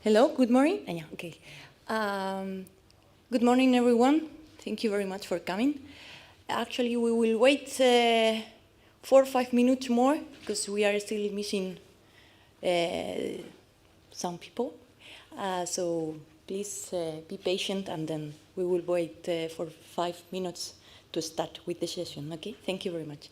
Hello, good morning. Yeah, okay. Good morning, everyone. Thank you very much for coming. Actually, we will wait 4 or 5 minutes more because we are still missing some people. So please be patient, and then we will wait for 5 minutes to start with the session. Okay? Thank you very much.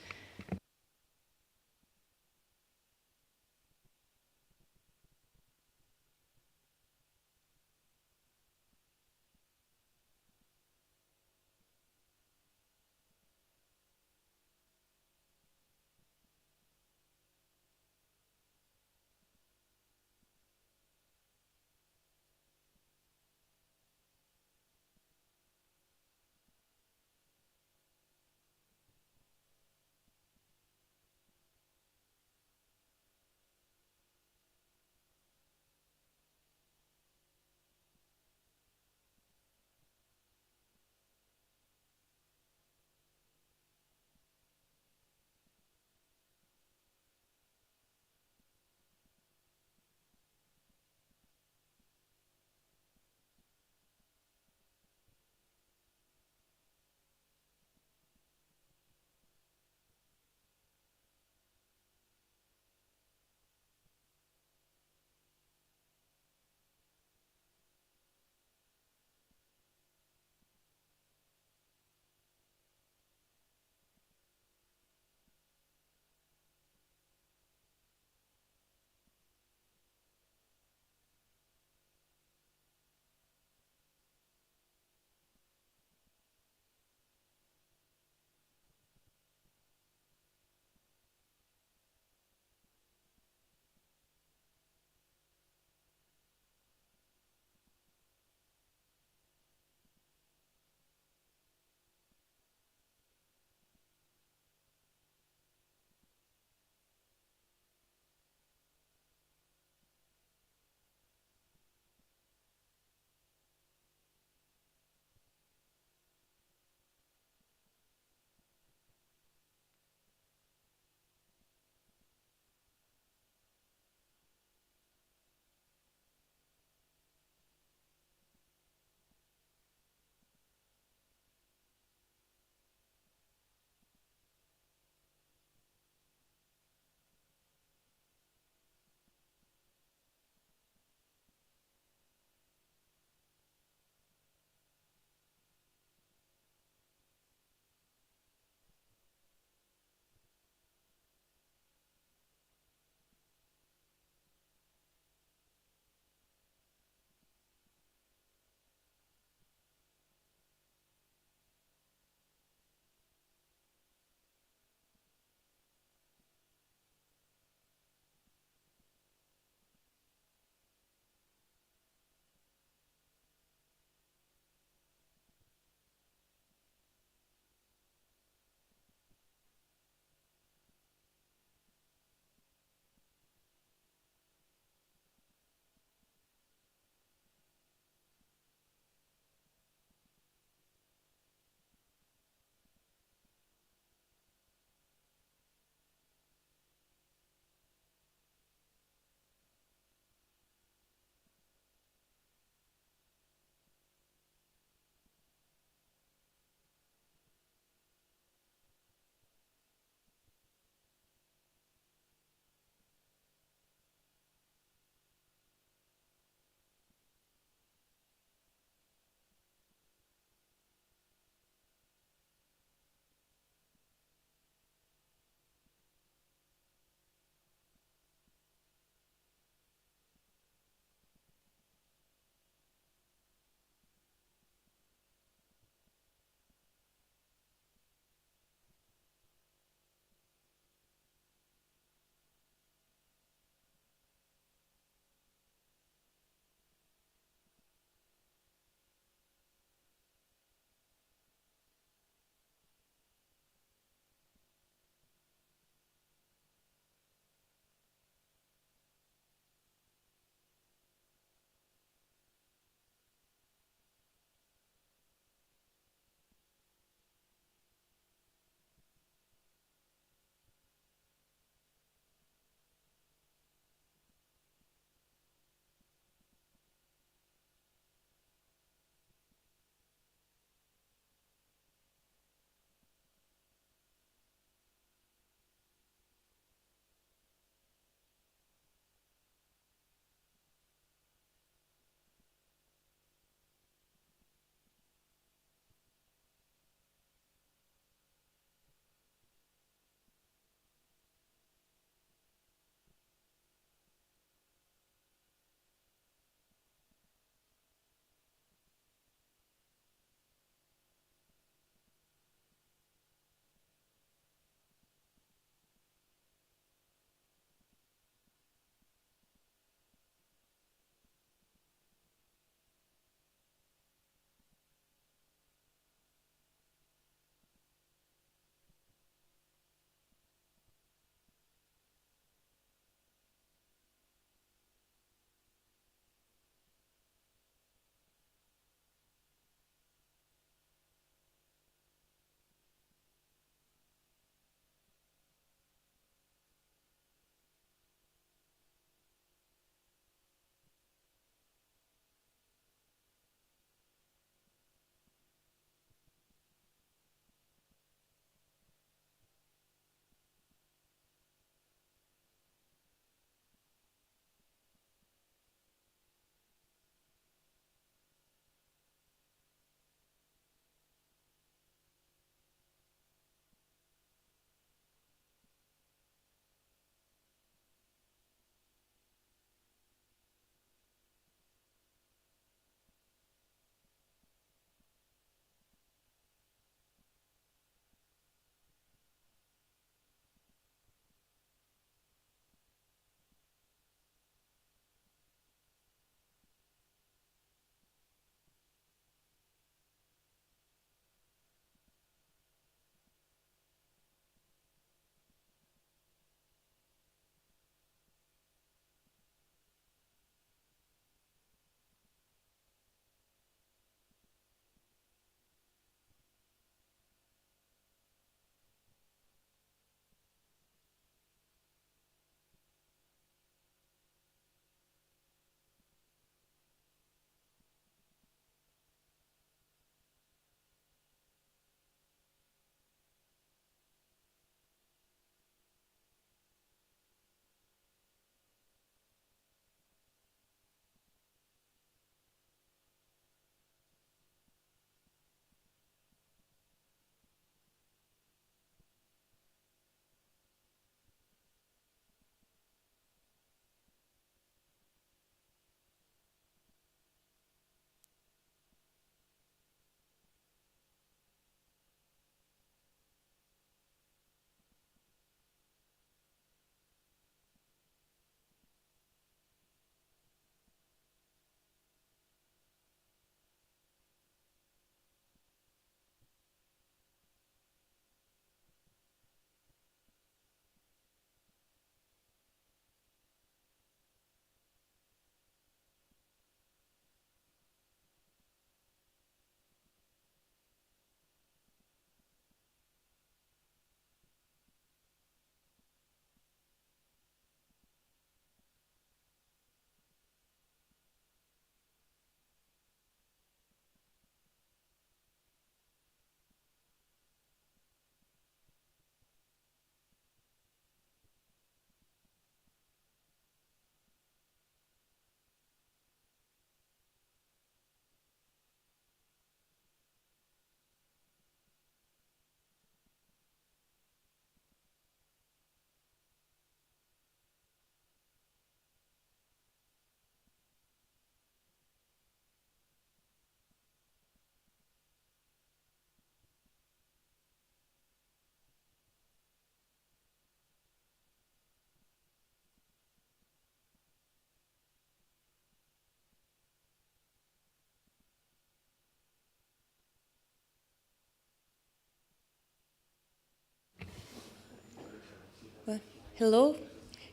Hello,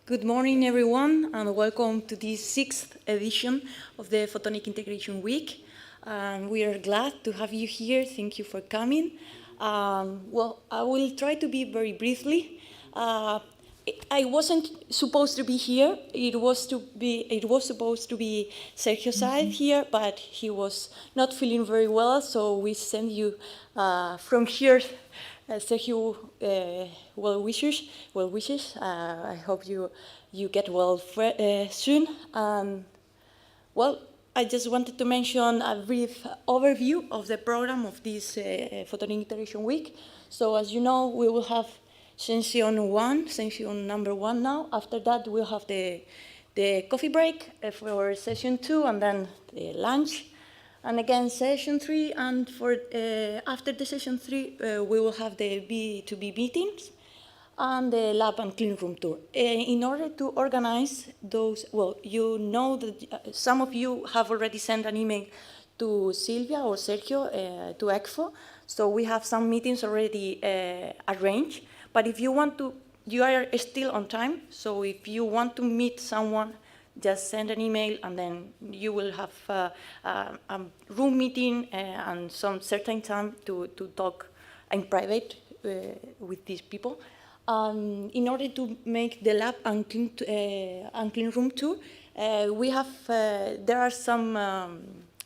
good morning everyone, and welcome to this 6th edition of the Photonic Integration Week. We are glad to have you here. Thank you for coming. Well, I will try to be very briefly. I wasn't supposed to be here. It was supposed to be Sergio Saez here, but he was not feeling very well, so we send you from here. Sergio, well wishes. I hope you get well soon. Well, I just wanted to mention a brief overview of the program of this Photonic Integration Week. So as you know, we will have session number one now. After that, we'll have the coffee break for session 2, and then the lunch. And again, session 3, and for after the session 3, we will have the B2B meetings and the lab and clean room tour. In order to organize those, well, you know that some of you have already sent an email to Silvia or Sergio to ECFO, so we have some meetings already arranged. But if you want to, you are still on time, so if you want to meet someone, just send an email, and then you will have a room meeting and some certain time to talk in private with these people. In order to make the lab and clean room tour, we have there are some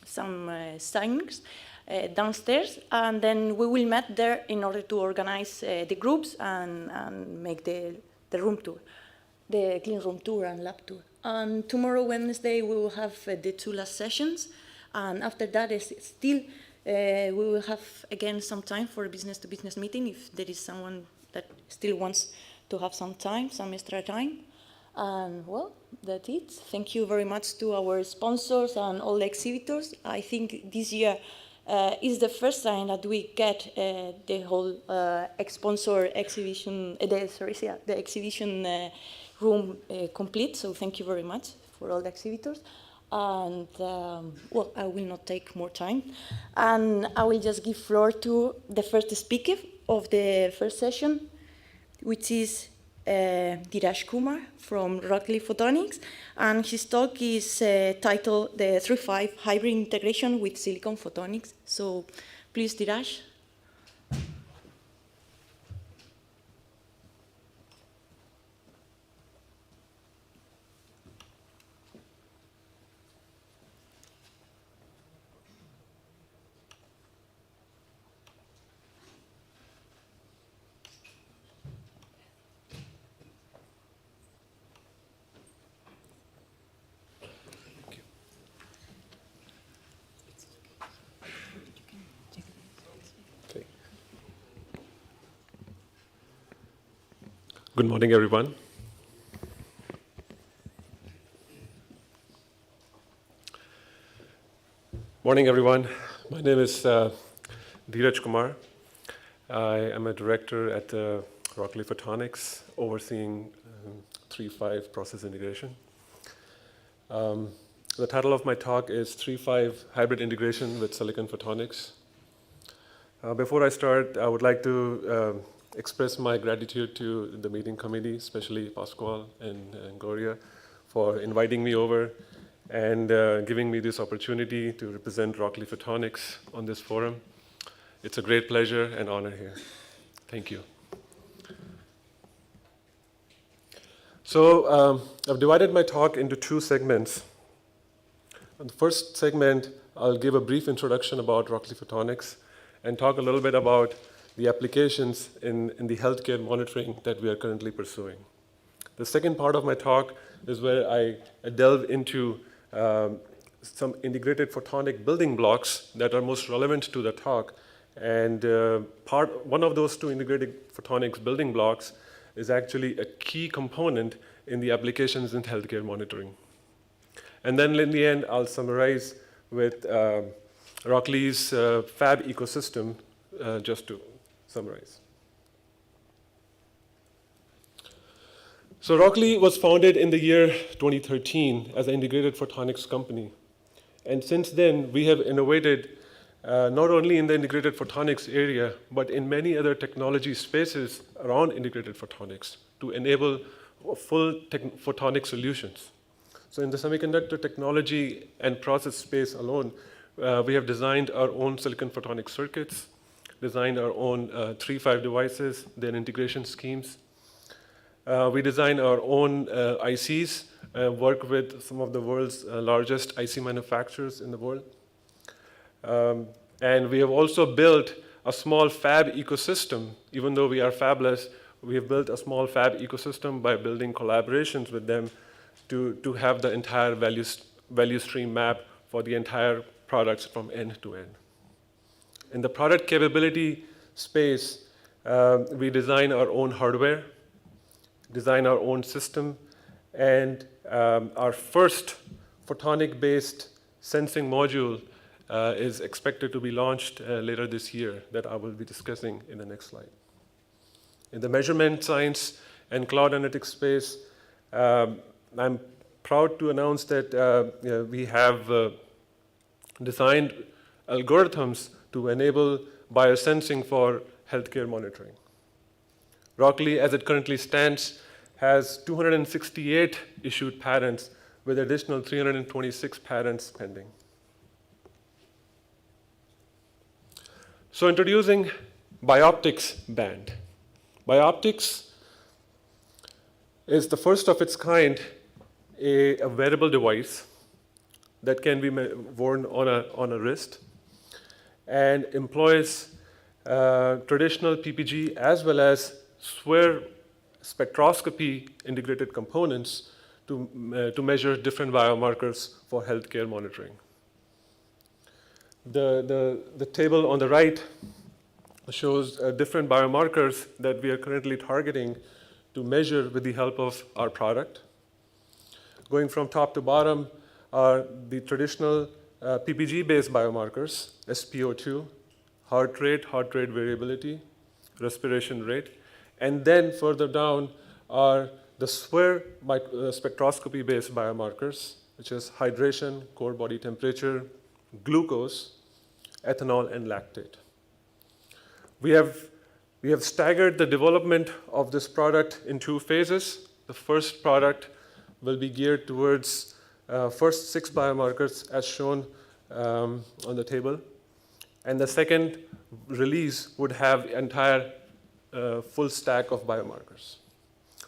signings downstairs, and then we will meet there in order to organize the groups and make the room tour, the clean room tour and lab tour. And tomorrow, Wednesday, we will have the 2 last sessions. And after that, we will have, again, some time for a business-to-business meeting if there is someone that still wants to have some time, some extra time. And, well, that's it. Thank you very much to our sponsors and all the exhibitors. I think this year is the first time that we get the whole sponsor exhibition, the exhibition room complete, so thank you very much for all the exhibitors. And well, I will not take more time, and I will just give floor to the first speaker of the first session, which is Dheeraj Kumar from Rockley Photonics, and his talk is titled "The 3.5 Hybrid Integration with Silicon Photonics." So, please, Dheeraj. Good morning, everyone. Morning, everyone. My name is Dheeraj Kumar. I am a director at Rockley Photonics, overseeing 3.5 process integration. The title of my talk is 3.5 Hybrid Integration with Silicon Photonics. Before I start, I would like to express my gratitude to the meeting committee, especially Pascual and Gloria, for inviting me over and giving me this opportunity to represent Rockley Photonics on this forum. It's a great pleasure and honor here. Thank you. So I've divided my talk into 2 segments. In the first segment, I'll give a brief introduction about Rockley Photonics and talk a little bit about the applications in the healthcare monitoring that we are currently pursuing. The second part of my talk is where I delve into some integrated photonic building blocks that are most relevant to the talk. And one of those 2 integrated photonics building blocks is actually a key component in the applications in healthcare monitoring. And then in the end, I'll summarize with Rockley's fab ecosystem, just to summarize. So Rockley was founded in the year 2013 as an integrated photonics company. And since then, we have innovated not only in the integrated photonics area, but in many other technology spaces around integrated photonics to enable full photonic solutions. So in the semiconductor technology and process space alone, we have designed our own silicon photonic circuits, designed our own 3.5 devices, their integration schemes. We design our own ICs, work with some of the world's largest IC manufacturers in the world. And we have also built a small fab ecosystem. Even though we are fabless, we have built a small fab ecosystem by building collaborations with them to have the entire value stream map for the entire products from end to end. In the product capability space, we design our own hardware, design our own system, and our first photonic-based sensing module is expected to be launched later this year that I will be discussing in the next slide. In the measurement science and cloud analytics space, I'm proud to announce that we have designed algorithms to enable biosensing for healthcare monitoring. Rockley, as it currently stands, has 268 issued patents with additional 326 patents pending. So introducing Bioptics band. Bioptics is the first of its kind, a wearable device that can be worn on a wrist and employs traditional PPG as well as SWIR spectroscopy integrated components to measure different biomarkers for healthcare monitoring. The table on the right shows different biomarkers that we are currently targeting to measure with the help of our product. Going from top to bottom are the traditional PPG-based biomarkers, SpO2, heart rate variability, respiration rate, and then further down are the SWIR spectroscopy-based biomarkers, which is hydration, core body temperature, glucose, ethanol, and lactate. We have staggered the development of this product in two phases. The first product will be geared towards first 6 biomarkers as shown on the table. And the second release would have entire full stack of biomarkers.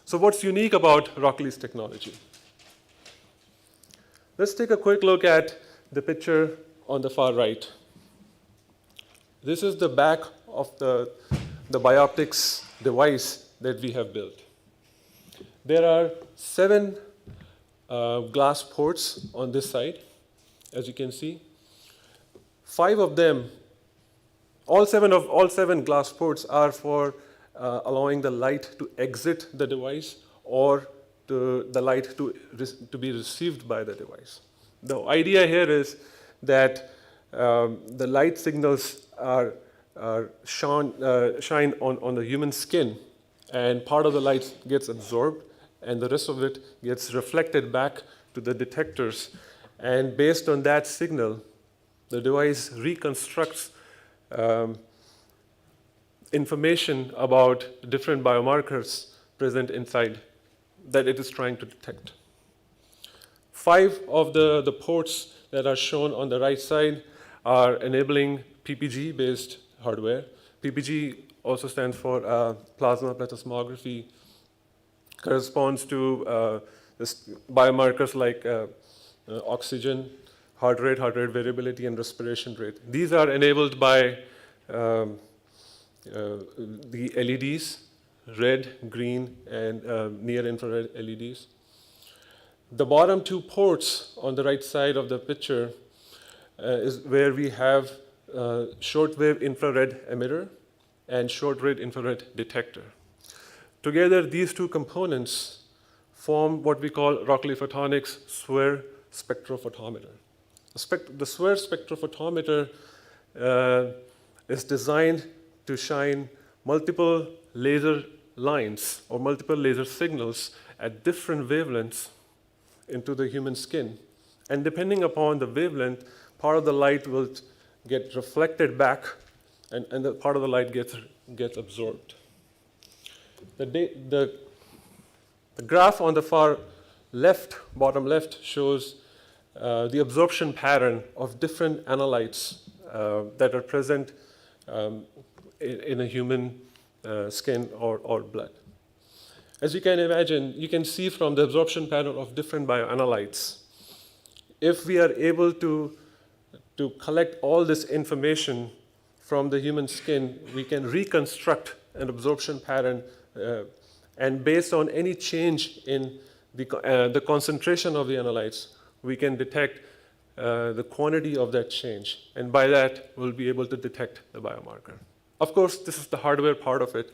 So what's unique about Rockley's technology? Let's take a quick look at the picture on the far right. This is the back of the Bioptics device that we have built. There are 7 glass ports on this side, as you can see. 5 of them, all seven glass ports are for allowing the light to exit the device or the light to be received by the device. The idea here is that the light signals shine on the human skin, and part of the light gets absorbed, and the rest of it gets reflected back to the detectors. And based on that signal, the device reconstructs information about different biomarkers present inside that it is trying to detect. 5 of the ports that are shown on the right side are enabling PPG-based hardware. PPG also stands for plasma plethysmography, corresponds to biomarkers like oxygen, heart rate variability, and respiration rate. These are enabled by the LEDs, red, green, and near-infrared LEDs. The bottom 2 ports on the right side of the picture is where we have shortwave infrared emitter and shortwave infrared detector. Together, these 2 components form what we call Rockley Photonics SWIR spectrophotometer. The SWIR spectrophotometer is designed to shine multiple laser lines or multiple laser signals at different wavelengths into the human skin. And depending upon the wavelength, part of the light will get reflected back and the part of the light gets absorbed. The The graph on the far left, bottom left, shows the absorption pattern of different analytes that are present in a human skin or blood. As you can imagine, you can see from the absorption pattern of different bioanalytes, if we are able to collect all this information from the human skin, we can reconstruct an absorption pattern, and based on any change in the concentration of the analytes, we can detect the quantity of that change. And by that, we'll be able to detect the biomarker. Of course, this is the hardware part of it.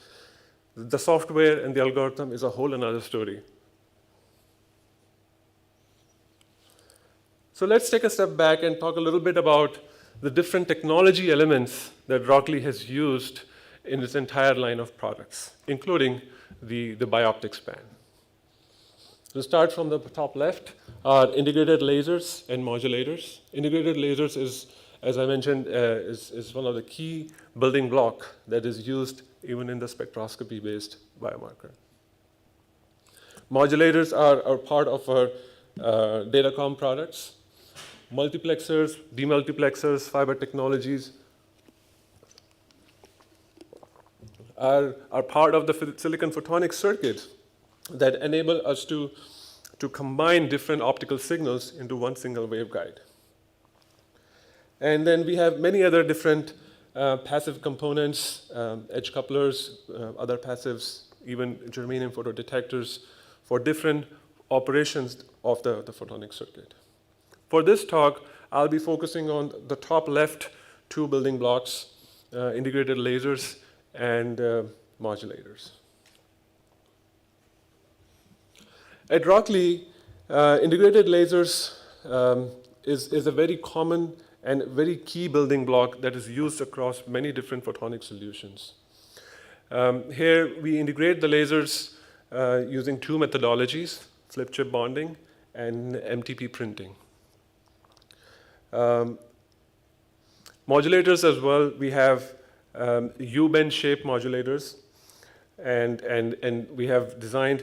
The software and the algorithm is a whole another story. So let's take a step back and talk a little bit about the different technology elements that Rockley has used in its entire line of products, including the bioptics band. To start from the top left are integrated lasers and modulators. Integrated lasers is, as I mentioned, is one of the key building block that is used even in the spectroscopy-based biomarker. Modulators are part of our datacom products. Multiplexers, demultiplexers, fiber technologies are part of the silicon photonics circuits that enable us to combine different optical signals into one single waveguide. And then we have many other different passive components, edge couplers, other passives, even germanium photodetectors for different operations of the photonic circuit. For this talk, I'll be focusing on the top left two building blocks, integrated lasers and modulators. At Rockley, integrated lasers is a very common and very key building block that is used across many different photonic solutions. Here, we integrate the lasers using two methodologies, flip chip bonding and MTP printing. Modulators as well, we have U-bend shaped modulators, and we have designed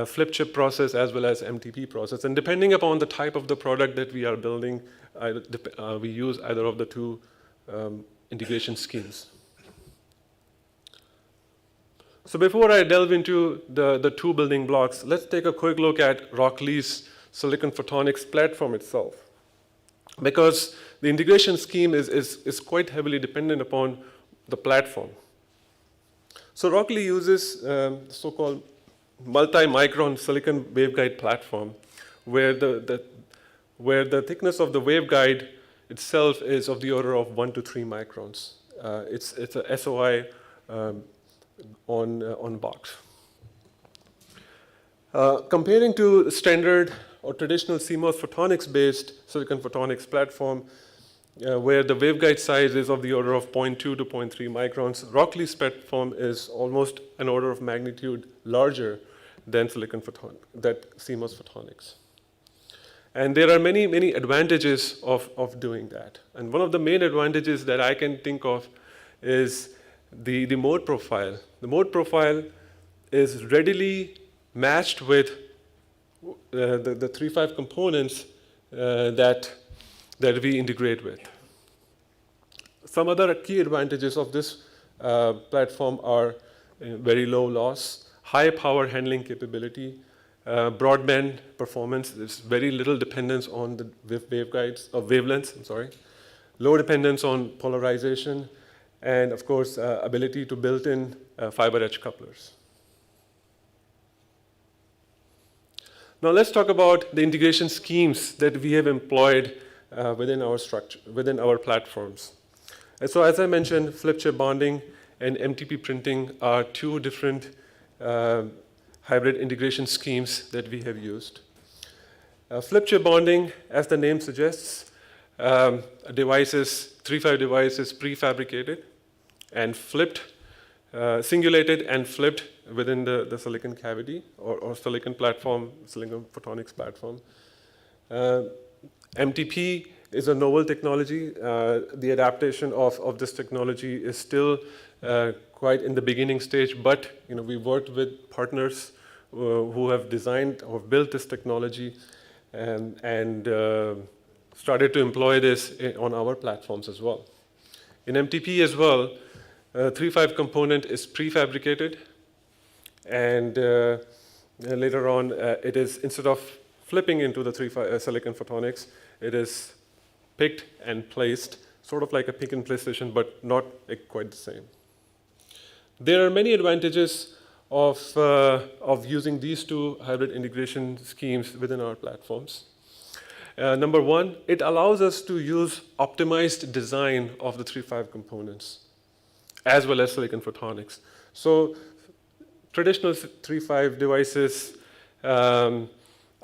flip chip process as well as MTP process. And depending upon the type of the product that we are building, we use either of the two integration schemes. So before I delve into the two building blocks, let's take a quick look at Rockley's silicon photonics platform itself. Because the integration scheme is quite heavily dependent upon the platform. So Rockley uses so-called multi-micron silicon waveguide platform, where the thickness of the waveguide itself is of the order of 1 to 3 microns. It's a SOI on box. Comparing to standard or traditional CMOS photonics-based silicon photonics platform, where the waveguide size is of the order of 0.2 to 0.3 microns, Rockley's platform is almost an order of magnitude larger than that CMOS photonics. And there are many, many advantages of doing that. And one of the main advantages that I can think of is the mode profile. The mode profile is readily matched with the 3-5 components that we integrate with. Some other key advantages of this platform are very low loss, high power handling capability, broadband performance. There's very little dependence on the wavelengths, low dependence on polarization, and of course, ability to build in fiber edge couplers. Now let's talk about the integration schemes that we have employed within our structure, within our platforms. And so as I mentioned, flip chip bonding and MTP printing are two different hybrid integration schemes that we have used. Flip chip bonding, as the name suggests, 3-5 devices prefabricated and flipped, singulated and flipped within the silicon cavity or silicon platform, silicon photonics platform. MTP is a novel technology. The adaptation of this technology is still quite in the beginning stage, but we worked with partners who have designed or built this technology and started to employ this on our platforms as well. In MTP as well, 3.5 component is prefabricated, and later on, it is, instead of flipping into the silicon photonics, it is picked and placed, sort of like a pick and place station, but not quite the same. There are many advantages of using these two hybrid integration schemes within our platforms. Number one, it allows us to use optimized design of the 3.5 components, as well as silicon photonics. So traditional 3.5 devices are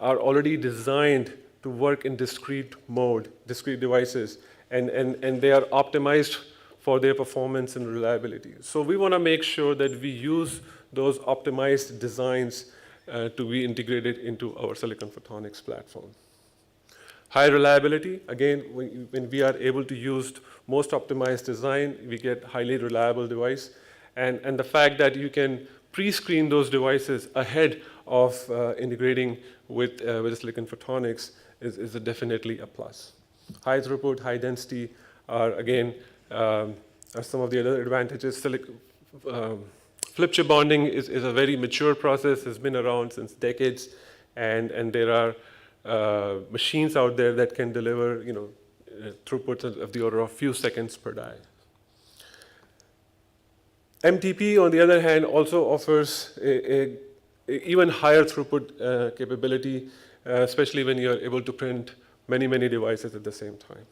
already designed to work in discrete mode, discrete devices, and they are optimized for their performance and reliability. So we want to make sure that we use those optimized designs to be integrated into our silicon photonics platform. High reliability, again, when we are able to use most optimized design, we get highly reliable device. And the fact that you can pre-screen those devices ahead of integrating with silicon photonics is definitely a plus. High throughput, high density are, again, are some of the other advantages. Flip chip bonding is a very mature process, has been around since decades, and there are machines out there that can deliver, throughputs of the order of few seconds per die. MTP, on the other hand, also offers a even higher throughput capability, especially when you're able to print many, many devices at the same time.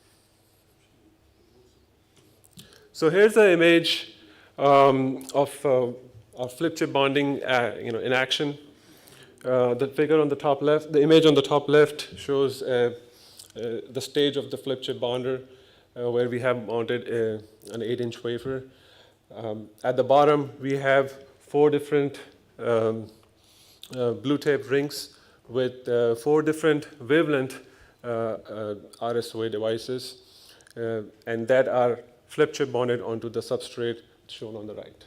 So here's an image of flip chip bonding, in action. The figure on the top left, the image on the top left shows the stage of the flip chip bonder, where we have mounted an 8-inch wafer. At the bottom, we have 4 different blue tape rings with 4 different wavelength RSOA devices, and that are flip chip bonded onto the substrate shown on the right.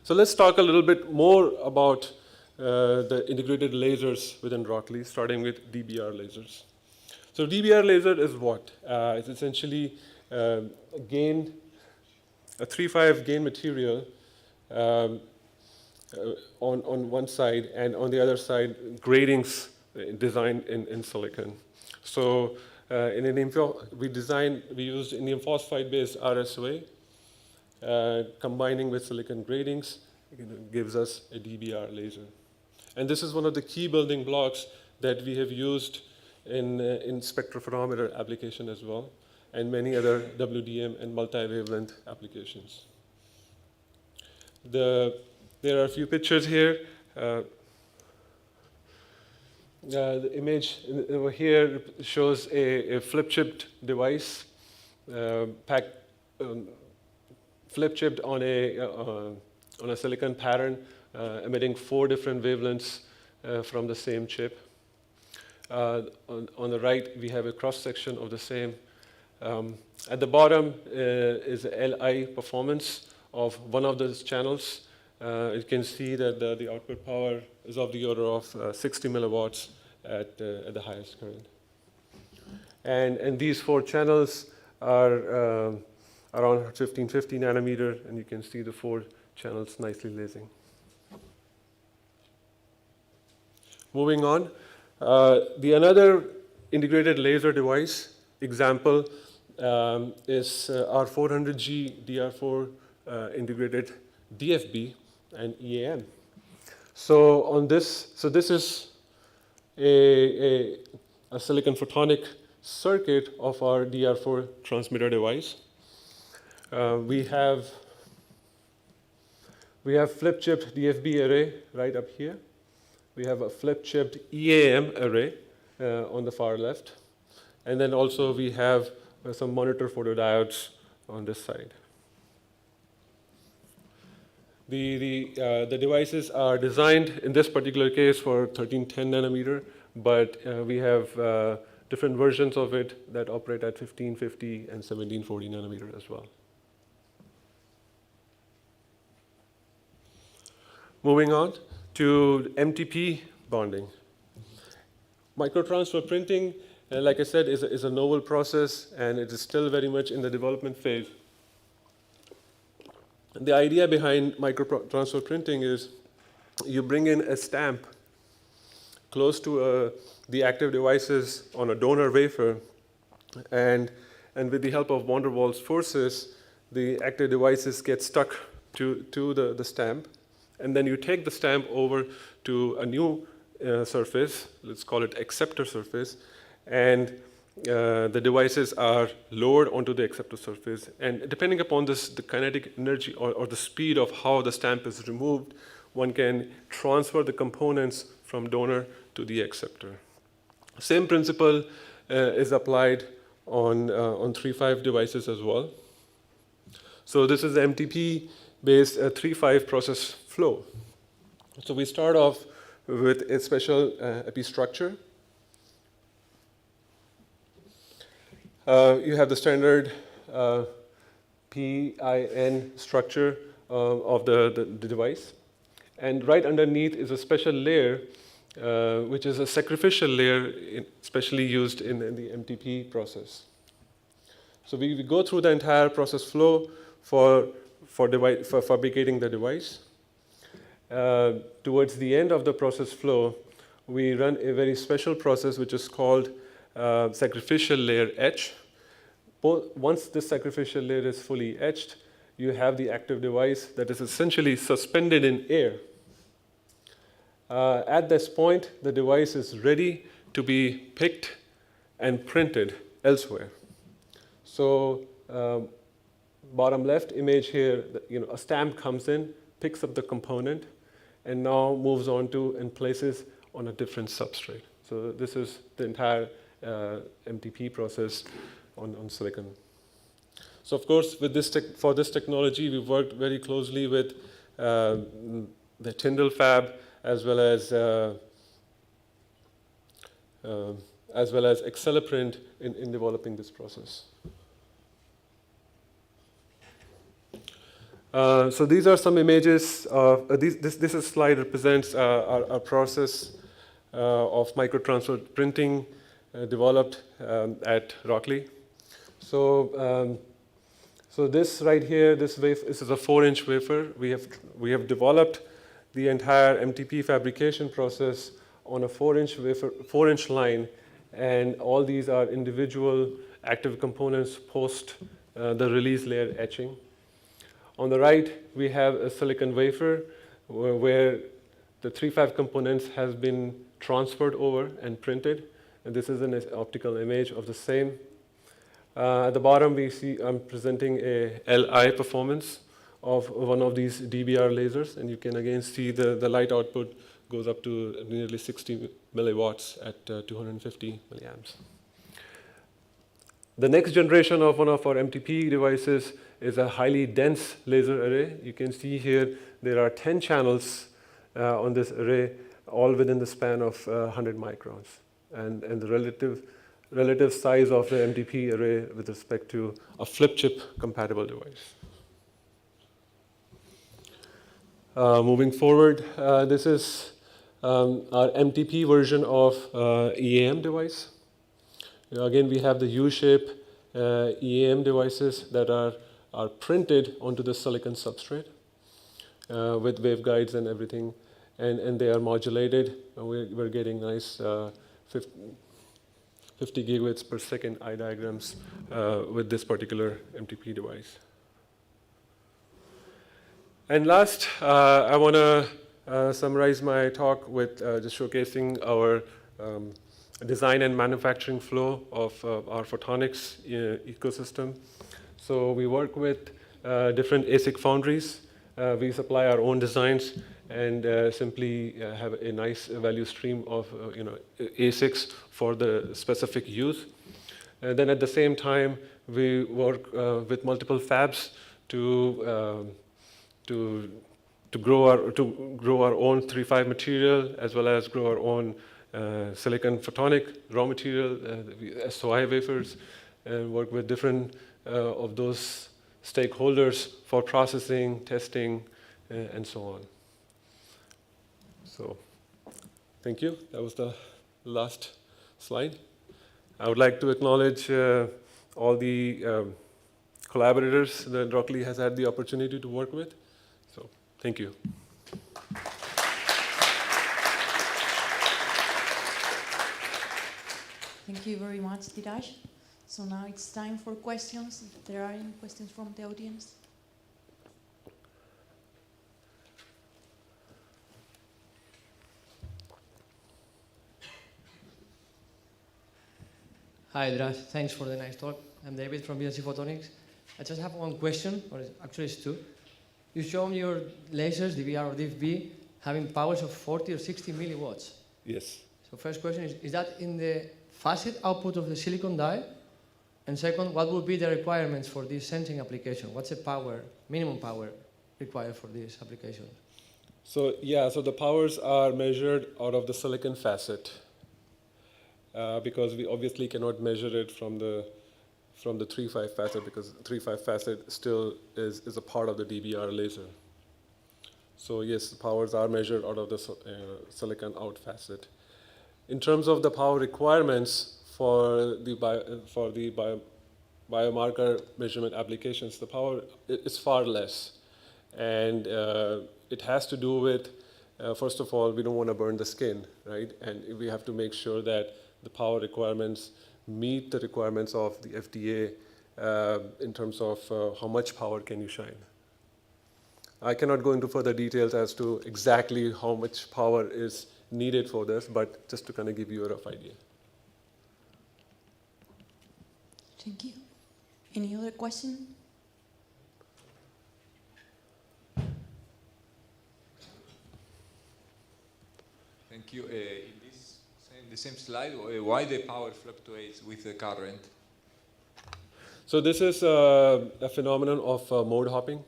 So let's talk a little bit more about the integrated lasers within Rockley, starting with DBR lasers. So DBR laser is what? It's essentially a 3.5 gain material on one side, and on the other side, gratings designed in silicon. So we used indium phosphide-based RSOA, combining with silicon gratings, gives us a DBR laser. And this is one of the key building blocks that we have used in spectrophotometer application as well, and many other WDM and multi-wavelength applications. There are a few pictures here. The image over here shows a flip-chipped device, flip-chipped on a silicon pattern, emitting 4 different wavelengths from the same chip. On the right, we have a cross-section of the same. At the bottom is LI performance of one of those channels. You can see that the output power is of the order of 60 milliwatts at the highest current. And these 4 channels are around 1550 nanometer, and you can see the 4 channels nicely lasing. Moving on, the another integrated laser device example is our 400G DR4 integrated DFB and EAM. So this is a silicon photonic circuit of our DR4 transmitter device. We have flip-chipped DFB array right up here. We have a flip-chipped EAM array on the far left. And then also we have some monitor photodiodes on this side. The devices are designed, in this particular case, for 1310 nanometer, but we have different versions of it that operate at 1550 and 1740 nanometer as well. Moving on to MTP bonding. Microtransfer printing, like I said, is a novel process, and it is still very much in the development phase. The idea behind microtransfer printing is you bring in a stamp close to the active devices on a donor wafer, and with the help of van der Waals forces, the active devices get stuck to the stamp, and then you take the stamp over to a new surface, let's call it acceptor surface, and the devices are lowered onto the acceptor surface, and depending upon the kinetic energy or the speed of how the stamp is removed, one can transfer the components from donor to the acceptor. Same principle is applied on 3.5 devices as well. So this is the MTP-based 3.5 process flow. So we start off with a special epi structure. You have the standard PIN structure of the device. And right underneath is a special layer, which is a sacrificial layer, especially used in the MTP process. So we go through the entire process flow for fabricating the device. Towards the end of the process flow, we run a very special process which is called sacrificial layer etch. Once this sacrificial layer is fully etched, you have the active device that is essentially suspended in air. At this point, the device is ready to be picked and printed elsewhere. So, bottom left image here, a stamp comes in, picks up the component, and now moves on to and places on a different substrate. So this is the entire MTP process on silicon. So of course, for this technology, we worked very closely with the Tyndall fab as well as Accelerprint in developing this process. So these are some images. This slide represents our process of microtransfer printing developed at Rockley. So this right here, this is a 4-inch wafer. We have developed the entire MTP fabrication process on a 4-inch line, and all these are individual active components post the release layer etching. On the right, we have a silicon wafer where the 3.5 components has been transferred over and printed, and this is an optical image of the same. At the bottom, we see I'm presenting a LI performance of one of these DBR lasers, and you can again see the light output goes up to nearly 60 milliwatts at 250 milliamps. The next generation of one of our MTP devices is a highly dense laser array. You can see here there are 10 channels on this array, all within the span of 100 microns. And the relative size of the MTP array with respect to a flip chip compatible device. Moving forward, this is our MTP version of EAM device. Again, we have the U-shape EAM devices that are printed onto the silicon substrate with waveguides and everything, and they are modulated. We're getting nice 50 gigabits per second eye diagrams with this particular MTP device. And last, I want to summarize my talk with just showcasing our design and manufacturing flow of our photonics ecosystem. So we work with different ASIC foundries. We supply our own designs and simply have a nice value stream of ASICs for the specific use. And then at the same time, we work with multiple fabs to grow our own 3.5 material, as well as grow our own silicon photonic raw material, SOI wafers, and work with different of those stakeholders for processing, testing, and so on. So thank you. That was the last slide. I would like to acknowledge all the collaborators that Rockley has had the opportunity to work with. So thank you. Thank you very much, Dheeraj. So now it's time for questions, if there are any questions from the audience. Hi, Dheeraj. Thanks for the nice talk. I'm David from BNC Photonics. I just have one question, or actually it's two. You showed your lasers, DVR or DFB, having powers of 40 or 60 milliwatts. Yes. So first question is that in the facet output of the silicon die? And second, what would be the requirements for this sensing application? What's the power, minimum power required for this application? So yeah, so the powers are measured out of the silicon facet because we obviously cannot measure it from the 3.5 facet because 3.5 facet still is a part of the DBR laser. So yes, the powers are measured out of the silicon out facet. In terms of the power requirements for the biomarker measurement applications, the power is far less. And it has to do with, first of all, we don't want to burn the skin, right? And we have to make sure that the power requirements meet the requirements of the FDA in terms of how much power can you shine. I cannot go into further details as to exactly how much power is needed for this, but just to kind of give you a rough idea. Thank you. Any other question? Thank you. In the same slide, why the power fluctuates with the current? So this is a phenomenon of mode hopping.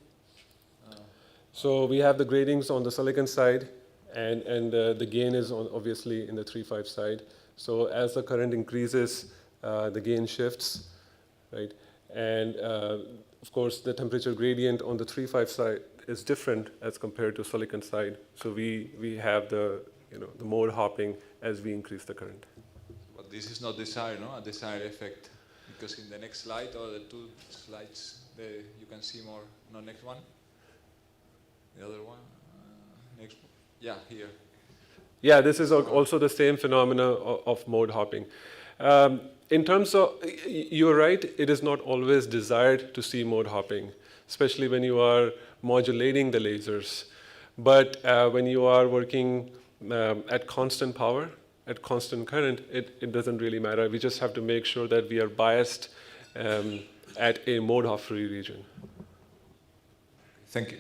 So we have the gratings on the silicon side, and the gain is obviously in the 3.5 side. So as the current increases, the gain shifts, right? And of course, the temperature gradient on the 3.5 side is different as compared to silicon side. So we have the mode hopping as we increase the current. But this is not desired, no? A desired effect, because in the next slide or the two slides, you can see more. No, next one. The other one. Next. Yeah, here. Yeah, this is also the same phenomena of mode hopping. In terms of, you're right, it is not always desired to see mode hopping, especially when you are modulating the lasers. But when you are working at constant power, at constant current, it doesn't really matter. We just have to make sure that we are biased at a mode hop-free region. Thank you.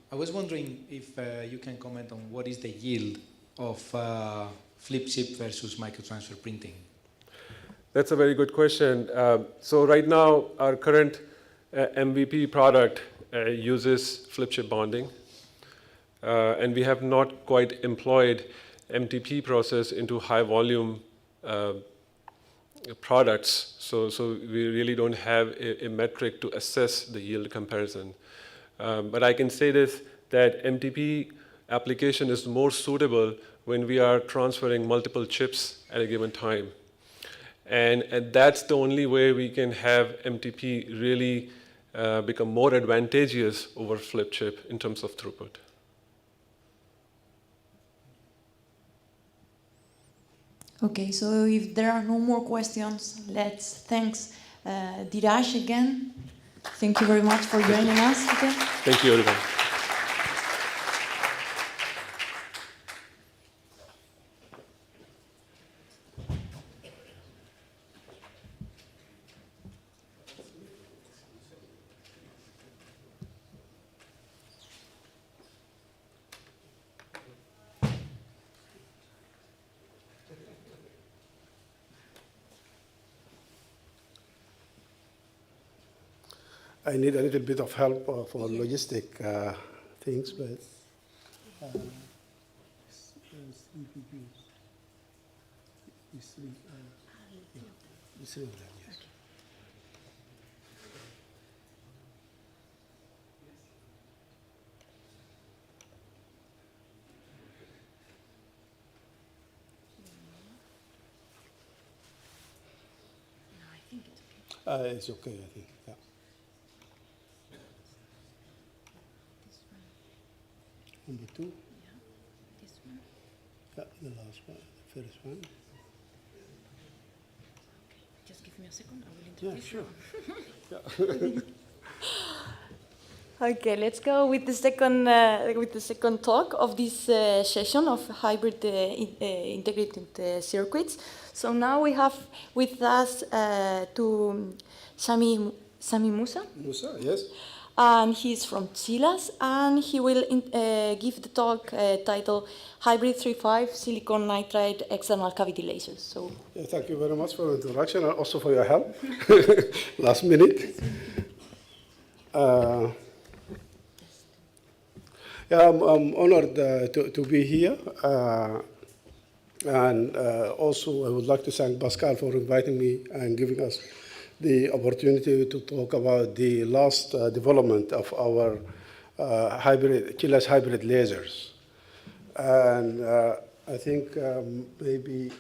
I was wondering if you can comment on what is the yield of flip chip versus microtransfer printing. That's a very good question. So right now, our current MVP product uses flip chip bonding. And we have not quite employed MTP process into high volume products. So we really don't have a metric to assess the yield comparison. But I can say this, that MTP application is more suitable when we are transferring multiple chips at a given time. And that's the only way we can have MTP really become more advantageous over flip chip in terms of throughput. Okay, so if there are no more questions, let's thanks Dheeraj again. Thank you very much for joining us again. Thank you, everyone. I need a little bit of help for logistic things, but these three of them, yes. It's okay, I think. Yeah. Number 2. Yeah, this one. Yeah, the last one, the first one. Just give me a second, I will Yeah, introduce sure. Okay, let's go with the second talk of this session of hybrid integrated circuits. So now we have with us to Sami Musa. Musa, yes. And he's from Chile, and he will give the talk titled Hybrid 3.5 Silicon Nitride External Cavity Lasers. So, Yeah, thank you very much for the introduction and also for your help last minute. Yeah, I'm honored to be here. And also, I would like to thank Pascal for inviting me and giving us the opportunity to talk about the last development of our Chile's hybrid lasers. And I think maybe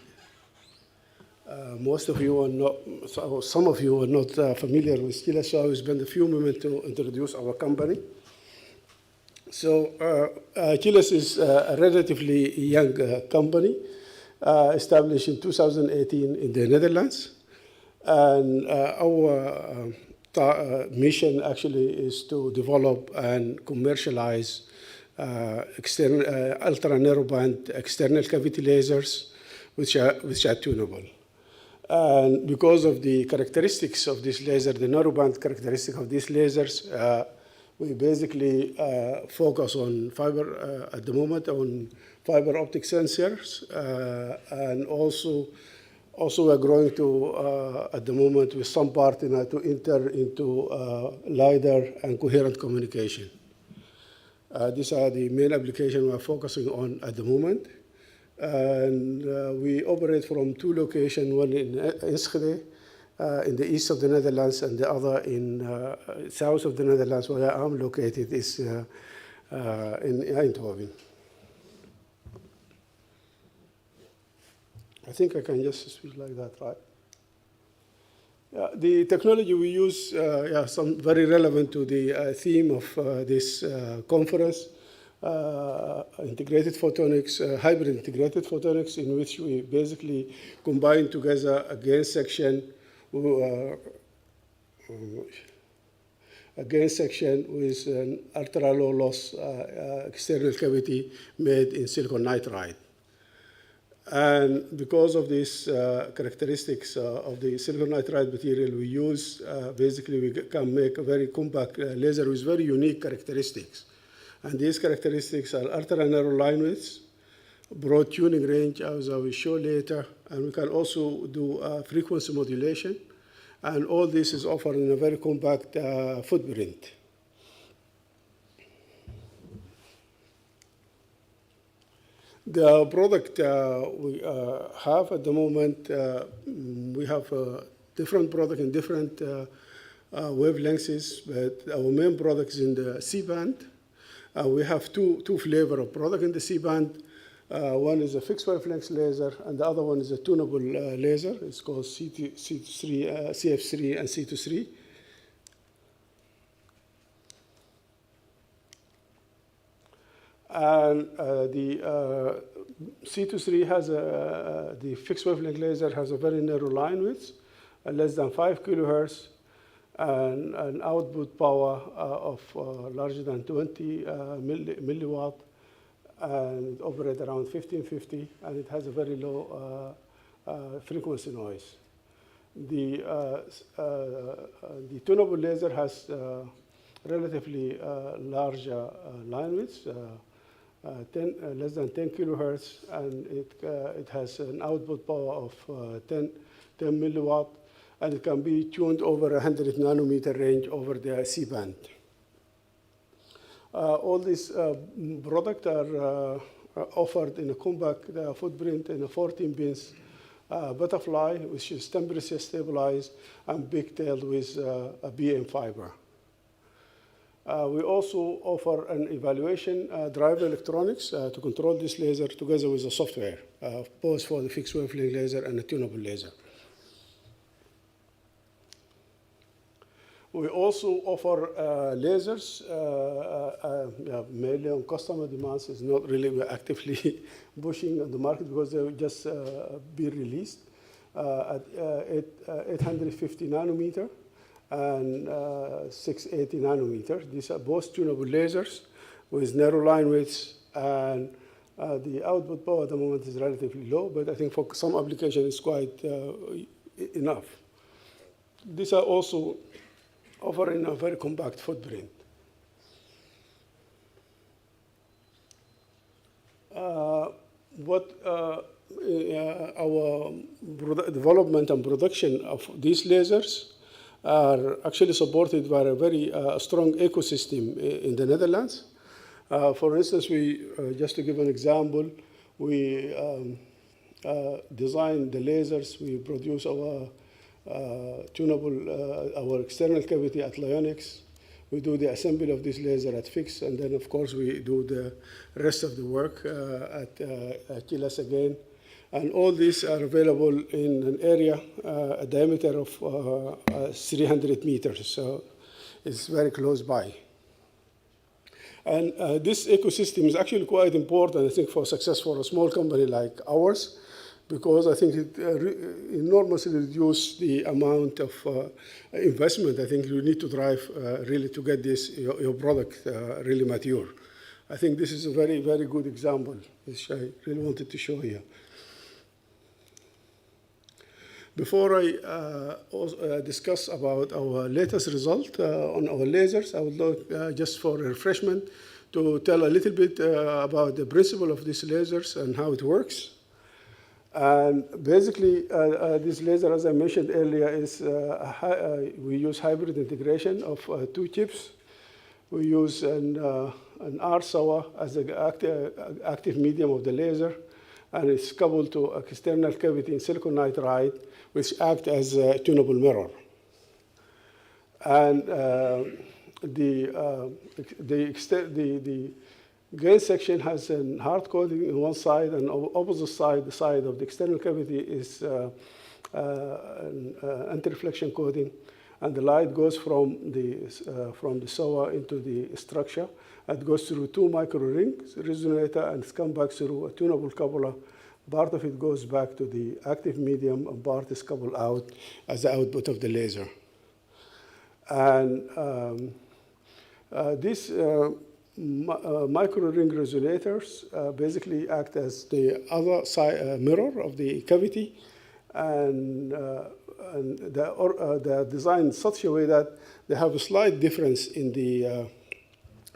most of you are not, so some of you are not familiar with Chile, so I will spend a few moments to introduce our company. So Chiles is a relatively young company, established in 2018 in the Netherlands. And our mission actually is to develop and commercialize ultra-narrowband external cavity lasers, which are tunable. And because of the characteristics of this laser, the narrowband characteristic of these lasers, we basically focus on fiber at the moment on fiber optic sensors, and also we're growing to at the moment with some partner to enter into LiDAR and coherent communication. These are the main applications we're focusing on at the moment. And we operate from 2 locations, one in Enschede, in the east of the Netherlands, and the other in south of the Netherlands, where I'm located, is in Eindhoven. I think I can just speak like that, right? Yeah, the technology we use, some very relevant to the theme of this conference, integrated photonics, hybrid integrated photonics, in which we basically combine together a gain section with an ultra low loss external cavity made in silicon nitride. And because of these characteristics of the silicon nitride material we use, basically we can make a very compact laser with very unique characteristics. And these characteristics are ultra-narrow line widths, broad tuning range, as I will show later, and we can also do frequency modulation. And all this is offered in a very compact footprint. The product we have at the moment, we have different product in different wavelengths, but our main product is in the C-band. We have two flavors of product in the C-band. One is a fixed wavelength laser, and the other one is a tunable laser. It's called CF3 and C23. And the C23 has the fixed wavelength laser has a very narrow line width, less than 5 kilohertz, and an output power of larger than 20 milliwatt, and it operates around 1550, and it has a very low frequency noise. The tunable laser has relatively larger line widths, less than 10 kilohertz, and it has an output power of 10 milliwatt, and it can be tuned over 100 nanometer range over the C-band. All these products are offered in a compact footprint in a 14 pins butterfly, which is temperature stabilized and pigtailed with a BM fiber. We also offer an evaluation driver electronics to control this laser together with the software, both for the fixed wavelength laser and the tunable laser. We also offer lasers, mainly on customer demands. It's not really we're actively pushing on the market because they will just be released at 850 nanometer and 680 nanometer. These are both tunable lasers with narrow line widths, and the output power at the moment is relatively low, but I think for some applications it's quite enough. These are also offering a very compact footprint. Our development and production of these lasers are actually supported by a very strong ecosystem in the Netherlands. For instance, just to give an example, we design the lasers, we produce our tunable, our external cavity at Lyonics. We do the assembly of this laser at Fix, and then of course we do the rest of the work at Chilas again. And all these are available in an area, a diameter of 300 meters, so it's very close by. And this ecosystem is actually quite important, I think, for success for a small company like ours, because I think it enormously reduces the amount of investment. I think you need to drive really to get your product really mature. I think this is a very, very good example, which I really wanted to show here. Before I discuss about our latest result on our lasers, I would like, just for refreshment, to tell a little bit about the principle of these lasers and how it works. And basically, this laser, as I mentioned earlier, is we use hybrid integration of two chips. We use an RSAWA as the active medium of the laser, and it's coupled to an external cavity in silicon nitride, which act as a tunable mirror. And the gain section has a hard coating on one side, and on the opposite side, the side of the external cavity is an anti-reflection coating, and the light goes from the SAWA into the structure. It goes through two micro rings, resonator, and comes back through a tunable coupler. Part of it goes back to the active medium, and part is coupled out as the output of the laser. And these micro ring resonators basically act as the other side mirror of the cavity, and they're designed in such a way that they have a slight difference in the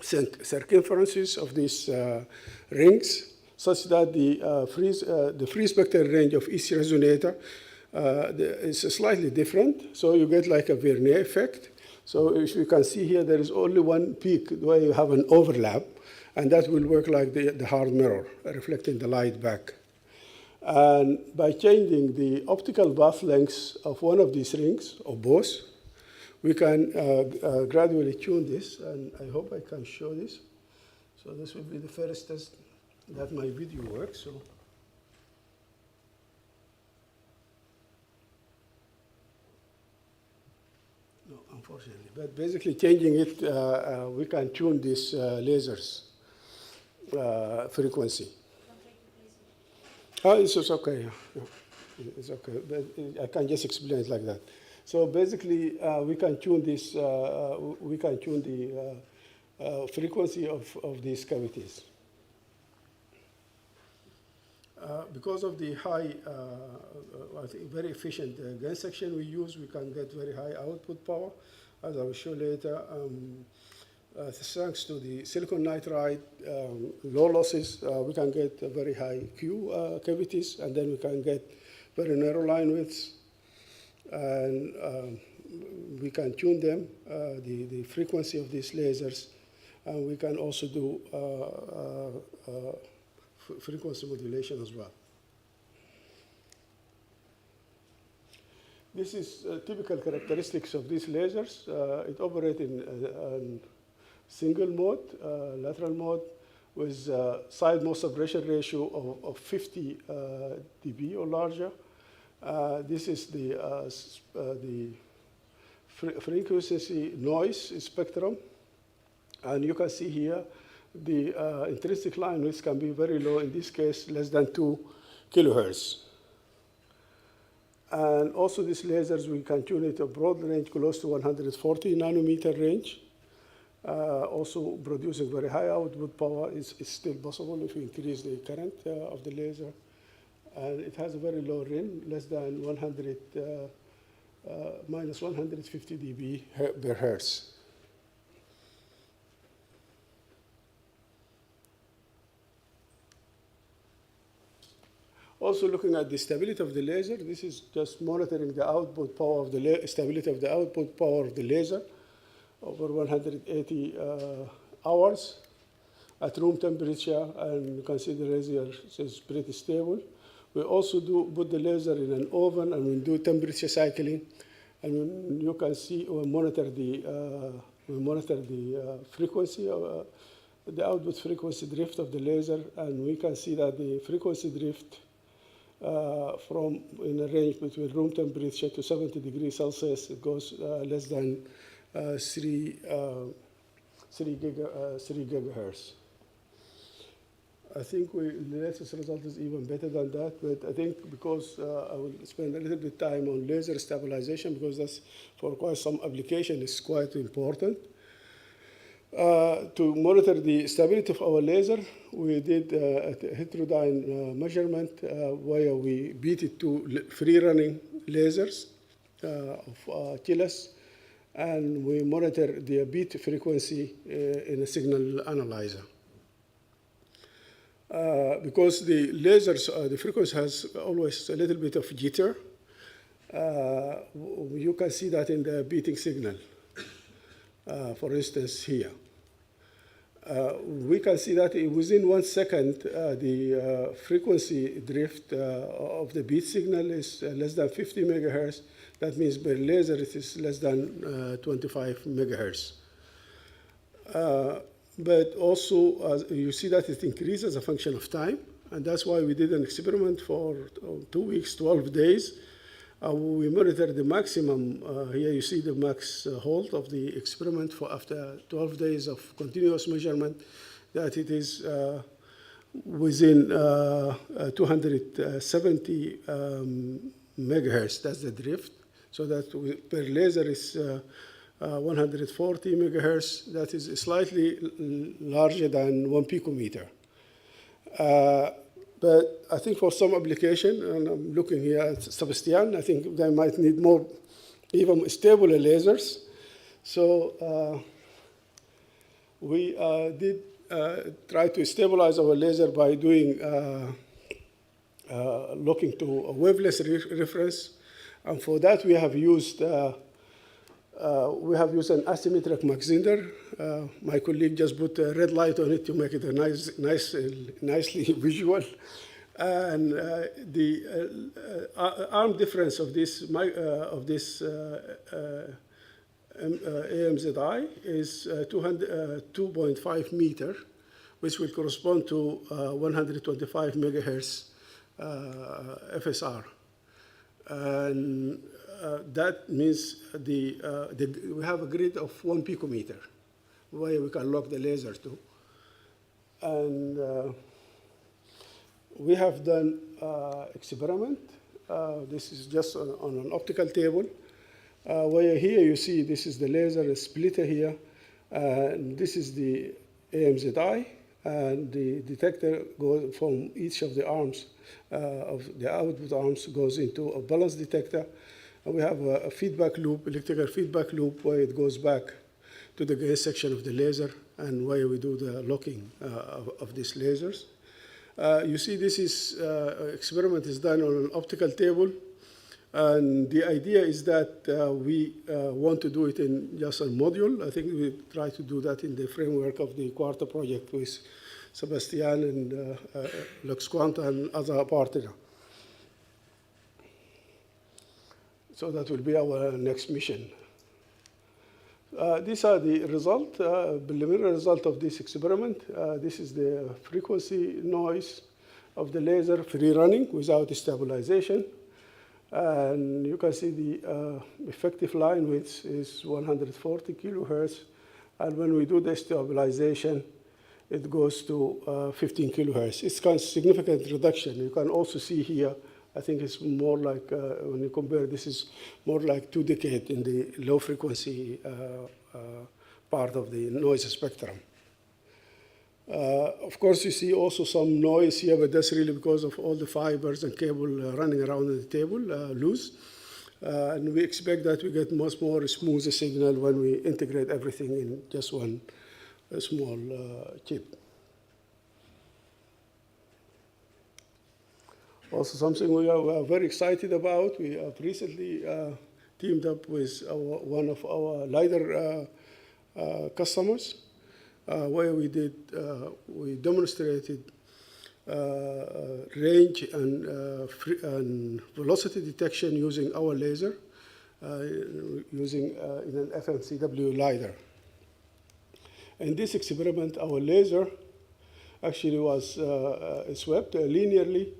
circumferences of these rings, such that the free spectral range of each resonator is slightly different. So you get like a Vernier effect. So if you can see here, there is only one peak where you have an overlap, and that will work like the hard mirror, reflecting the light back. And by changing the optical path lengths of one of these rings, or both, we can gradually tune this, and I hope I can show this. So this will be the first test that my video works. So. No, unfortunately, but basically changing it, we can tune these lasers frequency. Oh, it's okay. Yeah. It's okay. But I can just explain it like that. So basically, we can tune this. We can tune the frequency of these cavities. Because of the high, I think very efficient gain section we use, we can get very high output power, as I will show later. Thanks to the silicon nitride low losses, we can get very high Q cavities, and then we can get very narrow line widths, and we can tune them, the frequency of these lasers, and we can also do frequency modulation as well. This is typical characteristics of these lasers. It operates in single mode, lateral mode, with side mode separation ratio of 50 dB or larger. This is the frequency noise spectrum. And you can see here the intrinsic line width can be very low, in this case, less than 2 kilohertz. And also these lasers, we can tune it a broad range close to 140 nanometer range. Also producing very high output power is still possible if you increase the current of the laser. And it has a very low RIN, less than 100, minus 150 dB per hertz. Also looking at the stability of the laser, this is just monitoring the output power of the stability of the output power of the laser over 180 hours at room temperature, and you can see the laser is pretty stable. We also put the laser in an oven, and we do temperature cycling, and you can see we monitor the frequency of the output frequency drift of the laser, and we can see that the frequency drift from in a range between room temperature to 70 degrees Celsius, it goes less than 3 gigahertz. I think the latest result is even better than that, but I think because I will spend a little bit time on laser stabilization, because that's for quite some application is quite important. To monitor the stability of our laser, we did a heterodyne measurement where we beat it to free-running lasers of killers, and we monitor the beat frequency in a signal analyzer. Because the lasers, the frequency has always a little bit of jitter, you can see that in the beating signal. For instance, here. We can see that within 1 second, the frequency drift of the beat signal is less than 50 megahertz. That means per laser it is less than 25 megahertz. But also, you see that it increases as a function of time, and that's why we did an experiment for 2 weeks, 12 days. We monitor the maximum. Here you see the max hold of the experiment for after 12 days of continuous measurement, that it is within 270 megahertz. That's the drift. So that per laser is 140 megahertz. That is slightly larger than 1 picometer. But I think for some application, and I'm looking here at Sebastian, I think they might need more, even stable lasers. So we did try to stabilize our laser by doing looking to a waveless reference, and for that we have used an asymmetric Mach-Zehnder. My colleague just put a red light on it to make it a nicely visual. And the arm difference of this AMZI is 2.5 meter, which will correspond to 125 megahertz FSR. And that means we have a grid of 1 picometer where we can lock the laser to. And we have done experiment. This is just on an optical table, where here you see this is the laser splitter here, and this is the AMZI, and the detector goes from each of the arms of the output arms goes into a balance detector. And we have a feedback loop, electrical feedback loop, where it goes back to the gain section of the laser, and where we do the locking of these lasers. You see, this is experiment is done on an optical table, and the idea is that we want to do it in just a module. I think we try to do that in the framework of the Quarta project with Sebastian and Lux Quanta and other partners. So that will be our next mission. These are the result, preliminary result of this experiment. This is the frequency noise of the laser free running without stabilization. And you can see the effective line width is 140 kilohertz. And when we do the stabilization, it goes to 15 kilohertz. It's kind of significant reduction. You can also see here, I think it's more like, when you compare, this is more like 2 decades in the low frequency part of the noise spectrum. Of course, you see also some noise here, but that's really because of all the fibers and cable running around the table loose. And we expect that we get much more smoother signal when we integrate everything in just one small chip. Also, something we are very excited about, we have recently teamed up with one of our LiDAR customers, where we demonstrated range and velocity detection using our laser, using in an FMCW LiDAR. In this experiment, our laser actually was swept linearly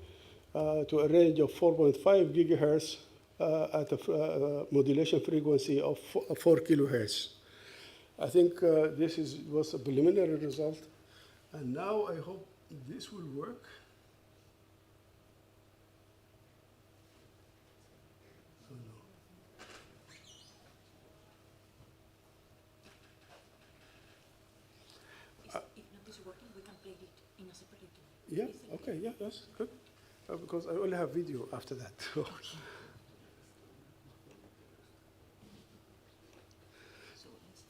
to a range of 4.5 gigahertz at a modulation frequency of 4 kilohertz. I think this was a preliminary result, and now I hope this will work. Oh, no. If not is working, we can play it in a separate. Yeah, okay, yeah, that's good. Because I only have video after that.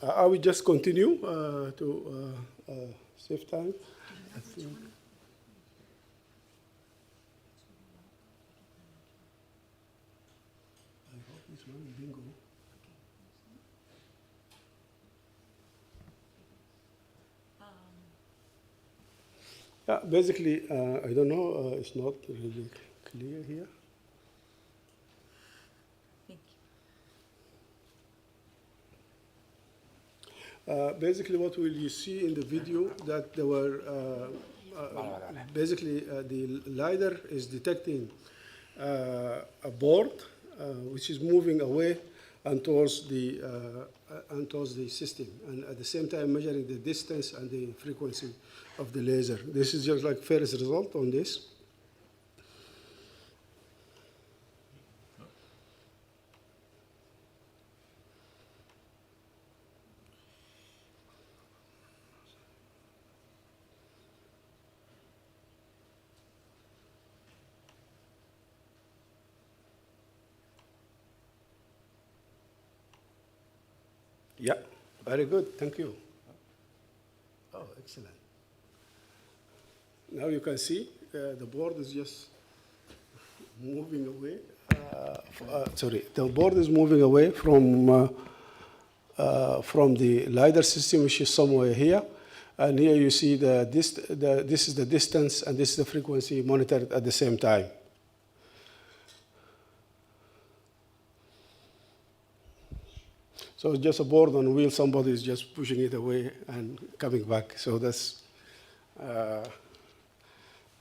I will just continue to save time. I think. I hope this one, bingo. Yeah, basically, I don't know, it's not really clear here. Basically, what will you see in the video that there were basically the LiDAR is detecting a board which is moving away and towards the system, and at the same time measuring the distance and the frequency of the laser. This is just like first result on this. Yeah, very good, thank you. Oh, excellent. Now you can see the board is just moving away. The board is moving away from the LiDAR system, which is somewhere here. And here you see this is the distance and this is the frequency monitored at the same time. So it's just a board on wheel, somebody is just pushing it away and coming back. So that's, and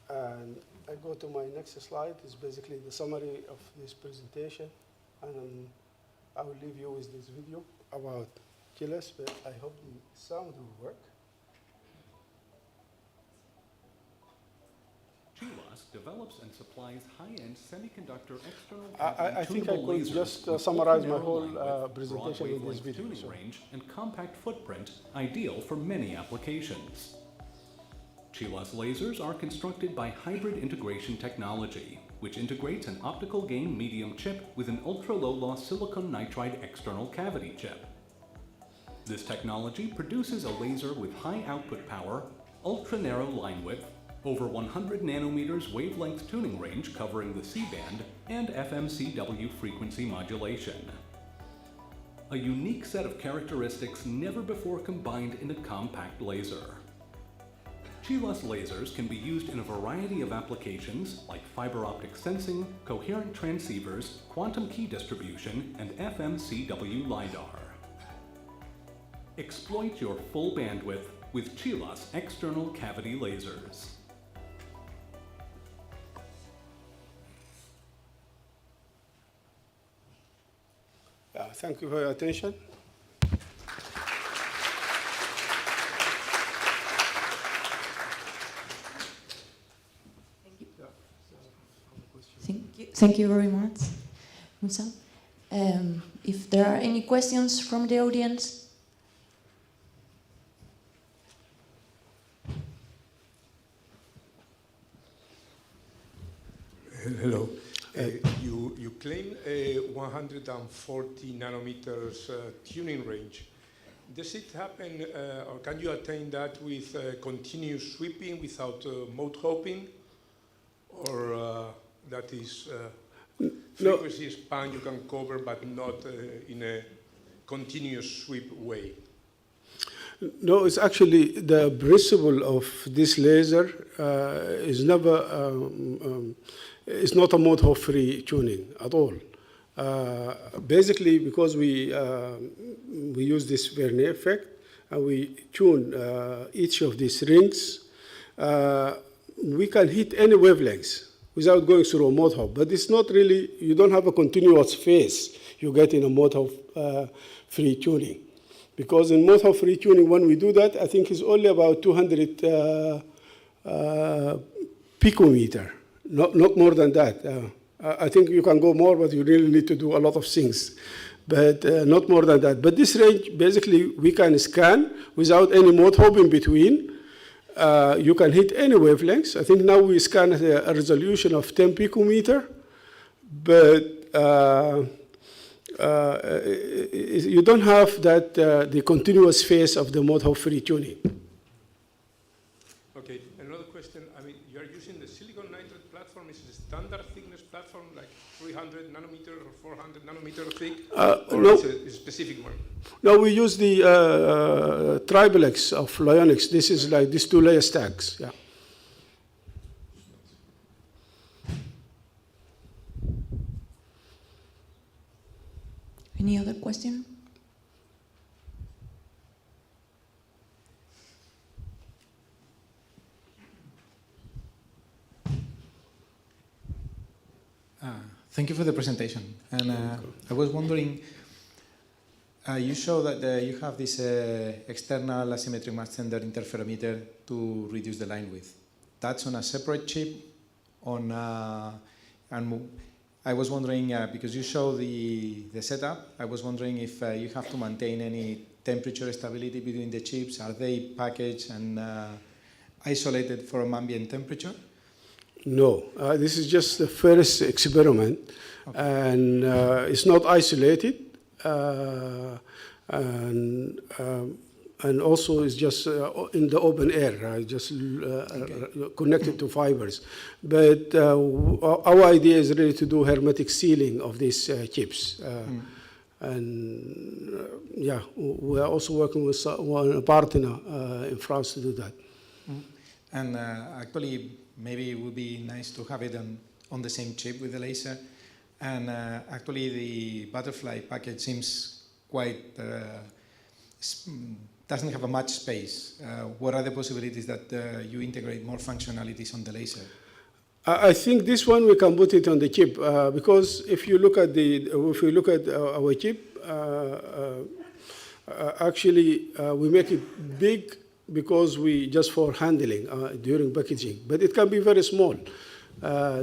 I go to my next slide. It's basically the summary of this presentation. And I will leave you with this video about killers, but I hope the sound will work. GLOS develops and supplies high-end semiconductor external I think I tunable could lasers just with summarize my ultra-narrow whole line width, presentation broad in this wavelength video. tuning range, and compact footprint, ideal for many applications. GLOS lasers are constructed by hybrid integration technology, which integrates an optical gain medium chip with an ultra-low-loss silicon nitride external cavity chip. This technology produces a laser with high output power, ultra-narrow line width, over 100 nanometers wavelength tuning range covering the C-band, and FMCW frequency modulation. A unique set of characteristics never before combined in a compact laser. GLOS lasers can be used in a variety of applications like fiber optic sensing, coherent transceivers, quantum key distribution, and FMCW LiDAR. Exploit your full bandwidth with GLOS external cavity lasers. Thank you for your attention. Thank you very much, Musa. If there are any questions from the audience? Hello. You claim a 140 nanometers tuning range. Does it happen, or can you attain that with continuous sweeping without mode hopping, or that is frequency span you can cover, but not in a continuous sweep way? No, it's actually the principle of this laser is never, it's not a mode hop free tuning at all. Basically, because we use this Vernier effect and we tune each of these rings, we can hit any wavelengths without going through a mode hop. But it's not really, you don't have a continuous phase you get in a mode hop free tuning. Because in mode hop free tuning, when we do that, I think it's only about 200 picometer, not more than that. I think you can go more, but you really need to do a lot of things. But not more than that. But this range, basically, we can scan without any mode hop in between. You can hit any wavelengths. I think now we scan at a resolution of 10 picometer, but you don't have that the continuous phase of the mode hop free tuning. Okay, another question. I mean, you are using the silicon nitride platform. Is it a standard thickness platform, like 300 nanometer or 400 nanometer thick, or no. is it a specific one? No, we use the Triplex of Lyonics. This is like these two layer stacks. Yeah. Any other question? Thank you for the presentation. And I was wondering, you show that you have this external asymmetric mass sender interferometer to reduce the line width. That's on a separate chip. And I was wondering, because you show the setup, I was wondering if you have to maintain any temperature stability between the chips. Are they packaged and isolated from ambient temperature? No, this is just the first experiment, okay. And it's not isolated, and also it's just in the open air, just connected to fibers. But our idea is really to do hermetic sealing of these chips. And yeah, we are also working with one partner in France to do that. And actually, maybe it would be nice to have it on the same chip with the laser. And actually, the butterfly package seems quite, doesn't have much space. What are the possibilities that you integrate more functionalities on the laser? I think this one we can put it on the chip because if you look at our chip, actually we make it big because we just for handling during packaging, but it can be very small.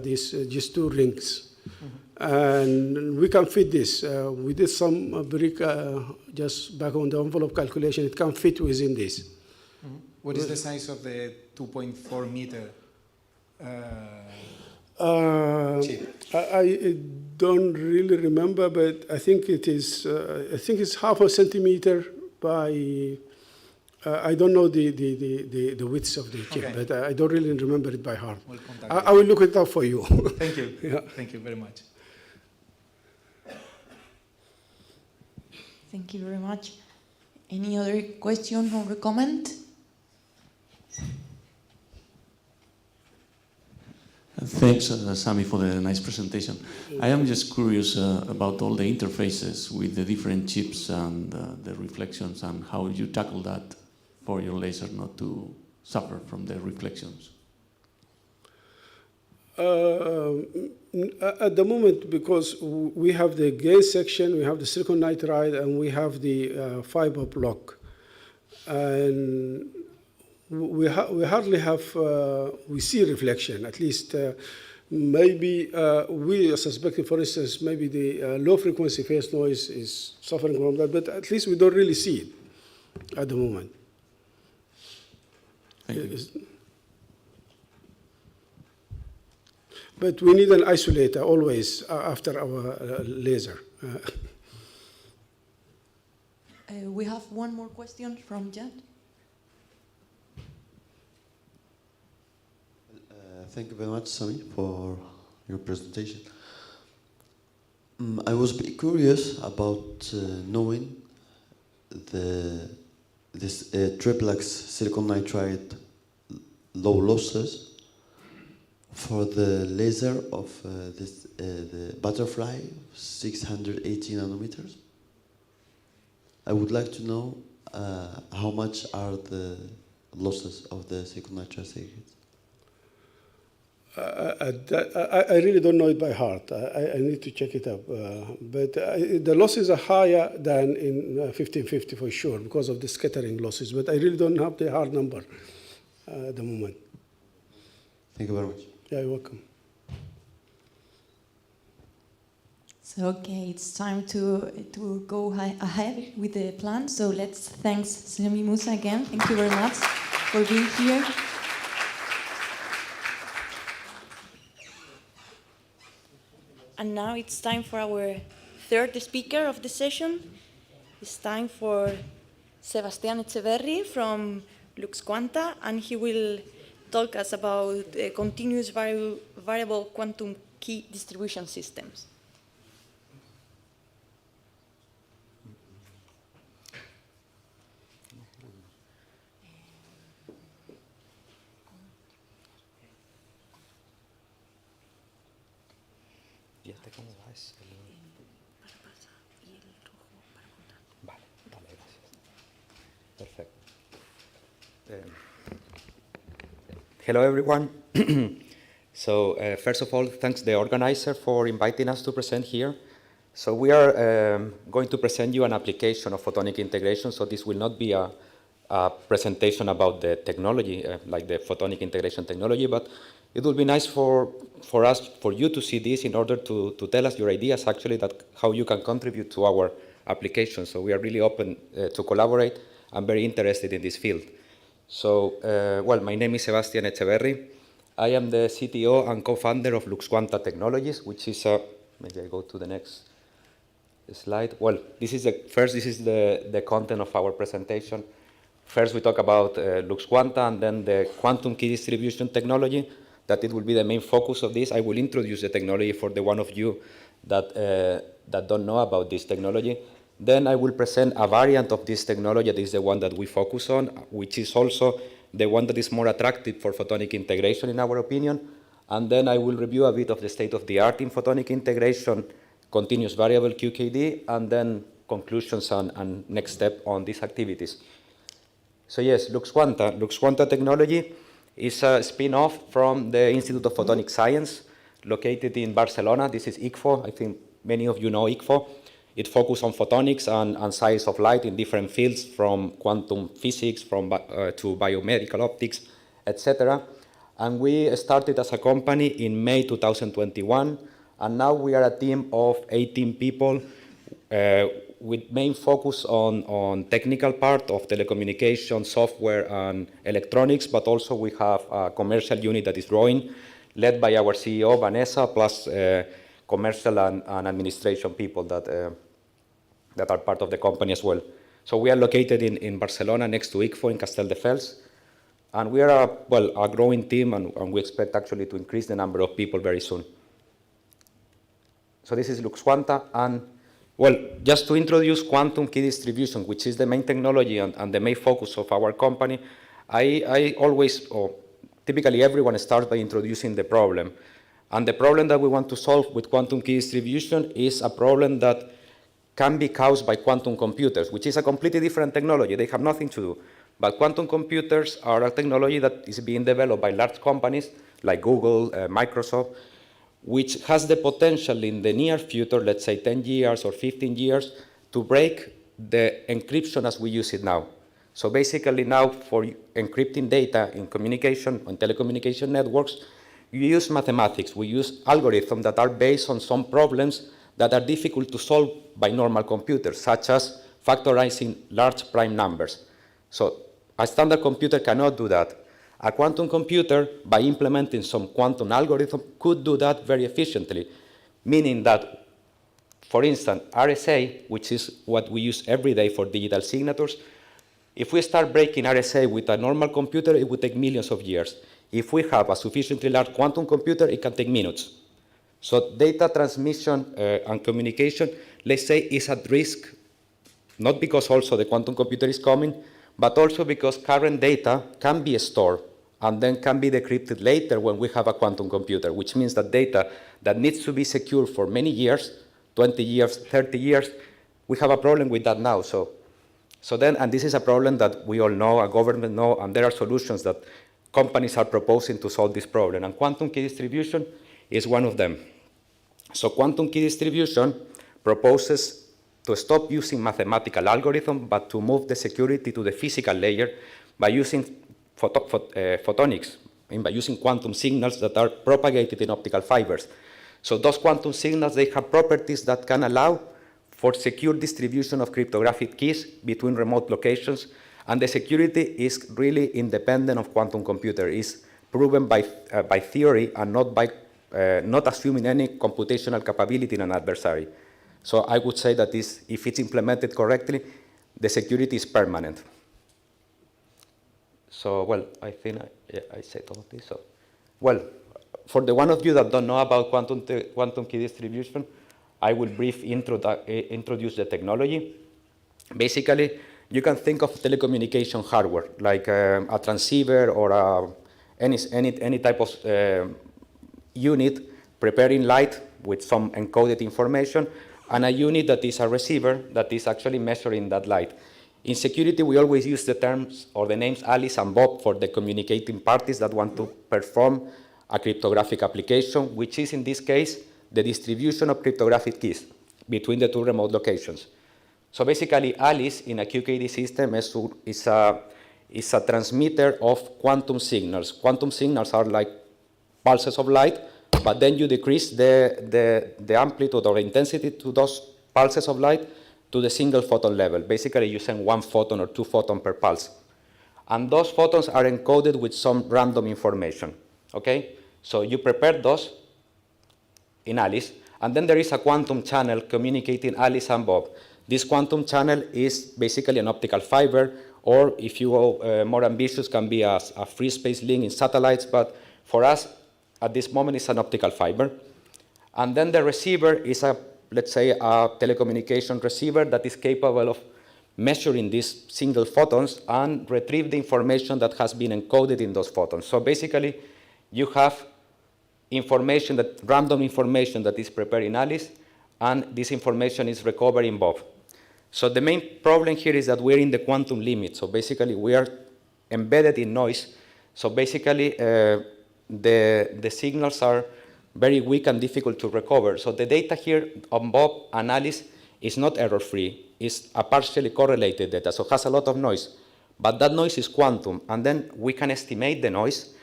These just two rings, and we can fit this. We did some brick just back on the envelope calculation. It can fit within this. What is the size of the 2.4 meter? Chip? I don't really remember, but I think it is. I think it's half a centimeter by. I don't know the width of the chip, okay. But I don't really remember it by heart. We'll I will look it up for you. Thank you. Yeah. Thank you very much. Thank you very much. Any other question or comment? Thanks, Sami, for the nice presentation. I am just curious about all the interfaces with the different chips and the reflections and how you tackle that for your laser not to suffer from the reflections. At the moment, because we have the gain section, we have the silicon nitride, and we have the fiber block, and we hardly have, we see reflection, at least maybe we are suspecting, for instance, maybe the low frequency phase noise is suffering from that, but at least we don't really see it at the moment. Thank you. But we need an isolator always after our laser. We have one more question from Jan. Thank you very much, Sami, for your presentation. I was a bit curious about knowing this triplex silicon nitride low losses for the laser of the butterfly 680 nanometers. I would like to know how much are the losses of the silicon nitride circuits. I really don't know it by heart. I need to check it up. But the losses are higher than in 1550 for sure because of the scattering losses. But I really don't have the hard number at the moment. Thank you very much. Yeah, you're welcome. So, okay, it's time to go ahead with the plan. So let's thank Sami Musa again. Thank you very much for being here. And now it's time for our third speaker of the session. It's time for Sebastián Echeverri from LuxQuanta, and he will talk us about continuous variable quantum key distribution systems. Hello, everyone. So, first of all, thanks the organizer for inviting us to present here. So we are going to present you an application of photonic integration. So this will not be a presentation about the technology, like the photonic integration technology, but it will be nice for you to see this in order to tell us your ideas, actually, that how you can contribute to our application. So we are really open to collaborate. I'm very interested in this field. So, well, my name is Sebastián Echeverri. I am the CTO and co-founder of LuxQuanta Technologies, which is maybe I go to the next slide. Well, this is the content of our presentation. First, we talk about LuxQuanta and then the quantum key distribution technology, that it will be the main focus of this. I will introduce the technology for the one of you that don't know about this technology. Then I will present a variant of this technology, that is the one that we focus on, which is also the one that is more attractive for photonic integration, in our opinion. And then I will review a bit of the state of the art in photonic integration, continuous variable QKD, and then conclusions and next step on these activities. So yes, LuxQuanta Technology is a spin-off from the Institute of Photonic Science, located in Barcelona. This is ICFO. I think many of you know ICFO. It focuses on photonics and science of light in different fields, from quantum physics to biomedical optics, etc. And we started as a company in May 2021, and now we are a team of 18 people with main focus on technical part of telecommunication, software, and electronics, but also we have a commercial unit that is growing, led by our CEO, Vanessa, plus commercial and administration people that are part of the company as well. So we are located in Barcelona, next to ICFO in Castelldefels. And we are a growing team, and we expect actually to increase the number of people very soon. So this is LuxQuanta, and well, just to introduce quantum key distribution, which is the main technology and the main focus of our company, I always, or typically everyone starts by introducing the problem. And the problem that we want to solve with quantum key distribution is a problem that can be caused by quantum computers, which is a completely different technology. They have nothing to do But quantum computers are a technology that is being developed by large companies like Google, Microsoft, which has the potential in the near future, let's say 10 years or 15 years, to break the encryption as we use it now. So basically now for encrypting data in communication, on telecommunication networks, you use mathematics. We use algorithms that are based on some problems that are difficult to solve by normal computers, such as factorizing large prime numbers. So a standard computer cannot do that. A quantum computer, by implementing some quantum algorithm, could do that very efficiently, meaning that, for instance, RSA, which is what we use every day for digital signatures, if we start breaking RSA with a normal computer, it would take millions of years. If we have a sufficiently large quantum computer, it can take minutes. So data transmission and communication, let's say, is at risk, not because also the quantum computer is coming, but also because current data can be stored and then can be decrypted later when we have a quantum computer, which means that data that needs to be secure for many years, 20 years, 30 years, we have a problem with that now. So then, and this is a problem that we all know, a government know, and there are solutions that companies are proposing to solve this problem, and quantum key distribution is one of them. So quantum key distribution proposes to stop using mathematical algorithms, but to move the security to the physical layer by using photonics, by using quantum signals that are propagated in optical fibers. So those quantum signals, they have properties that can allow for secure distribution of cryptographic keys between remote locations, and the security is really independent of quantum computer. It's proven by theory and not assuming any computational capability in an adversary. So I would say that if it's implemented correctly, the security is permanent. So, well, I think I said all of this. So, well, for the one of you that don't know about quantum key distribution, I will briefly introduce the technology. Basically, you can think of telecommunication hardware, like a transceiver or any type of unit preparing light with some encoded information, and a unit that is a receiver that is actually measuring that light. In security, we always use the terms or the names Alice and Bob for the communicating parties that want to perform a cryptographic application, which is in this case the distribution of cryptographic keys between the two remote locations. So basically, Alice in a QKD system is a transmitter of quantum signals. Quantum signals are like pulses of light, but then you decrease the amplitude or intensity to those pulses of light to the single photon level. Basically, you send 1 photon or 2 photons per pulse. And those photons are encoded with some random information, okay? So you prepare those in Alice, and then there is a quantum channel communicating Alice and Bob. This quantum channel is basically an optical fiber, or if you go more ambitious, can be a free space link in satellites, but for us, at this moment, it's an optical fiber. And then the receiver is let's say, a telecommunication receiver that is capable of measuring these single photons and retrieve the information that has been encoded in those photons. So basically, you have random information that is prepared in Alice, and this information is recovered in Bob. So the main problem here is that we're in the quantum limit. So basically, we are embedded in noise. So basically, the signals are very weak and difficult to recover. So the data here on Bob and Alice is not error-free. It's a partially correlated data, so it has a lot of noise. But that noise is quantum, and then we can estimate the noise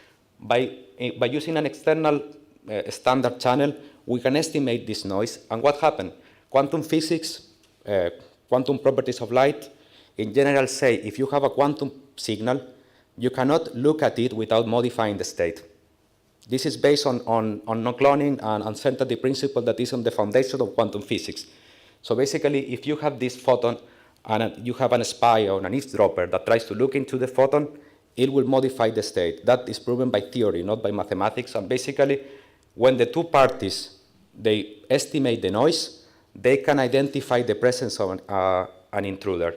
by using an external standard channel. We can estimate this noise, and what happened? Quantum physics, quantum properties of light, in general say if you have a quantum signal, you cannot look at it without modifying the state. This is based on non-cloning and uncertainty principle that is on the foundation of quantum physics. So basically, if you have this photon and you have an spy or an eavesdropper that tries to look into the photon, it will modify the state. That is proven by theory, not by mathematics. And basically, when the two parties, they estimate the noise, they can identify the presence of an intruder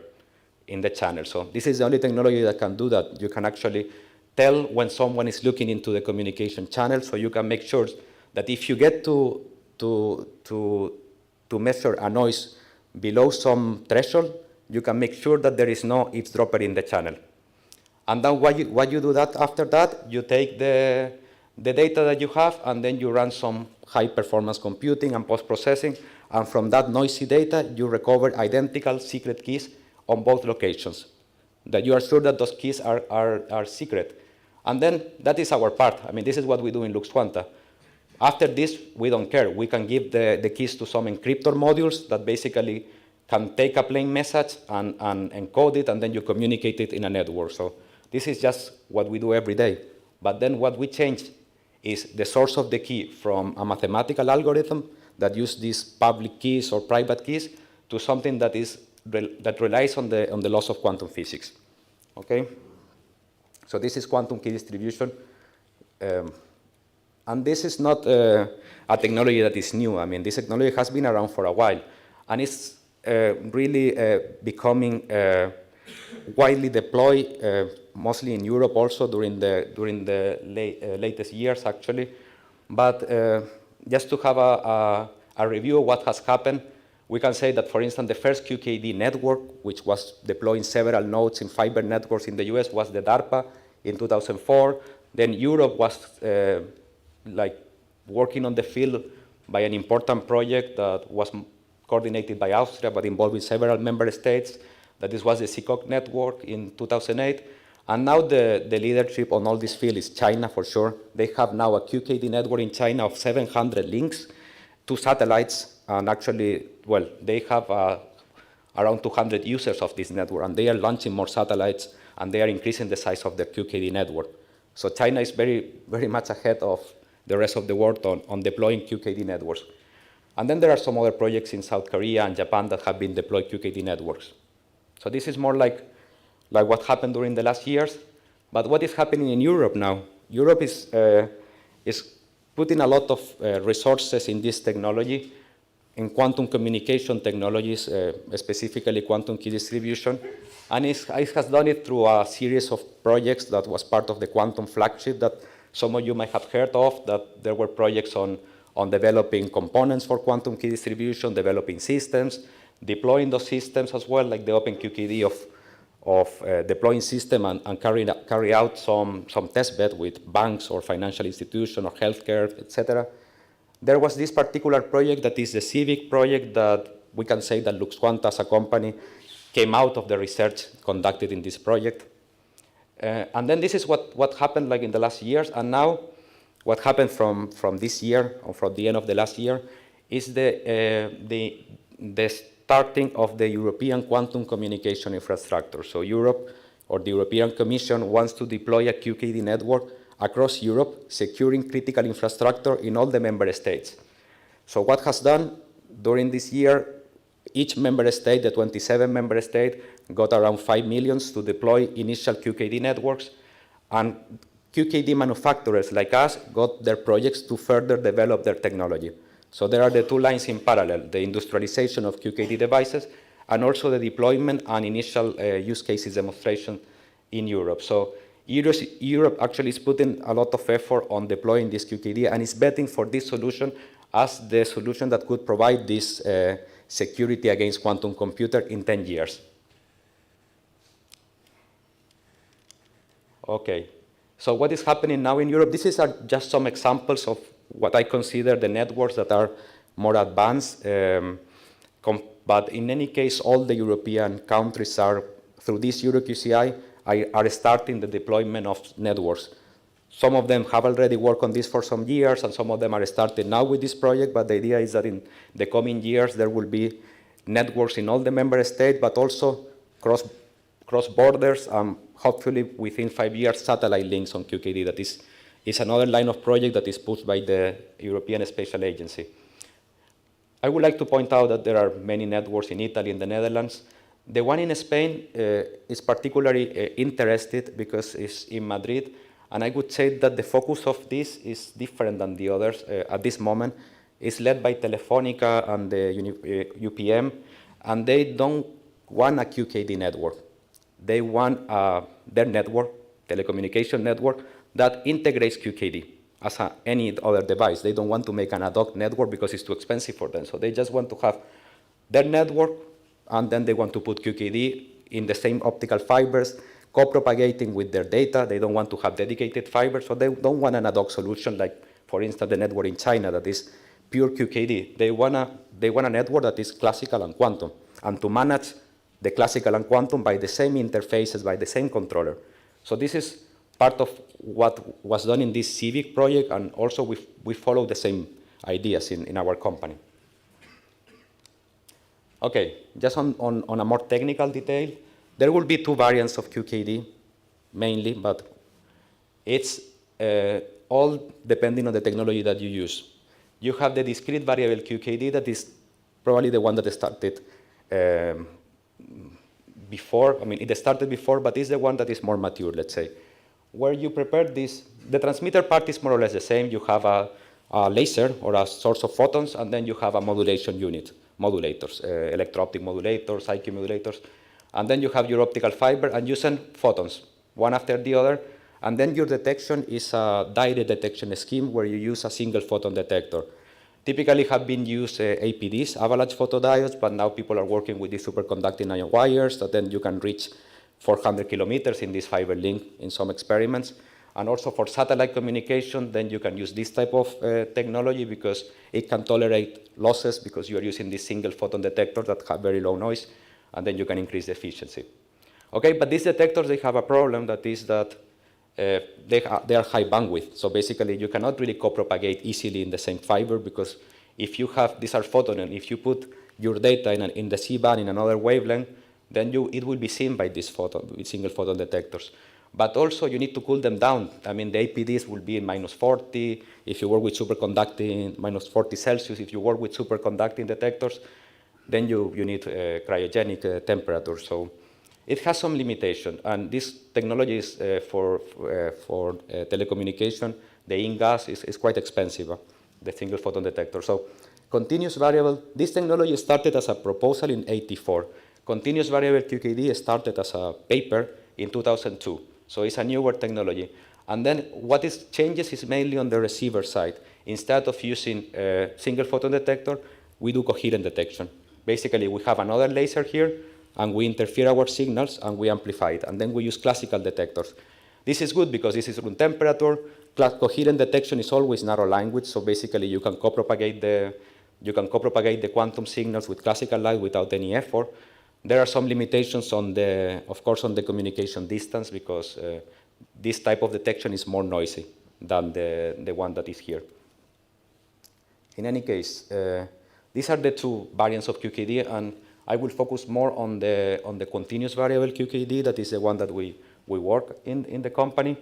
in the channel. So this is the only technology that can do that. You can actually tell when someone is looking into the communication channel, so you can make sure that if you get to measure a noise below some threshold, you can make sure that there is no eavesdropper in the channel. And then what you do that after that, you take the data that you have, and then you run some high-performance computing and post-processing, and from that noisy data, you recover identical secret keys on both locations, that you are sure that those keys are secret. And then that is our part. I mean, this is what we do in LuxQuanta. After this, we don't care. We can give the keys to some encryptor modules that basically can take a plain message and encode it, and then you communicate it in a network. So this is just what we do every day. But then what we change is the source of the key from a mathematical algorithm that uses these public keys or private keys to something that relies on the laws of quantum physics. Okay? So this is quantum key distribution. And this is not a technology that is new. I mean, this technology has been around for a while. And it's really becoming widely deployed, mostly in Europe also during the latest years, actually. But just to have a review of what has happened, we can say that, for instance, the first QKD network, which was deploying several nodes in fiber networks in the US, was the DARPA in 2004. Then Europe was working on the field by an important project that was coordinated by Austria, but involving several member states. That this was the SICOC network in 2008. And now the leadership on all this field is China, for sure. They have now a QKD network in China of 700 links to satellites. And actually, well, they have around 200 users of this network, and they are launching more satellites, and they are increasing the size of their QKD network. So China is very, very much ahead of the rest of the world on deploying QKD networks. And then there are some other projects in South Korea and Japan that have been deployed QKD networks. So this is more like what happened during the last years. But what is happening in Europe now? Europe is putting a lot of resources in this technology, in quantum communication technologies, specifically quantum key distribution. And it has done it through a series of projects that was part of the quantum flagship that some of you might have heard of, that there were projects on developing components for quantum key distribution, developing systems, deploying those systems as well, like the OpenQKD of deploying system and carry out some test bed with banks or financial institutions or healthcare, etc. There was this particular project that is the civic project that we can say that LuxQuanta as a company came out of the research conducted in this project. And then this is what happened like in the last years. And now what happened from this year or from the end of the last year is the starting of the European quantum communication infrastructure. So Europe, or the European Commission, wants to deploy a QKD network across Europe, securing critical infrastructure in all the member states. So what has done during this year, each member state, the 27 member states, got around 5 million to deploy initial QKD networks, and QKD manufacturers like us got their projects to further develop their technology. So there are the two lines in parallel, the industrialization of QKD devices and also the deployment and initial use cases demonstration in Europe. So Europe actually is putting a lot of effort on deploying this QKD and is betting for this solution as the solution that could provide this security against quantum computer in 10 years. Okay, so what is happening now in Europe? These are just some examples of what I consider the networks that are more advanced. But in any case, all the European countries are, through this EuroQCI, are starting the deployment of networks. Some of them have already worked on this for some years, and some of them are starting now with this project, but the idea is that in the coming years, there will be networks in all the member states, but also cross borders, hopefully within 5 years, satellite links on QKD. That is another line of project that is pushed by the European Spatial Agency. I would like to point out that there are many networks in Italy and the Netherlands. The one in Spain is particularly interested because it's in Madrid, and I would say that the focus of this is different than the others at this moment. It's led by Telefonica and the UPM, and they don't want a QKD network. They want their network, telecommunication network, that integrates QKD as any other device. They don't want to make an ad hoc network because it's too expensive for them. So they just want to have their network, and then they want to put QKD in the same optical fibers, co-propagating with their data. They don't want to have dedicated fiber, so they don't want an ad hoc solution like, for instance, the network in China that is pure QKD. They want a network that is classical and quantum, and to manage the classical and quantum by the same interfaces, by the same controller. So this is part of what was done in this CIVIC project, and also we follow the same ideas in our company. Okay, just on a more technical detail, there will be two variants of QKD, mainly, but it's all depending on the technology that you use. You have the discrete variable QKD that is probably the one that started before. I mean, it started before, but it's the one that is more mature, let's say. Where you prepare this, the transmitter part is more or less the same. You have a laser or a source of photons, and then you have a modulation unit, modulators, electro-optic modulators, IQ modulators. And then you have your optical fiber, and you send photons, one after the other. And then your detection is a direct detection scheme where you use a single photon detector. Typically have been used APDs, avalanche photodiodes, but now people are working with these superconducting ion wires that then you can reach 400 kilometers in this fiber link in some experiments. And also for satellite communication, then you can use this type of technology because it can tolerate losses because you are using this single photon detector that have very low noise, and then you can increase the efficiency. Okay, but these detectors, they have a problem, that is that they are high bandwidth. So basically, you cannot really co-propagate easily in the same fiber, because if you have, these are photons, and if you put your data in the C-band in another wavelength, then it will be seen by these single photon detectors. But also, you need to cool them down. I mean, the APDs will be in -40. If you work with superconducting, -40 Celsius. If you work with superconducting detectors, then you need cryogenic temperature. So it has some limitation. And this technology is for telecommunication. The InGaAs is quite expensive, the single photon detector. So continuous variable, this technology started as a proposal in '84. Continuous variable QKD started as a paper in 2002. So it's a newer technology. And then what changes is mainly on the receiver side. Instead of using a single photon detector, we do coherent detection. Basically, we have another laser here, and we interfere our signals, and we amplify it. And then we use classical detectors. This is good because this is room temperature. Coherent detection is always narrow linewidth, so basically you can co-propagate the quantum signals with classical light without any effort. There are some limitations of course, on the communication distance, because this type of detection is more noisy than the one that is here. In any case, these are the two variants of QKD, and I will focus more on the continuous variable QKD. That is the one that we work in the company.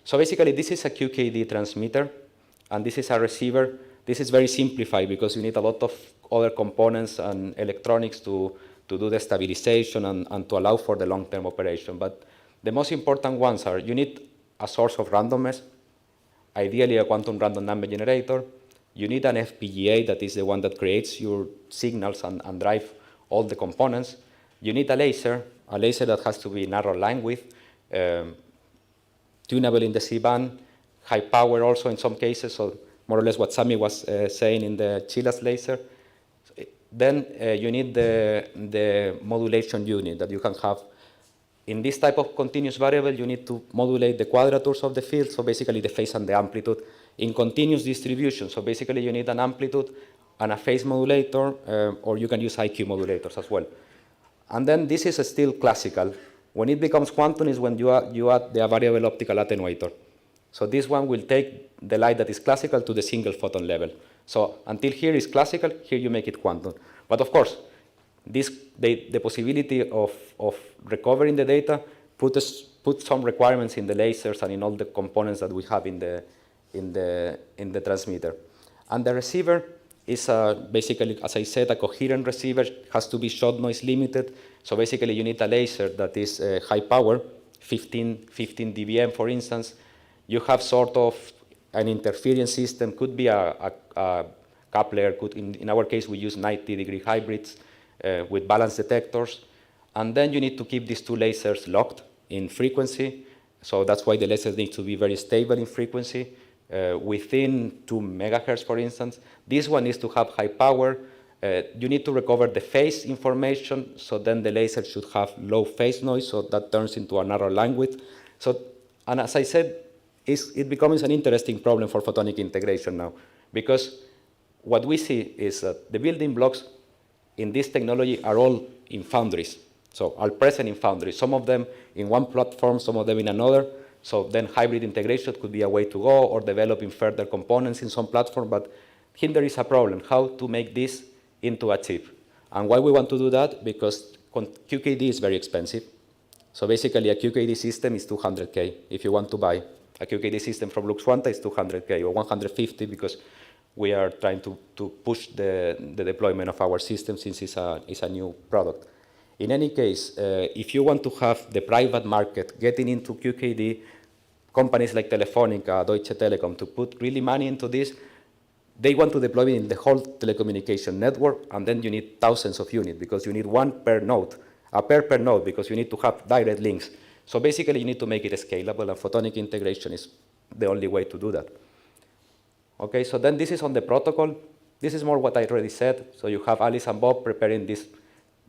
So basically, this is a QKD transmitter, and this is a receiver. This is very simplified because you need a lot of other components and electronics to do the stabilization and to allow for the long-term operation. But the most important ones are, you need a source of randomness, ideally a quantum random number generator. You need an FPGA, that is the one that creates your signals and drive all the components. You need a laser that has to be narrow linewidth, tunable in the C-band, high power also in some cases, so more or less what Sami was saying in the Chilas laser. Then you need the modulation unit that you can have. In this type of continuous variable, you need to modulate the quadratures of the field, so basically the phase and the amplitude in continuous distribution. So basically you need an amplitude and a phase modulator, or you can use IQ modulators as well. And then this is still classical. When it becomes quantum is when you add the variable optical attenuator. So this one will take the light that is classical to the single photon level. So until here is classical, here you make it quantum. But of course, the possibility of recovering the data put some requirements in the lasers and in all the components that we have in the transmitter. And the receiver is basically, as I said, a coherent receiver. It has to be shot noise limited. So basically you need a laser that is high power, 15 dBm for instance. You have sort of an interference system, could be a coupler, in our case we use 90-degree hybrids with balanced detectors. And then you need to keep these two lasers locked in frequency. So that's why the lasers need to be very stable in frequency, within 2 megahertz, for instance. This one needs to have high power, You need to recover the phase information, so then the laser should have low phase noise, so that turns into a narrow linewidth. So, and as I said, it becomes an interesting problem for photonic integration now, because what we see is that the building blocks in this technology are all in foundries, so are present in foundries. Some of them in one platform, some of them in another. So then hybrid integration could be a way to go, or developing further components in some platform. But here there is a problem, how to make this into a chip. And why we want to do that? Because QKD is very expensive. So basically a QKD system is 200K. If you want to buy a QKD system from Luxquanta, it's 200K, or 150, because we are trying to push the deployment of our system since it's a new product. In any case, if you want to have the private market getting into QKD, companies like Telefonica, Deutsche Telekom, to put really money into this, they want to deploy it in the whole telecommunication network, and then you need thousands of units, because you need one per node, a pair per node, because you need to have direct links. So basically, you need to make it scalable, and photonic integration is the only way to do that. Okay, so then this is on the protocol. This is more what I already said. So you have Alice and Bob preparing these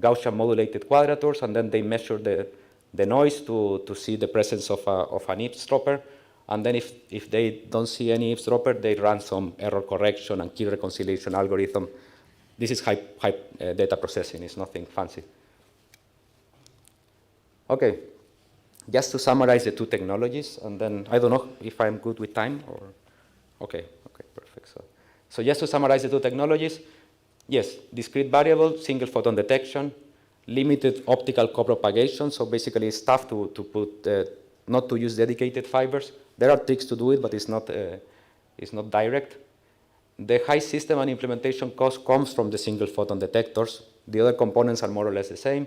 Gaussian modulated quadratures, and then they measure the noise to see the presence of an eavesdropper. And then if they don't see any eavesdropper, they run some error correction and key reconciliation algorithm. This is high data processing. It's nothing fancy. Okay, just to summarize the two technologies, and then I don't know if I'm good with time or, okay, perfect. So just to summarize the two technologies, yes, discrete variable, single photon detection, limited optical co-propagation. So basically it's tough to put, not to use dedicated fibers. There are tricks to do it, but it's not direct. The high system and implementation cost comes from the single photon detectors. The other components are more or less the same.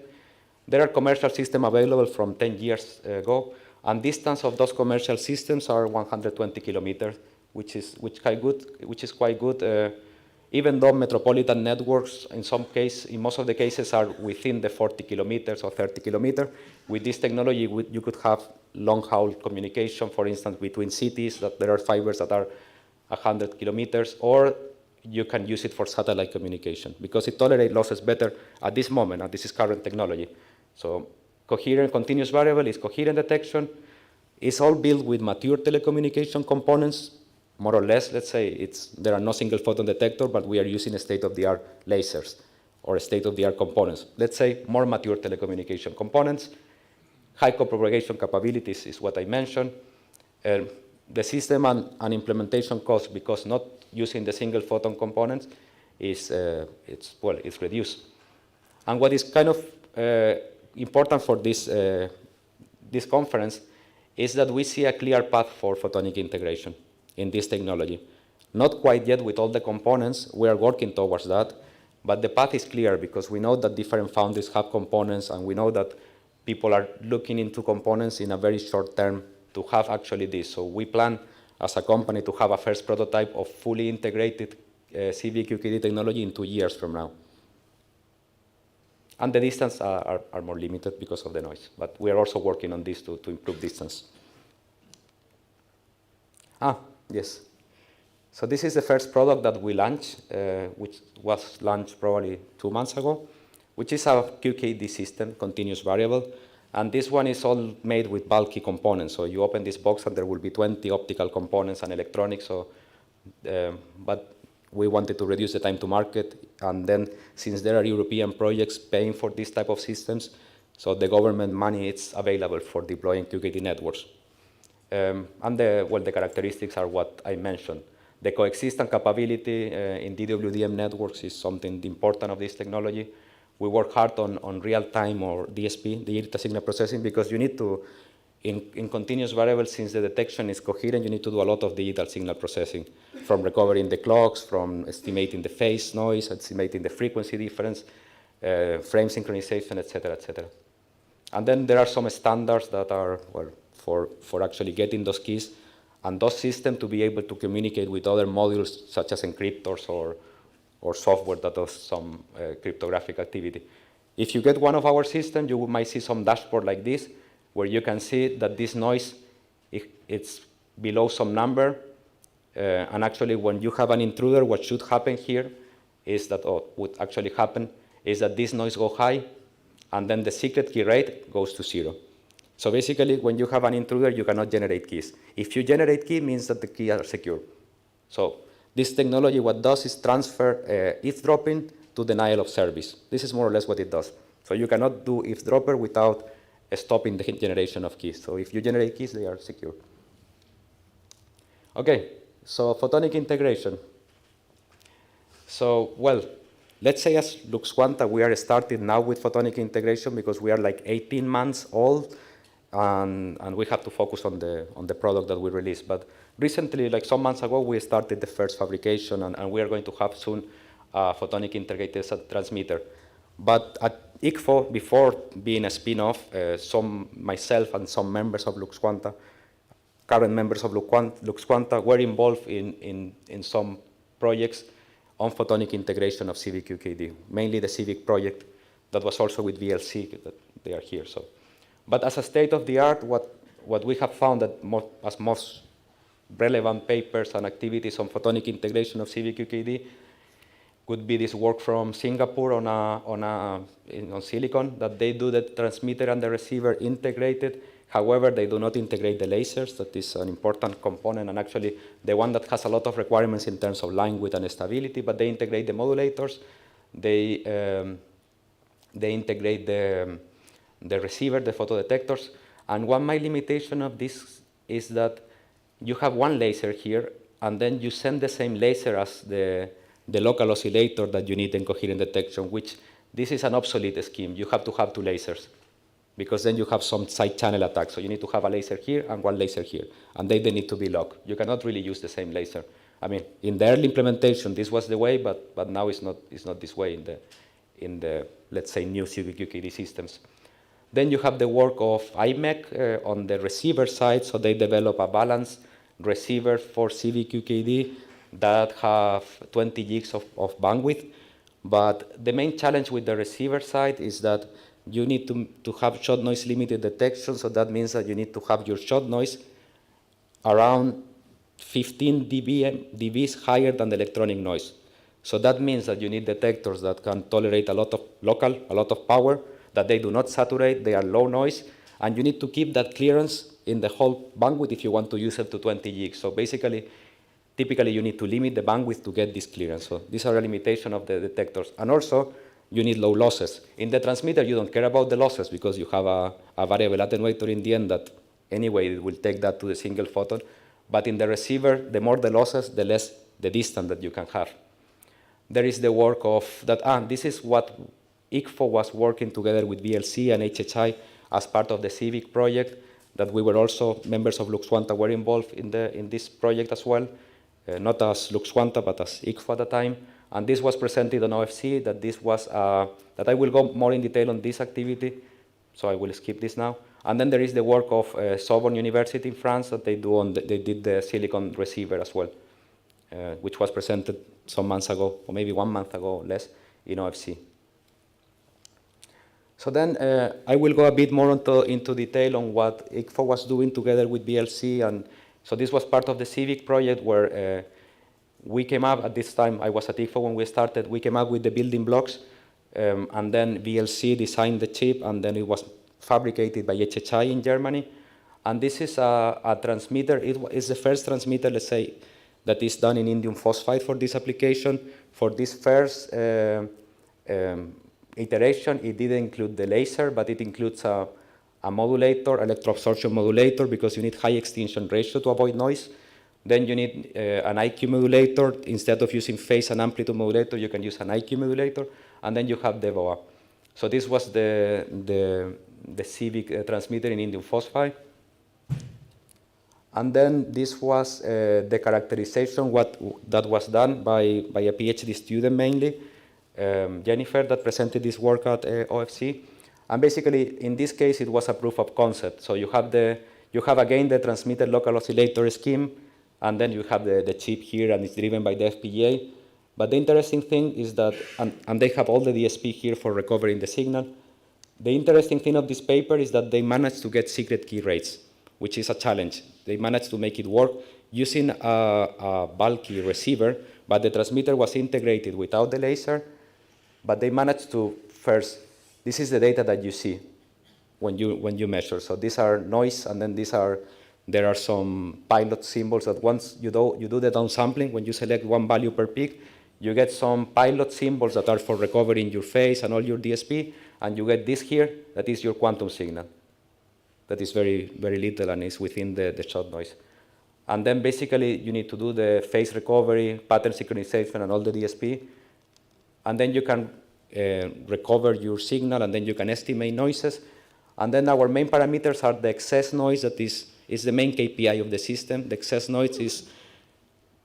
There are commercial systems available from 10 years ago, and distance of those commercial systems are 120 kilometers, which is quite good. Even though metropolitan networks, in most of the cases, are within the 40 kilometers or 30 kilometers, with this technology, you could have long-haul communication, for instance, between cities, that there are fibers that are 100 kilometers, or you can use it for satellite communication, because it tolerates losses better at this moment, and this is current technology. So coherent continuous variable is coherent detection. It's all built with mature telecommunication components, more or less. Let's say there are no single photon detector, but we are using state-of-the-art lasers or state-of-the-art components. Let's say more mature telecommunication components. High co-propagation capabilities is what I mentioned. The system and implementation cost, because not using the single photon components, it's reduced. And what is kind of important for this conference is that we see a clear path for photonic integration in this technology. Not quite yet with all the components. We are working towards that, but the path is clear, because we know that different foundries have components, and we know that people are looking into components in a very short term to have actually this. So we plan as a company to have a first prototype of fully integrated CVQKD technology in 2 years from now. And the distance are more limited because of the noise, but we are also working on this to improve distance. Yes. So this is the first product that we launched, which was launched probably 2 months ago, which is a QKD system, continuous variable. And this one is all made with bulky components. So you open this box and there will be 20 optical components and electronics. So, but we wanted to reduce the time to market. And then since there are European projects paying for this type of systems, so the government money is available for deploying QKD networks. And the characteristics are what I mentioned. The coexistence capability in DWDM networks is something important of this technology. We work hard on real-time or DSP, digital signal processing, because you need to, in continuous variables, since the detection is coherent, you need to do a lot of digital signal processing, from recovering the clocks, from estimating the phase noise, estimating the frequency difference, frame synchronization, etc., etc. And then there are some standards that are for actually getting those keys, and those systems to be able to communicate with other modules, such as encryptors or software that does some cryptographic activity. If you get one of our systems, you might see some dashboard like this, where you can see that this noise, it's below some number. And actually, when you have an intruder, what should happen here is that what would actually happen is that this noise go high, and then the secret key rate goes to 0. So basically, when you have an intruder, you cannot generate keys. If you generate key, means that the keys are secure. So this technology, what does is transfer eavesdropping to denial of service. This is more or less what it does. So you cannot do eavesdropper without stopping the generation of keys. So if you generate keys, they are secure. Okay, so photonic integration. So, well, let's say as Lux Quanta, we are starting now with photonic integration because we are like 18 months old, and we have to focus on the product that we release. But recently, like some months ago, we started the first fabrication, and we are going to have soon a photonic integrated transmitter. But at ICFO, before being a spin-off, myself and some members of Lux Quanta, current members of Lux Quanta, were involved in some projects on photonic integration of CVQKD, mainly the CIVIC project that was also with VLC, that they are here. So, but as a state-of-the-art, what we have found that as most relevant papers and activities on photonic integration of CVQKD could be this work from Singapore on silicon, that they do the transmitter and the receiver integrated. However, they do not integrate the lasers. That is an important component, and actually the one that has a lot of requirements in terms of line width and stability, but they integrate the modulators. They integrate the receiver, the photodetectors. And one main limitation of this is that you have one laser here, and then you send the same laser as the local oscillator that you need in coherent detection, which this is an obsolete scheme. You have to have 2 lasers, because then you have some side channel attack. So you need to have a laser here and one laser here, and they need to be locked. You cannot really use the same laser. I mean, in the early implementation, this was the way, but now it's not this way in the let's say new CVQKD systems. Then you have the work of IMEC on the receiver side. So they develop a balanced receiver for CVQKD that have 20 gigs of bandwidth. But the main challenge with the receiver side is that you need to have shot noise limited detection. So that means that you need to have your shot noise around 15 dBs higher than the electronic noise. So that means that you need detectors that can tolerate a lot of local, a lot of power, that they do not saturate, they are low noise, and you need to keep that clearance in the whole bandwidth if you want to use it to 20 gigs. So basically, typically you need to limit the bandwidth to get this clearance. So these are a limitation of the detectors. And also, you need low losses. In the transmitter, you don't care about the losses because you have a variable attenuator in the end that anyway it will take that to the single photon. But in the receiver, the more the losses, the less the distance that you can have. There is the work of that, this is what ICFO was working together with VLC and HHI as part of the CIVIC project, that we were also members of Lux Quanta were involved in this project as well, not as Lux Quanta, but as ICFO at the time. And this was presented on OFC, that this was, that I will go more in detail on this activity, so I will skip this now. And then there is the work of Sorbonne University in France that they did the silicon receiver as well, which was presented some months ago, or maybe 1 month ago or less, in OFC. So then I will go a bit more into detail on what ICFO was doing together with VLC. And so this was part of the CIVIC project where we came up at this time. I was at ICFO when we started. We came up with the building blocks, and then VLC designed the chip, and then it was fabricated by HHI in Germany. And this is a transmitter. It is the first transmitter, let's say, that is done in indium phosphide for this application. For this first iteration, it didn't include the laser, but it includes a modulator, electroabsorption modulator, because you need high extinction ratio to avoid noise. Then you need an IQ modulator. Instead of using phase and amplitude modulator, you can use an IQ modulator. And then you have the BOA. So this was the CIVIC transmitter in indium phosphide. And then this was the characterization that was done by a PhD student mainly, Jennifer, that presented this work at OFC. And basically, in this case, it was a proof of concept. So you have again the transmitter local oscillator scheme, and then you have the chip here, and it's driven by the FPGA. But the interesting thing is that, and they have all the DSP here for recovering the signal. The interesting thing of this paper is that they managed to get secret key rates, which is a challenge. They managed to make it work using a bulky receiver, but the transmitter was integrated without the laser, but they managed to first, this is the data that you see when you measure. So these are noise, and then there are some pilot symbols that once you do the downsampling, when you select one value per peak, you get some pilot symbols that are for recovering your phase and all your DSP, and you get this here, that is your quantum signal. That is very, very little and is within the shot noise. And then basically you need to do the phase recovery, pattern synchronization, and all the DSP, and then you can recover your signal, and then you can estimate noises. And then our main parameters are the excess noise, that is the main KPI of the system. The excess noise is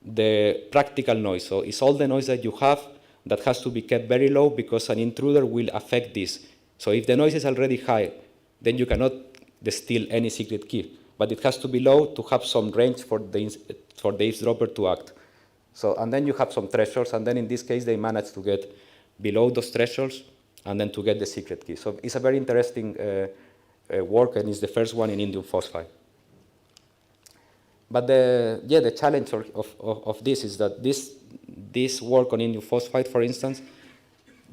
the practical noise. So it's all the noise that you have that has to be kept very low because an intruder will affect this. So if the noise is already high, then you cannot steal any secret key. But it has to be low to have some range for the eavesdropper to act. So, and then you have some thresholds, and then in this case they managed to get below those thresholds and then to get the secret key. So it's a very interesting work, and it's the first one in indium phosphide. But the challenge of this is that this work on indium phosphide, for instance,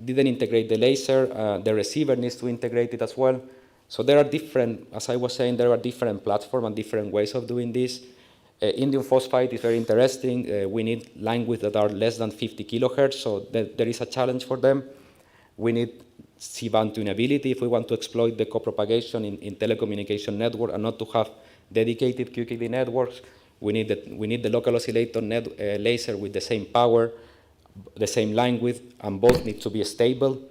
didn't integrate the laser. The receiver needs to integrate it as well. So there are different, as I was saying, there are different platforms and different ways of doing this. Indium phosphide is very interesting. We need linewidth that are less than 50 kilohertz, so there is a challenge for them. We need C-band tunability if we want to exploit the co-propagation in telecommunication network and not to have dedicated QKD networks. We need the local oscillator laser with the same power, the same linewidth, and both need to be stable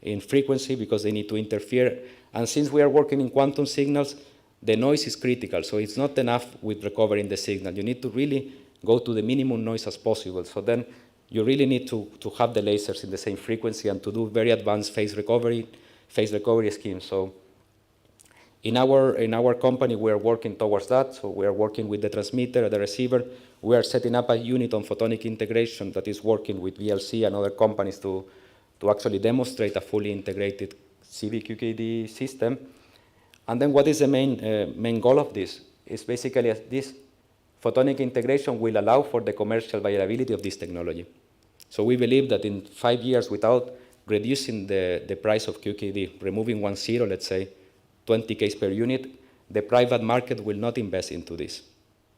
in frequency because they need to interfere. And since we are working in quantum signals, the noise is critical, so it's not enough with recovering the signal. You need to really go to the minimum noise as possible. So then you really need to have the lasers in the same frequency and to do very advanced phase recovery schemes. So in our company, we are working towards that. So we are working with the transmitter, the receiver. We are setting up a unit on photonic integration that is working with VLC and other companies to actually demonstrate a fully integrated CVQKD system. And then what is the main goal of this? Is basically this photonic integration will allow for the commercial viability of this technology. So we believe that in 5 years, without reducing the price of QKD, removing 1 zero, let's say, 20K per unit, the private market will not invest into this.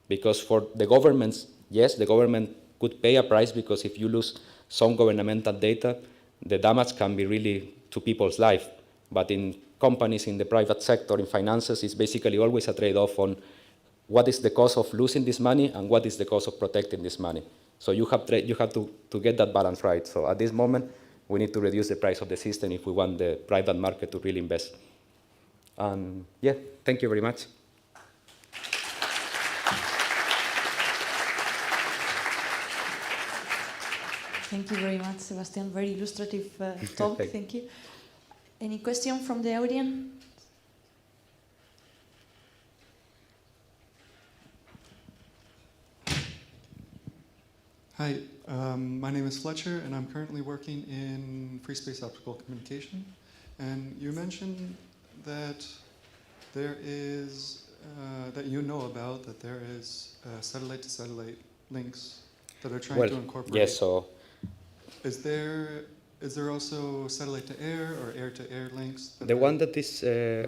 Because for the governments, yes, the government could pay a price because if you lose some governmental data, the damage can be really to people's life. But in companies in the private sector, in finances, it's basically always a trade-off on what is the cost of losing this money and what is the cost of protecting this money. So you have to get that balance right. So at this moment, we need to reduce the price of the system if we want the private market to really invest. And yeah, thank you very much. Thank you very much, Sebastian. Very illustrative talk. Thank you. Any question from the audience? Hi, my name is Fletcher, and I'm currently working in free space optical communication. And you mentioned that there is, that you know about, that there is satellite-to-satellite links that are trying to incorporate. Yes, so. Is there also satellite-to-air or air-to-air links? The one that is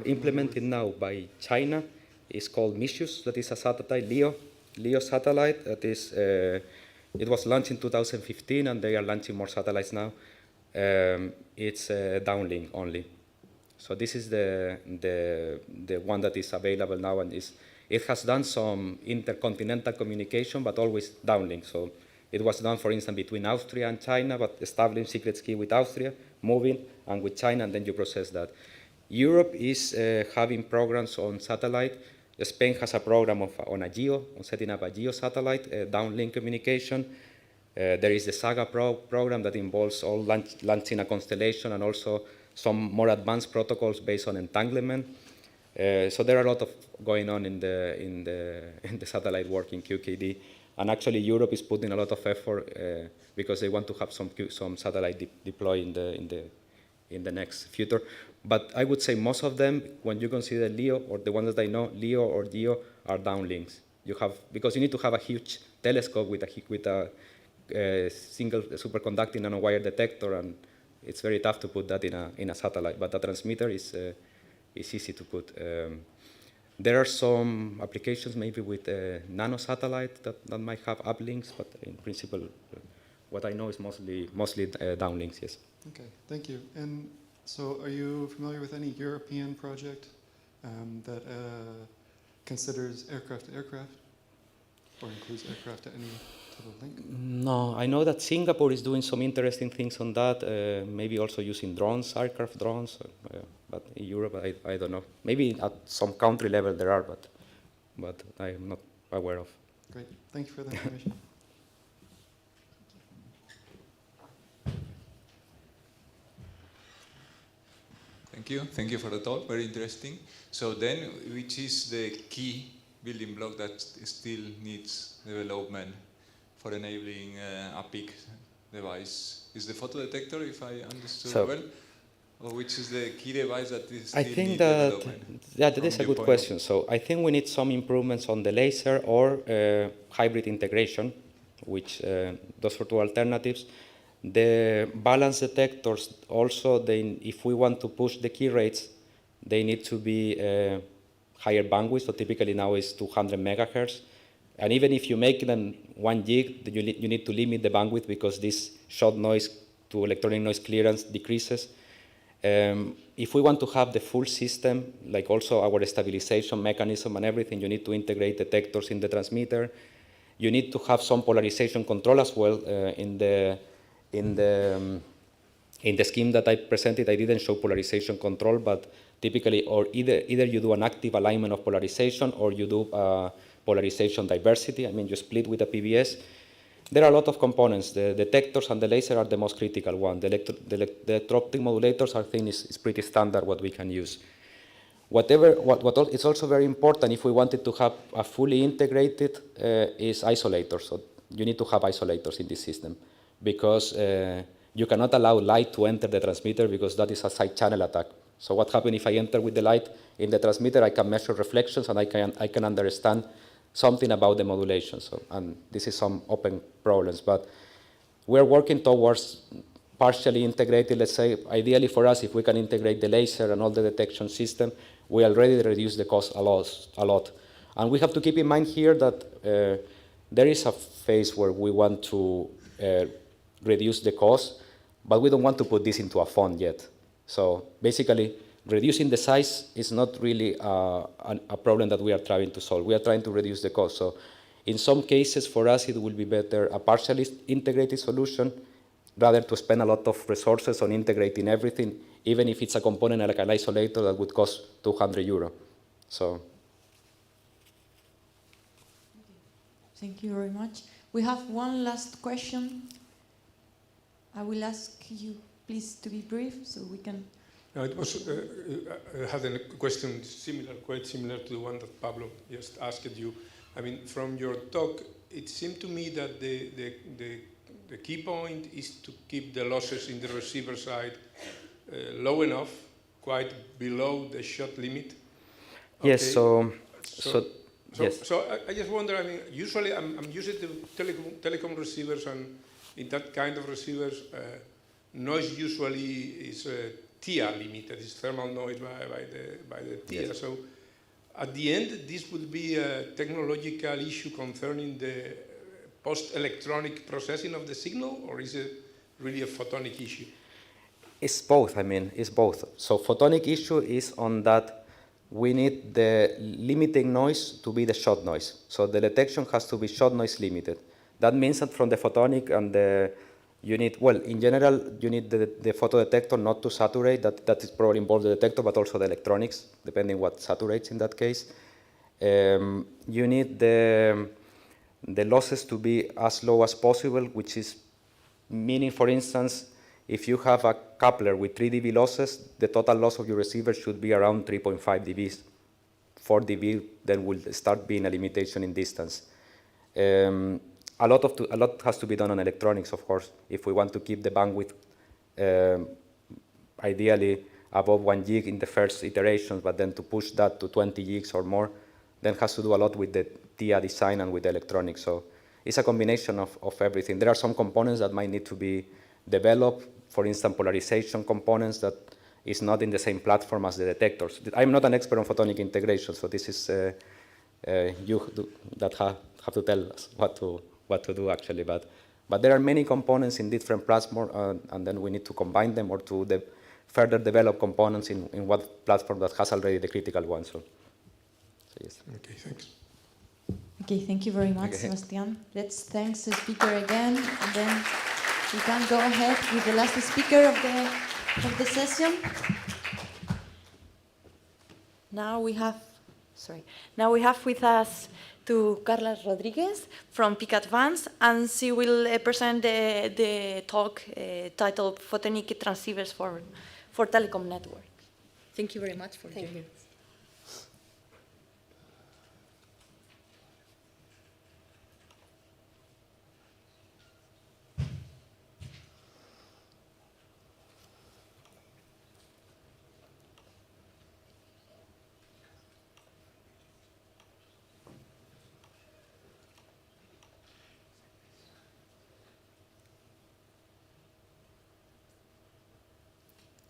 implemented now by China is called Misius. That is a satellite, LEO satellite. That is, it was launched in 2015, and they are launching more satellites now. It's downlink only. So this is the one that is available now, and it has done some intercontinental communication, but always downlink. So it was done, for instance, between Austria and China, but establishing secret key with Austria, moving, and with China, and then you process that. Europe is having programs on satellite. Spain has a program on setting up a GEO satellite, downlink communication. There is the SAGA program that involves all launching a constellation and also some more advanced protocols based on entanglement. So there are a lot of going on in the satellite work in QKD. And actually, Europe is putting a lot of effort because they want to have some satellite deployed in the next future. But I would say most of them, when you consider LEO or the ones that I know, LEO or GEO are downlinks. Because you need to have a huge telescope with a single superconducting nanowire detector, and it's very tough to put that in a satellite. But a transmitter is easy to put. There are some applications maybe with nanosatellite that might have uplinks, but in principle, what I know is mostly downlinks. Yes. Okay, thank you. And so, are you familiar with any European project that considers aircraft to aircraft, or includes aircraft to any type of link? No, I know that Singapore is doing some interesting things on that, maybe also using drones, aircraft drones, but in Europe, I don't know. Maybe at some country level there are, but I'm not aware of. Great, thank you for the information. Thank you for the talk, very interesting. So then, which is the key building block that still needs development for enabling a PIC device? Is the photodetector, if I understood well? Or which is the key device that is still needs development? That is a good question. So I think we need some improvements on the laser or hybrid integration, which those are two alternatives. The balance detectors also, if we want to push the key rates, they need to be higher bandwidth. So typically now it's 200 megahertz. And even if you make them 1 gig, you need to limit the bandwidth because this shot noise to electronic noise clearance decreases. If we want to have the full system, like also our stabilization mechanism and everything, you need to integrate detectors in the transmitter. You need to have some polarization control as well. In the scheme that I presented, I didn't show polarization control, but typically, or either you do an active alignment of polarization or you do polarization diversity. I mean, you split with a PBS. There are a lot of components. The detectors and the laser are the most critical one. The electro-optic modulators, I think, is pretty standard what we can use. It's also very important if we wanted to have a fully integrated is isolators. So you need to have isolators in this system because you cannot allow light to enter the transmitter because that is a side channel attack. So what happens if I enter with the light in the transmitter? I can measure reflections and I can understand something about the modulation. So, and this is some open problems, but we're working towards partially integrated, let's say, ideally for us, if we can integrate the laser and all the detection system, we already reduce the cost a lot. And we have to keep in mind here that there is a phase where we want to reduce the cost, but we don't want to put this into a fund yet. So basically, reducing the size is not really a problem that we are trying to solve. We are trying to reduce the cost. So in some cases, for us, it will be better a partially integrated solution rather to spend a lot of resources on integrating everything, even if it's a component like an isolator that would cost 200 euro. So. Thank you very much. We have one last question. I will ask you, please, to be brief so we can... No, it was, I had a question quite similar to the one that Pablo just asked you. I mean, from your talk, it seemed to me that the key point is to keep the losses in the receiver side low enough, quite below the shot limit. Okay. Yes, yes. So I just wonder, I mean, usually I'm using the telecom receivers, and in that kind of receivers, noise usually is TIA limited, is thermal noise by the TIA. Yes. So at the end, this would be a technological issue concerning the post-electronic processing of the signal, or is it really a photonic issue? It's both, I mean, it's both. So photonic issue is on that we need the limiting noise to be the shot noise. So the detection has to be shot noise limited. That means that from the photonic and you need, well, in general, you need the photodetector not to saturate. That is probably involves the detector, but also the electronics, depending what saturates in that case. You need the losses to be as low as possible, which is meaning, for instance, if you have a coupler with 3 dB losses, the total loss of your receiver should be around 3.5 dB. 4 dB then will start being a limitation in distance. A lot has to be done on electronics, of course, if we want to keep the bandwidth ideally above 1 gig in the first iterations, but then to push that to 20 gigs or more, then has to do a lot with the TIA design and with the electronics. So it's a combination of everything. There are some components that might need to be developed, for instance, polarization components that is not in the same platform as the detectors. I'm not an expert on photonic integration, so this is that have to tell us what to do actually. But there are many components in different platforms, and then we need to combine them or to further develop components in what platform that has already the critical one. So yes. Okay, thanks. Okay, thank you very much, Okay. Sebastian. Let's thank the speaker again, and then we can go ahead with the last speaker of the session. Now we have with us to Carla Rodriguez from PIC Advanced, and she will present the talk titled Photonic Transceivers for Telecom Network. Thank you very much for joining us.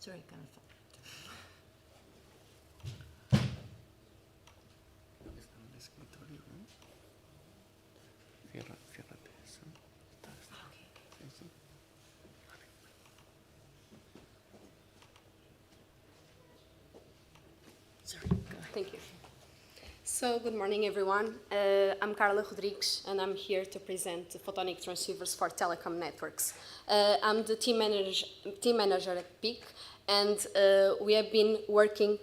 Sorry, I can't find Thank you. So, good morning, everyone. I'm Carla Rodrigues, and I'm here to present photonic transceivers for telecom networks. I'm the team manager at PIC, and we have been working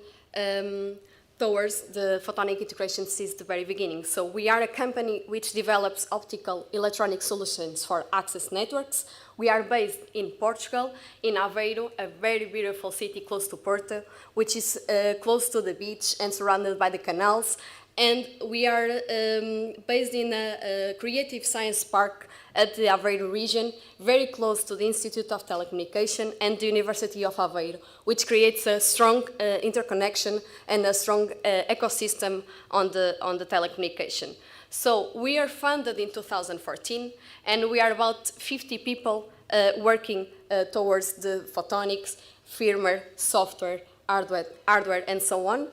towards the photonic integration since the very beginning. So we are a company which develops optical electronic solutions for access networks. We are based in Portugal, in Aveiro, a very beautiful city close to Porto, which is close to the beach and surrounded by the canals. And we are based in a creative science park at the Aveiro region, very close to the Institute of Telecommunication and the University of Aveiro, which creates a strong interconnection and a strong ecosystem on the telecommunication. So we are founded in 2014, and we are about 50 people working towards the photonics, firmware, software, hardware, and so on.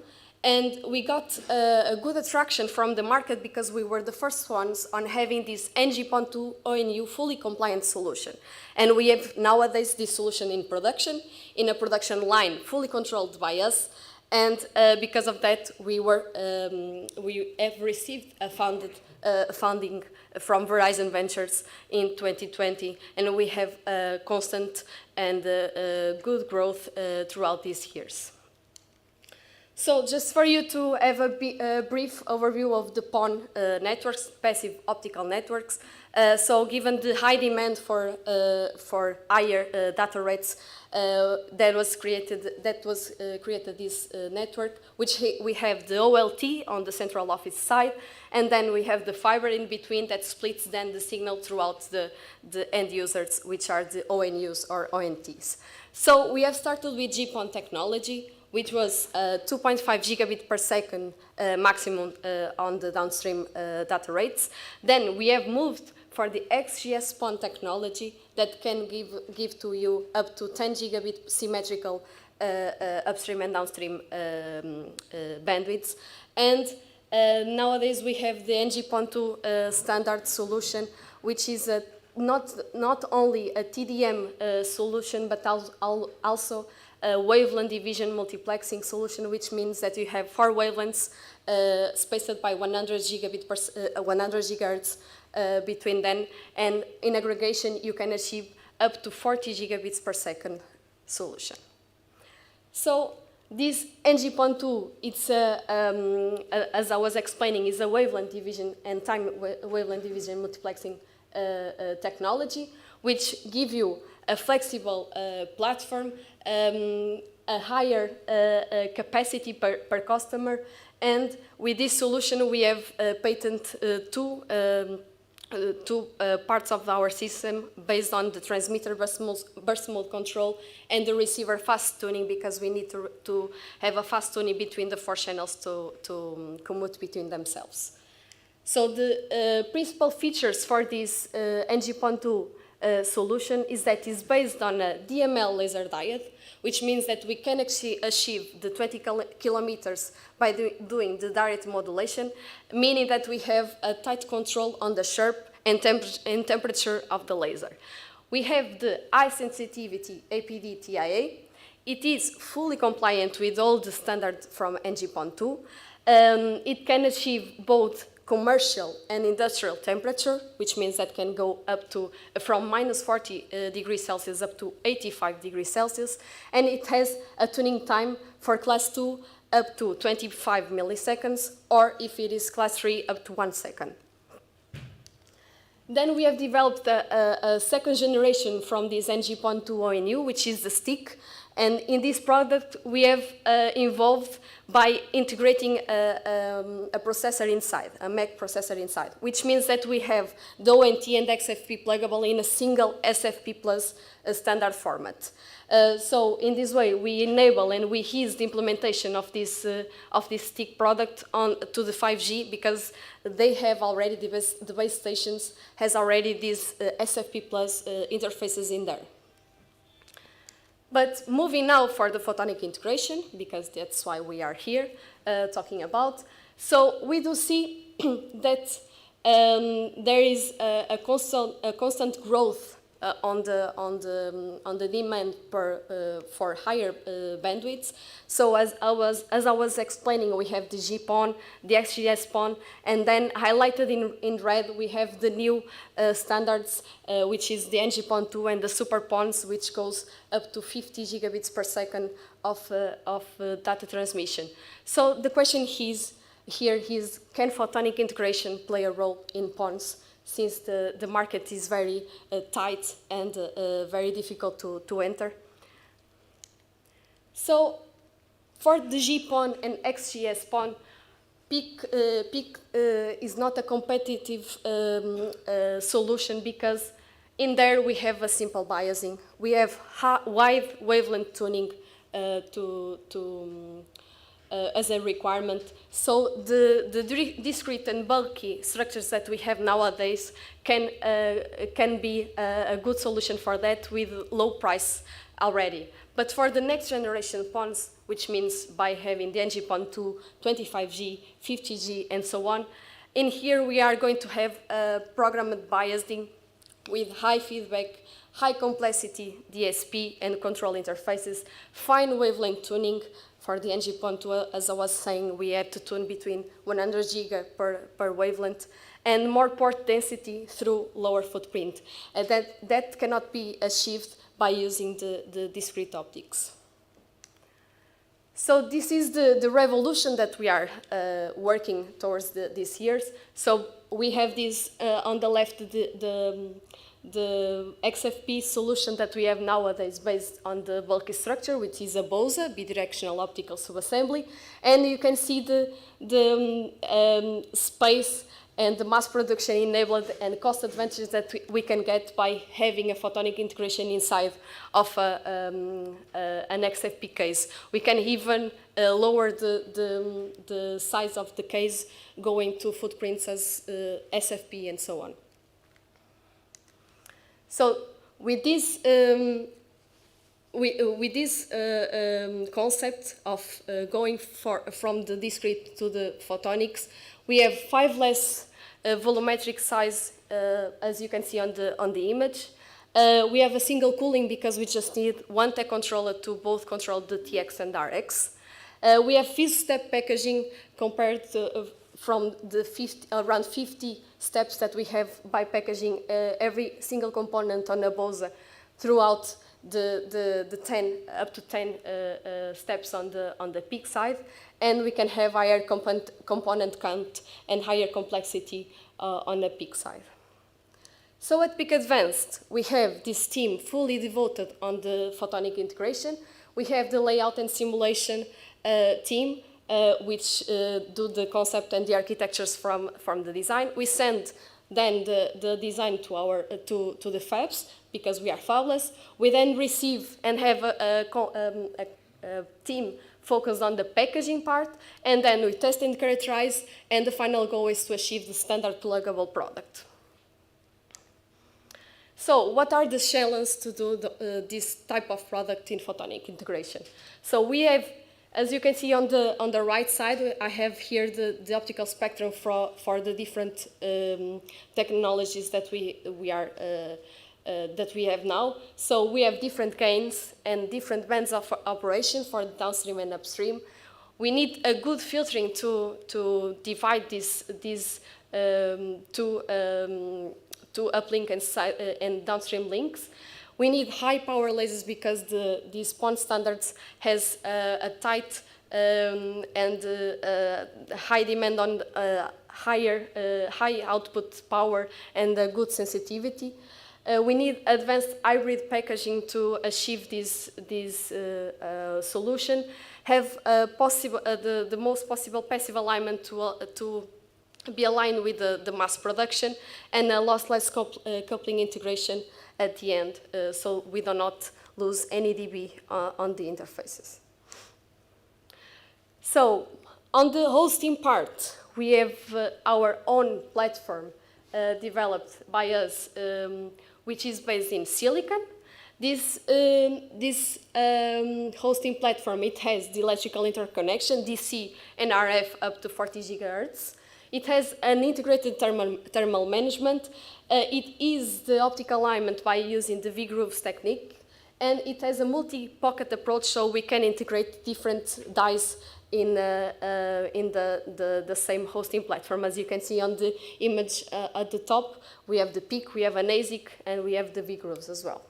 And we got a good attraction from the market because we were the first ones on having this NG.2 ONU fully compliant solution. And we have nowadays this solution in production, in a production line fully controlled by us. And because of that, we have received a funding from Verizon Ventures in 2020. And we have constant and good growth throughout these years. So just for you to have a brief overview of the PON networks, passive optical networks. So given the high demand for higher data rates, that was created this network, which we have the OLT on the central office side, and then we have the fiber in between that splits then the signal throughout the end users, which are the ONUs or ONTs. So we have started with GPON technology, which was 2.5 gigabit per second maximum on the downstream data rates. Then we have moved for the XGS PON technology that can give to you up to 10 gigabit symmetrical upstream and downstream bandwidths. And nowadays we have the NG.2 standard solution, which is not only a TDM solution, but also a wavelength division multiplexing solution, which means that you have 4 wavelengths spaced by 100 gigahertz between them, and in aggregation you can achieve up to 40 gigabits per second solution. So this NG.2, it's as I was explaining, is a wavelength division and time wavelength division multiplexing technology, which give you a flexible platform, a higher capacity per customer, and with this solution we have patented two parts of our system based on the transmitter burst mode control and the receiver fast tuning, because we need to have a fast tuning between the 4 channels to commute between themselves. So the principal features for this NG-PON2 solution is that it's based on a DML laser diode, which means that we can achieve the 20 kilometers by doing the direct modulation, meaning that we have a tight control on the sharp and temperature of the laser. We have the high sensitivity APD TIA. It is fully compliant with all the standards from NG-PON2. It can achieve both commercial and industrial temperature, which means that can go up to from minus 40 degrees Celsius up to 85 degrees Celsius, and it has a tuning time for class 2 up to 25 milliseconds, or if it is class 3 up to 1 second. Then we have developed a second generation from this NG-PON2 ONU, which is the stick. And in this product, we have involved by integrating a processor inside, a Mac processor inside, which means that we have the ONT and XFP pluggable in a single SFP plus standard format. So in this way, we enable and we ease the implementation of this stick product to the 5G, because they have already, the base stations has already these SFP plus interfaces in there. But moving now for the photonic integration, because that's why we are here talking about. So we do see that there is a constant growth on the demand for higher bandwidths. So as I was explaining, we have the GPON, the XGS-PON, and then highlighted in red we have the new standards, which is the NG-PON2 and the Super PONs, which goes up to 50 gigabits per second of data transmission. So the question here is, can photonic integration play a role in PONs, since the market is very tight and very difficult to enter? So for the GPON and XGS-PON, PIC is not a competitive solution, because in there we have a simple biasing. We have wide wavelength tuning as a requirement. So the discrete and bulky structures that we have nowadays can be a good solution for that with low price already. But for the next generation PONs, which means by having the NG-PON2, 25G, 50G, and so on, in here we are going to have programmed biasing with high feedback, high complexity DSP and control interfaces, fine wavelength tuning. For the NG-PON2, as I was saying, we had to tune between 100 giga per wavelength, and more port density through lower footprint. And that cannot be achieved by using the discrete optics. So this is the revolution that we are working towards these years. So we have this on the left, the XFP solution that we have nowadays based on the bulky structure, which is a BOSA, bidirectional optical subassembly. And you can see the space and the mass production enabled and cost advantages that we can get by having a photonic integration inside of an XFP case. We can even lower the size of the case, going to footprints as SFP and so on. So with this concept of going from the discrete to the photonics, we have 5 less volumetric size, as you can see on the image. We have a single cooling because we just need one tech controller to both control the TX and RX. We have fifth-step packaging compared to from the around 50 steps that we have by packaging every single component on a BOSA throughout the 10 up to 10 steps on the peak side, and we can have higher component count and higher complexity on the peak side. So at Peak Advanced, we have this team fully devoted on the photonic integration. We have the layout and simulation team, which do the concept and the architectures from the design. We send then the design to the fabs, because we are fabless. We then receive and have a team focused on the packaging part, and then we test and characterize, and the final goal is to achieve the standard pluggable product. So what are the challenges to do this type of product in photonic integration? So we have, as you can see on the right side, I have here the optical spectrum for the different technologies that that we have now. So we have different gains and different bands of operation for downstream and upstream. We need a good filtering to divide these two uplink and downstream links. We need high power lasers because these PON standards has a tight and high demand on high output power and good sensitivity. We need advanced hybrid packaging to achieve this solution. Have the most possible passive alignment to be aligned with the mass production, and a lossless coupling integration at the end, so we do not lose any dB on the interfaces. So on the hosting part, we have our own platform developed by us, which is based in silicon. This hosting platform, it has the electrical interconnection, DC and RF up to 40 gigahertz. It has an integrated thermal management. It is the optical alignment by using the V-grooves technique. And it has a multi-pocket approach, so we can integrate different dies in the same hosting platform. As you can see on the image at the top, we have the PIC, we have an ASIC, and we have the V-grooves as well.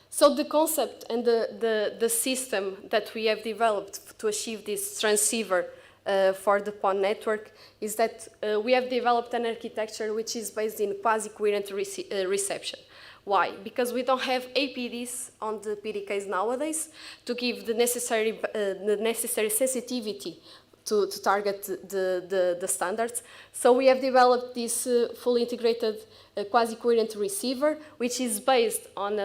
So the concept and the system that we have developed to achieve this transceiver for the PON network is that we have developed an architecture which is based in quasi-coherent reception. Why? Because we don't have APDs on the PDKs nowadays to give the necessary sensitivity to target the standards. So we have developed this fully integrated quasi-coherent receiver, which is based on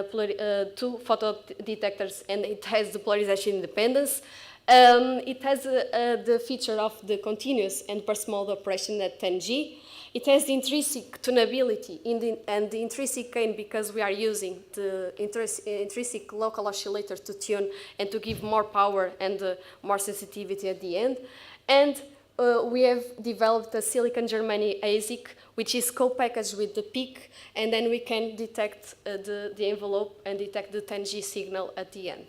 two photo detectors, and it has the polarization independence. It has the feature of the continuous and burst mode operation at 10G. It has the intrinsic tunability and the intrinsic gain because we are using the intrinsic local oscillator to tune and to give more power and more sensitivity at the end. And we have developed a silicon germanium ASIC, which is co-packaged with the PIC, and then we can detect the envelope and detect the 10G signal at the end.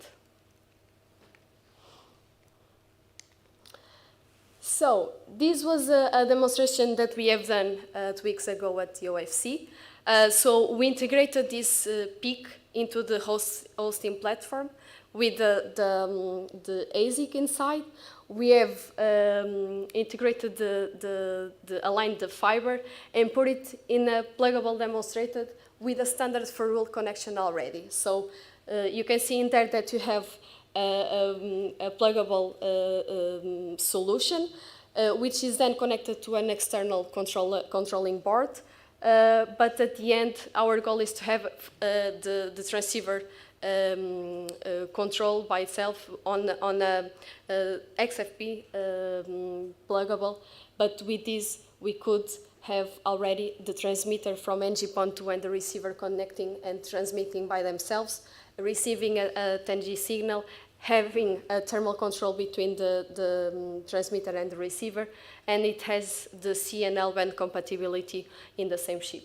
So this was a demonstration that we have done 2 weeks ago at the OFC. So we integrated this PIC into the hosting platform with the ASIC inside. We have integrated aligned the fiber and put it in a pluggable demonstrated with a standard for rule connection already. So you can see in there that you have a pluggable solution, which is then connected to an external controlling board. But at the end, our goal is to have the transceiver controlled by itself on a XFP pluggable. But with this, we could have already the transmitter from NG-PON2 and the receiver connecting and transmitting by themselves, receiving a 10G signal, having a thermal control between the transmitter and the receiver, and it has the C and L band compatibility in the same chip.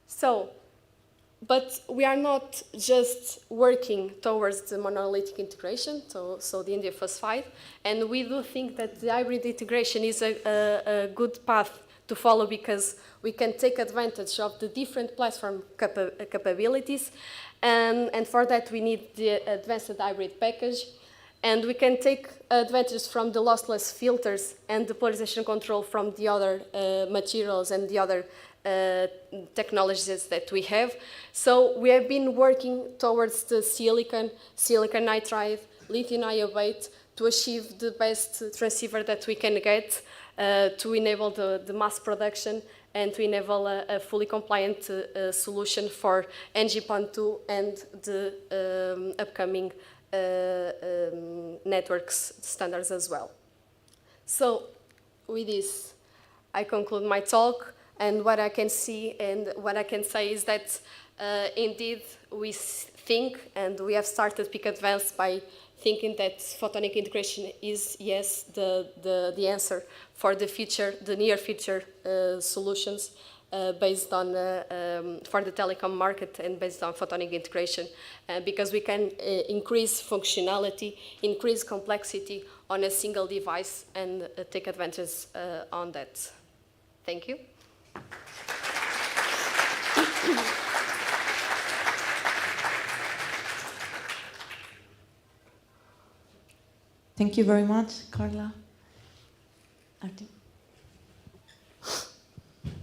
So, but we are not just working towards the monolithic integration, so the India Phase 5, and we do think that the hybrid integration is a good path to follow because we can take advantage of the different platform capabilities, and for that we need the advanced hybrid package, and we can take advantage from the lossless filters and the polarization control from the other materials and the other technologies that we have. So we have been working towards the silicon nitride, lithium niobate to achieve the best transceiver that we can get to enable the mass production and to enable a fully compliant solution for NG-PON2 and the upcoming networks standards as well. So with this, I conclude my talk, and what I can see and what I can say is that indeed we think, and we have started Peak Advanced by thinking that photonic integration is, yes, the answer for the future, the near future solutions based on, for the telecom market and based on photonic integration, because we can increase functionality, increase complexity on a single device and take advantage on that. Thank you. Thank you very much, Carla. Artem.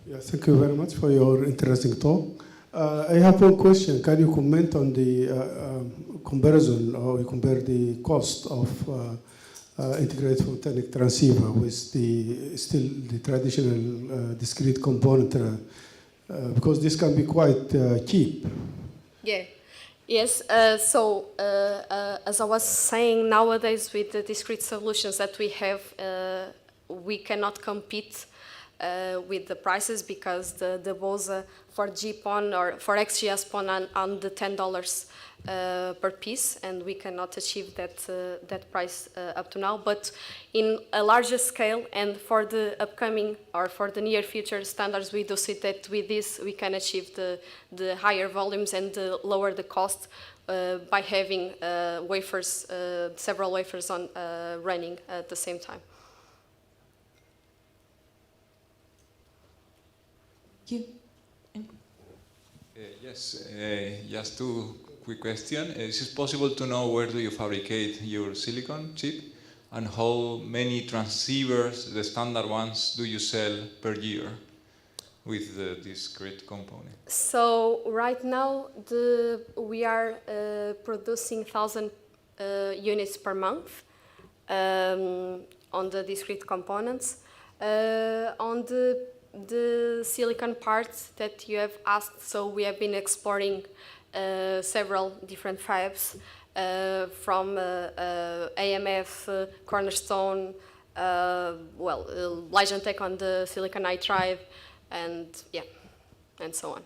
Yeah, thank you very much for your interesting talk. I have one question. Can you comment on the comparison, or you compare the cost of integrated photonic transceiver with the traditional discrete component, because this can be quite cheap. Yeah. Yes, so as I was saying, nowadays with the discrete solutions that we have, we cannot compete with the prices, because the BOSA for GPON or for XGS-PON on the $10 per piece, and we cannot achieve that price up to now. But in a larger scale, and for the upcoming or for the near future standards, we do see that with this we can achieve the higher volumes and lower the cost by having wafers, several wafers on running at the same time. You. Yes, just two quick questions. Is it possible to know where do you fabricate your silicon chip, and how many transceivers, the standard ones, do you sell per year with the discrete component? So right now we are producing 1,000 units per month on the discrete components. On the silicon parts that you have asked, so we have been exploring several different fabs from AMF, Cornerstone, Ligentech on the silicon nitride, and yeah, and so on.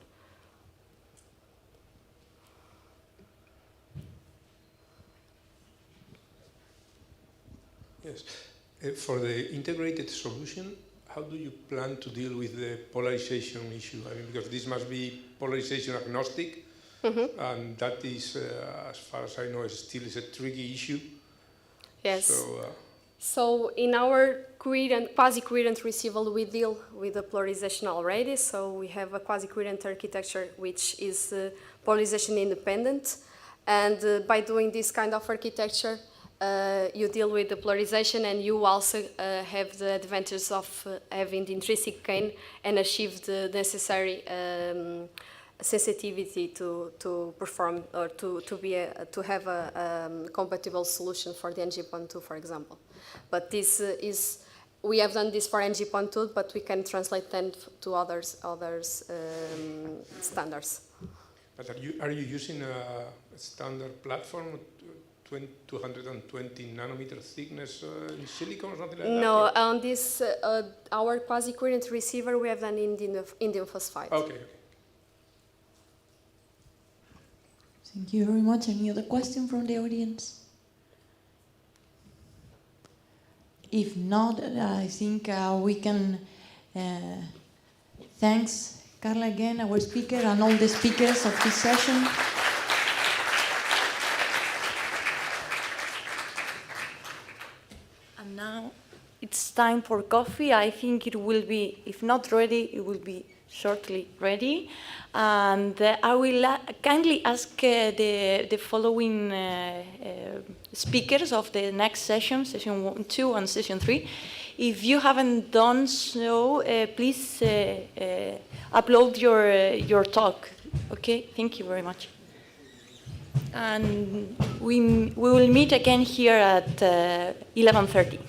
Yes, for the integrated solution, how do you plan to deal with the polarization issue? I mean, because this must be polarization agnostic, and that is, as far as I know, still is a tricky issue. Yes. So in our quasi-coherent receiver, we deal with the polarization already. So we have a quasi-coherent architecture which is polarization independent, and by doing this kind of architecture, you deal with the polarization, and you also have the advantage of having the intrinsic gain and achieve the necessary sensitivity to perform or to have a compatible solution for the NG-PON2, for example. But this we have done this for NG-PON2, but we can translate them to others standards. But are you using a standard platform? 220 nanometer thickness in silicon or something like that? No, on this, our quasi-coherent receiver, we have done indium phosphide. Okay. Thank you very much. Any other question from the audience? If not, I think we can thanks Carla again, our speaker, and all the speakers of this session. And now it's time for coffee. I think it will be, if not ready, it will be shortly ready. And I will kindly ask the following speakers of the next session, session 1, 2, and session 3. If you haven't done so, please upload your talk. Okay, thank you very much. And we will meet again here at 11:30.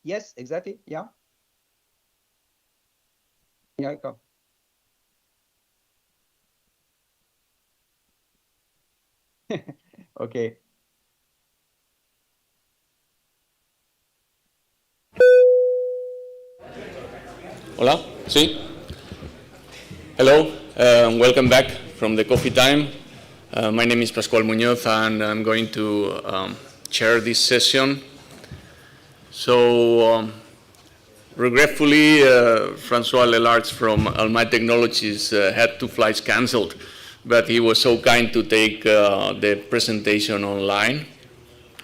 Yes, exactly. Yeah. Yeah, go. Okay. Hola, sí. Hello, welcome back from the coffee time. My name is Pascual Muñoz, and I'm going to chair this session. So, regretfully, Francois Lelarts from Almaty Technologies had 2 flights cancelled, but he was so kind to take the presentation online.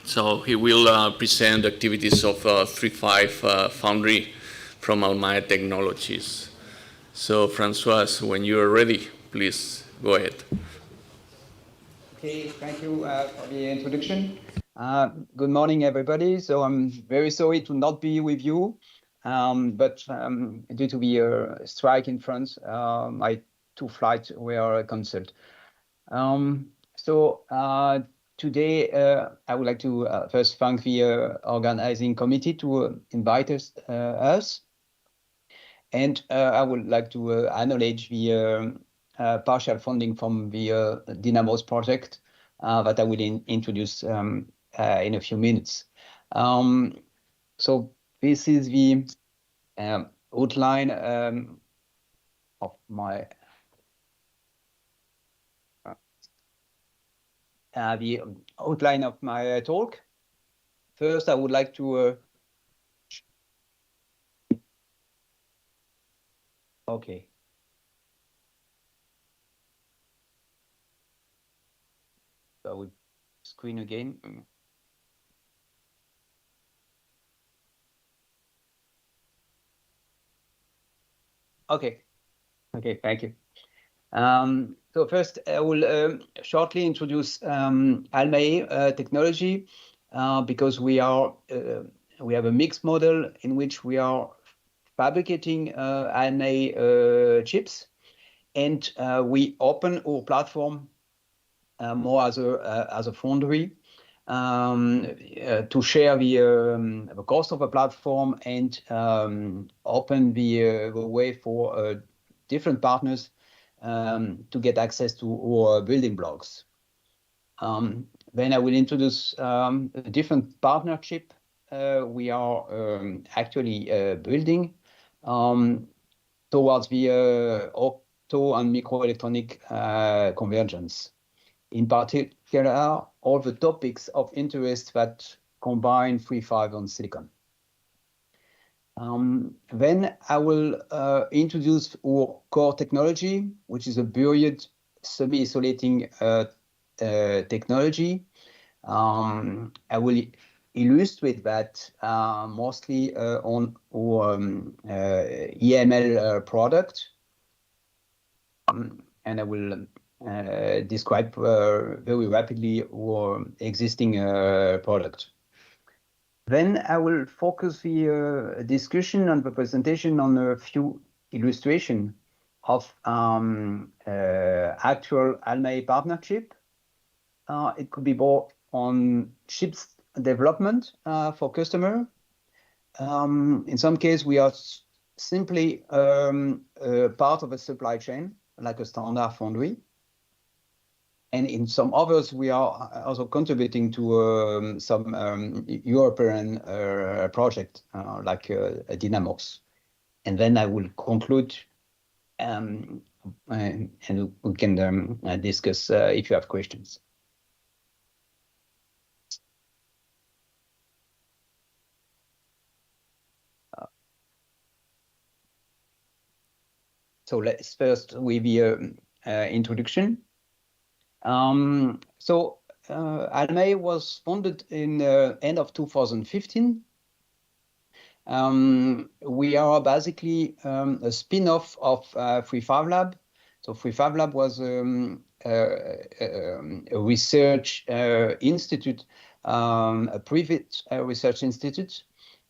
So he will present activities of 3.5 Foundry from Almaty Technologies. So, Francois, when you are ready, please go ahead. Okay, thank you for the introduction. Good morning, everybody. So I'm very sorry to not be with you, but due to the strike in France, my 2 flights were cancelled. Today, I would like to first thank the organizing committee to invite us. And I would like to acknowledge the partial funding from the Dynamos project that I will introduce in a few minutes. So this is the outline of my talk. First, I would like to okay. So I will screen again. Okay. Okay, thank you. So first, I will shortly introduce ALMA technology because we have a mixed model in which we are fabricating ALMA chips, and we open our platform more as a foundry to share the cost of a platform and open the way for different partners to get access to our building blocks. Then I will introduce a different partnership we are actually building towards the opto and microelectronic convergence. In particular, all the topics of interest that combine 3.5 on silicon. Then I will introduce our core technology, which is a buried semi-isolating technology. I will illustrate that mostly on our EML product. And I will describe very rapidly our existing product. Then I will focus the discussion and the presentation on a few illustrations of actual ALMA partnership. It could be both on chips development for customer. In some case, we are simply part of a supply chain, like a standard foundry. And in some others, we are also contributing to some European project, like Dynamos. And then I will conclude, and we can discuss if you have questions. So let's first with the introduction. ALMA was founded in end of 2015. We are basically a spin-off of 3.5 Lab. So 3.5 Lab was a research institute, a private research institute.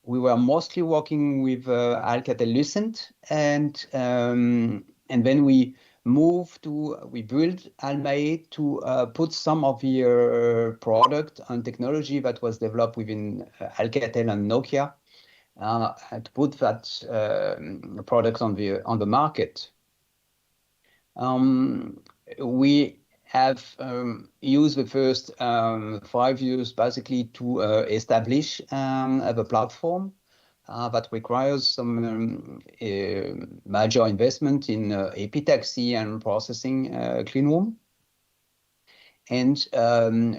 We were mostly working with Alcatel-Lucent, and then we built ALMA to put some of the product and technology that was developed within Alcatel and Nokia to put that products on the market. We have used the first 5 years basically to establish the platform that requires some major investment in epitaxy and processing clean room. And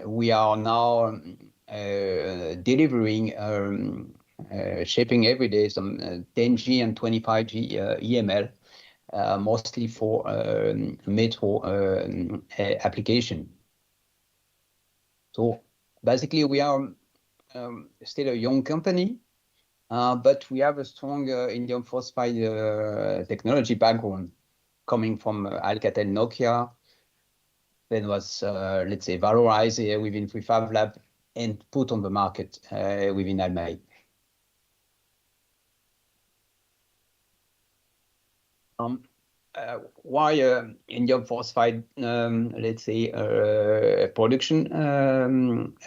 we are now delivering, shipping every day some 10G and 25G EML, mostly for metro application. So basically, we are still a young company, but we have a strong indium phosphide technology background coming from Alcatel Nokia, then was, let's say, valorized within Prefab Lab and put on the market within Almae. Why indium phosphide, let's say, production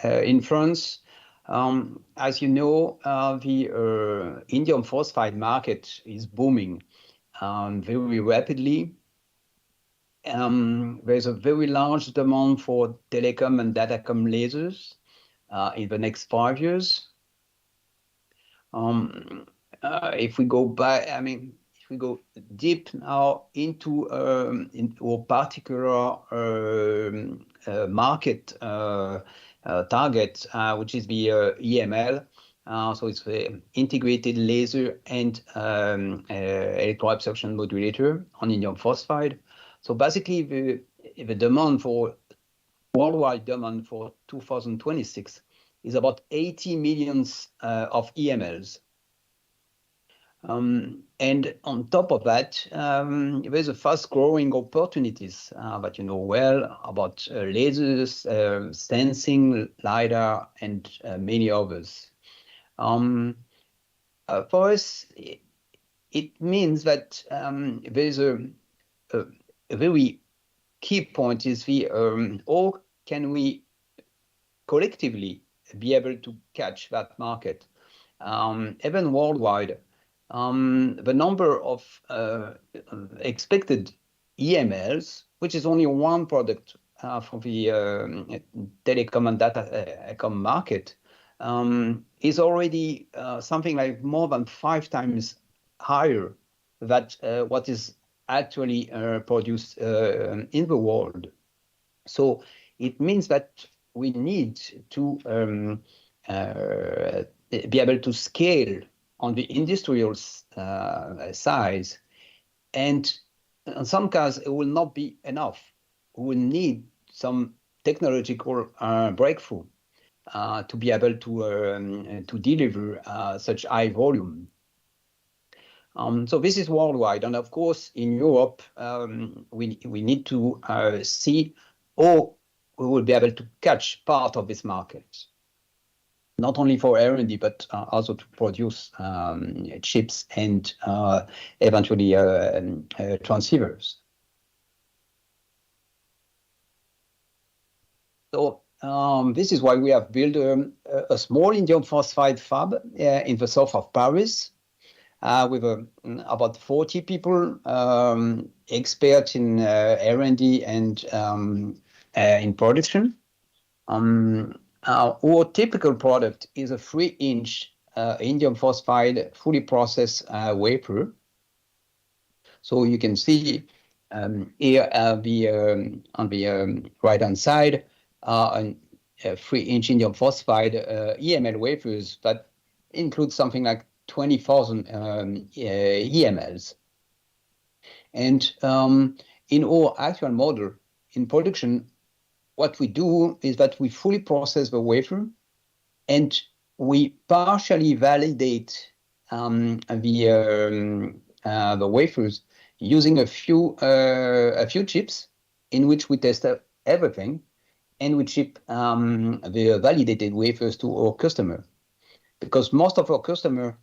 in France? As you know, the indium phosphide market is booming very rapidly. There's a very large demand for telecom and datacom lasers in the next 5 years. If we go back, I mean, if we go deep now into a particular market target, which is the EML. So it's the integrated laser and electro-absorption modulator on indium phosphide. So basically, the demand for worldwide demand for 2026 is about 80 million of EMLs. And on top of that, there's a fast-growing opportunities that you know well about lasers, sensing, LiDAR, and many others. For us, it means that there's a very key point is how can we collectively be able to catch that market, even worldwide. The number of expected EMLs, which is only one product for the telecom and datacom market, is already something like more than 5 times higher than what is actually produced in the world. So it means that we need to be able to scale on the industrial size, and in some cases it will not be enough. We will need some technological breakthrough to be able to deliver such high volume. So this is worldwide, and of course in Europe we need to see how we will be able to catch part of this market, not only for R&D but also to produce chips and eventually transceivers. So this is why we have built a small indium phosphide fab in the south of Paris. With about 40 people, experts in R&D and in production. Our typical product is a 3-inch indium phosphide fully processed wafer. So you can see here on the right-hand side a 3-inch indium phosphide EML wafers that include something like 20,000 EMLs. And in our actual model, in production, what we do is that we fully process the wafer and we partially validate the wafers using a few chips in which we test everything, and we ship the validated wafers to our customer. Because most of our customers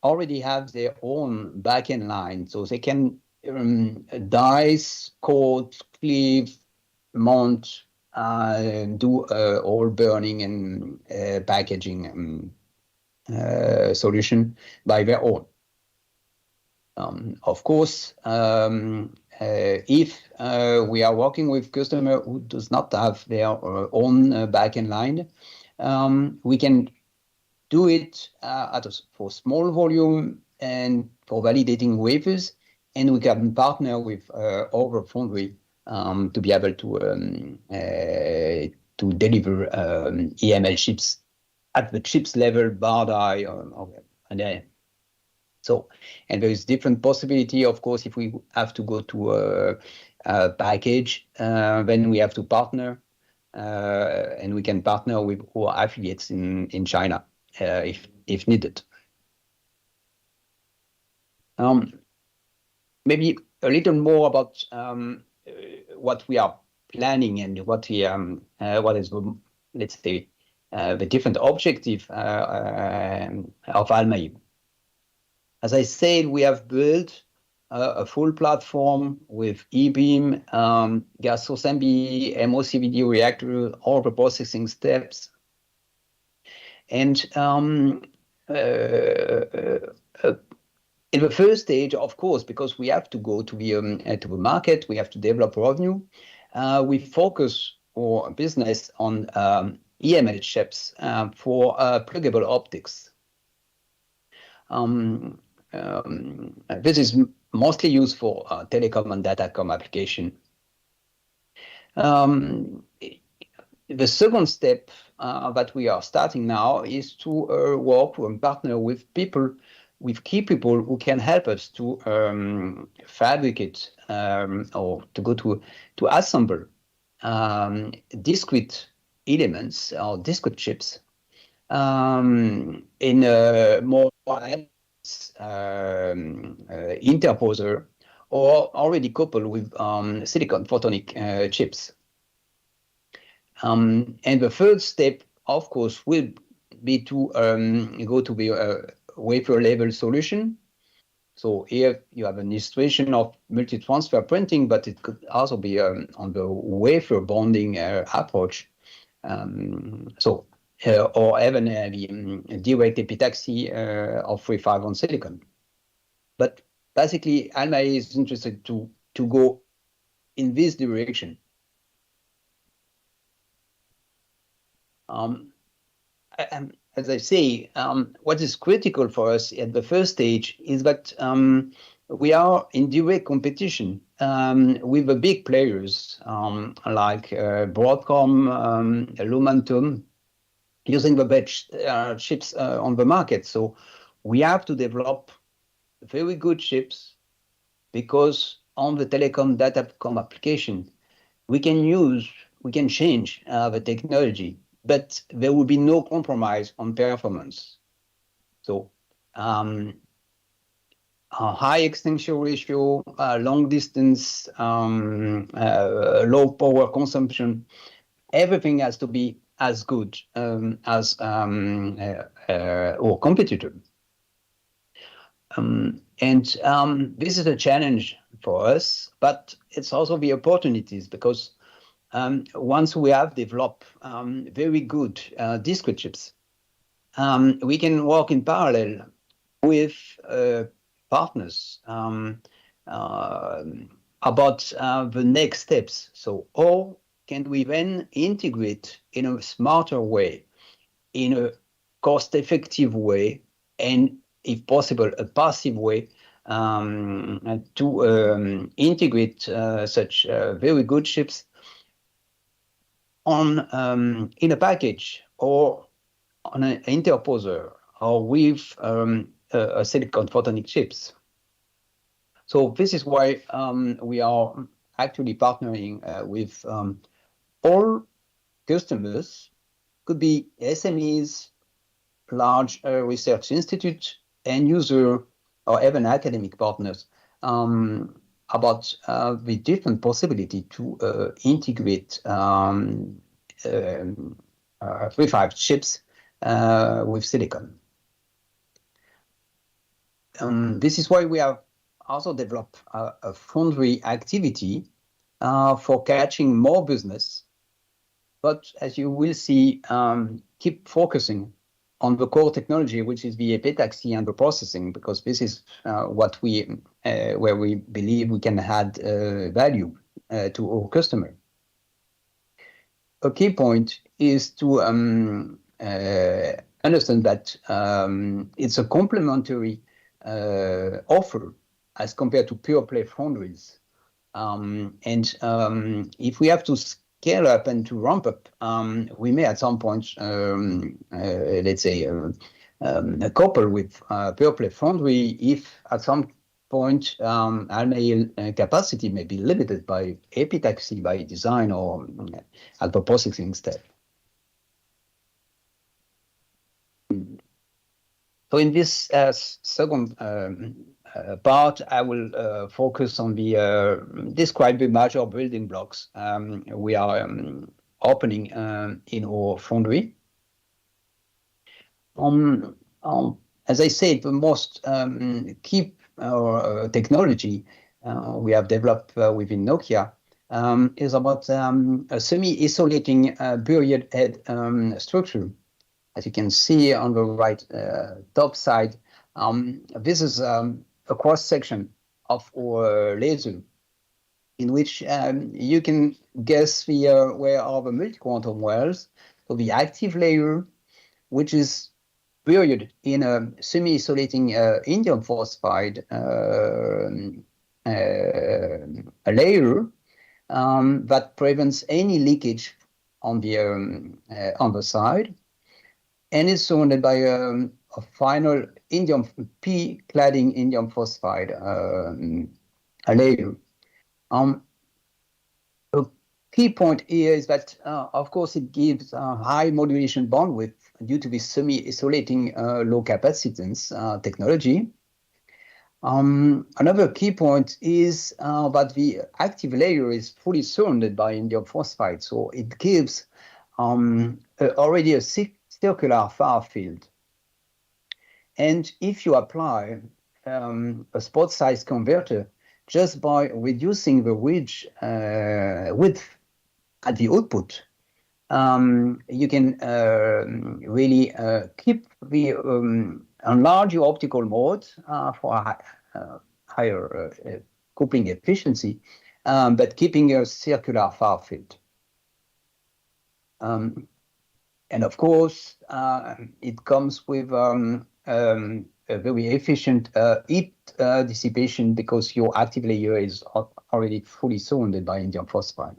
already have their own back-end line, so they can dice, coat, cleave, mount, do all burning and packaging solution by their own. Of course, if we are working with customer who does not have their own backend line, we can do it for small volume and for validating wafers, and we can partner with other foundry to be able to deliver EML chips at the chips level, bar die, and there is different possibility, of course, if we have to go to a package, then we have to partner, and we can partner with our affiliates in China if needed. Maybe a little more about what we are planning and what is, let's say, the different objective of Almaï. As I said, we have built a full platform with E-beam, gas source MBE, MOCVD reactor, all the processing steps. And in the first stage, of course, because we have to go to the market, we have to develop revenue, we focus our business on EML chips for pluggable optics. This is mostly used for telecom and datacom application. The second step that we are starting now is to work and partner with key people who can help us to fabricate or to go to assemble discrete elements or discrete chips in a more interposer or already coupled with silicon photonic chips. And the third step, of course, will be to go to the wafer level solution. So here you have an illustration of multi-transfer printing, but it could also be on the wafer bonding approach. Or even the direct epitaxy of 3.5 on silicon. But basically, Almaï is interested to go in this direction. As I say, what is critical for us at the first stage is that we are in direct competition with the big players like Broadcom, Lumentum, using the best chips on the market. So we have to develop very good chips because on the telecom datacom application, we can change the technology, but there will be no compromise on performance. So a high extinction ratio, long distance, low power consumption, everything has to be as good as our competitor. This is a challenge for us, but it's also the opportunities because once we have developed very good discrete chips, we can work in parallel with partners about the next steps. So how can we then integrate in a smarter way, in a cost-effective way, and if possible, a passive way to integrate such very good chips on in a package or on an interposer or with a silicon photonic chips. So this is why we are actually partnering with all customers, could be SMEs, large research institute, end user, or even academic partners about the different possibility to integrate 3.5 chips with silicon. This is why we have also developed a foundry activity for catching more business, but as you will see, keep focusing on the core technology, which is the epitaxy and the processing, because this is what we where we believe we can add value to our customer. A key point is to understand that it's a complementary offer as compared to pure play foundries. If we have to scale up and to ramp up, we may at some point, let's say, couple with pure play foundry if at some point RNA capacity may be limited by epitaxy by design or at the processing step. So in this second part, I will focus on the describe the major building blocks we are opening in our foundry. As I said, the most key technology we have developed within Nokia is about a semi-isolating period head structure. As you can see on the right top side, this is a cross-section of our laser in which you can guess where are the multi-quantum wells. So the active layer, which is buried in a semi-isolating indium phosphide a layer that prevents any leakage on the side, and is surrounded by a final indium P-cladding indium phosphide a layer. A key point here is that, of course, it gives high modulation bandwidth due to the semi-isolating low capacitance technology. Another key point is that the active layer is fully surrounded by indium phosphide, so it gives already a circular far field. And if you apply a spot size converter just by reducing the width at the output, you can really keep the enlarge your optical mode for higher coupling efficiency, but keeping a circular far field. And of course, it comes with a very efficient heat dissipation because your active layer is already fully surrounded by indium phosphide.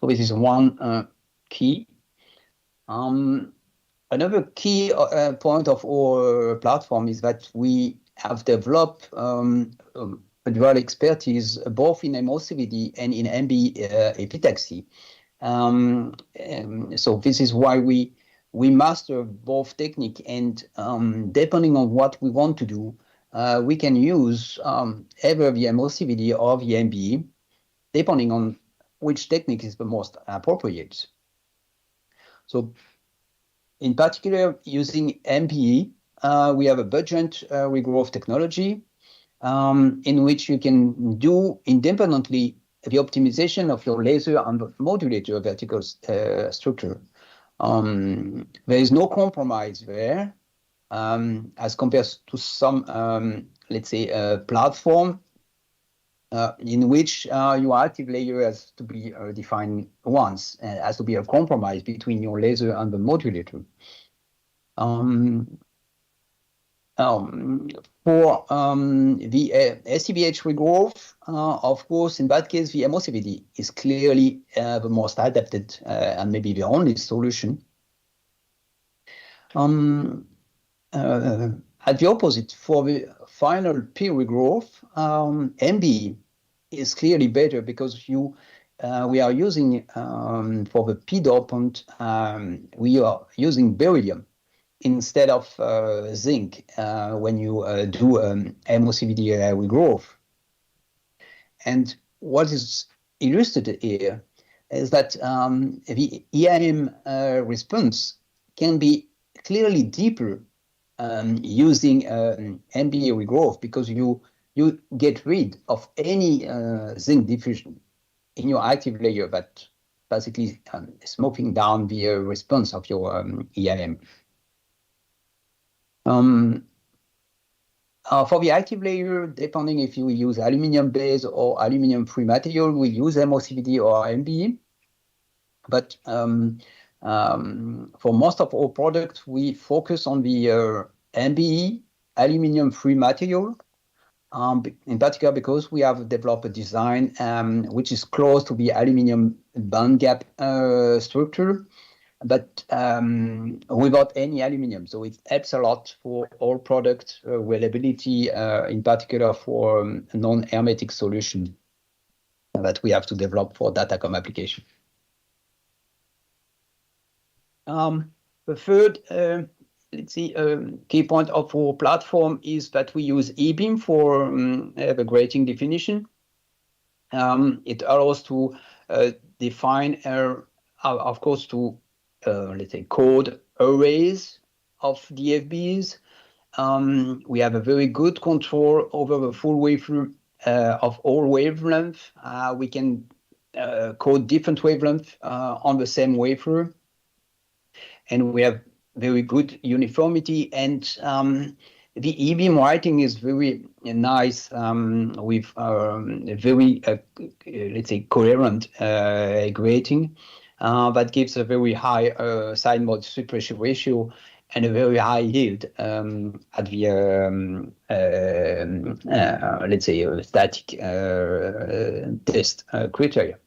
So this is one key. Another key point of our platform is that we have developed a dual expertise both in MOCVD and in MBE epitaxy. So this is why we master both technique, and depending on what we want to do, we can use either the MOCVD or the MBE, depending on which technique is the most appropriate. So in particular, using MBE, we have a budget regrowth technology in which you can do independently the optimization of your laser and modulator vertical structure. There is no compromise there as compared to some, let's say, platform in which your active layer has to be defined once, has to be a compromise between your laser and the modulator. For the SCBH regrowth, of course, in that case, the MOCVD is clearly the most adapted and maybe the only solution. At the opposite, for the final P regrowth, MBE is clearly better because we are using for the P dopant, we are using beryllium instead of zinc when you do MOCVD regrowth. And what is illustrated here is that the EIM response can be clearly deeper using MBE regrowth because you get rid of any zinc diffusion in your active layer that basically smoothing down the response of your EIM. For the active layer, depending if you use aluminum-based or aluminum-free material, we use MOCVD or MBE. But for most of our products, we focus on the MBE, aluminum-free material, in particular because we have developed a design which is close to the aluminum band gap structure, but without any aluminum. So it helps a lot for all product availability, in particular for non-hermetic solution that we have to develop for datacom application. The third, key point of our platform is that we use E-beam for the grating definition. It allows to define, of course, to code arrays of DFBs. We have a very good control over the full waveform of all wavelength. We can code different wavelengths on the same wafer, and we have very good uniformity. And the E-beam writing is very nice with very, coherent grating that gives a very high side mode suppression ratio and a very high yield at the, static test criteria.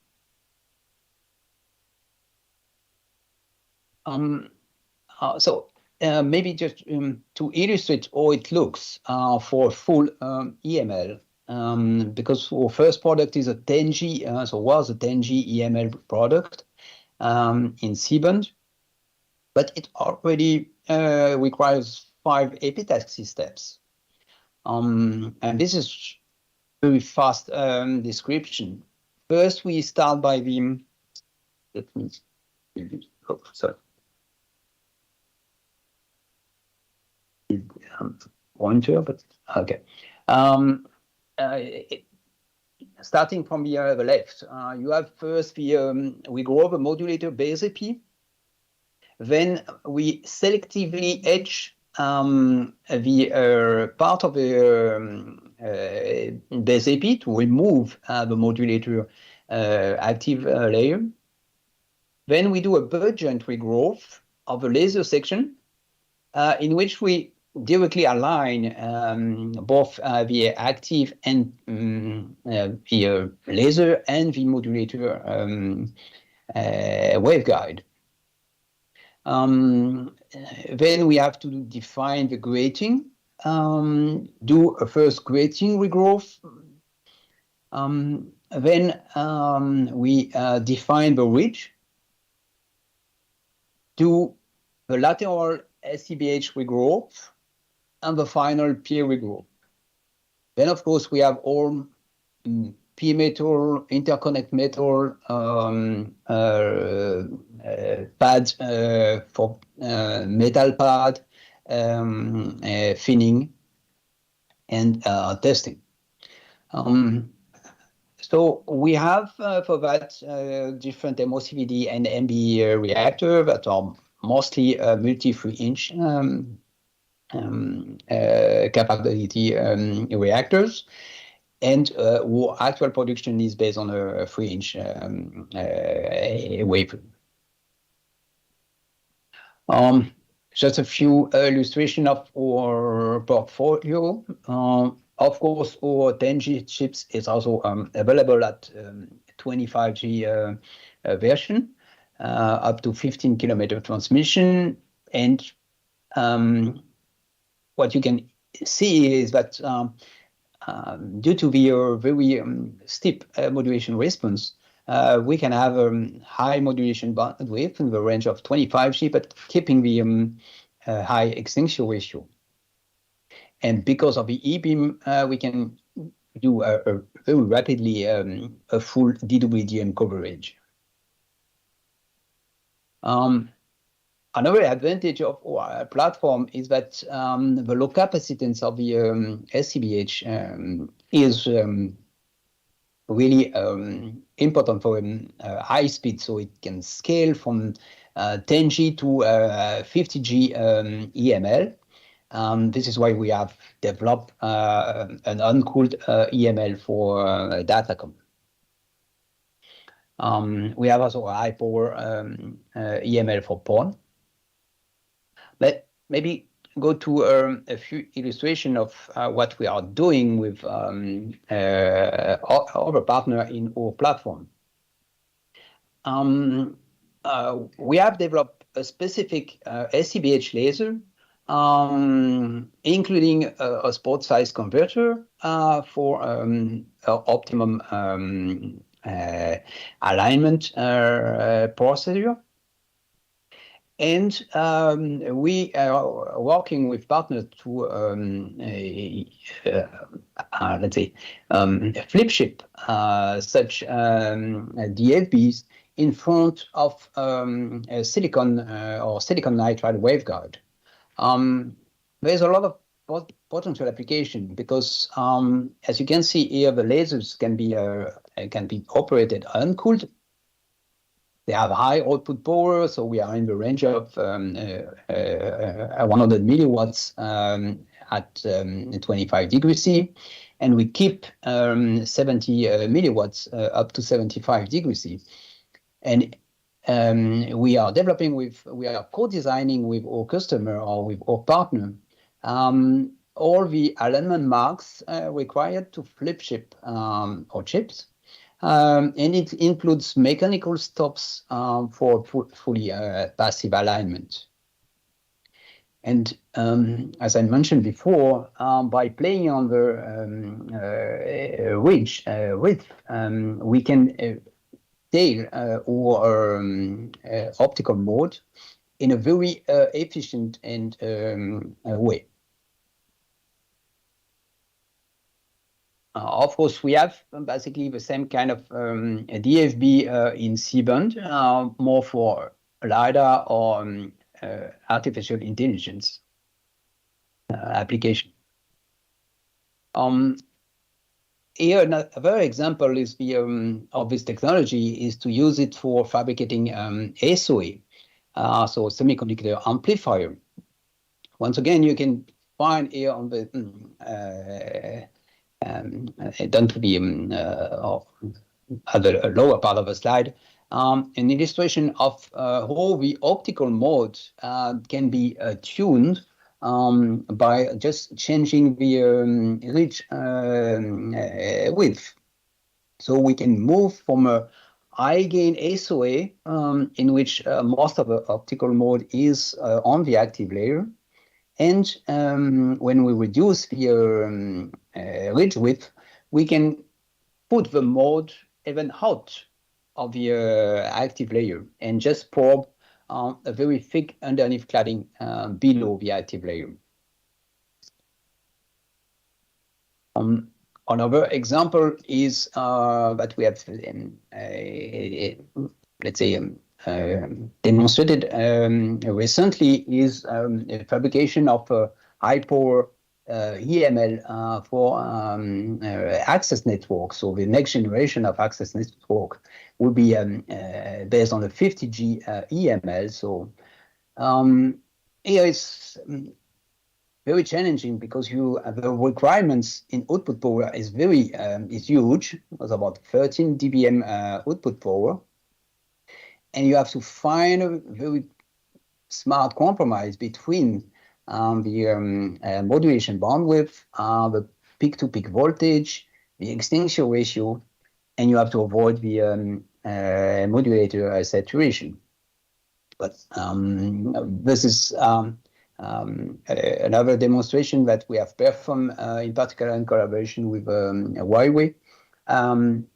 Maybe just to illustrate how it looks for full EML, because our first product is a 10G, was a 10G EML product in C-band, but it already requires 5 epitaxy steps. And this is very fast description. First, we start by the, pointer, but okay. Starting from the left, you have first the we grow the modulator base AP. Then we selectively etch the part of the base AP to remove the modulator active layer. Then we do a burgeon regrowth of the laser section, in which we directly align both the active and the laser and the modulator waveguide. Then we have to define the grating, do a first grating regrowth. Then we define the ridge, do the lateral SCBH regrowth, and the final peer regrowth. Then, of course, we have all P metal, interconnect metal, pads for metal pad, thinning, and testing. So we have for that different MOCVD and MBE reactor that are mostly multi 3-inch capability reactors, and actual production is based on a 3-inch wafer. Just a few illustrations of our portfolio. Of course, our 10G chips is also available at 25G version, up to 15-kilometer transmission. And what you can see is that due to the very steep modulation response, we can have a high modulation bandwidth in the range of 25G, but keeping the high extinction ratio. And because of the E-beam, we can do very rapidly a full DWDM coverage. Another advantage of our platform is that the low capacitance of the SCBH is really important for high speed, so it can scale from 10G to 50G EML This is why we have developed an uncooled EML for datacom. We have also a high power EML for PON. But maybe go to a few illustrations of what we are doing with our partner in our platform. We have developed a specific SCBH laser, including a spot size converter for optimum alignment procedure. And we are working with partners to, let's say, flip chip such DFBs in front of a silicon or silicon nitride waveguide. There's a lot of potential application because, as you can see here, the lasers can be operated uncooled. They have high output power, so we are in the range of 100 milliwatts at 25 degrees C, and we keep 70 milliwatts up to 75 degrees C. And we are co-designing with our customer or with our partner all the alignment marks required to flip chip our chips. And it includes mechanical stops for fully passive alignment. And as I mentioned before, by playing on the ridge width, we can tail our optical mode in a very efficient and way. Of course, we have basically the same kind of DFB in C-band, more for LiDAR or artificial intelligence application. Here, another example is of this technology is to use it for fabricating SOA, so semiconductor amplifier. Once again, you can find here on the done to the other lower part of the slide, an illustration of how the optical mode can be tuned by just changing the reach width. So we can move from a high gain SOA, in which most of the optical mode is on the active layer. And when we reduce the ridge width, we can put the mode even out of the active layer and just probe a very thick underneath cladding below the active layer. Another example is that we have, let's say, demonstrated recently is a fabrication of a high power EML for access network. So the next generation of access network will be based on the 50G EML. So here it's very challenging because the requirements in output power is huge. It's about 13 dBm output power. And you have to find a very smart compromise between the modulation bandwidth, the peak-to-peak voltage, the extinction ratio, and you have to avoid the modulator saturation. But this is another demonstration that we have performed, in particular in collaboration with Huawei, and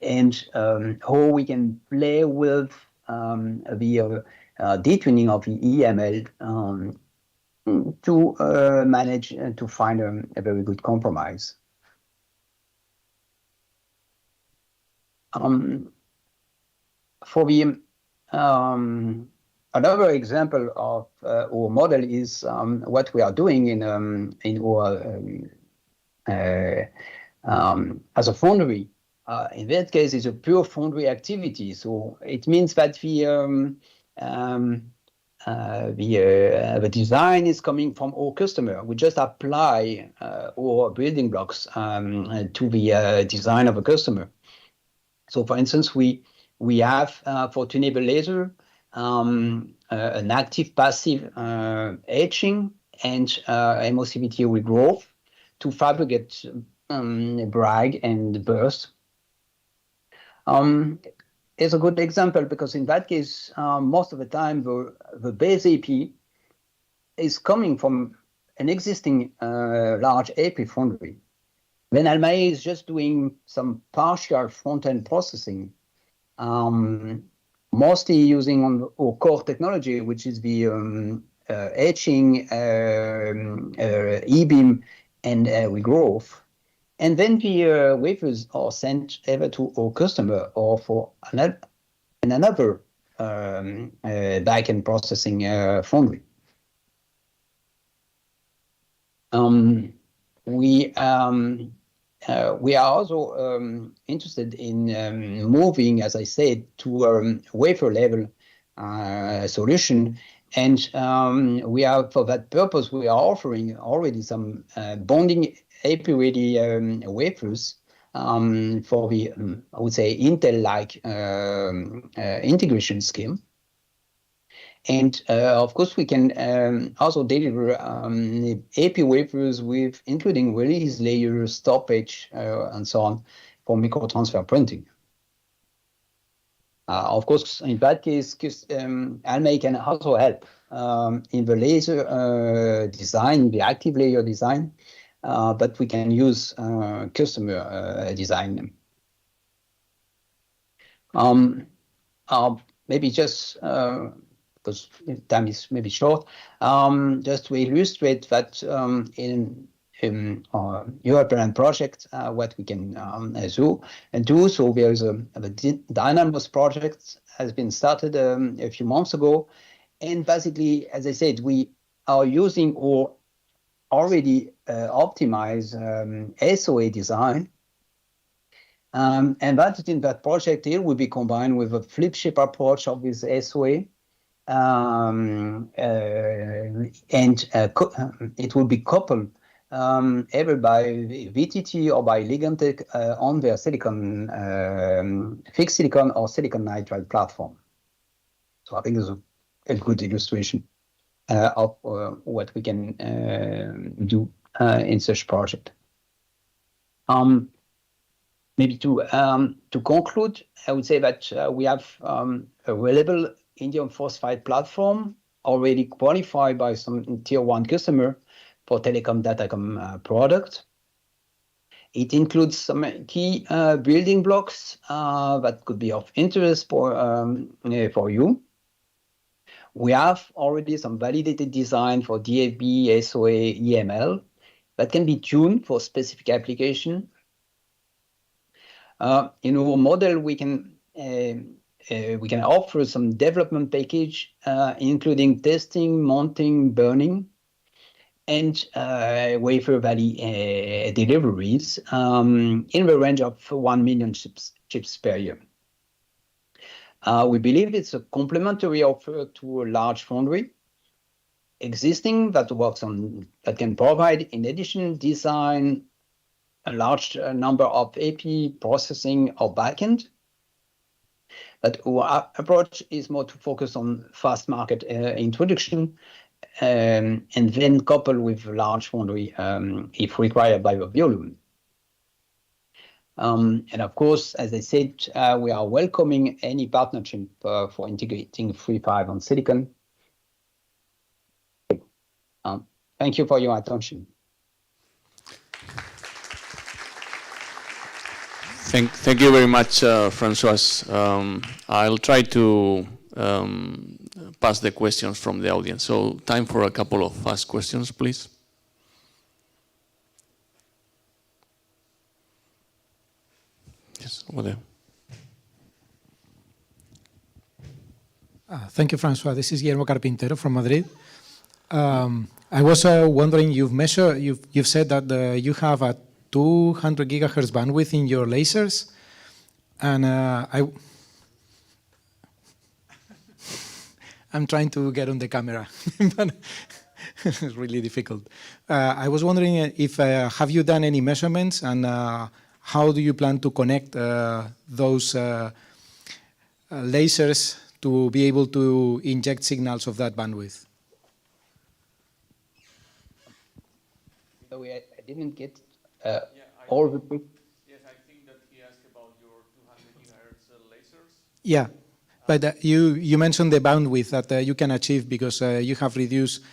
how we can play with the detuning of the EML to manage to find a very good compromise. For the another example of our model is what we are doing in our as a foundry. In that case, it's a pure foundry activity. So it means that we the design is coming from our customer. We just apply our building blocks to the design of a customer. So, for instance, we have for tunable laser an active passive etching and MOCVD regrowth to fabricate bragg and burst. Is a good example because in that case, most of the time the base AP is coming from an existing large AP foundry. Then Almae is just doing some partial front-end processing, mostly using on our core technology, which is the etching, E-beam, and regrowth. And then the wafers are sent either to our customer or for another back-end processing foundry. We are also interested in moving, as I said, to a wafer-level solution. And we are, for that purpose, we are offering already some bonding AP-ready wafers for the, I would say, Intel-like integration scheme. And of course, we can also deliver AP wafers with including release layers, stoppage, and so on for microtransfer printing. Of course, in that case, Almae can also help in the laser design, the active layer design, but we can use customer design. Maybe just because time is maybe short, just to illustrate that in European project, what we can do. So there is a Dynamos project has been started a few months ago. And basically, as I said, we are using our already optimized SOA design. And that in that project here will be combined with a flip chip approach of this SOA. And it will be coupled either by VTT or by Ligantec on their silicon, fixed silicon or silicon nitride platform. So I think it's a good illustration of what we can do in such project. Maybe to conclude, I would say that we have a reliable indium phosphide platform already qualified by some tier 1 customer for telecom datacom product. It includes some key building blocks that could be of interest for you. We have already some validated design for DFB, SOA, EML that can be tuned for specific application. In our model, we can offer some development package, including testing, mounting, burning, and wafer valley deliveries in the range of 1 million chips per year. We believe it's a complementary offer to a large foundry existing that works on that can provide, in addition, design a large number of AP processing or backend. But our approach is more to focus on fast market introduction and then couple with large foundry if required by the volume. And of course, as I said, we are welcoming any partnership for integrating III-V on silicon. Thank you for your attention. Thank you very much, François. I'll try to pass the questions from the audience. So time for a couple of fast questions, please. Yes, over there. Thank you, François. This is Guillermo Carpintero from Madrid. I was wondering, you've said that you have a 200 gigahertz bandwidth in your lasers, and I'm trying to get on the camera, but it's really difficult. I was wondering if have you done any measurements, and how do you plan to connect those lasers to be able to inject signals of that bandwidth? So I didn't get all the. Yes, I think that he asked about your 200 gigahertz lasers. Yeah, but you mentioned the bandwidth that you can achieve because you have reduced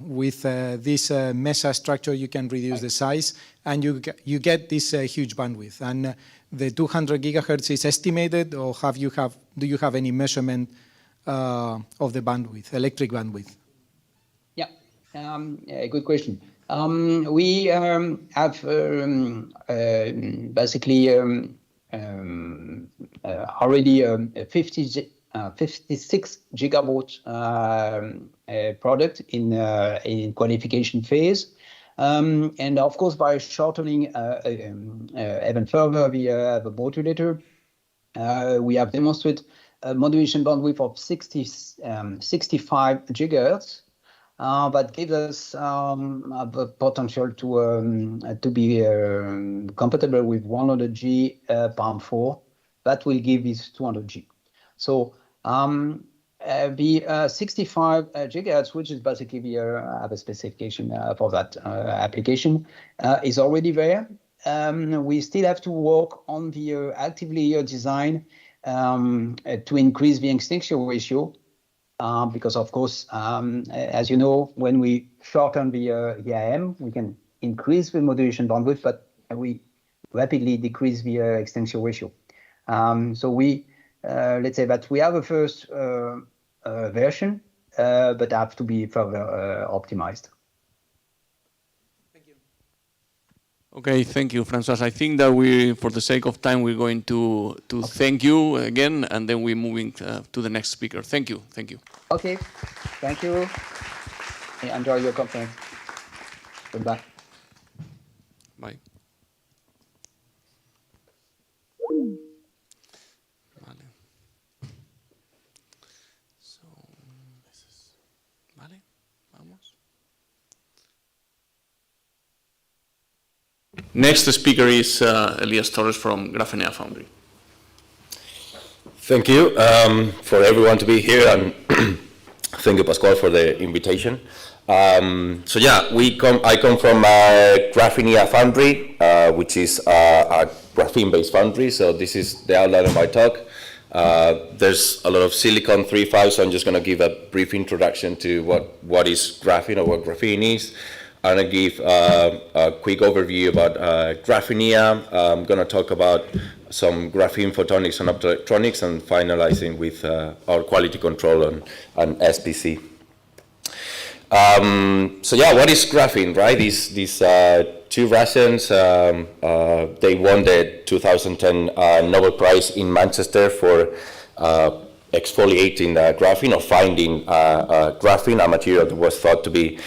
with this MESA structure. You can reduce the size, and you get this huge bandwidth. And the 200 gigahertz is estimated, or do you have any measurement of the bandwidth, electric bandwidth? Yeah, good question. We have basically already 56 gigawatt product in qualification phase. And of course, by shortening even further the modulator, we have demonstrated a modulation bandwidth of 65 gigahertz. That gives us the potential to be compatible with 100G PAM4. That will give us 200G. So the 65 gigahertz, which is basically the specification for that application, is already there. We still have to work on the active layer design to increase the extinction ratio. Because of course, as you know, when we shorten the IM, we can increase the modulation bandwidth, but we rapidly decrease the extinction ratio. So we, let's say that we have a first version, but have to be further optimized. Okay, thank you, François. I think that for the sake of time, we're going to thank you again, and then we're moving to the next speaker. Thank you. Thank you. Okay, thank you. Enjoy your conference. Goodbye. Bye. Vale. So, vale, vamos. Next speaker is Elias Torres from Graphene Foundry. Thank you for everyone to be here, and thank you, Pascual, for the invitation. So yeah, I come from Graphene Foundry, which is a graphene-based foundry. So this is the outline of my talk. There's a lot of silicon 3.5, so I'm just going to give a brief introduction to what is graphene, or what graphene is. I'm going to give a quick overview about Graphene. I'm going to talk about some graphene photonics and optoelectronics, and finalizing with our quality control and SPC. So yeah, what is graphene, right? These two Russians, they won the 2010 Nobel Prize in Manchester for exfoliating graphene, or finding graphene, a material that was thought to be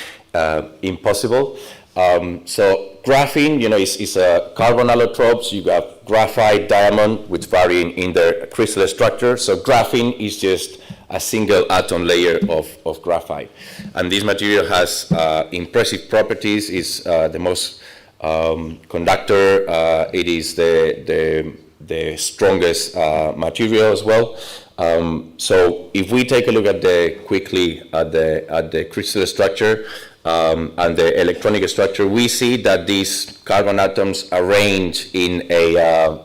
impossible. So graphene, is carbon allotropes. You have graphite, diamond, which vary in their crystal structure. So graphene is just a single atom layer of graphite. And this material has impressive properties. It's the most conductor. It is the strongest material as well. So if we take a look at quickly at the crystal structure, and the electronic structure, we see that these carbon atoms arrange in a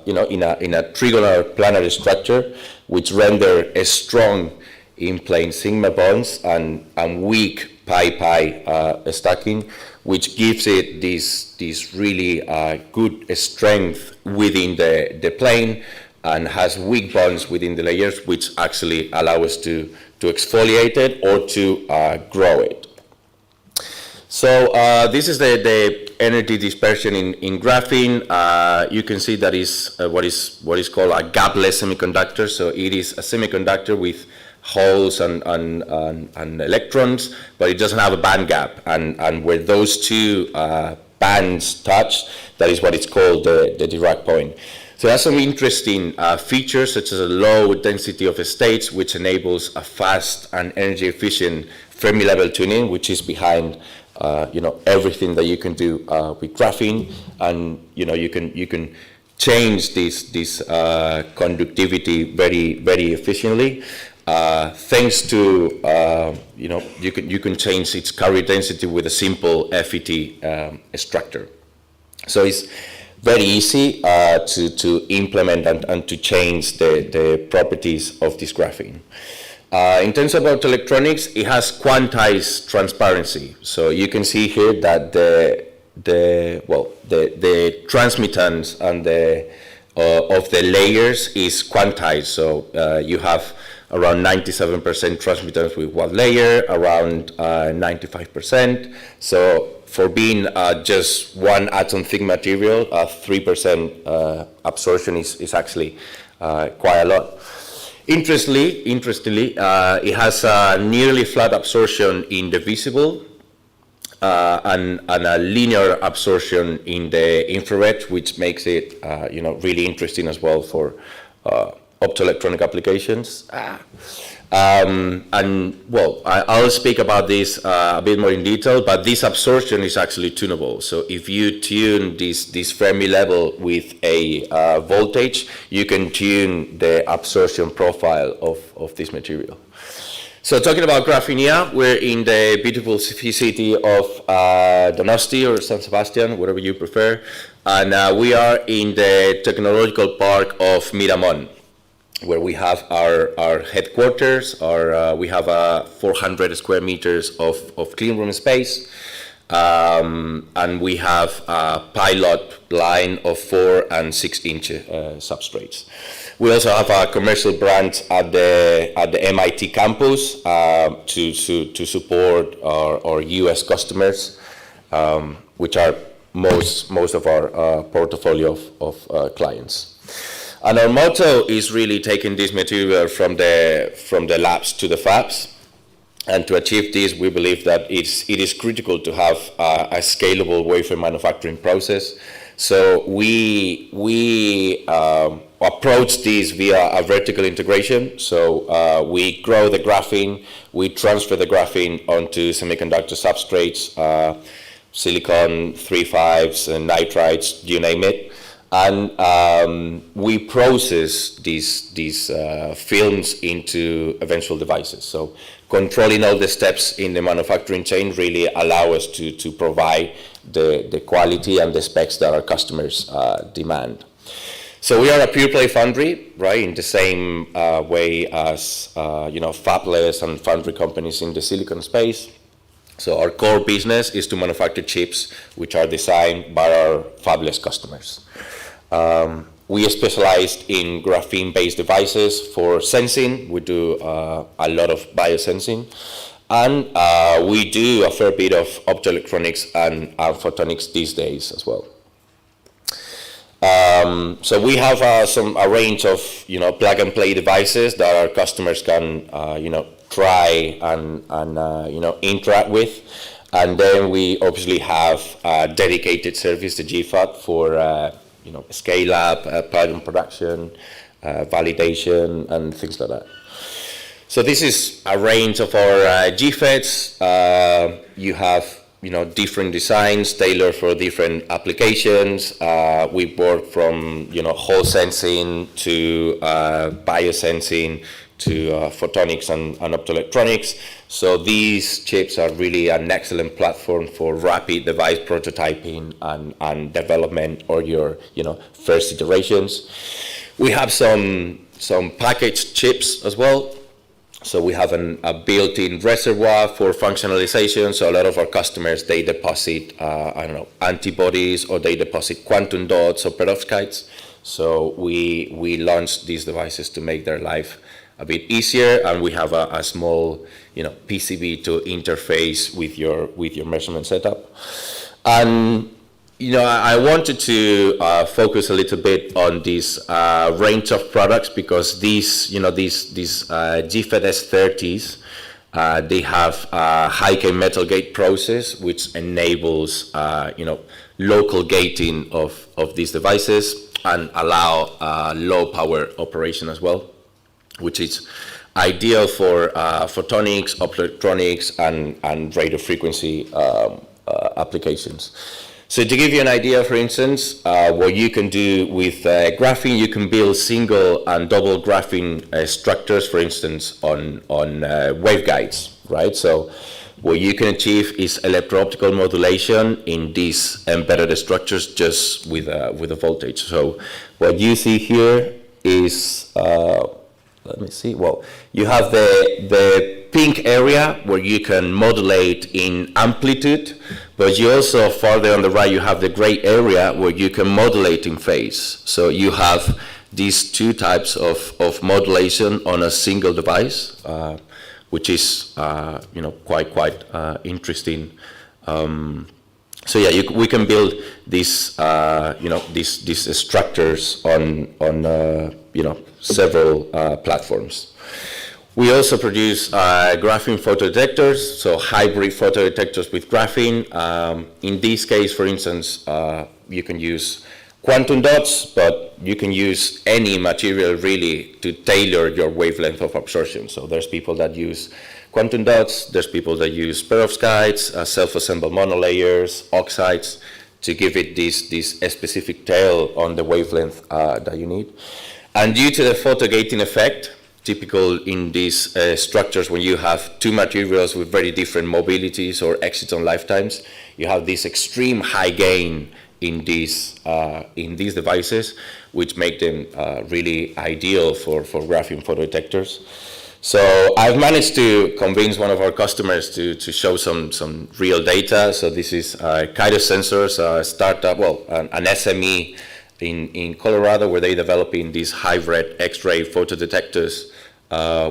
trigonal planar structure, which render a strong in-plane sigma bonds and weak pi-pi stacking, which gives it this really good strength within the plane, and has weak bonds within the layers, which actually allow us to exfoliate it or to grow it. So this is the energy dispersion in graphene. You can see that is what is called a gapless semiconductor. So it is a semiconductor with holes and electrons, but it doesn't have a band gap. And where those two bands touch, that is what is called the Dirac point. So that's some interesting features, such as a low density of states, which enables a fast and energy efficient Fermi level tuning, which is behind everything that you can do with graphene, and you can change this conductivity very efficiently. Thanks to you can change its carrier density with a simple FET structure. So it's very easy to implement and to change the properties of this graphene. In terms of optoelectronics, it has quantized transparency. So you can see here that the transmittance and of the layers is quantized. So you have around 97% transmittance with one layer, around 95%. So for being just one atom thick material, 3% absorption is actually quite a lot. Interestingly, it has a nearly flat absorption in the visible and a linear absorption in the infrared, which makes it really interesting as well for optoelectronic applications. I'll speak about this a bit more in detail, but this absorption is actually tunable. So if you tune this Fermi level with a voltage, you can tune the absorption profile of this material. So talking about Graphene, we're in the beautiful city of Donosti or San Sebastian, whatever you prefer, and we are in the technological park of Miramon, where we have our headquarters. We have 400 square meters of clean room space, and we have a pilot line of 4 and 6 inch substrates. We also have a commercial branch at the MIT campus to support our US customers, which are most of our portfolio of clients. And our motto is really taking this material from the labs to the fabs. And to achieve this, we believe that it is critical to have a scalable wafer manufacturing process. So we approach this via a vertical integration. So we grow the graphene, we transfer the graphene onto semiconductor substrates, silicon, 3.5s, and nitrides, you name it. And we process these films into eventual devices. So controlling all the steps in the manufacturing chain really allow us to provide the quality and the specs that our customers demand. So we are a pure play foundry, right, in the same way as fabless and foundry companies in the silicon space. So our core business is to manufacture chips which are designed by our fabless customers. We are specialized in graphene-based devices for sensing. We do a lot of biosensing. And we do a fair bit of optoelectronics and photonics these days as well. So we have a range of plug-and-play devices that our customers can try and interact with. And then we obviously have a dedicated service, the GFAT, for scale up, pilot production, validation, and things like that. So this is a range of our GFETs. You have different designs tailored for different applications. We work from Hall sensing to biosensing to photonics and optoelectronics. So these chips are really an excellent platform for rapid device prototyping and development or your first iterations. We have some packaged chips as well. So we have a built-in reservoir for functionalization. So a lot of our customers, they deposit antibodies, or they deposit quantum dots or perovskites. So we launch these devices to make their life a bit easier, and we have a small PCB to interface with your measurement setup. And I wanted to focus a little bit on this range of products, because these GFET S30s, they have a high-K metal gate process, which enables local gating of these devices. and allow low power operation as well, which is ideal for photonics, optoelectronics, and radio frequency applications. So to give you an idea, for instance, what you can do with graphene, you can build single and double graphene structures, for instance, on waveguides, right? So what you can achieve is electro-optical modulation in these embedded structures just with a voltage. So what you see here is, let me see, well, you have the pink area where you can modulate in amplitude, but you also, farther on the right, you have the gray area where you can modulate in phase. So you have these two types of modulation on a single device, which is quite interesting. So yeah, we can build these these structures on several platforms. We also produce graphene photodetectors, so hybrid photodetectors with graphene. In this case, for instance, you can use quantum dots, but you can use any material really to tailor your wavelength of absorption. So there's people that use quantum dots, there's people that use perovskites, self-assembled monolayers, oxides, to give it this specific tail on the wavelength that you need. And due to the photogating effect, typical in these structures when you have two materials with very different mobilities or exciton lifetimes, you have this extreme high gain in these devices, which make them really ideal for graphene photodetectors. So I've managed to convince one of our customers to show some real data. So this is Kairos Sensors, a startup, an SME in Colorado, where they're developing these hybrid X-ray photodetectors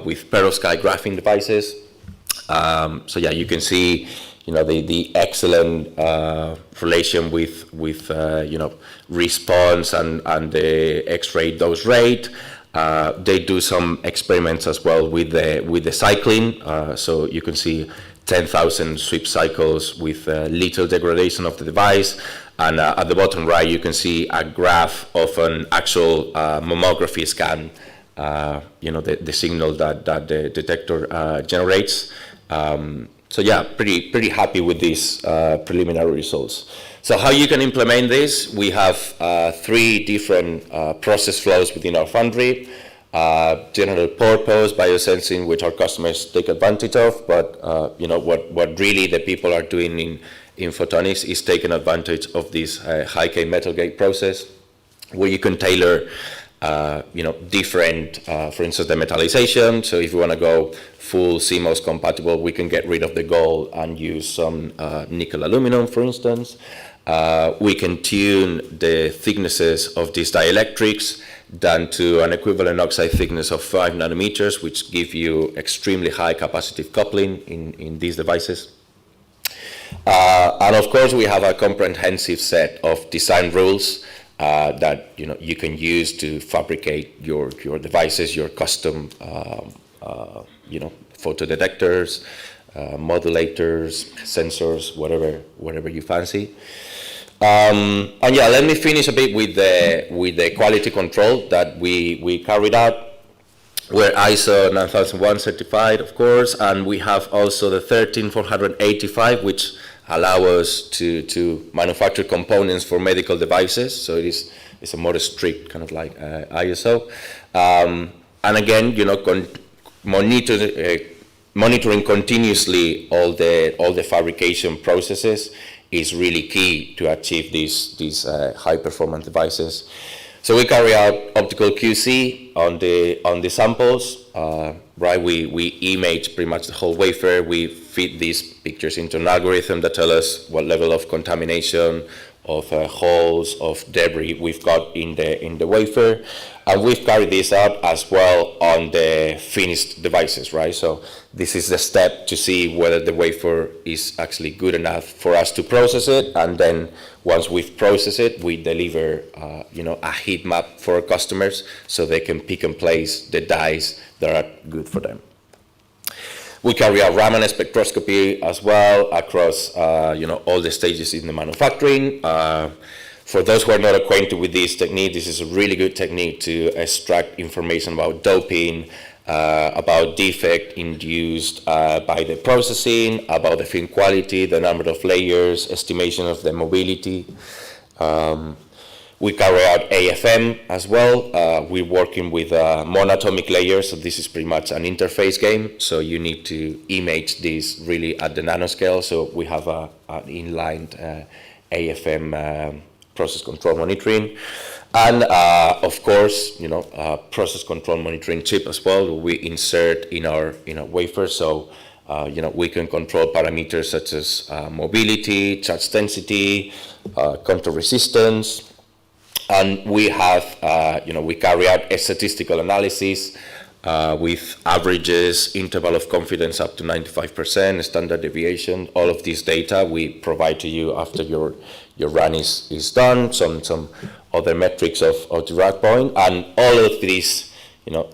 with perovskite graphene devices. So yeah, you can see, the excellent relation with response and the X-ray dose rate. They do some experiments as well with the cycling. So you can see 10,000 sweep cycles with little degradation of the device. And at the bottom right, you can see a graph of an actual mammography scan, the signal that the detector generates. So yeah, pretty happy with these preliminary results. So how you can implement this? We have 3 different process flows within our Foundry. General purpose biosensing, which our customers take advantage of, but what really the people are doing in photonics is taking advantage of this high-K metal gate process, where you can tailor different, for instance, the metallization. So if you want to go full CMOS compatible, we can get rid of the gold and use some nickel aluminum, for instance. We can tune the thicknesses of these dielectrics down to an equivalent oxide thickness of 5 nanometers, which give you extremely high capacitive coupling in these devices. And of course, we have a comprehensive set of design rules that you can use to fabricate your devices, your custom photodetectors, modulators, sensors, whatever you fancy. And yeah, let me finish a bit with the quality control that we carried out. We're ISO 9001 certified, of course, and we have also the 13485, which allow us to manufacture components for medical devices. So it's a more strict kind of like ISO. And again, monitoring continuously all the fabrication processes is really key to achieve these high performance devices. So we carry out optical QC on the samples, right? We image pretty much the whole wafer. We feed these pictures into an algorithm that tell us what level of contamination, of holes, of debris we've got in the wafer. And we've carried this out as well on the finished devices, right? So this is the step to see whether the wafer is actually good enough for us to process it. And then once we've processed it, we deliver a heat map for our customers so they can pick and place the dyes that are good for them. We carry out Raman spectroscopy as well across all the stages in the manufacturing. For those who are not acquainted with this technique, this is a really good technique to extract information about doping, about defect induced by the processing, about the film quality, the number of layers, estimation of the mobility. We carry out AFM as well. We're working with monatomic layers, so this is pretty much an interface game. So you need to image this really at the nanoscale. So we have an inline AFM process control monitoring. And of course, process control monitoring chip as well. We insert in our wafer, so we can control parameters such as mobility, charge density, control resistance. And we have, we carry out a statistical analysis with averages, interval of confidence up to 95%, standard deviation. All of this data we provide to you after your run is done. Some other metrics of the rack point, and all of this,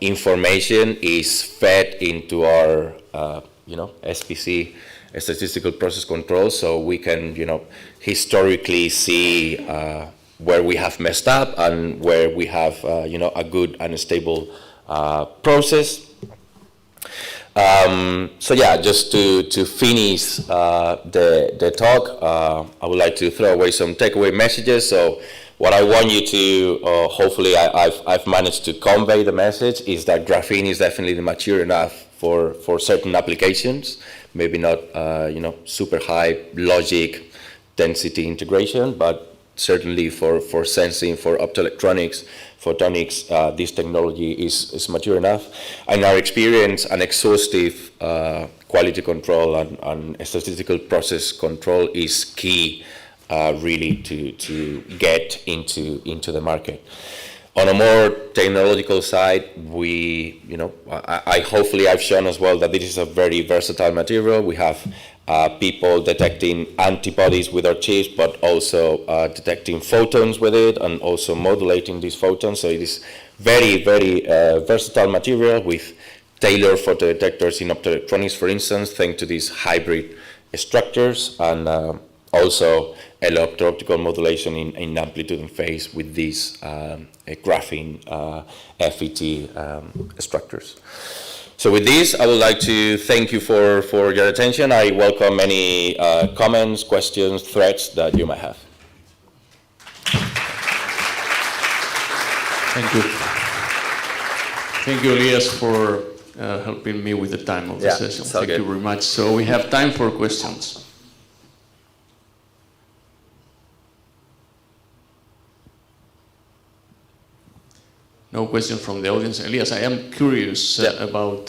information is fed into our, SPC, statistical process control, so we can, historically see where we have messed up and where we have, a good and stable process. So yeah, just to finish the talk, I would like to throw away some takeaway messages. So what I want you to, hopefully I've managed to convey the message, is that graphene is definitely mature enough for certain applications, maybe not, super high logic density integration, but certainly for sensing, for optoelectronics, photonics, this technology is mature enough. In our experience, an exhaustive quality control and statistical process control is key, really, to get into the market. On a more technological side, we, hopefully I've shown as well that this is a very versatile material. We have people detecting antibodies with our chips, but also detecting photons with it, and also modulating these photons. So it is very, very versatile material with tailored photodetectors in optoelectronics, for instance, thanks to these hybrid structures, and also electro-optical modulation in amplitude and phase with these graphene FET structures. So with this, I would like to thank you for your attention. I welcome any comments, questions, threats that you might have. Thank you. Thank you, Elias, for helping me with the time of the session. Thank you very much. So we have time for questions. No question from the audience. Elias, I am curious about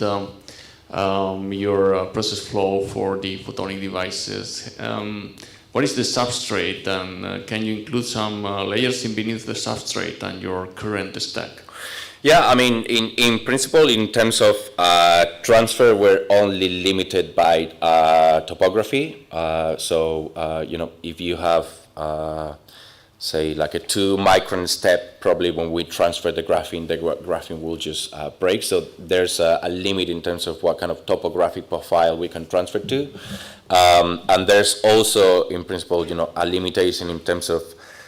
your process flow for the photonic devices. What is the substrate, and can you include some layers in beneath the substrate and your current stack? Yeah, I mean, in principle, in terms of transfer, we're only limited by topography. If you have say like a 2-micron step, probably when we transfer the graphene will just break. So there's a limit in terms of what kind of topographic profile we can transfer to. And there's also, in principle, a limitation in terms of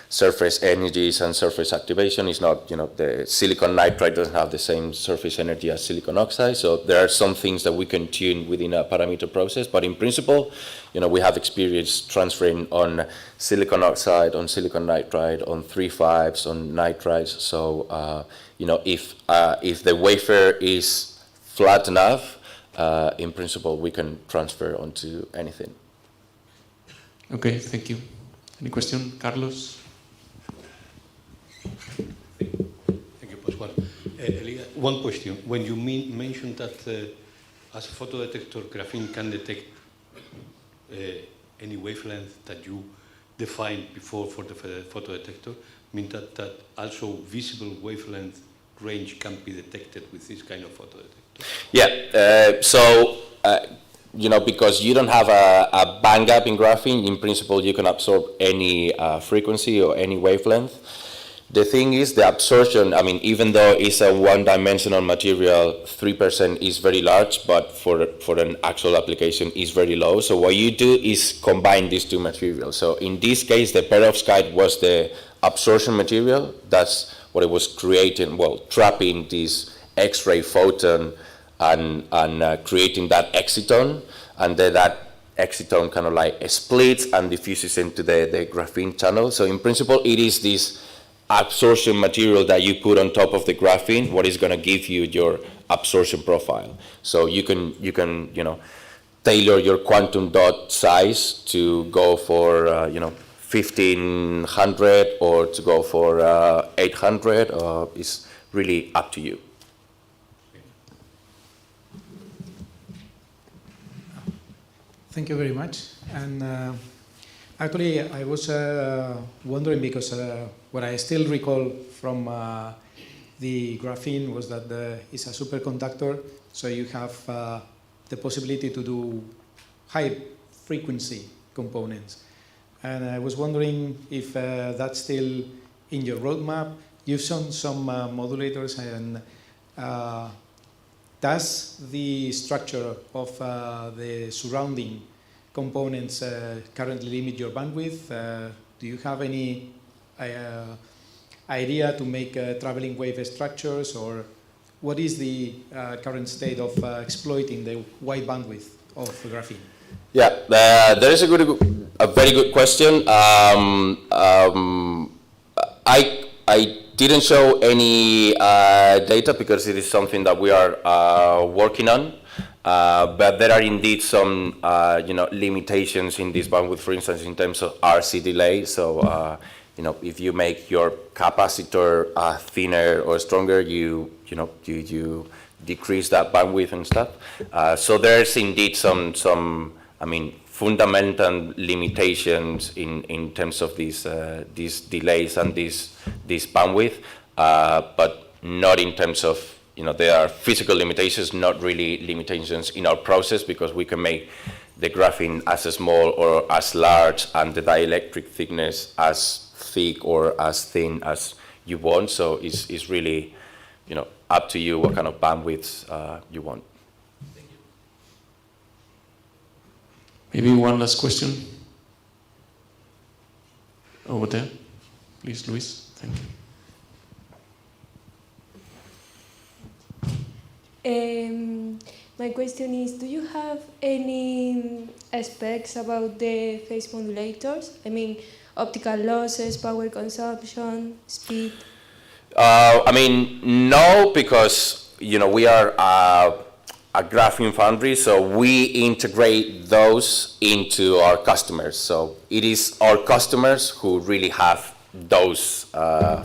surface energies and surface activation. Is not, the silicon nitride doesn't have the same surface energy as silicon oxide. So there are some things that we can tune within a parameter process. But in principle, we have experience transferring on silicon oxide, on silicon nitride, on 3.5s, on nitrides. So, if the wafer is flat enough, in principle, we can transfer onto anything. Okay, thank you. Any question, Carlos? Thank you, Pascual. Elia, one question. When you mentioned that as a photodetector, graphene can detect any wavelength that you defined before for the photodetector, mean that also visible wavelength range can be detected with this kind of photodetector? Yeah, because you don't have a band gap in graphene, in principle you can absorb any frequency or any wavelength. The thing is the absorption, I mean, even though it's a one-dimensional material, 3% is very large, but for an actual application is very low. So what you do is combine these two materials. So in this case, the perovskite was the absorption material. That's what it was creating, well, trapping this X-ray photon and creating that exciton, and then that exciton kind of like splits and diffuses into the graphene channel. So in principle, it is this absorption material that you put on top of the graphene, what is going to give you your absorption profile. So you can tailor your quantum dot size to go for 1500 or to go for 800. It's really up to you. Thank you very much. And actually, I was wondering because what I still recall from the graphene was that it's a superconductor, so you have the possibility to do high frequency components. And I was wondering if that's still in your roadmap. You've shown some modulators, and does the structure of the surrounding components currently limit your bandwidth? Do you have any idea to make traveling wave structures, or what is the current state of exploiting the wide bandwidth of graphene? Yeah, there is a very good question. I didn't show any data because it is something that we are working on. But there are indeed some limitations in this bandwidth, for instance, in terms of RC delay. So if you make your capacitor thinner or stronger, you decrease that bandwidth and stuff. So there's indeed some fundamental limitations in terms of these delays and this bandwidth, but not in terms of, there are physical limitations, not really limitations in our process, because we can make the graphene as small or as large and the dielectric thickness as thick or as thin as you want. So it's really, up to you what kind of bandwidths you want. Maybe one last question. Over there. Please, Luis. Thank you. My question is, do you have any specs about the phase modulators? I mean, optical losses, power consumption, speed? No, because, we are a graphene foundry, so we integrate those into our customers. So it is our customers who really have those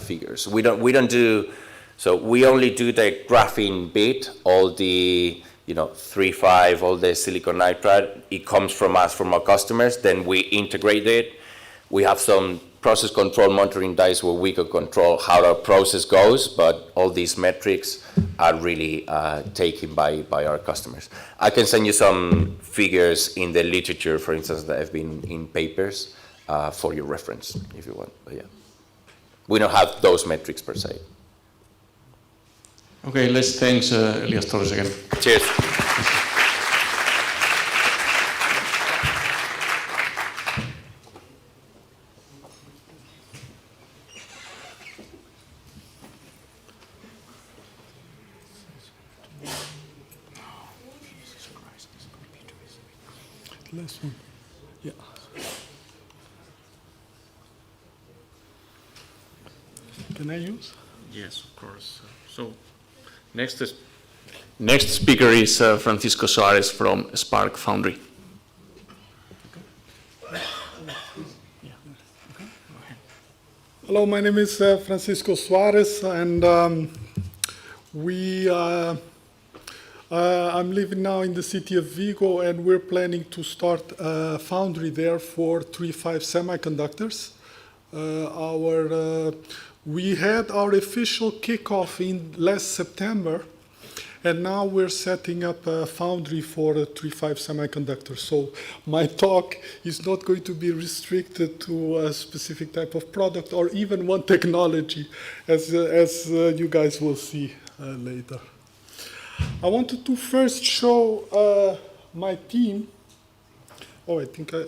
figures. We don't do, so we only do the graphene bit, all the 3.5, all the silicon nitride. It comes from us, from our customers. Then we integrate it. We have some process control monitoring dice where we can control how our process goes, but all these metrics are really taken by our customers. I can send you some figures in the literature, for instance, that have been in papers for your reference, if you want. But yeah, we don't have those metrics per se. Okay, let's thank Elias Torres again. Cheers. Last one. Yeah. Can I use? Yes, of course. So, next speaker is Francisco Soares from Spark Foundry. Hello, my name is Francisco Soares, and I'm living now in the city of Vigo, and we're planning to start a foundry there for 3.5 semiconductors. We had our official kickoff in last September, and now we're setting up a foundry for 3.5 semiconductors. So my talk is not going to be restricted to a specific type of product or even one technology, as you guys will see later. I wanted to first show my team. Oh, I think I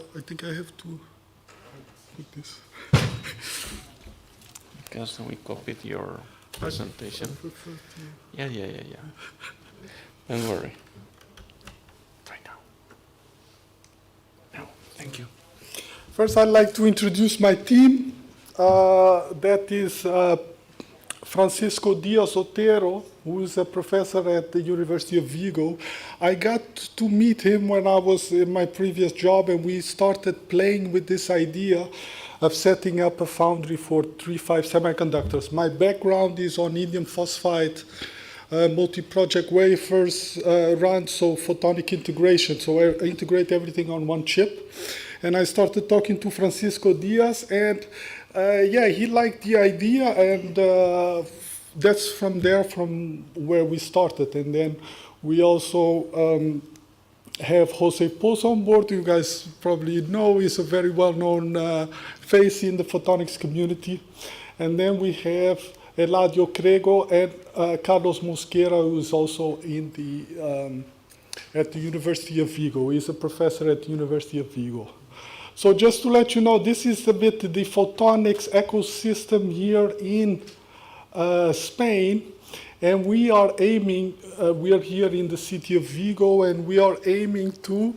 have to put this. Because we copied your presentation. Yeah. Don't worry. Right now. No, thank you. First, I'd like to introduce my team. That is Francisco Diaz Otero, who is a professor at the University of Vigo. I got to meet him when I was in my previous job, and we started playing with this idea of setting up a foundry for 3-5 semiconductors. My background is on indium phosphide multi-project wafers run, so photonic integration. So I integrate everything on one chip. And I started talking to Francisco Diaz, and he liked the idea, and that's from where we started. And then we also have Jose Pozo on board. You guys probably know he's a very well-known face in the photonics community. And then we have Eladio Crego and Carlos Mosquera, who is also in at the University of Vigo. He's a professor at the University of Vigo. So just to let you know, this is a bit the photonics ecosystem here in Spain. And we are aiming, we are here in the city of Vigo, and we are aiming to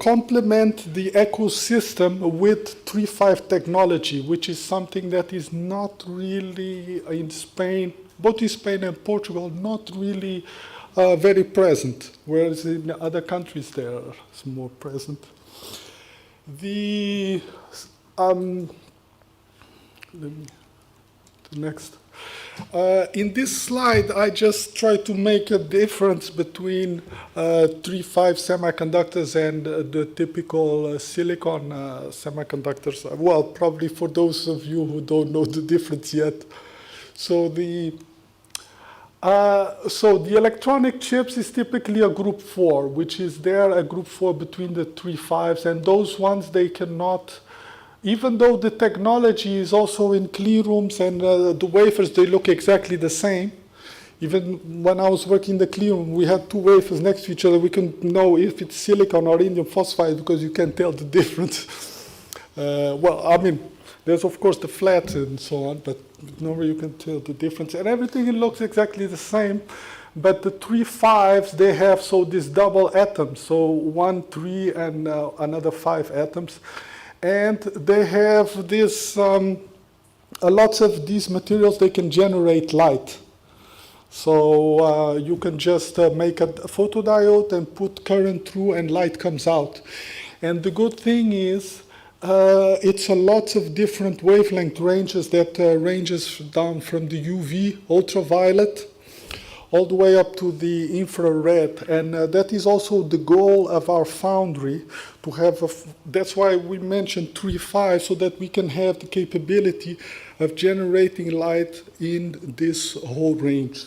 complement the ecosystem with 3-5 technology, which is something that is not really in Spain, both in Spain and Portugal, not really very present, whereas in other countries there is more present. The next. In this slide, I just try to make a difference between 3-5 semiconductors and the typical silicon semiconductors. Well, probably for those of you who don't know the difference yet. So the electronic chips is typically a group 4, which is there a group 4 between the 3-5s, and those ones they cannot. Even though the technology is also in clean rooms and the wafers, they look exactly the same. Even when I was working in the clean room, we had two wafers next to each other. We couldn't know if it's silicon or indium phosphide because you can't tell the difference. Well, I mean, there's of course the flats and so on, but normally you can tell the difference. And everything it looks exactly the same. But the 3-5s, they have this double atoms. So 1, 3, and another 5 atoms. And they have this, lots of these materials, they can generate light. So you can just make a photodiode and put current through and light comes out. And the good thing is, it's a lot of different wavelength ranges that ranges down from the UV, ultraviolet, all the way up to the infrared. And that is also the goal of our foundry, to have that's why we mentioned 3-5, so that we can have the capability of generating light in this whole range.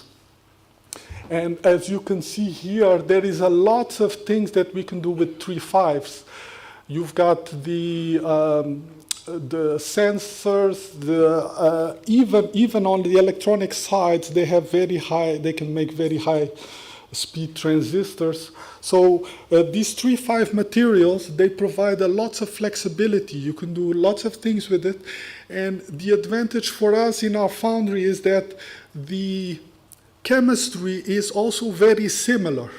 And as you can see here, there is a lot of things that we can do with 3-5s. You've got the sensors, even on the electronic sides, they have they can make very high speed transistors. So these 3-5 materials, they provide a lot of flexibility. You can do lots of things with it. And the advantage for us in our foundry is that the chemistry is also very similar.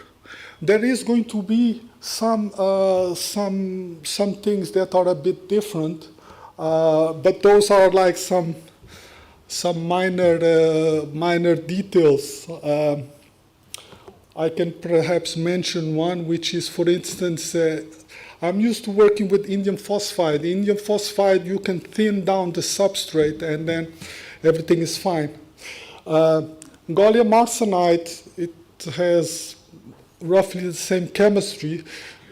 There is going to be some things that are a bit different, but those are like some minor details. I can perhaps mention one, which is, for instance, I'm used to working with indium phosphide. Indium phosphide, you can thin down the substrate, and then everything is fine. Gallium arsenide, it has roughly the same chemistry,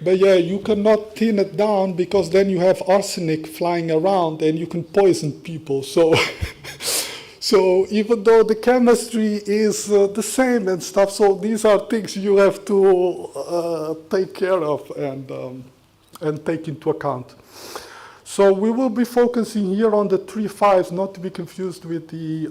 but yeah, you cannot thin it down because then you have arsenic flying around and you can poison people. So, so even though the chemistry is the same and stuff, so these are things you have to take care of and take into account. So we will be focusing here on the 3-5s, not to be confused with the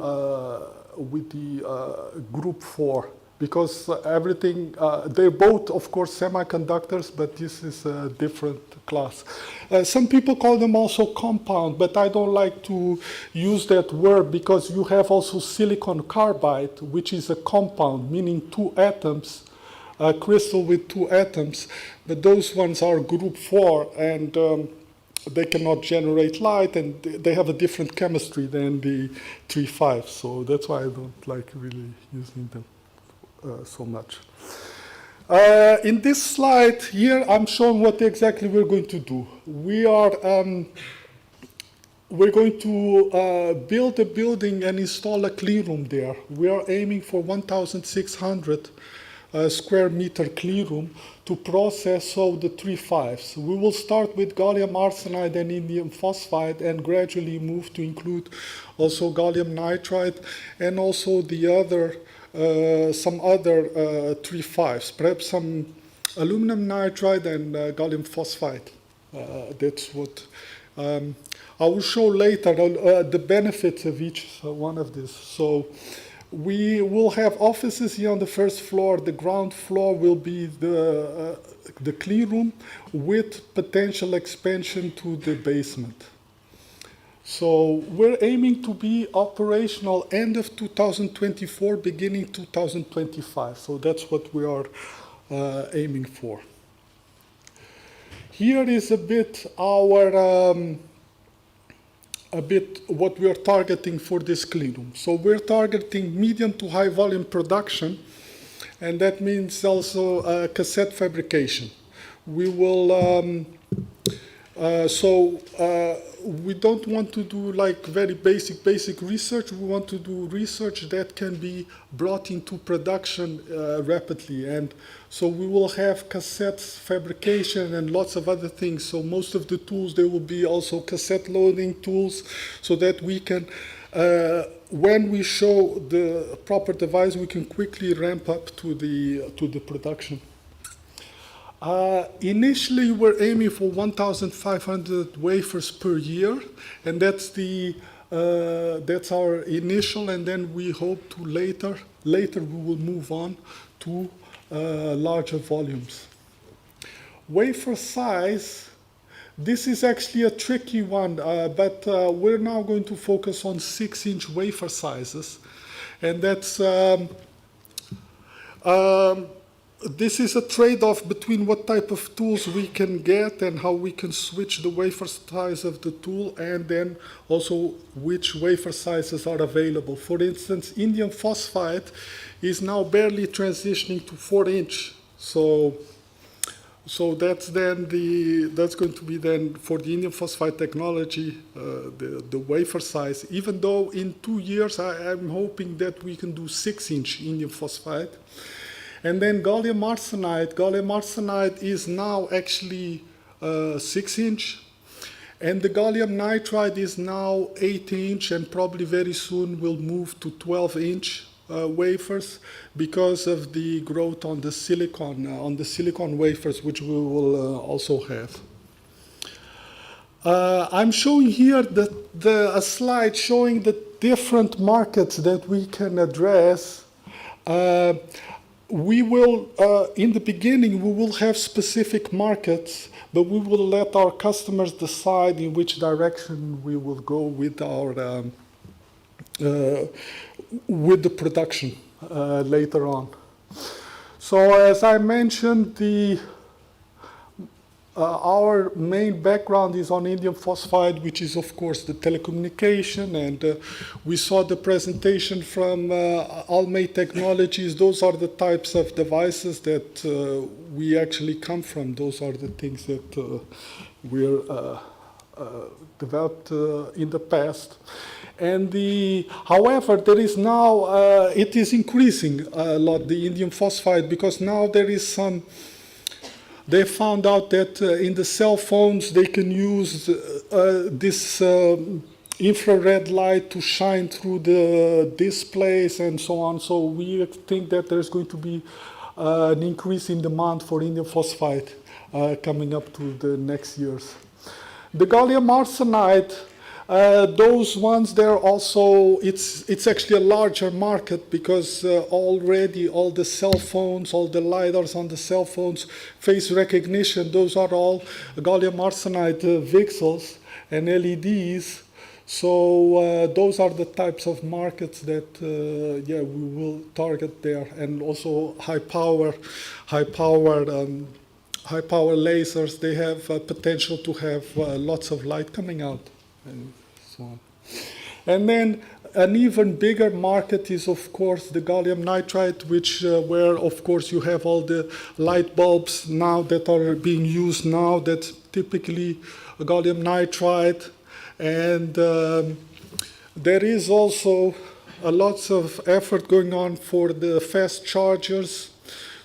group 4. because everything, they're both, of course, semiconductors, but this is a different class. Some people call them also compound, but I don't like to use that word because you have also silicon carbide, which is a compound, meaning two atoms, a crystal with two atoms, but those ones are group 4, and they cannot generate light, and they have a different chemistry than the 3-5, so that's why I don't like really using them so much. In this slide here, I'm showing what exactly we're going to do. We're going to build a building and install a clean room there. We are aiming for 1,600 square meter clean room to process all the 3-5s. We will start with gallium arsenide and indium phosphide and gradually move to include also gallium nitride and also the other some other 3-5s, perhaps some aluminum nitride and gallium phosphide. That's what I will show later the benefits of each one of these. So we will have offices here on the first floor. The ground floor will be the clean room with potential expansion to the basement. So we're aiming to be operational end of 2024, beginning 2025. So that's what we are aiming for. Here is a bit our what we are targeting for this clean room. So we're targeting medium to high volume production, and that means also cassette fabrication. We will we don't want to do like very basic research. We want to do research that can be brought into production rapidly. And so we will have cassettes fabrication and lots of other things. So most of the tools, they will be also cassette loading tools so that we can, when we show the proper device, we can quickly ramp up to the production. Initially, we're aiming for 1,500 wafers per year, and that's our initial. And then we hope to later we will move on to larger volumes. Wafer size. This is actually a tricky one, but we're now going to focus on 6-inch wafer sizes, and that's. This is a trade-off between what type of tools we can get and how we can switch the wafer size of the tool, and then also which wafer sizes are available. For instance, indium phosphide is now barely transitioning to 4-inch. So that's then that's going to be then for the indium phosphide technology the wafer size. Even though in 2 years I'm hoping that we can do 6-inch indium phosphide. And then gallium arsenide is now actually 6-inch, and the gallium nitride is now 8-inch, and probably very soon will move to 12-inch wafers because of the growth on the silicon wafers, which we will also have. I'm showing here a slide showing the different markets that we can address. We will, in the beginning, we will have specific markets, but we will let our customers decide in which direction we will go with our with the production later on. So as I mentioned, our main background is on indium phosphide, which is of course the telecommunication, and we saw the presentation from Almay Technologies. Those are the types of devices that we actually come from. Those are the things that we're developed in the past. And however, there is now, it is increasing a lot, the indium phosphide, because now there is some. They found out that in the cell phones they can use this infrared light to shine through the displays and so on. So we think that there's going to be an increase in demand for indium phosphide coming up to the next years. The gallium arsenide, Those ones, they're also, it's actually a larger market because already all the cell phones, all the LiDARs on the cell phones, face recognition, those are all gallium arsenide VCSELs and LEDs. So those are the types of markets that we will target there, and also high power lasers. They have potential to have lots of light coming out, and so on. And then an even bigger market is, of course, the gallium nitride, which where, of course, you have all the light bulbs now that are being used now. That's typically gallium nitride. And there is also a lot of effort going on for the fast chargers.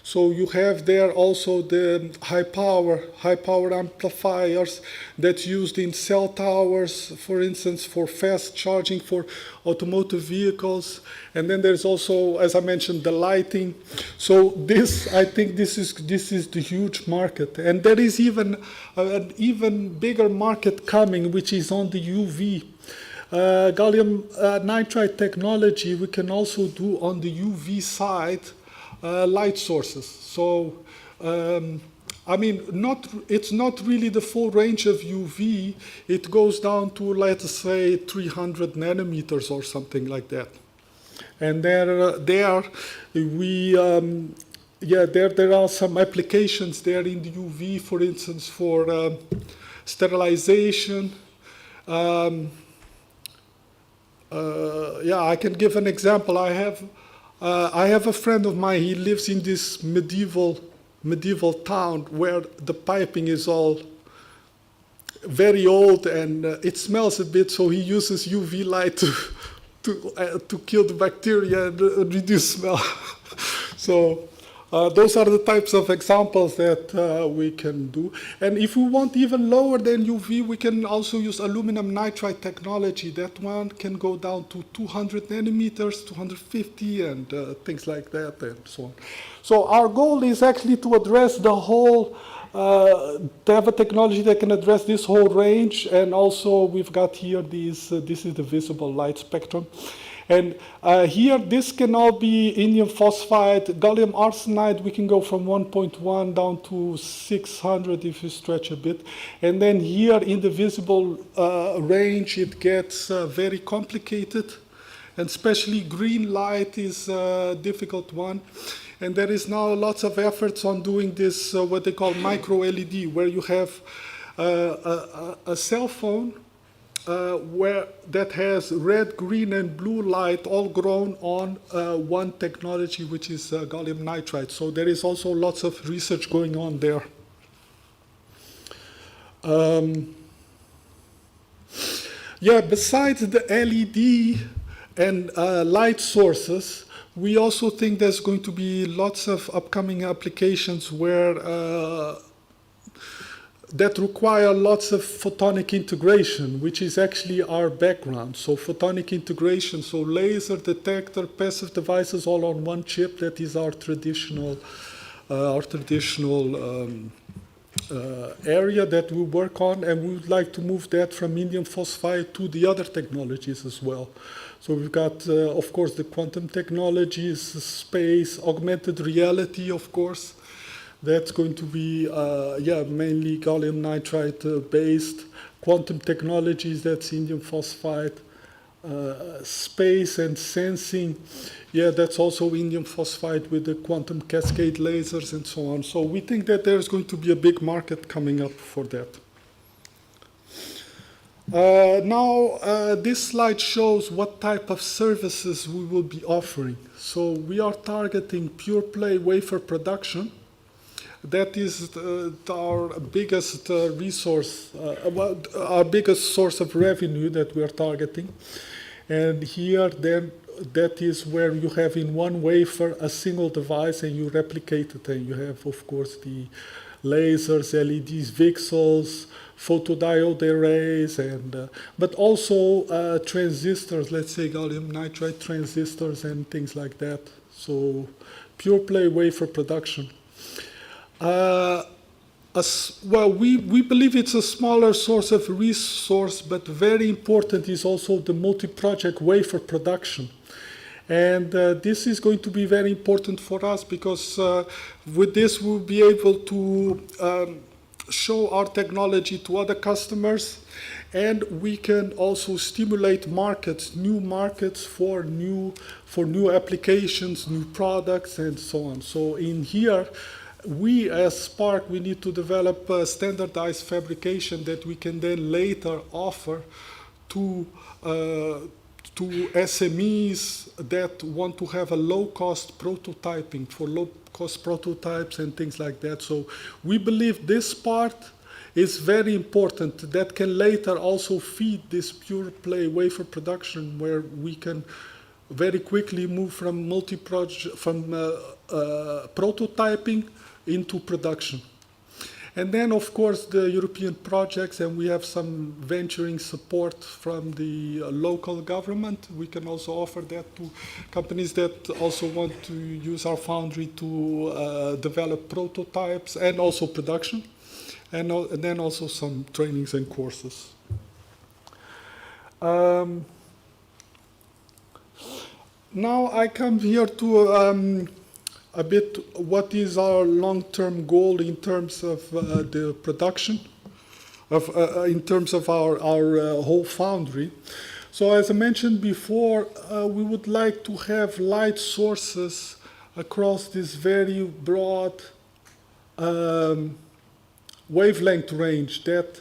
So you have there also the high power amplifiers that's used in cell towers, for instance, for fast charging for automotive vehicles. And then there's also, as I mentioned, the lighting. So this, I think this is the huge market. And there is even an even bigger market coming, which is on the UV. Gallium nitride technology, we can also do on the UV side light sources. So, I mean, it's not really the full range of UV. It goes down to, let's say, 300 nanometers or something like that. And there are some applications there in the UV, for instance, for sterilization. I can give an example. I have a friend of mine. He lives in this medieval town where the piping is all very old and it smells a bit. So he uses UV light to kill the bacteria and reduce smell. So those are the types of examples that we can do. And if we want even lower than UV, we can also use aluminum nitride technology. That one can go down to 200 nanometers, 250, and things like that, and so on. So our goal is actually to address the whole, to have a technology that can address this whole range. And also we've got here these, this is the visible light spectrum. And here, this can all be indium phosphide, gallium arsenide. We can go from 1.1 down to 600 if you stretch a bit. And then here in the visible range, it gets very complicated. And especially green light is a difficult one. And there is now lots of efforts on doing this, what they call micro LED, where you have a cell phone where that has red, green, and blue light all grown on one technology, which is gallium nitride. So there is also lots of research going on there. Besides the LED and light sources, we also think there's going to be lots of upcoming applications where that require lots of photonic integration, which is actually our background. So photonic integration, so laser detector, passive devices all on one chip, that is our traditional area that we work on, and we would like to move that from indium phosphide to the other technologies as well. So we've got, of course, the quantum technologies, space, augmented reality, of course. That's going to be, mainly gallium nitride based. Quantum technologies, that's indium phosphide. Space and sensing, that's also indium phosphide with the quantum cascade lasers and so on. So we think that there's going to be a big market coming up for that. This slide shows what type of services we will be offering. So we are targeting pure play wafer production. That is our biggest resource, our biggest source of revenue that we are targeting. And here, then, that is where you have in one wafer a single device and you replicate it. And you have, of course, the lasers, LEDs, VCSELs, photodiode arrays, and but also transistors, let's say gallium nitride transistors and things like that. So pure play wafer production. well, we believe it's a smaller source of resource, but very important is also the multi-project wafer production. And this is going to be very important for us because with this we'll be able to show our technology to other customers, and we can also stimulate markets, new markets for new applications, new products, and so on. So in here, we as Spark, we need to develop a standardized fabrication that we can then later offer to SMEs that want to have a low-cost prototyping for low-cost prototypes and things like that. So we believe this part is very important. That can later also feed this pure play wafer production, where we can very quickly move from prototyping into production. And then, of course, the European projects, and we have some venturing support from the local government. We can also offer that to companies that also want to use our foundry to develop prototypes and also production, and then also some trainings and courses. Now I come here to a bit what is our long-term goal in terms of the production, in terms of our whole foundry. So as I mentioned before, we would like to have light sources across this very broad wavelength range that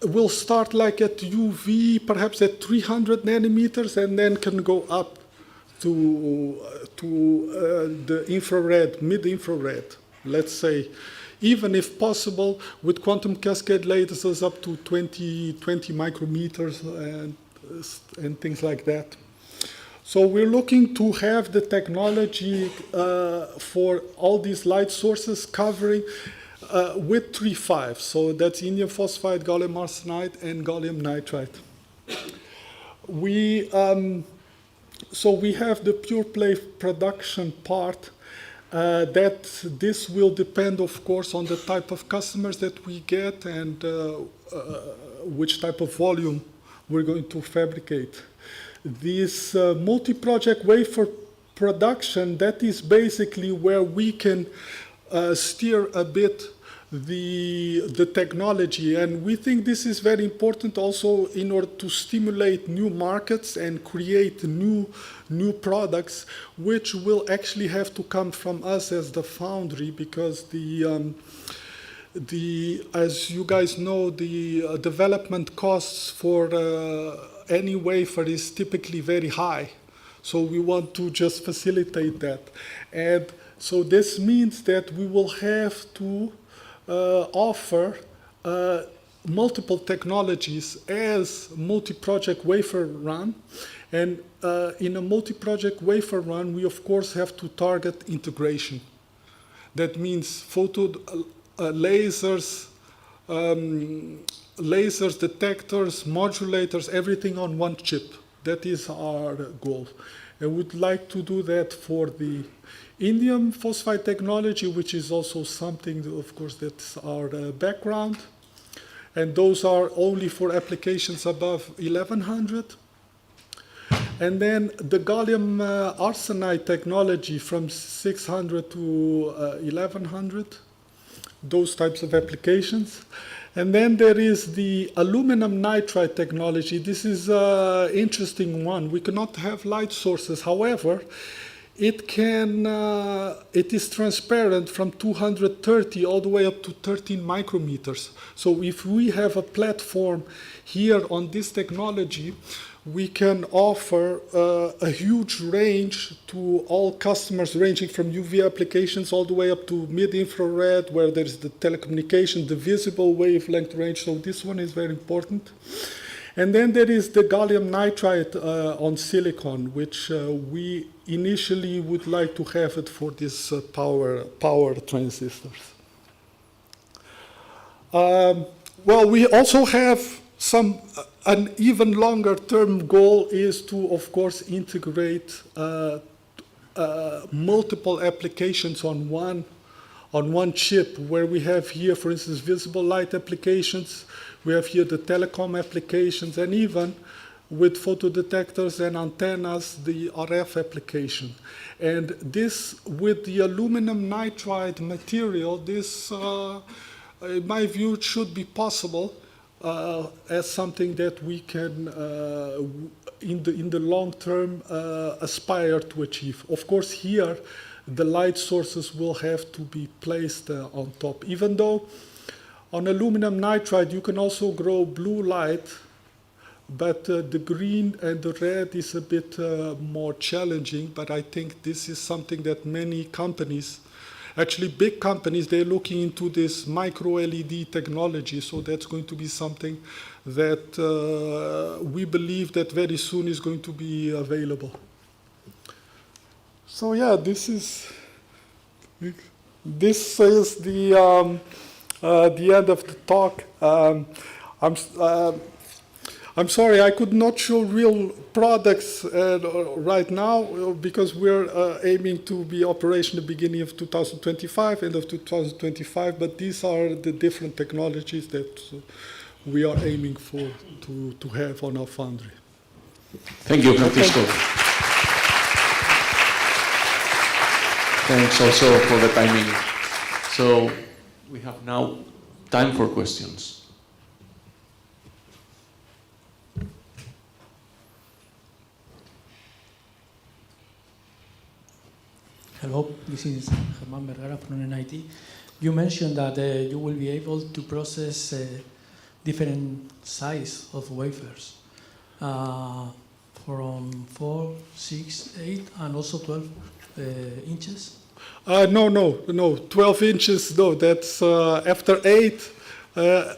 will start like at UV, perhaps at 300 nanometers, and then can go up to the infrared, mid-infrared, let's say, even if possible, with quantum cascade lasers up to 20 micrometers and things like that. So we're looking to have the technology for all these light sources covering with 3.5. So that's indium phosphide, gallium arsenide, and gallium nitride. So we have the pure play production part. That this will depend, of course, on the type of customers that we get and which type of volume we're going to fabricate. This multi-project wafer production, that is basically where we can steer a bit the technology, and we think this is very important also in order to stimulate new markets and create new products, which will actually have to come from us as the foundry, because as you guys know, the development costs for any wafer is typically very high. So we want to just facilitate that. And so this means that we will have to offer multiple technologies as multi-project wafer run. And in a multi-project wafer run, we of course have to target integration. That means lasers, detectors, modulators, everything on one chip. That is our goal. And we'd like to do that for the indium phosphide technology, which is also something, of course, that's our background. And those are only for applications above 1100. And then the gallium arsenide technology from 600 to 1100, those types of applications. And then there is the aluminum nitride technology. This is an interesting one. We cannot have light sources. However, it is transparent from 230 all the way up to 13 micrometers. So if we have a platform here on this technology, we can offer a huge range to all customers, ranging from UV applications all the way up to mid-infrared, where there's the telecommunication, the visible wavelength range. So this one is very important. And then there is the gallium nitride on silicon, which we initially would like to have it for this power transistors. Well, we also have an even longer term goal is to, of course, integrate multiple applications on on one chip, where we have here, for instance, visible light applications, we have here the telecom applications, and even with photodetectors and antennas, the RF application. And this, with the aluminum nitride material, this, in my view, it should be possible as something that we can, in the long term, aspire to achieve. Of course, here, the light sources will have to be placed on top. Even though on aluminum nitride, you can also grow blue light, but the green and the red is a bit more challenging. But I think this is something that many companies, actually big companies, they're looking into this micro LED technology. So that's going to be something that we believe that very soon is going to be available. So yeah, this is the end of the talk. I'm sorry, I could not show real products right now because we're aiming to be operational beginning of 2025, end of 2025. But these are the different technologies that we are aiming for to have on our foundry. Thank you, Francisco. Thanks also for the timing. So we have now time for questions. Hello, this is Germán Vergara from NIT. You mentioned that you will be able to process different size of wafers from 4, 6, 8, and also 12 inches. No, 12 inches, no, that's after 8.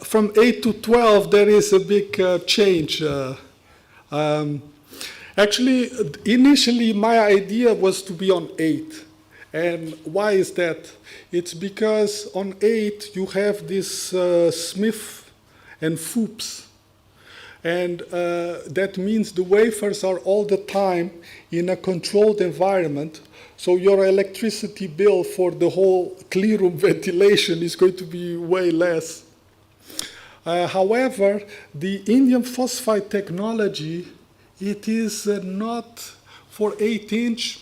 From 8 to 12, there is a big change. Actually, initially, my idea was to be on 8. And why is that? It's because on 8, you have this Smith and Fuchs. And that means the wafers are all the time in a controlled environment. So your electricity bill for the whole clean room ventilation is going to be way less. However, the indium phosphide technology, it is not for 8-inch.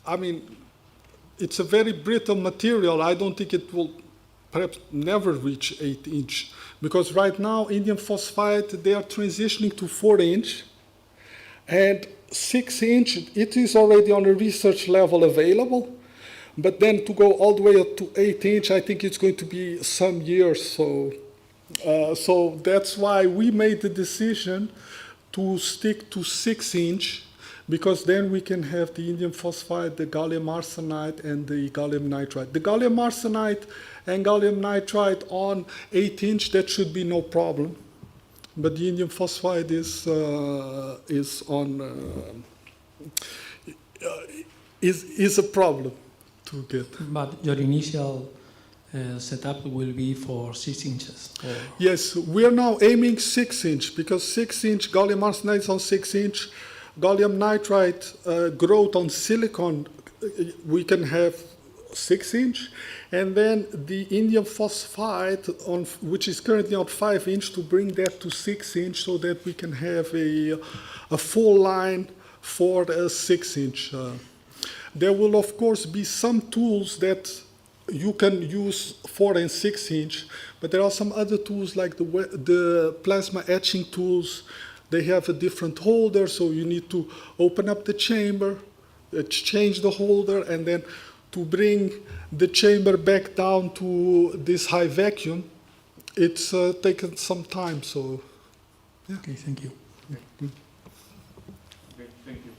I mean, it's a very brittle material. I don't think it will perhaps never reach 8-inch. Because right now, indium phosphide, they are transitioning to 4-inch. And 6-inch, it is already on a research level available. But then to go all the way up to 8-inch, I think it's going to be some years. So that's why we made the decision to stick to 6-inch, because then we can have the indium phosphide, the gallium arsenide, and the gallium nitride. The gallium arsenide and gallium nitride on 8-inch, that should be no problem. But the indium phosphide is a problem to get. But your initial setup will be for 6 inches. Or? Yes, we are now aiming 6-inch, because 6-inch gallium arsenide is on 6-inch. Gallium nitride growth on silicon, we can have 6-inch. And then the indium phosphide, which is currently on 5-inch, to bring that to 6-inch so that we can have a full line for a 6-inch. There will, of course, be some tools that you can use 4 and 6-inch, but there are some other tools like the plasma etching tools. They have a different holder, so you need to open up the chamber, change the holder, and then to bring the chamber back down to this high vacuum, it's taken some time. So, yeah. Okay, thank you. Okay, thank you.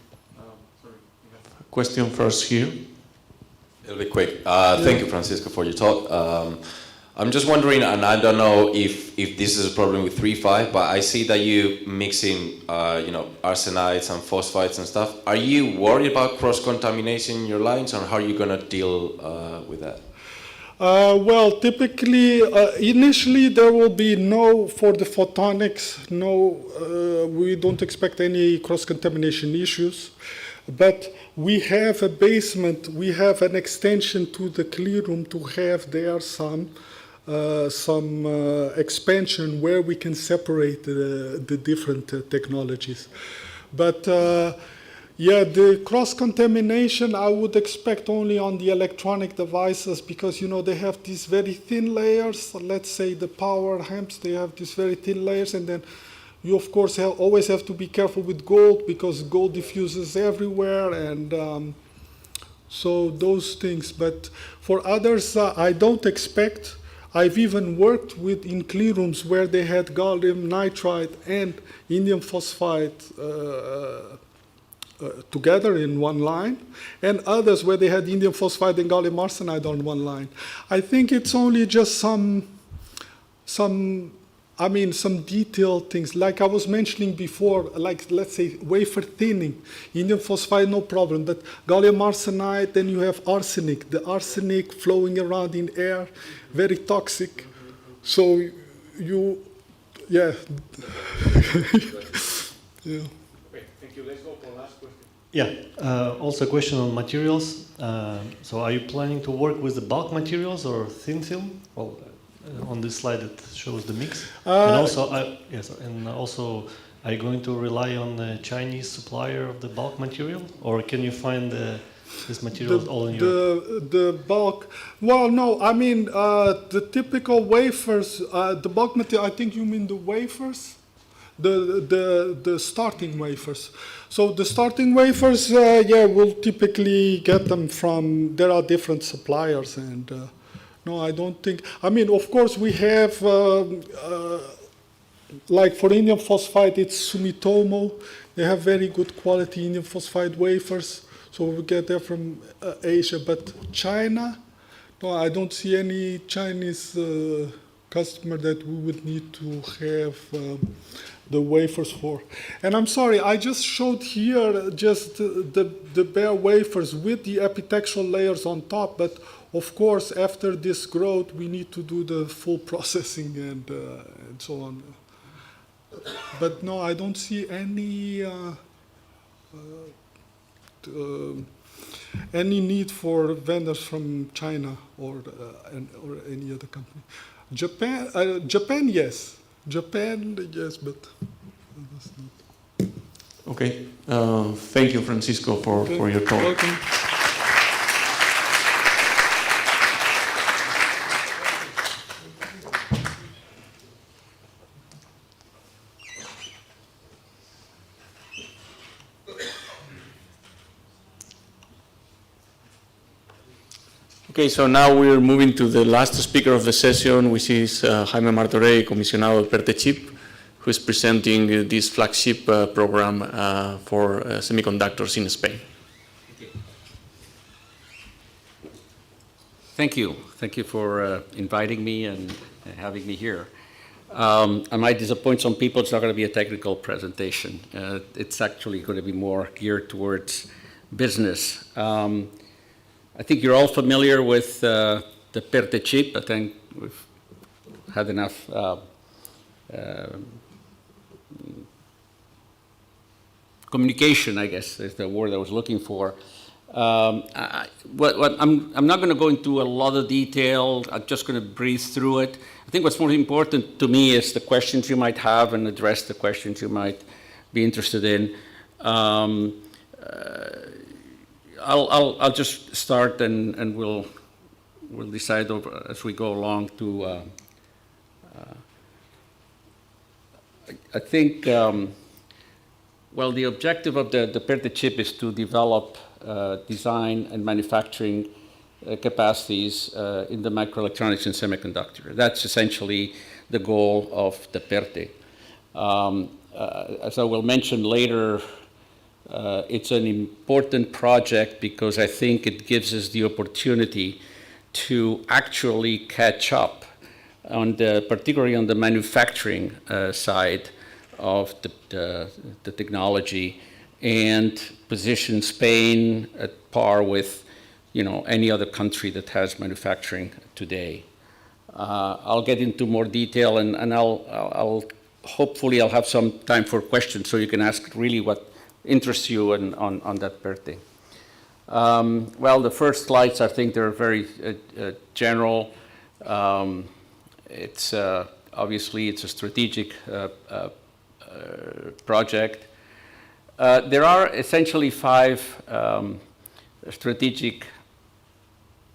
Sorry, we have a question first here. It'll be quick. Thank you, Francisco, for your talk. I'm just wondering, and I don't know if this is a problem with 3.5, but I see that you mixing, arsenides and phosphides and stuff. Are you worried about cross-contamination in your lines, or how are you going to deal with that? Well, typically, initially there will be for the photonics, we don't expect any cross-contamination issues. But we have a basement, we have an extension to the clean room to have there some expansion where we can separate the different technologies. But yeah, the cross-contamination I would expect only on the electronic devices because, you know, they have these very thin layers. Let's say the power amps, they have these very thin layers, and then you, of course, always have to be careful with gold because gold diffuses everywhere, and so those things. But for others, I don't expect. I've even worked in clean rooms where they had gallium nitride and indium phosphide together in one line, and others where they had indium phosphide and gallium arsenide on one line. I think it's only just some detailed things, like I was mentioning before, like let's say wafer thinning, indium phosphide, no problem, but gallium arsenide, then you have arsenic, the arsenic flowing around in air, very toxic. So yeah. Yeah. Okay, thank you. Let's go for the last question. Yeah, also a question on materials. So are you planning to work with the bulk materials or thin film? Well, on this slide it shows the mix. And also, are you going to rely on the Chinese supplier of the bulk material, or can you find this material all in Europe? The bulk, well, no, I mean the typical wafers, the bulk material. I think you mean the wafers, the starting wafers. So the starting wafers, yeah, we'll typically get them from. There are different suppliers and. No, I don't think. I mean, of course, we have, like for indium phosphide, it's Sumitomo. They have very good quality indium phosphide wafers, so we get there from Asia. But China, no, I don't see any Chinese customer that we would need to have the wafers for. And I'm sorry, I just showed here just the bare wafers with the epitaxial layers on top, but of course, after this growth, we need to do the full processing and so on. But no, I don't see any need for vendors from China or any other company. Japan, yes. Japan, yes, but. Okay. Thank you, Francisco, for your talk. Welcome. Okay, so now we're moving to the last speaker of the session, which is Jaime Martorell, comisionado del PERTE-CHIP, who is presenting this flagship program for semiconductors in Spain. Thank you. Thank you for inviting me and having me here. I might disappoint some people. It's not going to be a technical presentation. It's actually going to be more geared towards business. I think you're all familiar with the PERTE-CHIP. I think we've had enough communication, I guess, is the word I was looking for. I'm not going to go into a lot of detail. I'm just going to breeze through it. I think what's more important to me is the questions you might have and address the questions you might be interested in. I'll just start and we'll decide as we go along to. I think well, the objective of the PERTE-CHIP is to develop design and manufacturing capacities in the microelectronics and semiconductor. That's essentially the goal of the PERTE. As I will mention later, it's an important project because I think it gives us the opportunity to actually catch up on particularly on the manufacturing side of the technology and position Spain at par with, any other country that has manufacturing today. I'll get into more detail and I'll hopefully I'll have some time for questions so you can ask really what interests you on that birthday. Well, the first slides, I think they're very general. It's obviously it's a strategic project. There are essentially 5 strategic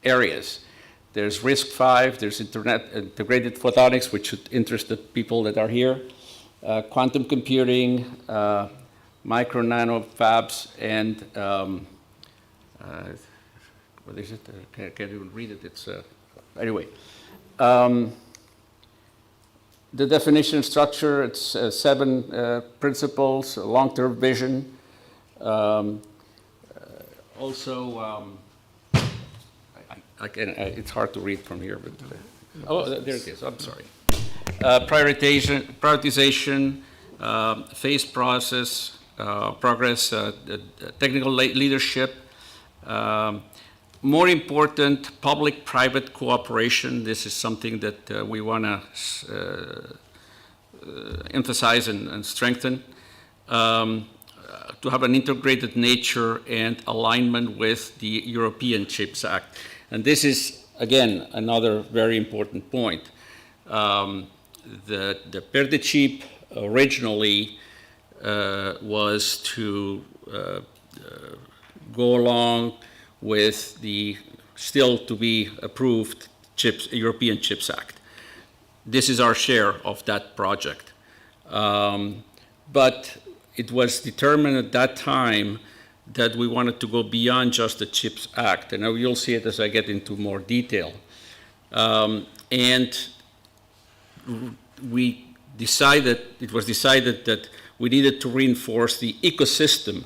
areas. There's RISC-V, there's integrated photonics, which should interest the people that are here, quantum computing, micro nano fabs, and what is it? I can't even read it. It's anyway. The definition structure, it's 7 principles, long-term vision. It's hard to read from here, but there it is. I'm sorry. Prioritization, phase process, progress, technical leadership. More important, public-private cooperation. This is something that we want to emphasize and strengthen. To have an integrated nature and alignment with the European Chips Act. And this is, again, another very important point. The PERDE chip originally was to go along with the still to be approved European Chips Act. This is our share of that project. But it was determined at that time that we wanted to go beyond just the CHIPS Act, and you'll see it as I get into more detail. And it was decided that we needed to reinforce the ecosystem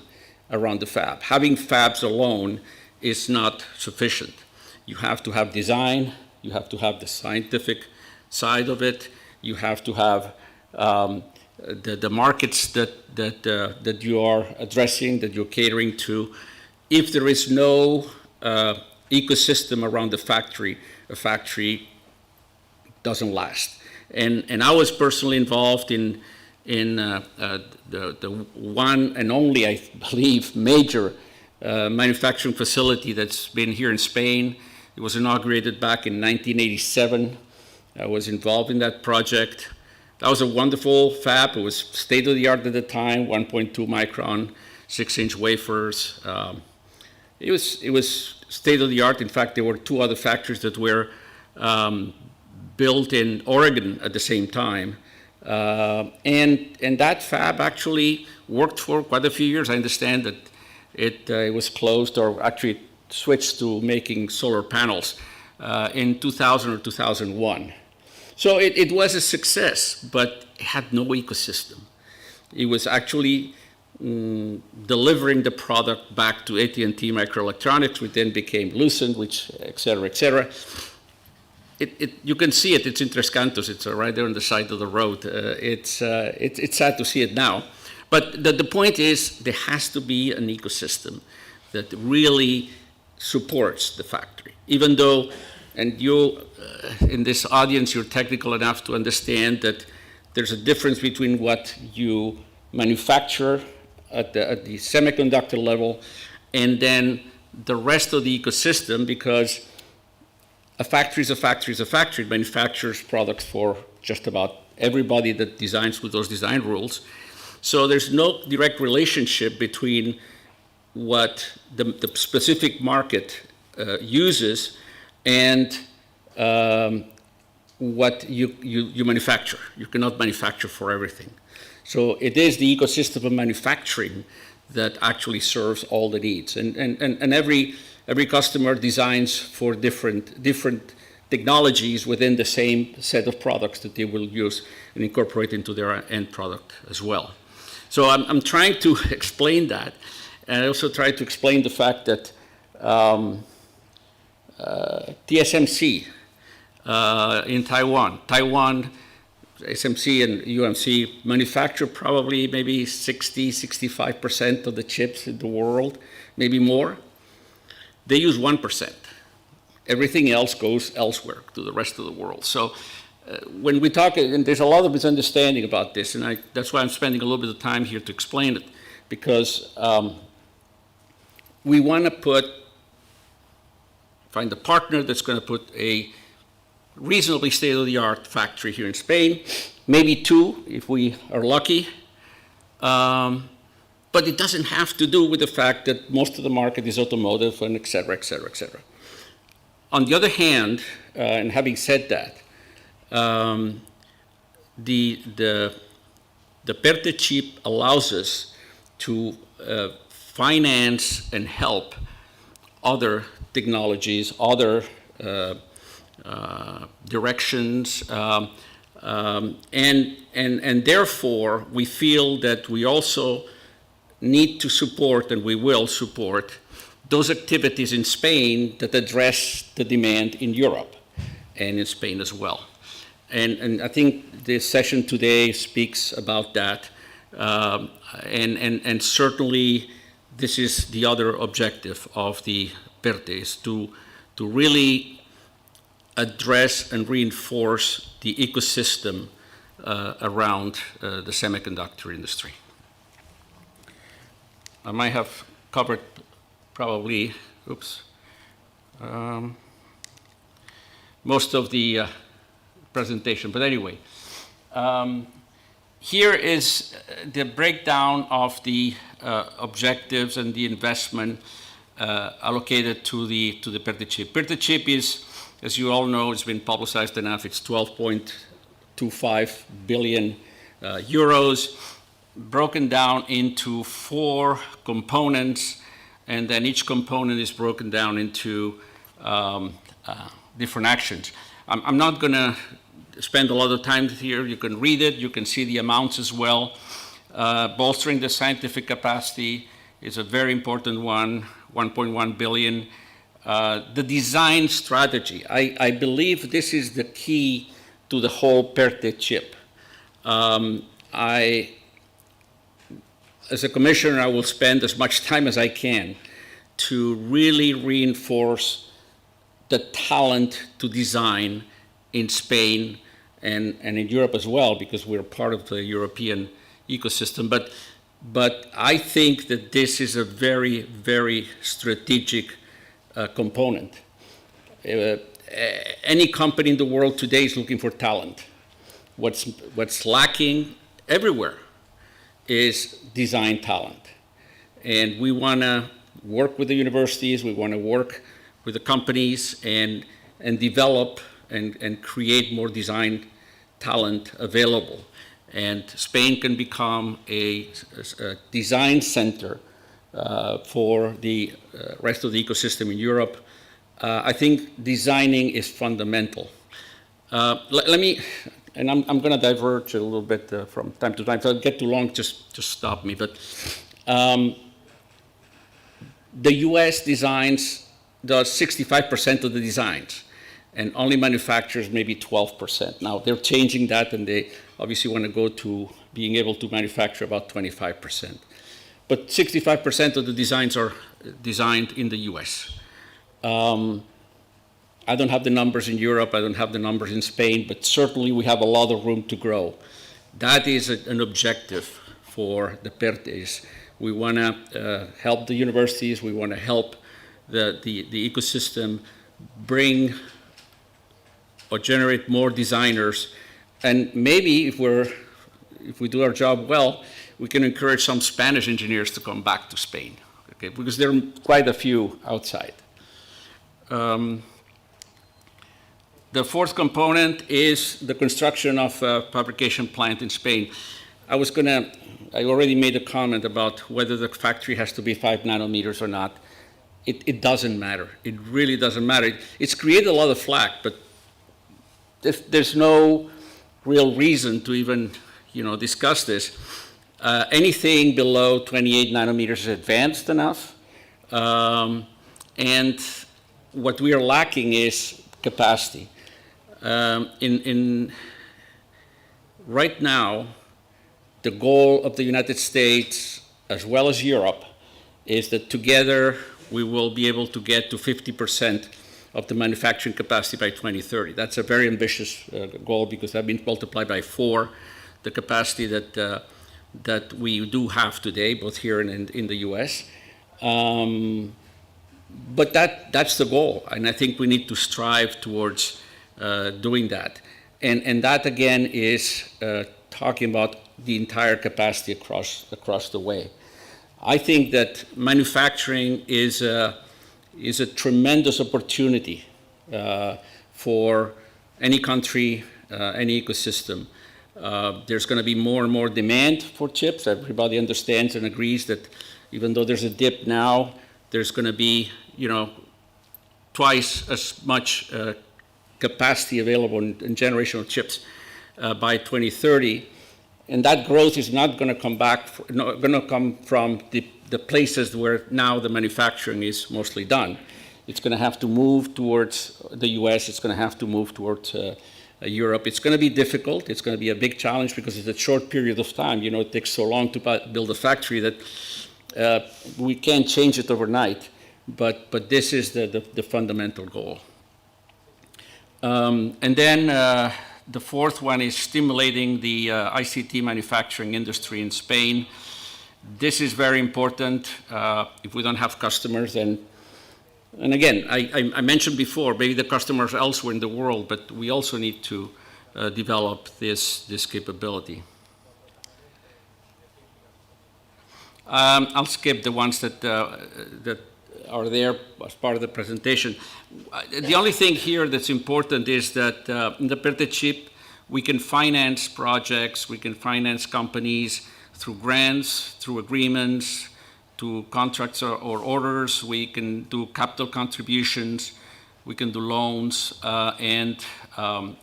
around the fab. Having fabs alone is not sufficient. You have to have design, you have to have the scientific side of it, you have to have the markets that you are addressing, that you're catering to. If there is no ecosystem around the factory, a factory doesn't last. And I was personally involved in the one and only, I believe, major manufacturing facility that's been here in Spain. It was inaugurated back in 1987. I was involved in that project. That was a wonderful fab. It was state-of-the-art at the time, 1.2 micron, 6-inch wafers. It was state-of-the-art. In fact, there were 2 other factories that were built in Oregon at the same time. And that fab actually worked for quite a few years. I understand that it was closed, or actually switched to making solar panels in 2000 or 2001. So it was a success, but it had no ecosystem. It was actually delivering the product back to AT&T Microelectronics, which then became Lucent, which et cetera, et cetera. You can see it. It's in Tres Cantos. It's right there on the side of the road. It's sad to see it now. But the point is, there has to be an ecosystem that really supports the factory. Even though, and you, in this audience, you're technical enough to understand that there's a difference between what you manufacture at the semiconductor level and then the rest of the ecosystem, because a factory is a factory is a factory. It manufactures products for just about everybody that designs with those design rules. So there's no direct relationship between what the specific market uses and what you manufacture. You cannot manufacture for everything. So it is the ecosystem of manufacturing that actually serves all the needs. And every customer designs for different technologies within the same set of products that they will use and incorporate into their end product as well. So I'm trying to explain that. And I also try to explain the fact that TSMC in Taiwan, SMC and UMC manufacture probably maybe 65% of the chips in the world, maybe more. They use 1%. Everything else goes elsewhere to the rest of the world. So when we talk, and there's a lot of misunderstanding about this, and that's why I'm spending a little bit of time here to explain it. because we want to find a partner that's going to put a reasonably state-of-the-art factory here in Spain, maybe two if we are lucky. But it doesn't have to do with the fact that most of the market is automotive and et cetera, et cetera, et cetera. On the other hand, and having said that, the PERTE chip allows us to finance and help other technologies, other directions, and therefore we feel that we also need to support, and we will support, those activities in Spain that address the demand in Europe and in Spain as well. And I think this session today speaks about that. And certainly this is the other objective of the PERTE, is to really address and reinforce the ecosystem around the semiconductor industry. I might have covered probably, most of the presentation, but anyway. Here is the breakdown of the objectives and the investment allocated to the PERTE chip. PERTE chip is, as you all know, it's been publicized enough, it's 12.25 billion euros, broken down into 4 components, and then each component is broken down into different actions. I'm not going to spend a lot of time here. You can read it. You can see the amounts as well. Bolstering the scientific capacity is a very important one, 1.1 billion. The design strategy, I believe this is the key to the whole PERTE chip. As a commissioner, I will spend as much time as I can to really reinforce the talent to design in Spain and in Europe as well, because we're part of the European ecosystem. But I think that this is a very, very strategic component. Any company in the world today is looking for talent. What's lacking everywhere is design talent. And we want to work with the universities, we want to work with the companies and develop and create more design talent available. And Spain can become a design center for the rest of the ecosystem in Europe. I think designing is fundamental. Let me, and I'm going to diverge a little bit from time to time. If I get too long, just stop me. But the US does 65% of the designs, and only manufactures maybe 12%. Now, they're changing that, and they obviously want to go to being able to manufacture about 25%. But 65% of the designs are designed in the US. I don't have the numbers in Europe, I don't have the numbers in Spain, but certainly we have a lot of room to grow. That is an objective for the PERTEs. We want to help the universities, we want to help the ecosystem bring or generate more designers. And maybe if we do our job well, we can encourage some Spanish engineers to come back to Spain, okay? Because there are quite a few outside. The fourth component is the construction of a fabrication plant in Spain. I already made a comment about whether the factory has to be 5 nanometers or not. It doesn't matter. It really doesn't matter. It's created a lot of flack, but there's no real reason to even, discuss this. Anything below 28 nanometers is advanced enough, and what we are lacking is capacity. Right now, the goal of the United States, as well as Europe, is that together we will be able to get to 50% of the manufacturing capacity by 2030. That's a very ambitious goal, because that means multiplied by 4 the capacity that that we do have today, both here and in the US. But that's the goal, and I think we need to strive towards doing that. And that, again, is talking about the entire capacity across the way. I think that manufacturing is a tremendous opportunity for any country, any ecosystem. There's going to be more and more demand for chips. Everybody understands and agrees that even though there's a dip now, there's going to be, twice as much capacity available in generational chips by 2030. And that growth is not going to come from the places where now the manufacturing is mostly done. It's going to have to move towards the US. It's going to have to move towards Europe. It's going to be difficult. It's going to be a big challenge because it's a short period of time. It takes so long to build a factory that we can't change it overnight. But this is the fundamental goal. And then the fourth one is stimulating the ICT manufacturing industry in Spain. This is very important. If we don't have customers, then, and again, I mentioned before, maybe the customers elsewhere in the world, but we also need to develop this capability. I'll skip the ones that are there as part of the presentation. The only thing here that's important is that in the PERTE chip, we can finance projects, we can finance companies through grants, through agreements, to contracts or orders. We can do capital contributions, we can do loans, and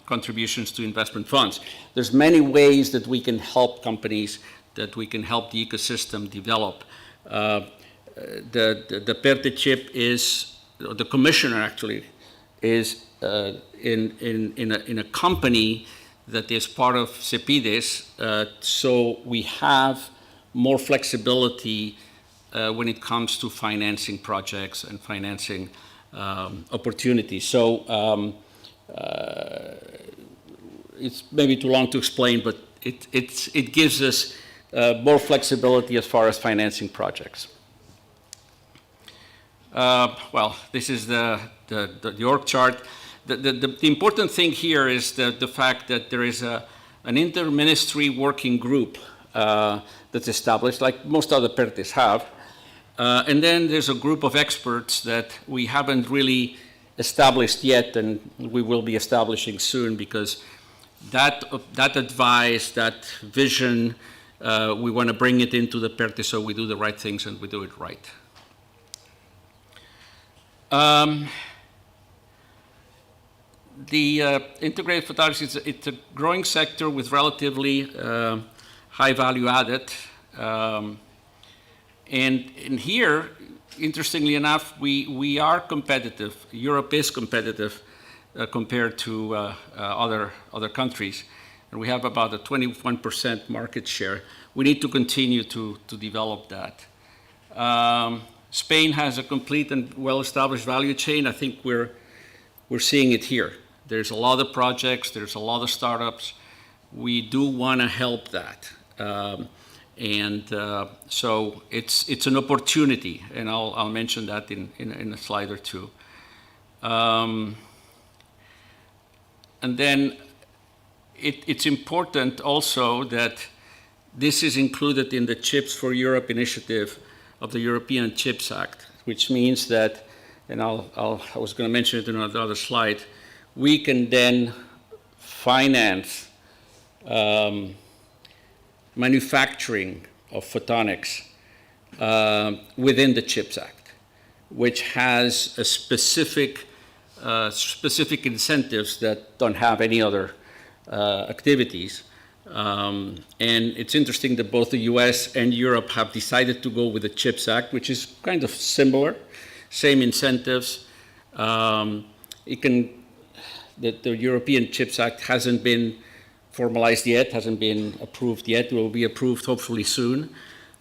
contributions to investment funds. There's many ways that we can help companies, that we can help the ecosystem develop. The PERTE chip is, the commissioner actually, is in a company that is part of CEPIDES, so we have more flexibility when it comes to financing projects and financing opportunities. So it's maybe too long to explain, but it gives us more flexibility as far as financing projects. Well, this is the org chart. The important thing here is the fact that there is an inter-ministry working group that's established, like most other PERTEs have. And then there's a group of experts that we haven't really established yet, and we will be establishing soon, because that advice, that vision, we want to bring it into the PERTE so we do the right things and we do it right. The integrated photonics, it's a growing sector with relatively high value added. And here, interestingly enough, we are competitive. Europe is competitive compared to other countries. And we have about a 21% market share. We need to continue to develop that. Spain has a complete and well-established value chain. I think we're seeing it here. There's a lot of projects, there's a lot of startups. We do want to help that. So it's an opportunity, and I'll mention that in a slide or two. And then it's important also that this is included in the Chips for Europe initiative of the European Chips Act, which means that, and I was going to mention it in another slide, we can then finance manufacturing of photonics within the Chips Act, which has a specific incentives that don't have any other activities. And it's interesting that both the US and Europe have decided to go with the CHIPS Act, which is kind of similar, same incentives. The European CHIPS Act hasn't been formalized yet, hasn't been approved yet. It will be approved hopefully soon.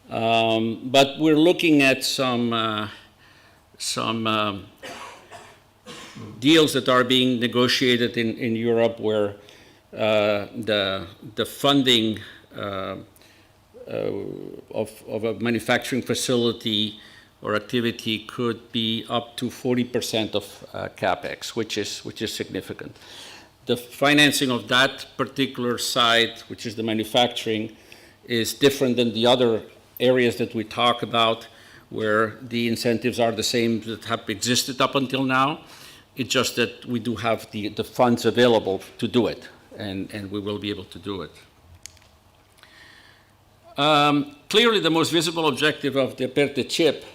But we're looking at some deals that are being negotiated in Europe where the funding of a manufacturing facility or activity could be up to 40% of capex, which is significant. The financing of that particular site, which is the manufacturing, is different than the other areas that we talk about, where the incentives are the same that have existed up until now. It's just that we do have the funds available to do it, and we will be able to do it. Clearly, the most visible objective of the PERTE chip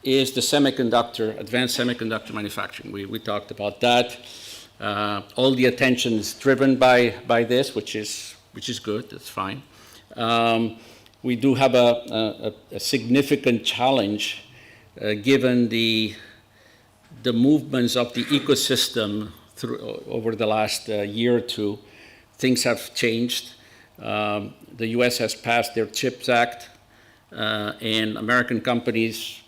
is the semiconductor, advanced semiconductor manufacturing. We talked about that. All the attention is driven by this, which is good. That's fine. We do have a significant challenge given the movements of the ecosystem over the last year or two. Things have changed. The US has passed their CHIPS Act, and American companies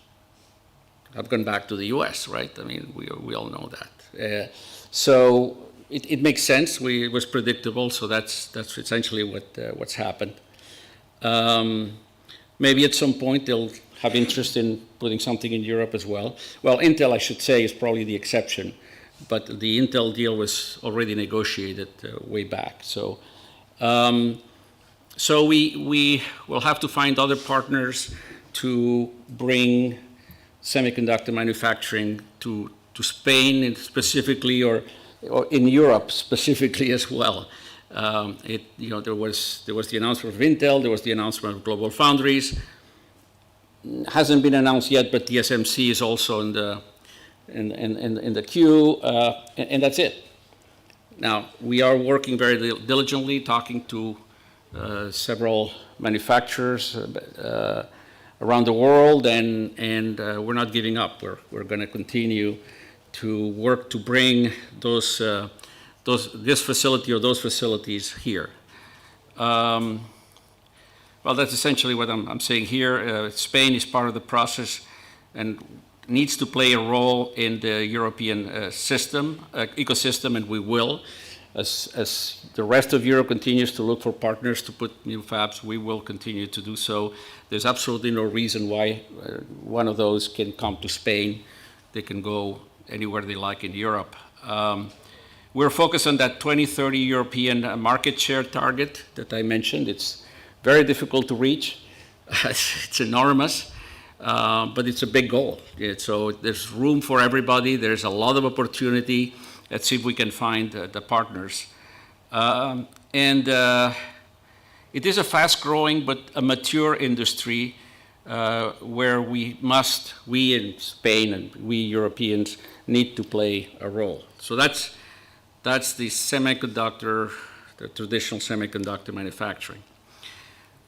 have gone back to the US, right? I mean, we all know that. So it makes sense. It was predictable, so that's essentially what's happened. Maybe at some point they'll have interest in putting something in Europe as well. Well, Intel, I should say, is probably the exception, but the Intel deal was already negotiated way back. So, we will have to find other partners to bring semiconductor manufacturing to Spain and specifically, or in Europe specifically as well. There was the announcement of Intel, there was the announcement of Global Foundries. Hasn't been announced yet, but TSMC is also in the queue, and that's it. Now, we are working very diligently, talking to several manufacturers around the world, and we're not giving up. We're going to continue to work to bring this facility or those facilities here. Well, that's essentially what I'm saying here. Spain is part of the process and needs to play a role in the European ecosystem, and we will. As the rest of Europe continues to look for partners to put new fabs, we will continue to do so. There's absolutely no reason why one of those can come to Spain. They can go anywhere they like in Europe. We're focused on that 2030 European market share target that I mentioned. It's very difficult to reach. It's enormous, but it's a big goal. So there's room for everybody. There's a lot of opportunity. Let's see if we can find the partners. It is a fast-growing but a mature industry where we in Spain and we Europeans need to play a role. So that's the semiconductor, the traditional semiconductor manufacturing.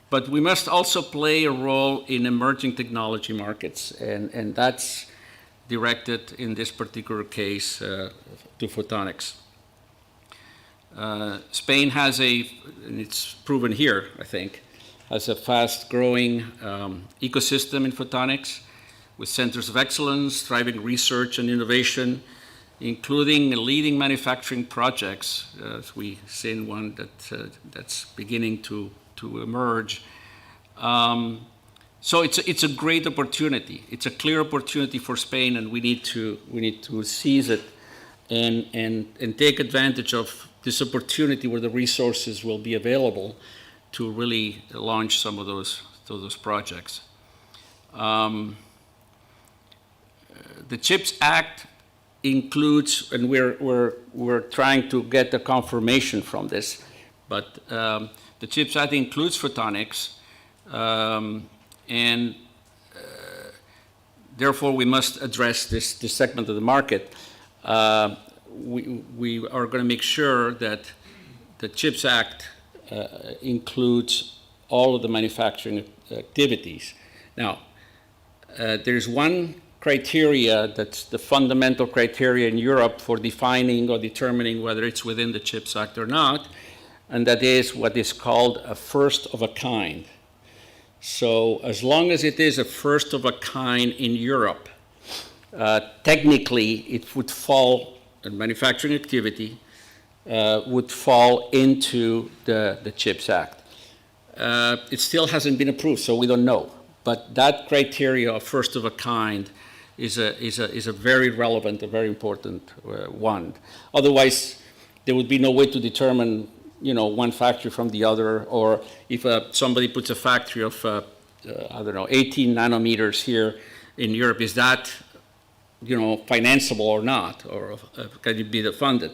But we must also play a role in emerging technology markets, and that's directed in this particular case to photonics. Spain has and it's proven here, I think, has a fast-growing ecosystem in photonics with centers of excellence, driving research and innovation, including leading manufacturing projects, as we've seen one that's beginning to emerge. So it's a great opportunity. It's a clear opportunity for Spain, and we need to seize it and take advantage of this opportunity where the resources will be available to really launch some of those projects. The CHIPS Act includes, and we're trying to get a confirmation from this, but the CHIPS Act includes photonics, and therefore we must address this segment of the market. We are going to make sure that the CHIPS Act includes all of the manufacturing activities. Now, there's one criteria that's the fundamental criteria in Europe for defining or determining whether it's within the CHIPS Act or not, and that is what is called a first of a kind. So as long as it is a first of a kind in Europe, technically it would fall, and manufacturing activity would fall into the CHIPS Act. It still hasn't been approved, so we don't know. But that criteria of first of a kind is a very relevant, a very important one. Otherwise, there would be no way to determine, one factory from the other, or if somebody puts a factory of, 18 nanometers here in Europe, is that, financeable or not, or can it be funded?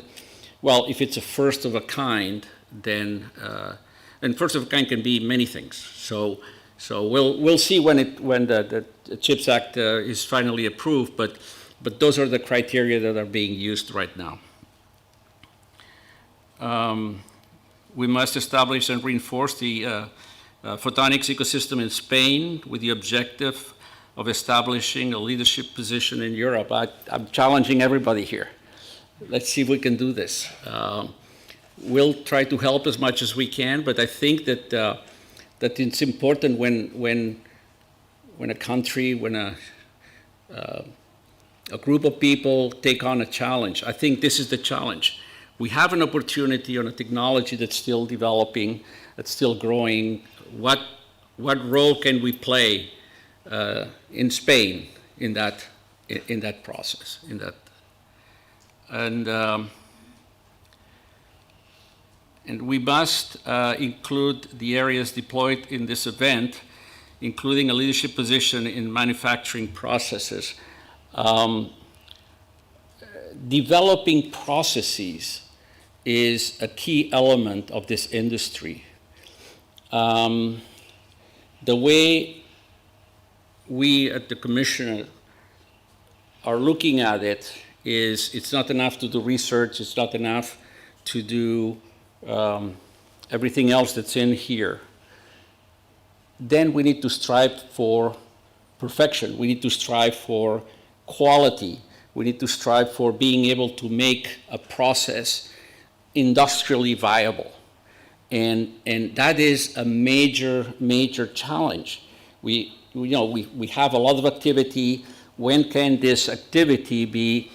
Well, if it's a first of a kind, then, and first of a kind can be many things. So we'll see when the CHIPS Act is finally approved, but those are the criteria that are being used right now. We must establish and reinforce the photonics ecosystem in Spain with the objective of establishing a leadership position in Europe. I'm challenging everybody here. Let's see if we can do this. We'll try to help as much as we can, but I think that it's important when a country, when a group of people take on a challenge. I think this is the challenge. We have an opportunity on a technology that's still developing, that's still growing. What role can we play in Spain in that process? And we must include the areas deployed in this event, including a leadership position in manufacturing processes. Developing processes is a key element of this industry. The way we at the Commission are looking at it is it's not enough to do research, it's not enough to do everything else that's in here. Then we need to strive for perfection. We need to strive for quality. We need to strive for being able to make a process industrially viable. And that is a major challenge. We have a lot of activity. When can this activity be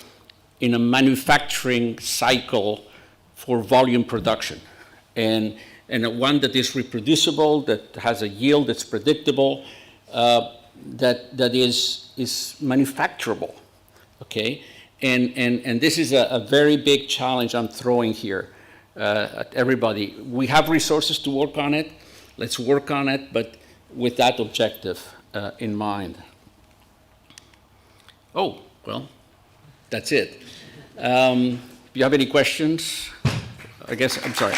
in a manufacturing cycle for volume production? And one that is reproducible, that has a yield that's predictable, that is manufacturable, okay? And this is a very big challenge I'm throwing here at everybody. We have resources to work on it. Let's work on it, but with that objective in mind. Oh, well, that's it. Do you have any questions? I guess, I'm sorry.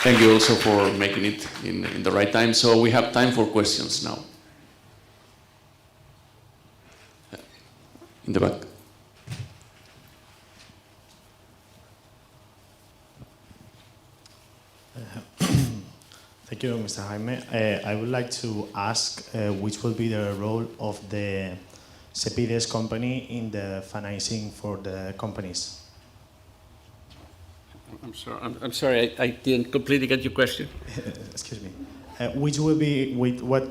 Thank you also for making it in the right time. So we have time for questions now. In the back. Thank you, Mr. Jaime. I would like to ask which will be the role of the CEPIDES company in the financing for the companies. I'm sorry, I didn't completely get your question. Excuse me. Which will be what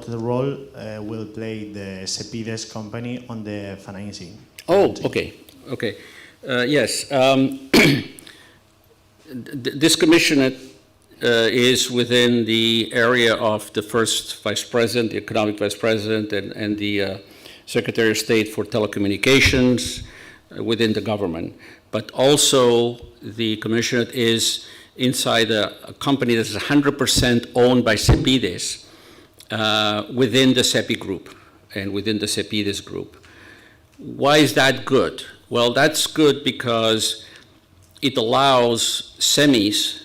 role will play the CEPIDES company on the financing? Oh, okay. Yes. This commission is within the area of the first vice president, the economic vice president, and the Secretary of State for Telecommunications within the government. But also the commission is inside a company that is 100% owned by CEPIDES within the CEPI group and within the CEPIDES group. Why is that good? Well, that's good because it allows semis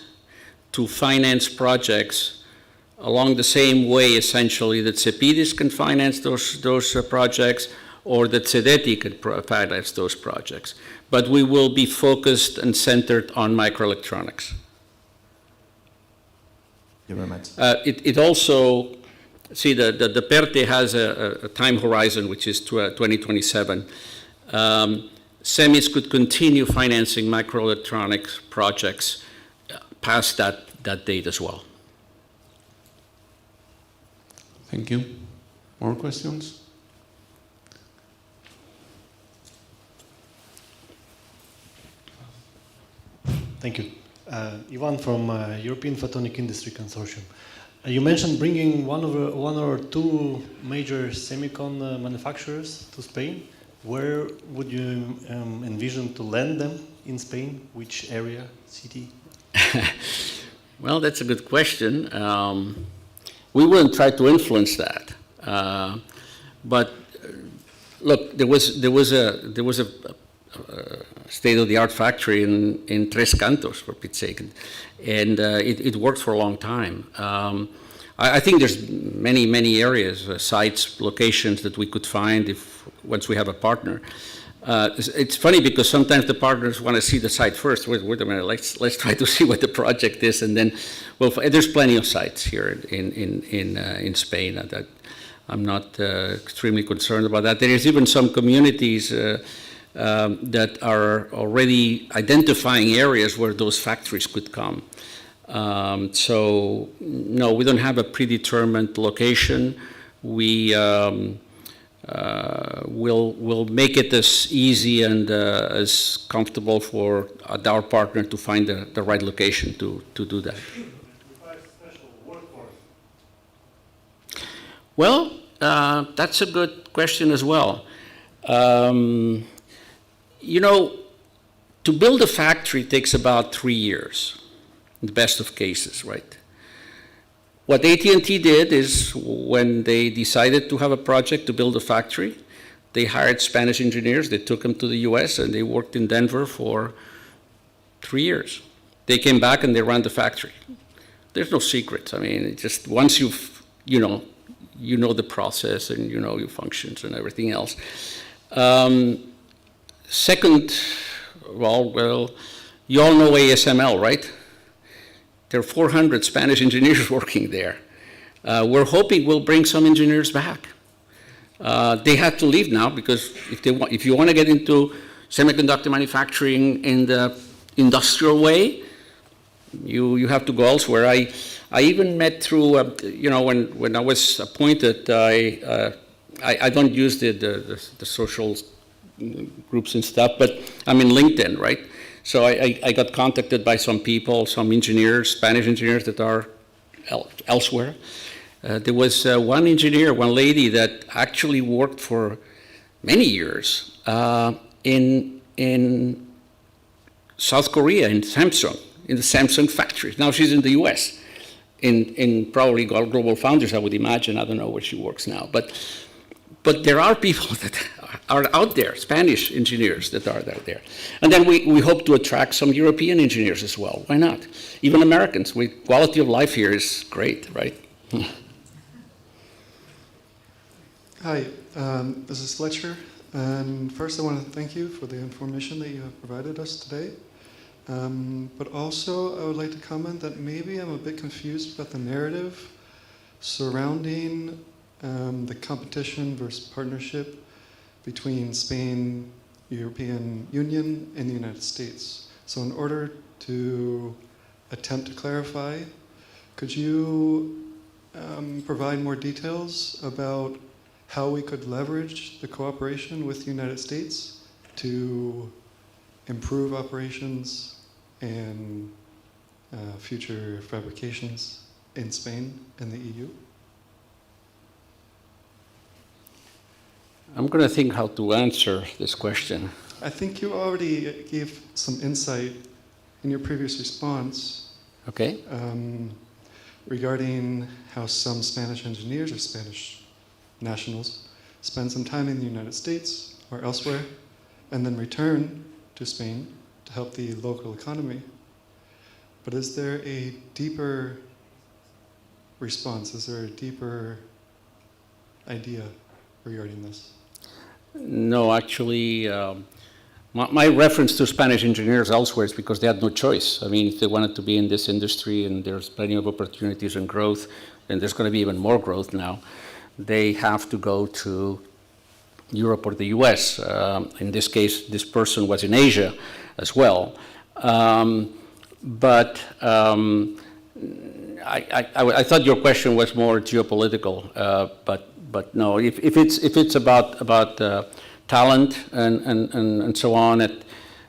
to finance projects along the same way, essentially, that CEPIDES can finance those projects, or that CEDETI can finance those projects. But we will be focused and centered on microelectronics. Thank you very much. It also, see, the PERTE has a time horizon, which is 2027. Semis could continue financing microelectronics projects past that date as well. Thank you. More questions? Thank you. Ivan from European Photonic Industry Consortium. You mentioned bringing one or two major semicon manufacturers to Spain. Where would you envision to land them in Spain? Which area, city? Well, that's a good question. We wouldn't try to influence that, but look, there was a state-of-the-art factory in Tres Cantos, for Pete's sake, and it worked for a long time. I think there's many areas, sites, locations that we could find once we have a partner. It's funny because sometimes the partners want to see the site first. Wait a minute, let's try to see what the project is, and then, well, there's plenty of sites here in Spain that I'm not extremely concerned about that. There is even some communities that are already identifying areas where those factories could come. So no, we don't have a predetermined location. We'll make it as easy and as comfortable for our partner to find the right location to do that. Well, that's a good question as well. You know, to build a factory takes about 3 years, in the best of cases, right? What AT&T did is when they decided to have a project to build a factory, they hired Spanish engineers, they took them to the US, and they worked in Denver for 3 years. They came back and they ran the factory. There's no secrets. I mean, just once you know the process and you know your functions and everything else. Second, well, you all know ASML, right? There are 400 Spanish engineers working there. We're hoping we'll bring some engineers back. They have to leave now because if you want to get into semiconductor manufacturing in the industrial way, you have to go elsewhere. I even met through, when I was appointed, I don't use the social groups and stuff, but I'm in LinkedIn, right? So I got contacted by some people, some engineers, Spanish engineers that are elsewhere. There was one engineer, one lady that actually worked for many years in South Korea, in Samsung, in the Samsung factories. Now she's in the US, in probably Global Foundries, I would imagine. I don't know where she works now. But there are people that are out there, Spanish engineers that are there. And then we hope to attract some European engineers as well. Why not? Even Americans. Quality of life here is great, right? Hi, this is Fletcher. And first I want to thank you for the information that you have provided us today. But also I would like to comment that maybe I'm a bit confused about the narrative surrounding the competition versus partnership between Spain, European Union, and the United States. So in order to attempt to clarify, could you provide more details about how we could leverage the cooperation with the United States to improve operations and future fabrications in Spain and the EU? I'm going to think how to answer this question. I think you already gave some insight in your previous response. Okay. Regarding how some Spanish engineers or Spanish nationals spend some time in the United States or elsewhere and then return to Spain to help the local economy. But is there a deeper response? Is there a deeper idea regarding this? No, actually, my reference to Spanish engineers elsewhere is because they had no choice. I mean, if they wanted to be in this industry and there's plenty of opportunities and growth, and there's going to be even more growth now, they have to go to Europe or the US. In this case, this person was in Asia as well. But I thought your question was more geopolitical, but no. If it's about talent and so on,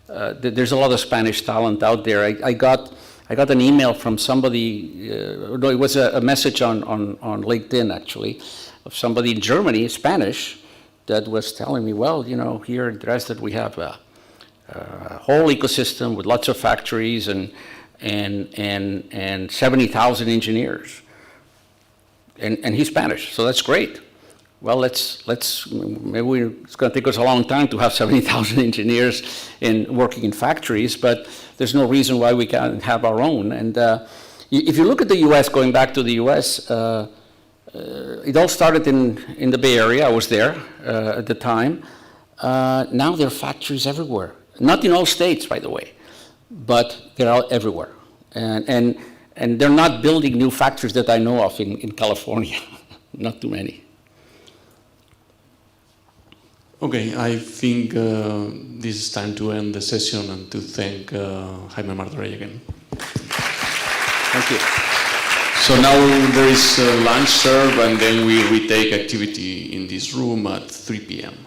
there's a lot of Spanish talent out there. I got an email from somebody, no, it was a message on LinkedIn actually, of somebody in Germany, Spanish, that was telling me, well, you know, here in Dresden we have a whole ecosystem with lots of factories and 70,000 engineers. And he's Spanish, so that's great. Well, it's going to take us a long time to have 70,000 engineers working in factories, but there's no reason why we can't have our own. And if you look at the U.S., going back to the U.S., it all started in the Bay Area. I was there at the time. Now there are factories everywhere. Not in all states, by the way, but they're all everywhere. And they're not building new factories that I know of in California. Not too many. Okay, I think this is time to end the session and to thank Jaime Martorell again. Thank you. So now there is lunch served, and then we retake activity in this room at 3 p.m.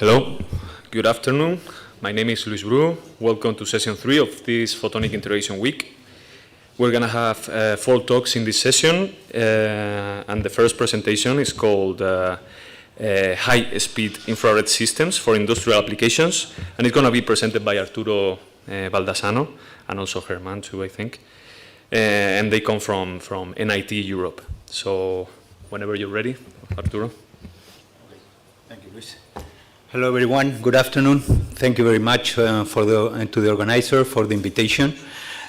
Hello, good afternoon. My name is Luis Bru. Welcome to session 3 of this Photonic Integration Week. We're going to have 4 talks in this session, and the first presentation is called High-Speed Infrared Systems for Industrial Applications, and it's going to be presented by Arturo Baldassano, and also Germán too, I think. And they come from NIT Europe. So whenever you're ready, Arturo. Thank you, Luis. Hello, everyone. Good afternoon. Thank you very much to the organizer for the invitation.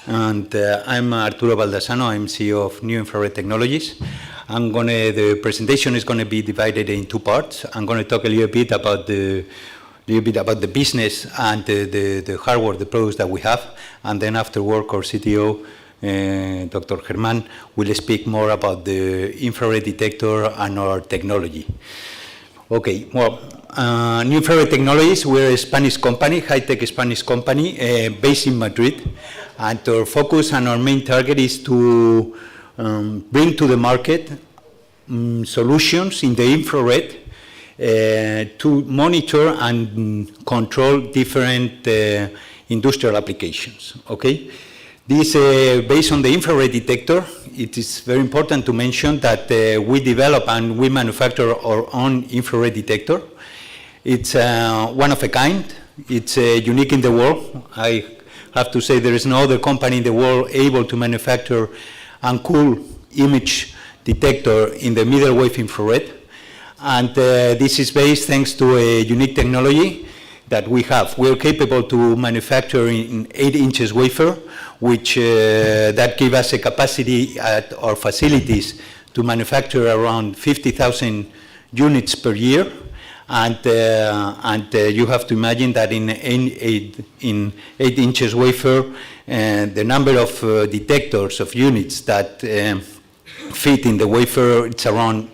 And I'm Arturo Baldassano. I'm CEO of New Infrared Technologies. The presentation is going to be divided in 2 parts. I'm going to talk a little bit about the business and the hardware, the products that we have, and then afterward, our CTO, Dr. Germán, will speak more about the infrared detector and our technology. Okay, well, New Infrared Technologies, we're a Spanish company, high-tech Spanish company, based in Madrid, and our focus and our main target is to bring to the market solutions in the infrared to monitor and control different industrial applications, okay? This, based on the infrared detector, it is very important to mention that we develop and we manufacture our own infrared detector. It's one of a kind. It's unique in the world. I have to say there is no other company in the world able to manufacture a cool image detector in the middle wave infrared. And this is based thanks to a unique technology that we have. We're capable to manufacture in 8 inches wafer, which that gives us a capacity at our facilities to manufacture around 50,000 units per year. And you have to imagine that in 8 inches wafer, the number of detectors of units that fit in the wafer, it's around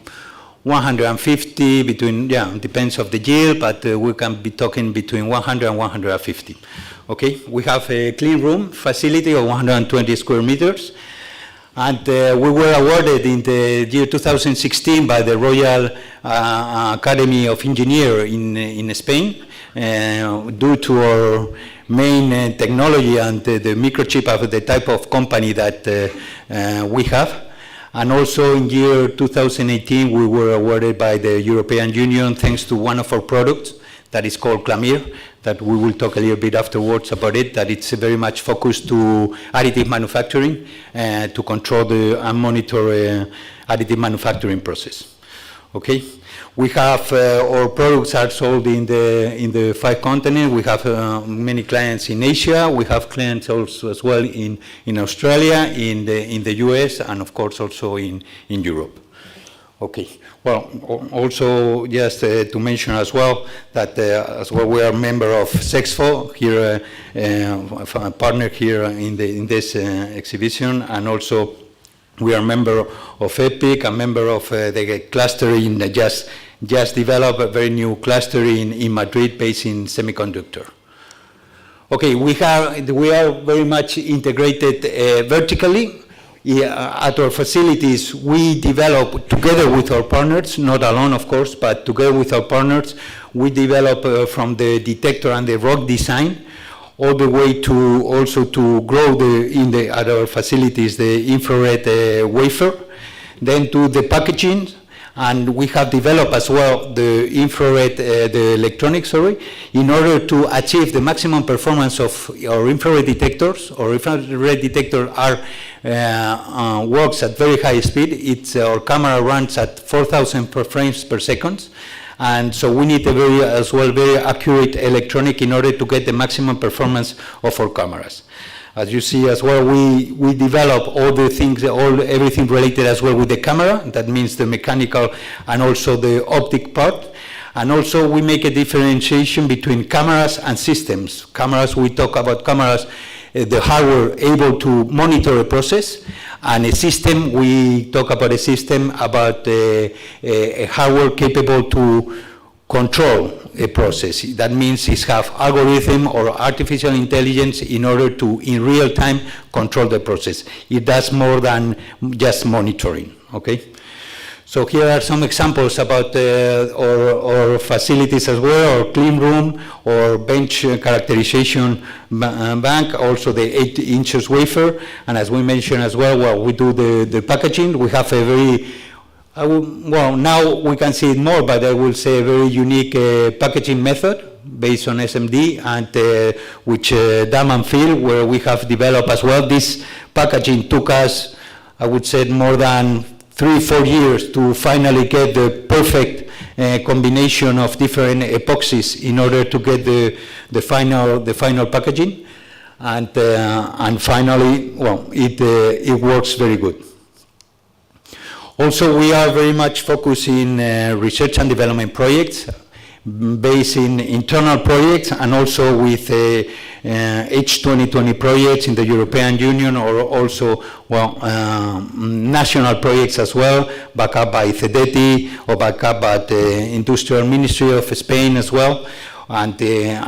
150 between, depends of the yield, but we can be talking between 100 and 150. Okay, we have a clean room facility of 120 square meters, and we were awarded in the year 2016 by the Royal Academy of Engineers in Spain due to our main technology and the microchip of the type of company that we have. And also in year 2018, we were awarded by the European Union thanks to one of our products that is called Clamir, that we will talk a little bit afterwards about it, that it's very much focused to additive manufacturing to control and monitor additive manufacturing process. Okay, we have our products are sold in the 5 continents. We have many clients in Asia. We have clients also as well in Australia, in the US, and of course also in Europe. Okay. Well, also just to mention as well that as well we are a member of Sexfo here, a partner here in this exhibition, and also we are a member of EPIC, a member of the cluster in just developed a very new cluster in Madrid based in Semiconductor. Okay, we are very much integrated vertically. At our facilities, we develop together with our partners, not alone of course, but together with our partners, we develop from the detector and the rock design all the way to also to grow at our facilities the infrared wafer, then to the packaging, and we have developed as well the infrared, the electronics, in order to achieve the maximum performance of our infrared detectors. Our infrared detector works at very high speed. Our camera runs at 4,000 frames per second. And so we need a very accurate electronic in order to get the maximum performance of our cameras. As you see as well, we develop all the things, everything related as well with the camera. That means the mechanical and also the optic part. And also we make a differentiation between cameras and systems. Cameras, we talk about cameras, the hardware able to monitor a process, and a system, we talk about a system about a hardware capable to control a process. That means it have algorithm or artificial intelligence in order to, in real time, control the process. It does more than just monitoring, okay? So here are some examples about our facilities as well, or clean room, or bench characterization bank, also the 8 inches wafer. And as we mentioned as well, well, we do the packaging. We have a very, well, now we can see it more, but I will say a very unique packaging method based on SMD, and which dam and fill, where we have developed as well. This packaging took us, I would say, more than 3-4 years to finally get the perfect combination of different epoxies in order to get the final packaging, and finally, well, it works very good. Also, we are very much focused in research and development projects, based in internal projects, and also with H2020 projects in the European Union, or also, well, national projects as well, backed up by CEDETI, or backed up by the Industrial Ministry of Spain as well. And the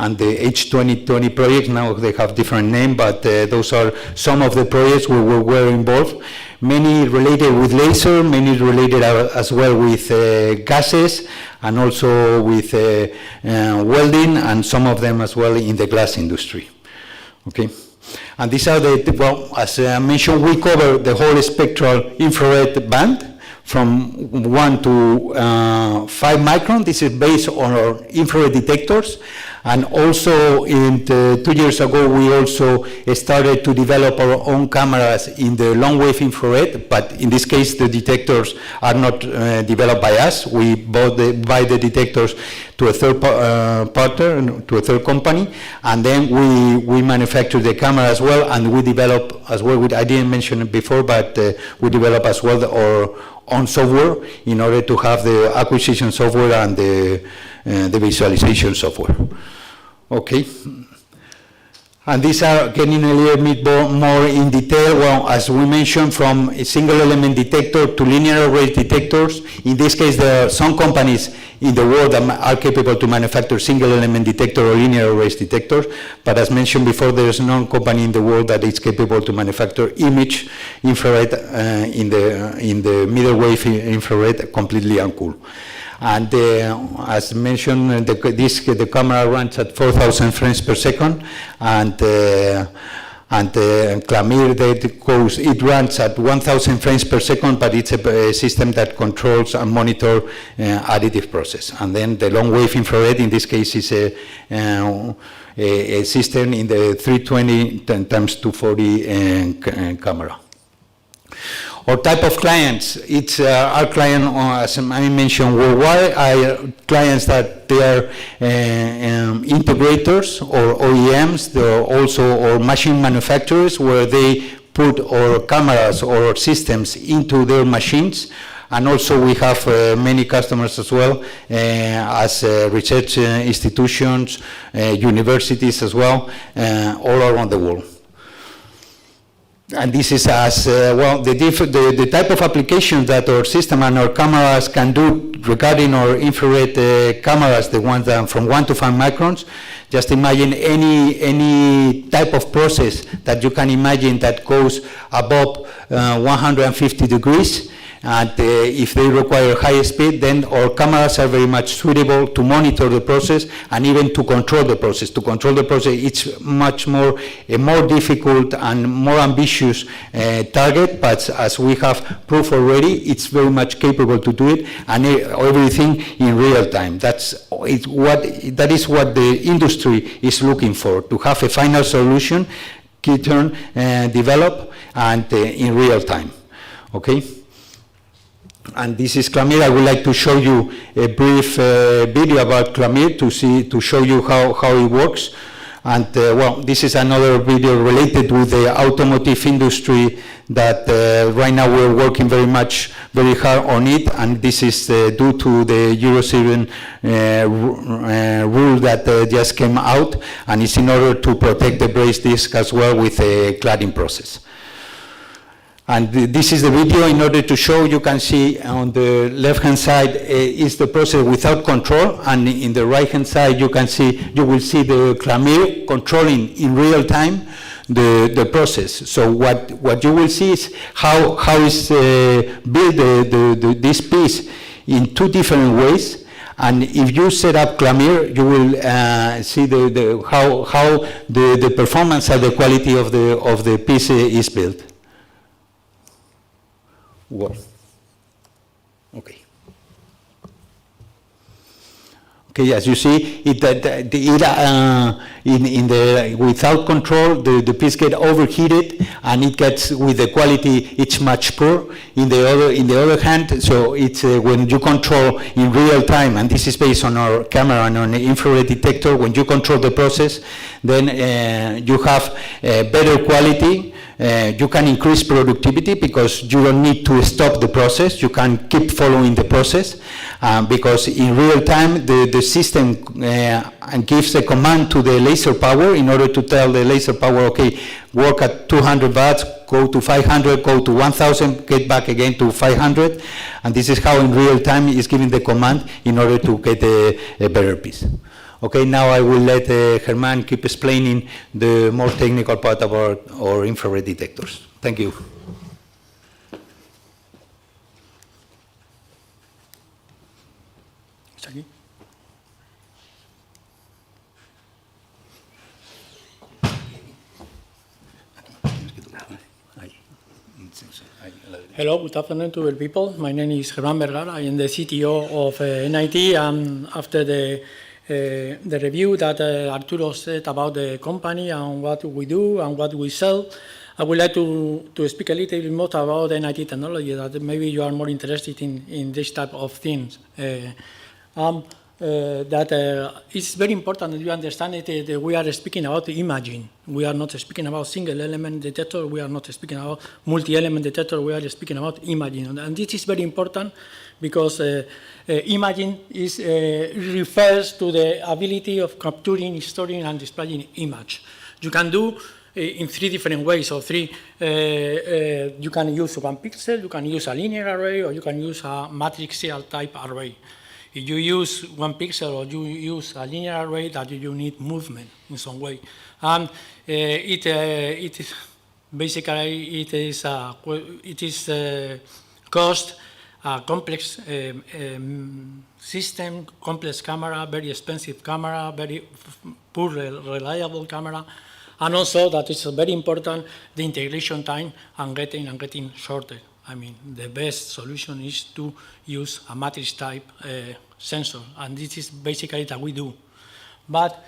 H2020 projects, now they have different name, but those are some of the projects where we were involved. Many related with laser, many related as well with gases, and also with welding, and some of them as well in the glass industry. Okay, and these are well, as I mentioned, we cover the whole spectral infrared band, from 1 to 5 micron. This is based on our infrared detectors. And also, 2 years ago, we also started to develop our own cameras in the long wave infrared, but in this case, the detectors are not developed by us. We buy the detectors to a third partner, to a third company, and then we manufacture the camera as well, and we develop as well, I didn't mention it before, but we develop as well our own software in order to have the acquisition software and the visualization software. Okay. And these are getting a little bit more in detail. Well, as we mentioned, from a single element detector to linear array detectors. In this case, there are some companies in the world that are capable to manufacture single element detector or linear array detectors. But as mentioned before, there is no company in the world that is capable to manufacture image infrared in the middle wave infrared, completely uncooled. And as mentioned, the camera runs at 4,000 frames per second, and Clamir it runs at 1,000 frames per second, but it's a system that controls and monitors additive process. And then the long wave infrared, in this case, is a system in the 320 times 240 camera. Or type of clients, it's our client, as I mentioned, worldwide, are clients that they are integrators or OEMs, they're also or machine manufacturers, where they put our cameras or systems into their machines. And also we have many customers as well, as research institutions, universities as well, all around the world. And this is as well the type of applications that our system and our cameras can do regarding our infrared cameras, the ones that from 1 to 5 microns. Just imagine any type of process that you can imagine that goes above 150 degrees. And if they require high speed, then our cameras are very much suitable to monitor the process and even to control the process. To control the process, it's much more a more difficult and more ambitious target, but as we have proof already, it's very much capable to do it, and everything in real time. That is what the industry is looking for, to have a final solution, key-turn, develop, and in real time. Okay? And this is Clamir. I would like to show you a brief video about Clamir to show you how it works. And well, this is another video related with the automotive industry that right now we're working very hard on it. And this is due to the Euro 7 rule that just came out, and it's in order to protect the brace disc as well with a cladding process. And this is the video in order to show. You can see on the left-hand side is the process without control, and in the right-hand side you will see the Clamir controlling in real time the process. So what you will see is how is built this piece in two different ways. And if you set up Clamir, you will see how the performance and the quality of the piece is built. Well, okay. Okay, as you see, without control, the piece gets overheated, and it gets, with the quality, it's much poor. In the other hand, so it's when you control in real time, and this is based on our camera and on the infrared detector. When you control the process, then you have better quality. You can increase productivity because you don't need to stop the process. You can keep following the process because in real time the system gives a command to the laser power in order to tell the laser power, okay, work at 200 watts, go to 500, go to 1000, get back again to 500. And this is how in real time is giving the command in order to get a better piece. Okay, now I will let Germán keep explaining the more technical part about our infrared detectors. Thank you. Hello, good afternoon to all people. My name is Germán Vergara. I am the CTO of NIT, and after the review that Arturo said about the company and what we do and what we sell, I would like to speak a little bit more about NIT technology, that maybe you are more interested in this type of things. It's very important that you understand that we are speaking about imaging. We are not speaking about single element detector. We are not speaking about multi-element detector. We are speaking about imaging. And this is very important because imaging refers to the ability of capturing, storing, and displaying image. You can do in three different ways, or three. You can use one pixel, you can use a linear array, or you can use a matricial type array. If you use one pixel or you use a linear array, that you need movement in some way. And it is basically cost a complex system, complex camera, very expensive camera, very poor reliable camera, and also that it's very important the integration time and getting shorter. I mean, the best solution is to use a matrix type sensor, and this is basically that we do. But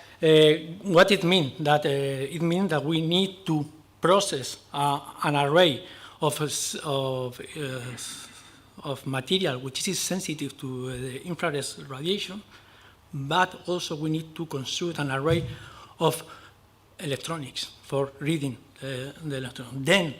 what it means? That it means that we need to process an array of material which is sensitive to the infrared radiation, but also we need to construct an array of electronics for reading the electron. Then,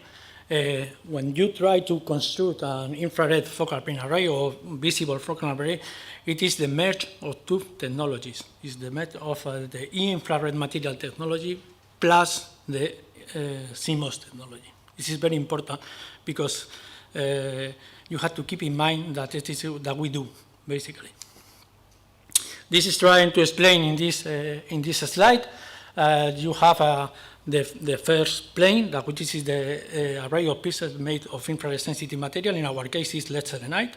when you try to construct an infrared focal plane array or visible focal array, it is the merge of two technologies. It's the merge of the infrared material technology plus the CMOS technology. This is very important because you have to keep in mind that it is that we do, basically. This is trying to explain in this slide. You have the first plane, which is the array of pieces made of infrared sensitive material. In our case, it's lead selenide,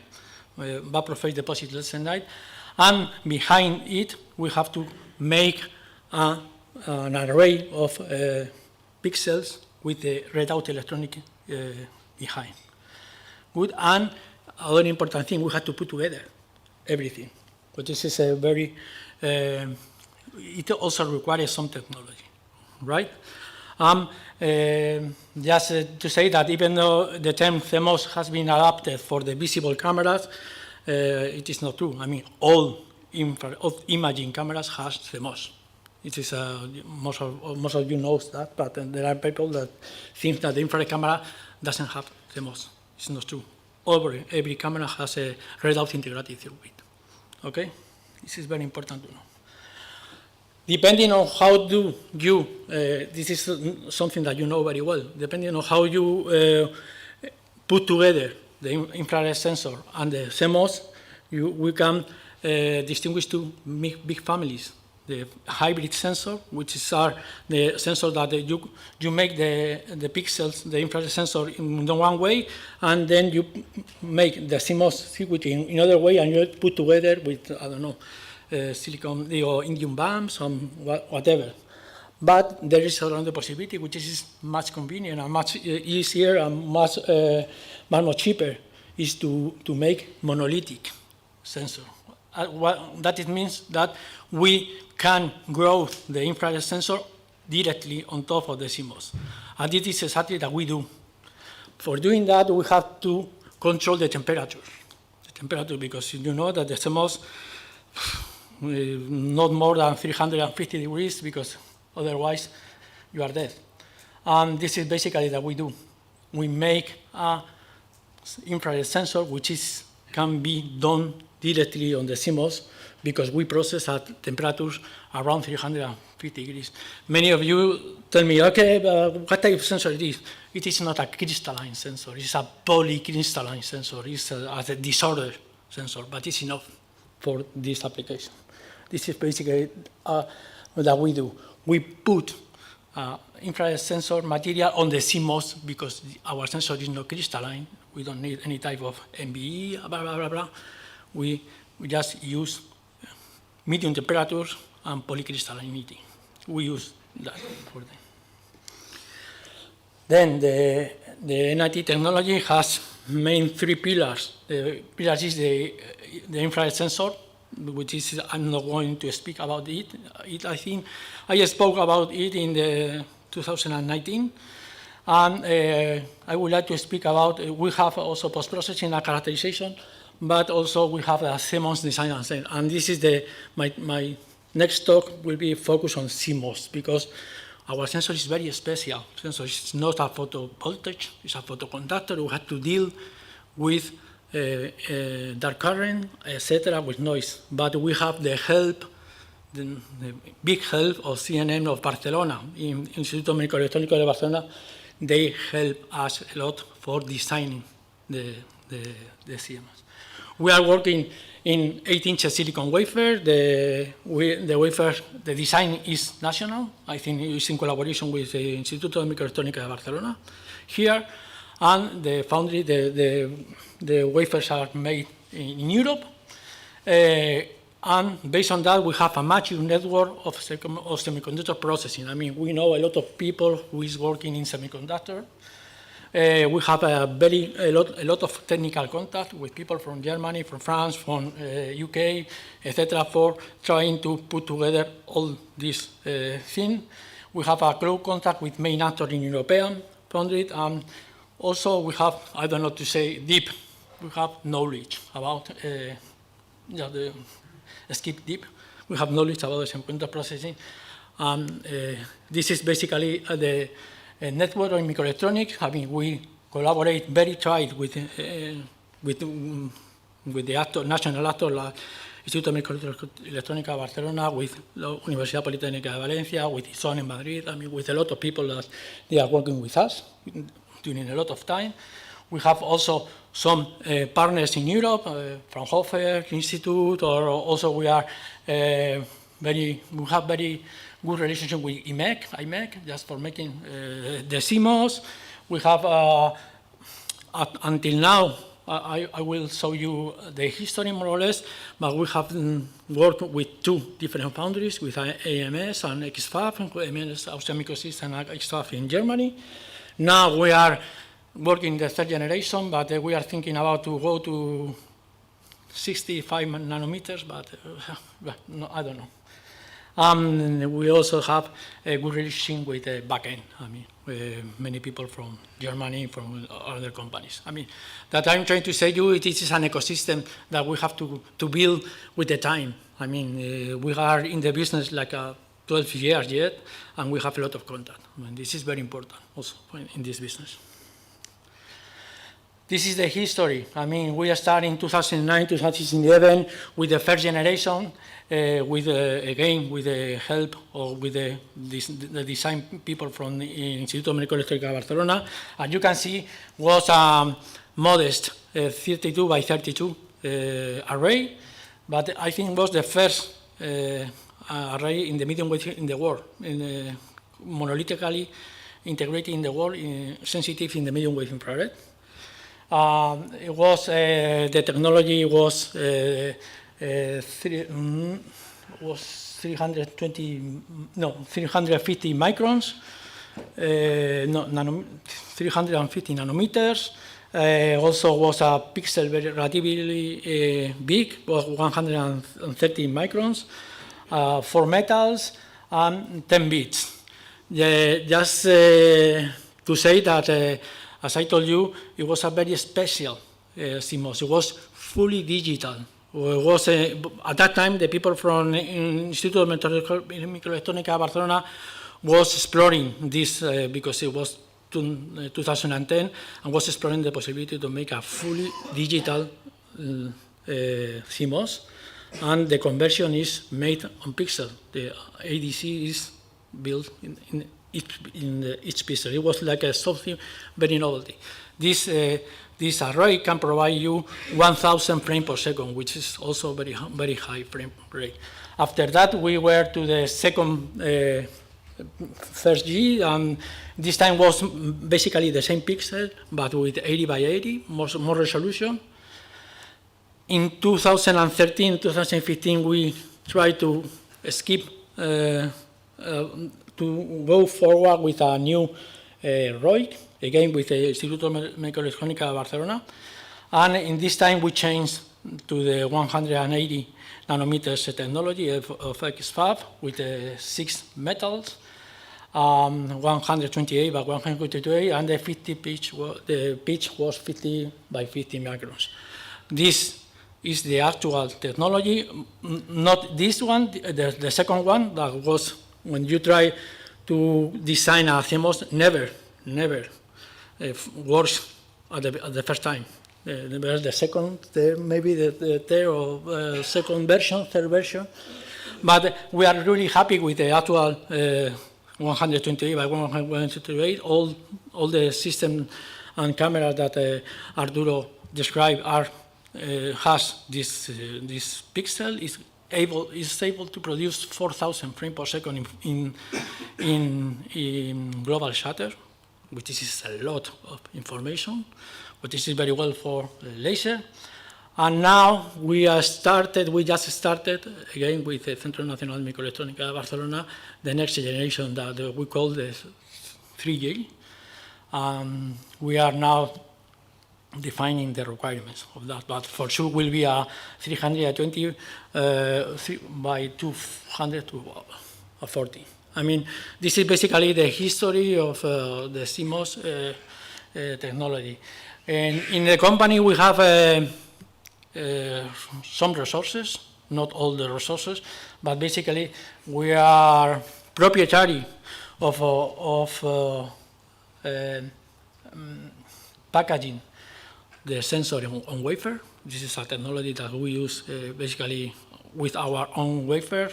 vapor phase deposit lead selenide. And behind it, we have to make an array of pixels with the readout electronic behind. Good. And another important thing, we have to put together everything. But this is a very, it also requires some technology, right? Just to say that even though the term CMOS has been adapted for the visible cameras, it is not true. I mean, all imaging cameras has CMOS. It is most of you knows that, but there are people that think that the infrared camera doesn't have CMOS. It's not true. Every camera has a readout integrated circuit. Okay, this is very important to know. Depending on how do you, this is something that you know very well, depending on how you put together the infrared sensor and the CMOS, we can distinguish two big families. the hybrid sensor, which is the sensor that you make the pixels, the infrared sensor in the one way, and then you make the CMOS circuit in other way, and you put together with, I don't know, silicon or indium bumps or whatever. But there is another possibility, which is much convenient and much easier and much more cheaper, is to make monolithic sensor. That it means that we can grow the infrared sensor directly on top of the CMOS. And this is exactly that we do. For doing that, we have to control the temperature. The temperature, because you know that the CMOS, not more than 350 degrees, because otherwise you are dead. And this is basically that we do. We make an infrared sensor which can be done directly on the CMOS, because we process at temperatures around 350 degrees. Many of you tell me, okay, what type of sensor it is? It is not a crystalline sensor, it's a polycrystalline sensor, it's a disorder sensor, but it's enough for this application. This is basically what we do. We put infrared sensor material on the CMOS because our sensor is not crystalline. We don't need any type of MBE, blah, blah, blah, blah. We just use medium temperatures and polycrystallinity. We use that for them. Then the NIT technology has main three pillars. The pillars is the infrared sensor, which is, I'm not going to speak about it. I think I spoke about it in the 2019. And I would like to speak about, we have also post-processing and characterization, but also we have a CMOS design and send. And this is my next talk will be focused on CMOS, because our sensor is very special. Sensor is not a photovoltaic, it's a photoconductor. We have to deal with dark current, etc., with noise. But we have the help, the big help of CNN of Barcelona, in Instituto Microelectrónico de Barcelona. They help us a lot for designing the CMOS. We are working in 8-inch silicon wafer. The wafer, the design is national. I think it's in collaboration with the Instituto Microelectrónica de Barcelona here. And the foundry, the wafers are made in Europe. And based on that, we have a mature network of semiconductor processing. I mean, we know a lot of people who is working in semiconductor. We have a lot of technical contact with people from Germany, from France, from UK, etc., for trying to put together all this thing. We have a close contact with main actors in European foundry, and also we have, I don't know to say deep, we have knowledge about skip deep. We have knowledge about the semiconductor processing. This is basically the network of microelectronics. I mean, we collaborate very tight with the actor, national actor, like Instituto Microelectrónica Barcelona, with la Universidad Politécnica de Valencia, with ISON in Madrid. I mean, with a lot of people that they are working with us during a lot of time. We have also some partners in Europe, from Hofer Institute, or also we have very good relationship with IMEC, just for making the CMOS. We have, until now, I will show you the history more or less, but we have worked with two different foundries, with AMS and XFAB, AMS Austrian Microsystems and XFAB in Germany. Now we are working the third generation, but we are thinking about to go to 65 nanometers, but no, I don't know. We also have a good relationship with the backend. I mean, many people from Germany, from other companies. I mean, that I'm trying to say to you, it is an ecosystem that we have to build with the time. I mean, we are in the business like 12 years yet, and we have a lot of contact. I mean, this is very important also in this business. This is the history. I mean, we started in 2009, 2011 with the first generation, again, with the help or with the design people from the Instituto Microelectrónica de Barcelona. And you can see was a modest 32 by 32 array, but I think was the first array in the medium wave in the world, monolithically integrated in the world, sensitive in the medium wave infrared. It was the technology was 350 microns, 350 nanometers. Also was a pixel very relatively big, was 130 microns, 4 metals, and 10 bits. Just to say that, as I told you, it was a very special CMOS. It was fully digital. It was, at that time, the people from Instituto de Microelectrónica Barcelona was exploring this because it was 2010 and was exploring the possibility to make a fully digital CMOS, and the conversion is made on pixel. The ADC is built in each pixel. It was like something very novelty. This array can provide you 1,000 frames per second, which is also very high frame rate. After that, we were to the first G, and this time was basically the same pixel, but with 80 by 80, more resolution. In 2013, 2015, we tried to skip, to go forward with a new ROIC, again with the Instituto de Microelectrónica Barcelona. And in this time, we changed to the 180 nanometers technology of XFAB with 6 metals, 128 by 128, and the pitch was 50 by 50 microns. This is the actual technology, not this one, the second one, that was when you try to design a CMOS, never works at the first time. The second, maybe the third or second version, third version. But we are really happy with the actual 128 by 128. All the system and camera that Arturo described has this pixel, is able to produce 4,000 frames per second in global shutter, which is a lot of information, but this is very well for laser. And now we just started again with the Centro Nacional de Microelectrónica Barcelona, the next generation that we call the 3G. We are now defining the requirements of that, but for sure will be a 320 by 200 to 40. I mean, this is basically the history of the CMOS technology. And in the company, we have some resources, not all the resources, but basically we are proprietary of packaging the sensor on wafer. This is a technology that we use basically with our own wafer,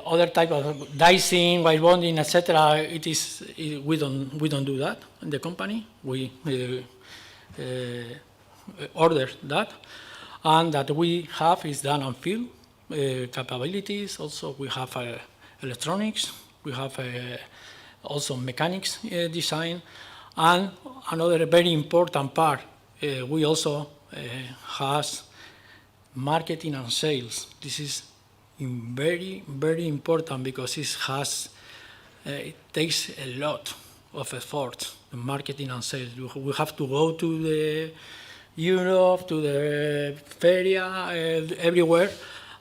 other type of dicing, wire bonding, etc. We don't do that in the company. We order that, and that we have is done on field capabilities. Also, we have electronics. We have also mechanics design. And another very important part, we also has marketing and sales. This is very, very important because it takes a lot of effort, marketing and sales. We have to go to the Europe, to the Feria, everywhere,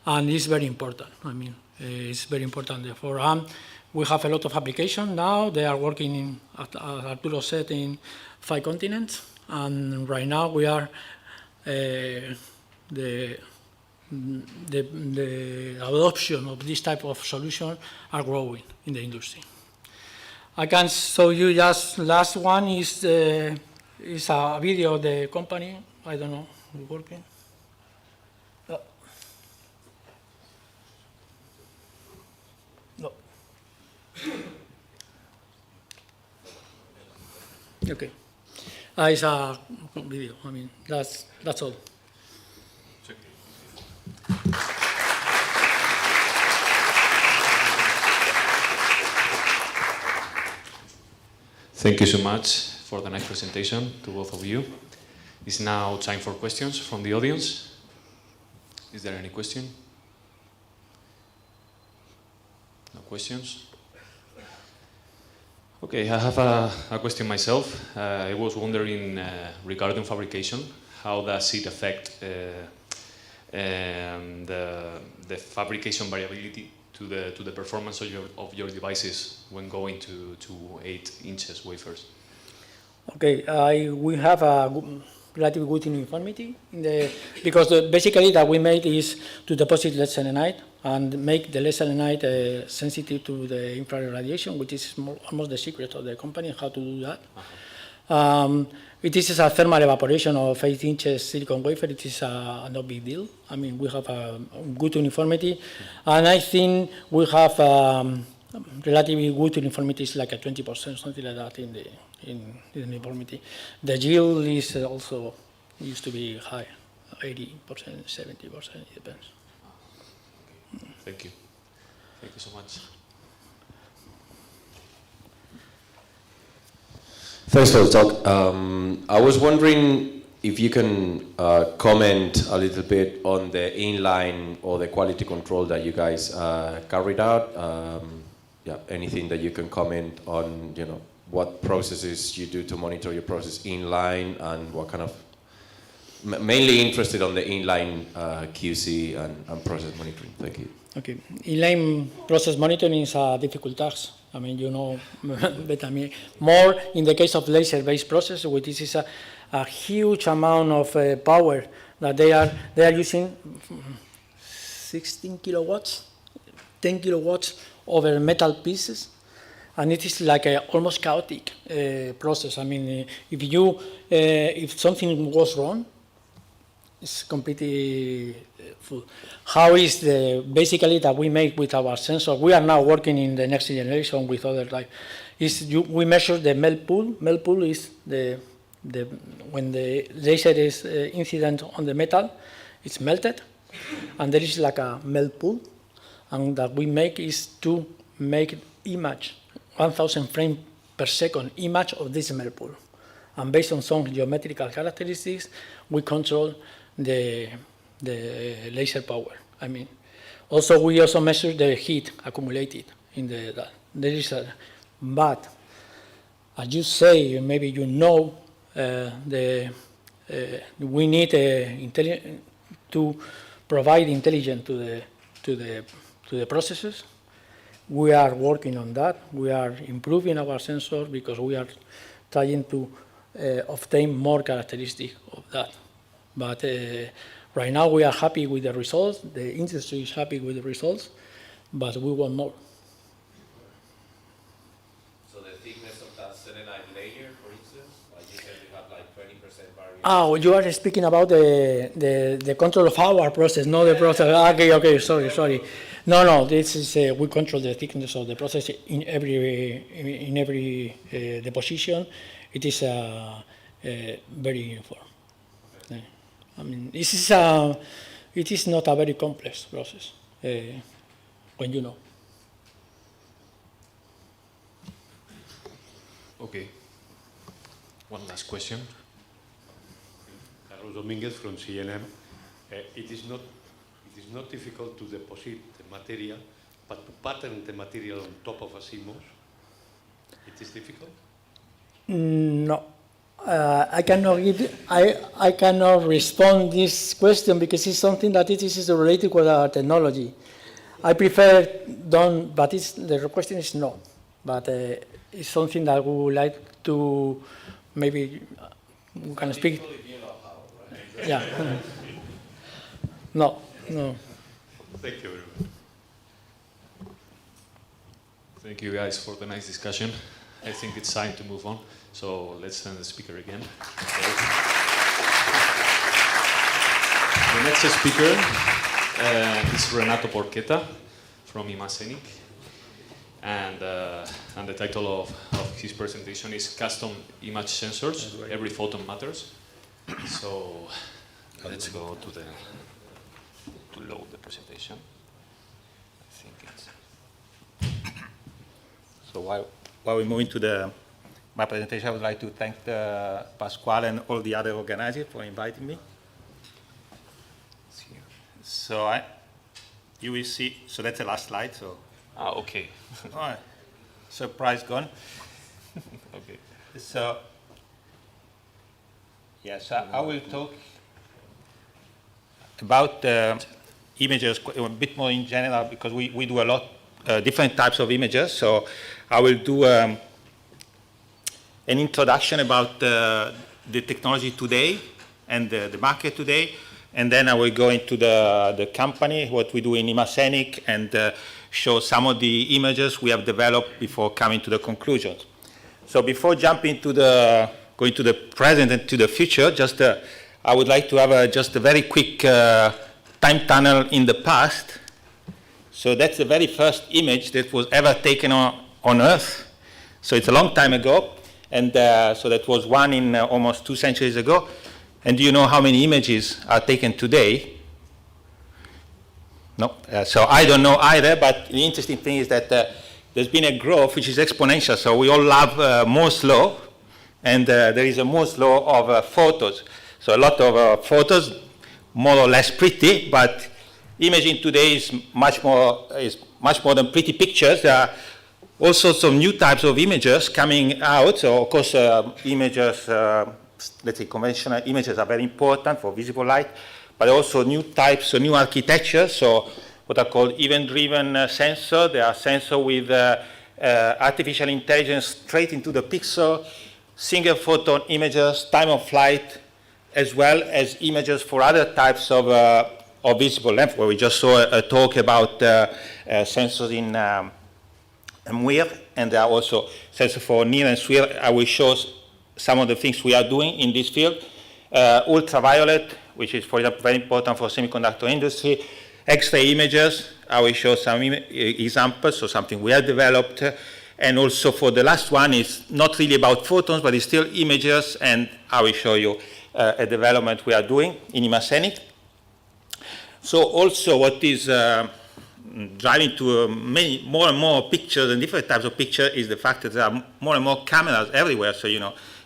and it's very important. I mean, it's very important. Therefore, we have a lot of applications now. They are working, as Arturo said, in 5 continents. And right now we are, the adoption of this type of solution are growing in the industry. I can show you just last one is a video of the company. I don't know, is it working? No. Okay. It's a video. I mean, that's all. Thank you so much for the nice presentation to both of you. It's now time for questions from the audience. Is there any question? No questions? Okay, I have a question myself. I was wondering regarding fabrication, how does it affect the fabrication variability to the performance of your devices when going to 8 inches wafers? Okay, we have a relatively good uniformity in because basically that we made is to deposit lead selenide and make the lead selenide sensitive to the infrared radiation, which is almost the secret of the company, how to do that. It is a thermal evaporation of 8 inches silicon wafer. It is no big deal. I mean, we have a good uniformity, and I think we have relatively good uniformity, is like a 20%, something like that in the uniformity. The yield is also used to be high, 80%, 70%, it depends. Thank you. Thank you so much. Thanks for the talk. I was wondering if you can comment a little bit on the inline or the quality control that you guys carried out. Yeah, anything that you can comment on, you know, what processes you do to monitor your process inline and what kind of, mainly interested on the inline QC and process monitoring. Thank you. Okay, inline process monitoring is a difficult task. I mean, you know better me. More in the case of laser-based process, which is a huge amount of power that they are using 16 kilowatts, 10 kilowatts over metal pieces, and it is like a almost chaotic process. I mean, if something goes wrong, it's completely full. How is basically that we make with our sensor? We are now working in the next generation with other we measure the melt pool. Melt pool is when the laser is incident on the metal, it's melted, and there is like a melt pool, and that we make is to make image 1,000 frames per second image of this melt pool, and based on some geometrical characteristics, we control the laser power. I mean, also we also measure the heat accumulated in there is but as you say, maybe you know, we need to provide intelligence to the processes. We are working on that. We are improving our sensors because we are trying to obtain more characteristics of that. But right now we are happy with the results. The industry is happy with the results, but we want more. So the thickness of that selenide layer, for instance, like you said, you have like 20% variation. Oh, you are speaking about the control of our process, not the process. Okay, sorry. No, this is we control the thickness of the process in every deposition. It is very uniform. Okay. I mean, it is not a very complex process when you know. Okay. One last question. Carlos Dominguez from CNM. It is not difficult to deposit the material, but to pattern the material on top of a CMOS, it is difficult? No. I cannot respond this question because it's something that it is related with our technology. I prefer don't, but the question is no. But it's something that we would like to maybe we can speak. Yeah. No. Thank you very much. Thank you guys for the nice discussion. I think it's time to move on. So let's send the speaker again. The next speaker is Renato Porchetta from Imasenic. And the title of his presentation is Custom Image Sensors, Every Photon Matters. So let's go to load the presentation. I think it's... So while we move into the my presentation, I would like to thank Pasquale and all the other organizers for inviting me. So you will see, so that's the last slide. So. Okay. All right. Surprise gone. Okay. So, yes, I will talk about images a bit more in general, because we do a lot different types of images. So I will do an introduction about the technology today and the market today, and then I will go into the company, what we do in Imascenic, and show some of the images we have developed before coming to the conclusions. So before jumping to going to the present and to the future, just I would like to have just a very quick time tunnel in the past. So that's the very first image that was ever taken on Earth. So it's a long time ago, and so that was one in almost 2 centuries ago. And do you know how many images are taken today? No. So I don't know either, but the interesting thing is that there's been a growth which is exponential. So we all love Moore's law, and there is a Moore's law of photos. So a lot of photos, more or less pretty, but imaging today is much more than pretty pictures. There are all sorts of new types of images coming out. So of course, images, let's say conventional images are very important for visible light, but also new types, new architectures. So what are called event-driven sensors. They are sensors with artificial intelligence straight into the pixel, single photon images, time of flight, as well as images for other types of visible length, where we just saw a talk about sensors in MWIR, and there are also sensors for near and SWIR. I will show some of the things we are doing in this field. Ultraviolet, which is, for example, very important for semiconductor industry. X-ray images, I will show some examples, so something we have developed. And also for the last one, it's not really about photons, but it's still images, and I will show you a development we are doing in Imascenic. So also what is driving to more and more pictures and different types of pictures is the fact that there are more and more cameras everywhere. So,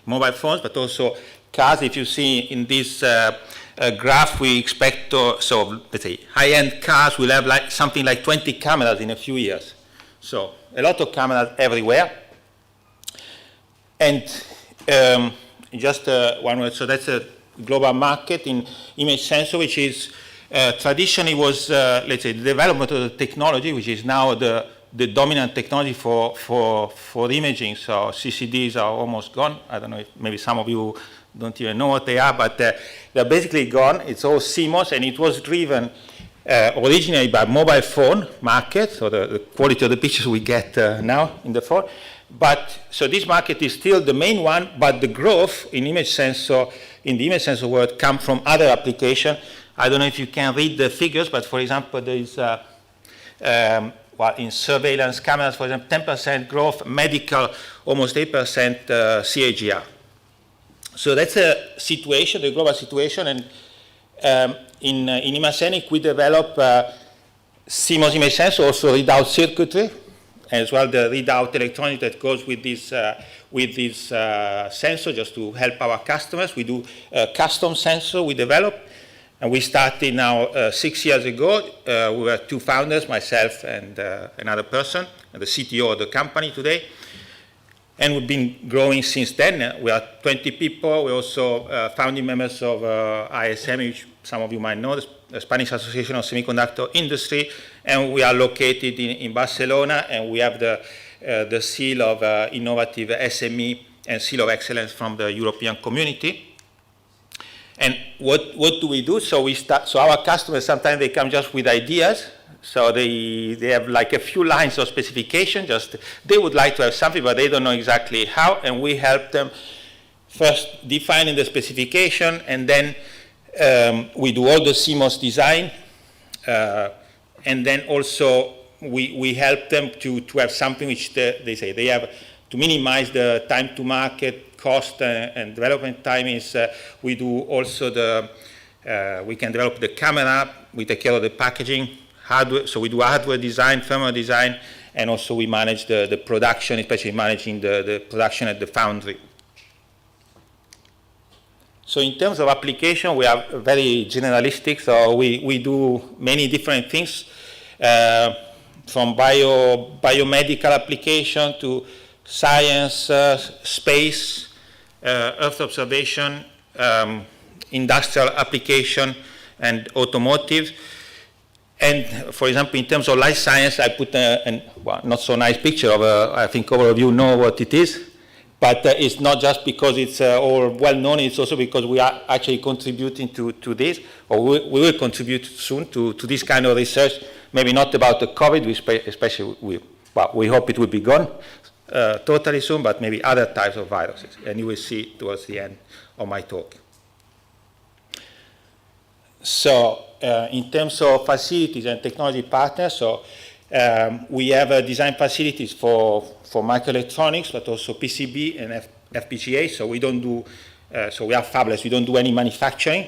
mobile phones, but also cars. If you see in this graph, we expect, so let's say high-end cars will have something like 20 cameras in a few years. So a lot of cameras everywhere. And just one word, so that's a global market in image sensor, which is traditionally was, let's say, the development of the technology, which is now the dominant technology for imaging. So CCDs are almost gone. I don't know if maybe some of you don't even know what they are, but they're basically gone. It's all CMOS, and it was driven originally by mobile phone market, so the quality of the pictures we get now in the phone. But so this market is still the main one, but the growth in image sensor, in the image sensor world, come from other applications. I don't know if you can read the figures, but for example, there is in surveillance cameras, for example, 10% growth, medical, almost 8% CAGR. So that's a situation, the global situation, and in Imascenic we develop CMOS image sensor, also readout circuitry, as well the readout electronic that goes with this sensor, just to help our customers. We do a custom sensor we develop, and we started now 6 years ago. We were 2 founders, myself and another person, and the CTO of the company today. And we've been growing since then. We are 20 people. We're also founding members of ISM, which some of you might know, the Spanish Association of Semiconductor Industry. And we are located in Barcelona, and we have the seal of innovative SME and seal of excellence from the European community. And what do we do? So our customers, sometimes they come just with ideas. So they have like a few lines of specification, just they would like to have something, but they don't know exactly how, and we help them first defining the specification, and then we do all the CMOS design, and then also we help them to have something which they say they have to minimize the time to market, cost, and development time. Is we do also we can develop the camera, we take care of the packaging, hardware, so we do hardware design, firmware design, and also we manage the production, especially managing the production at the foundry. So in terms of application, we are very generalistic, so we do many different things, from biomedical application to science, space, Earth observation, industrial application, and automotive. And for example, in terms of life science, I put a not so nice picture of I think all of you know what it is. But it's not just because it's all well known, it's also because we are actually contributing to this, or we will contribute soon to this kind of research, maybe not about the COVID, especially we hope it will be gone totally soon, but maybe other types of viruses. And you will see towards the end of my talk. So in terms of facilities and technology partners, so we have design facilities for microelectronics, but also PCB and FPGA. So we don't do, so we are fabless. We don't do any manufacturing,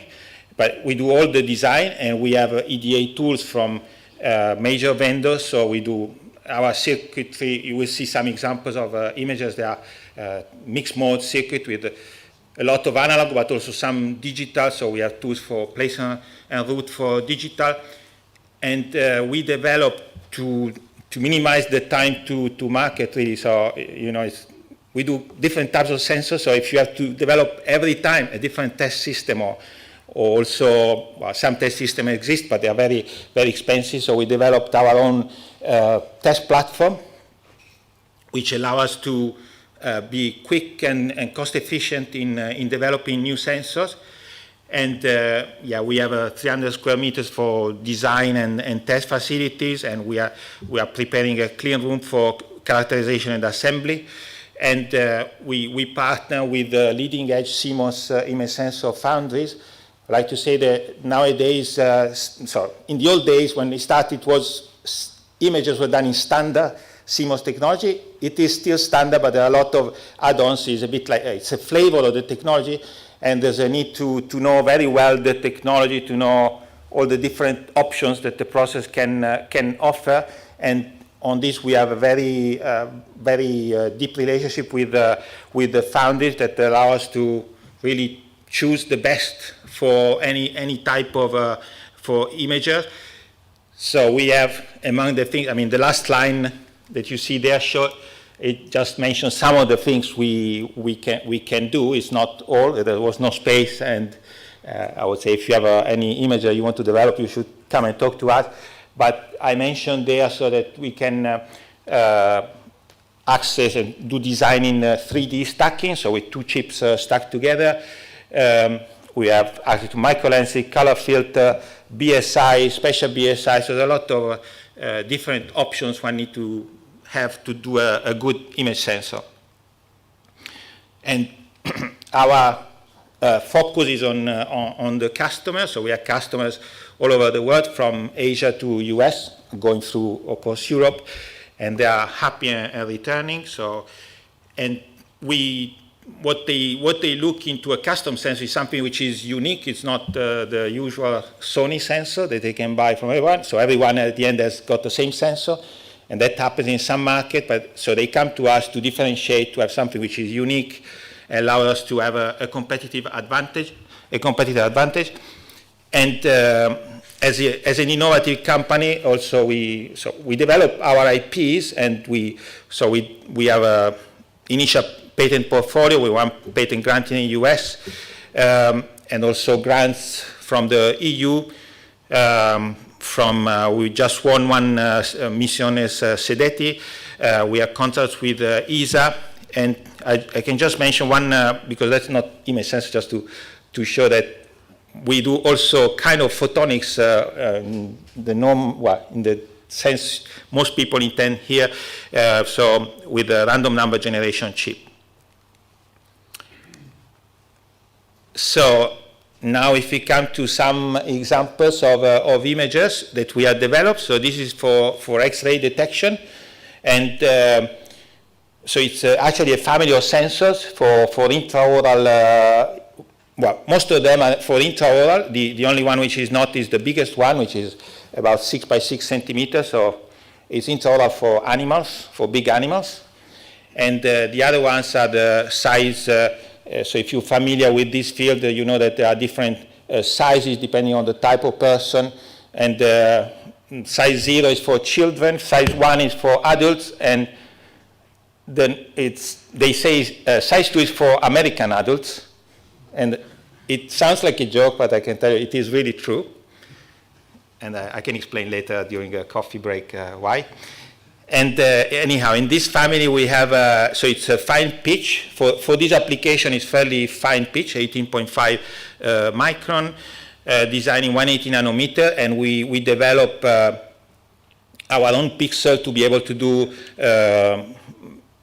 but we do all the design, and we have EDA tools from major vendors. So we do our circuitry. You will see some examples of images. They are mixed mode circuit with a lot of analog, but also some digital. So we have tools for placement and route for digital, and we develop to minimize the time to market, really. So, you know, we do different types of sensors. So if you have to develop every time a different test system, or also, well, some test systems exist, but they are very, very expensive. So we developed our own test platform, which allow us to be quick and cost efficient in developing new sensors. And yeah, we have 300 square meters for design and test facilities, and we are preparing a clean room for characterization and assembly. And we partner with leading edge CMOS image sensor foundries. I like to say that nowadays, so in the old days when it started, images were done in standard CMOS technology. It is still standard, but there are a lot of add-ons. It's a bit like, it's a flavor of the technology. And there's a need to know very well the technology, to know all the different options that the process can offer. And on this, we have a very deep relationship with the foundries that allow us to really choose the best for any type of for imagers. So we have, among the things, I mean, the last line that you see there it just mentions some of the things we can do. It's not all. There was no space, and I would say if you have any image that you want to develop, you should come and talk to us. But I mentioned there so that we can access and do design in 3D stacking, so with two chips stacked together. We have access to microlensing, color filter, BSI, special BSI. So there's a lot of different options one need to have to do a good image sensor. And our focus is on the customers. So we have customers all over the world, from Asia to US, going through, of course, Europe, and they are happy and returning. So, and what they look into a custom sensor is something which is unique. It's not the usual Sony sensor that they can buy from everyone. So everyone at the end has got the same sensor. And that happens in some market, but so they come to us to differentiate, to have something which is unique, allow us to have a competitive advantage. And as an innovative company, also we develop our IPs, and we have a initial patent portfolio. We want patent granting in the US, and also grants from the EU. We just won one mission as SEDETI. We have contracts with ESA, and I can just mention one because that's not image sensor, just to show that we do also kind of photonics, in the sense most people intend here, so with a random number generation chip. So now if we come to some examples of images that we have developed, so this is for X-ray detection, and so it's actually a family of sensors for intraoral, well, most of them are for intraoral. The only one which is not is the biggest one, which is about 6 by 6 centimeters, so is intraoral for animals, for big animals. And the other ones are the size. So if you're familiar with this field, you know that there are different sizes depending on the type of person. And size 0 is for children, size 1 is for adults, and then they say size 2 is for American adults. And it sounds like a joke, but I can tell you it is really true. And I can explain later during a coffee break why. And anyhow, in this family we have, so it's a fine pitch. For this application, it's fairly fine pitch, 18.5 micron, designing 180 nanometer, and we develop our own pixel to be able to do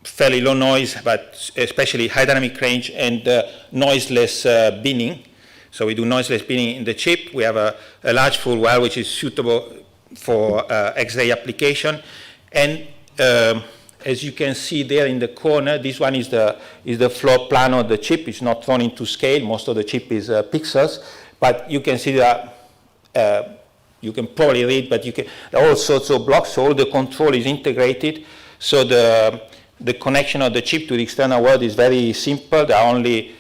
fairly low noise, but especially high dynamic range and noiseless binning. So we do noiseless binning in the chip. We have a large full wire which is suitable for X-ray application. And as you can see there in the corner, this one is the floor plan of the chip. It's not thrown into scale. Most of the chip is pixels. But you can see that you can probably read, but you can all sorts of blocks. So all the control is integrated. So the connection of the chip to the external world is very simple. There are only,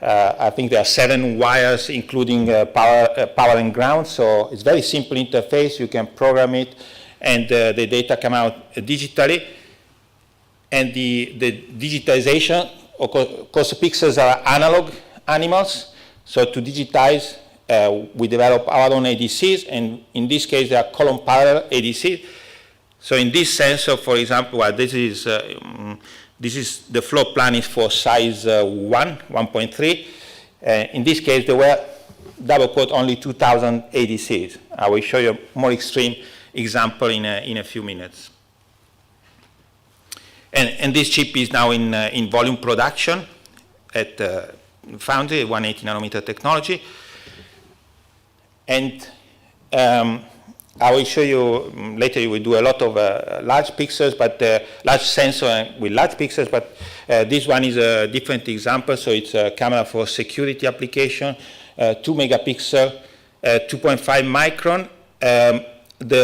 I think there are 7 wires, including power and ground. So it's very simple interface. You can program it, and the data come out digitally. And the digitization, of course, pixels are analog animals. So to digitize, we develop our own ADCs, and in this case, they are column parallel ADCs. So in this sensor, for example, well, this is the floor plan is for size 1.3. In this case, there were double quote only 2,000 ADCs. I will show you a more extreme example in a few minutes. And this chip is now in volume production at Foundry, 180 nanometer technology. And I will show you later. We will do a lot of large pixels, but large sensor with large pixels. But this one is a different example. So it's a camera for security application, 2 megapixel, 2.5 micron.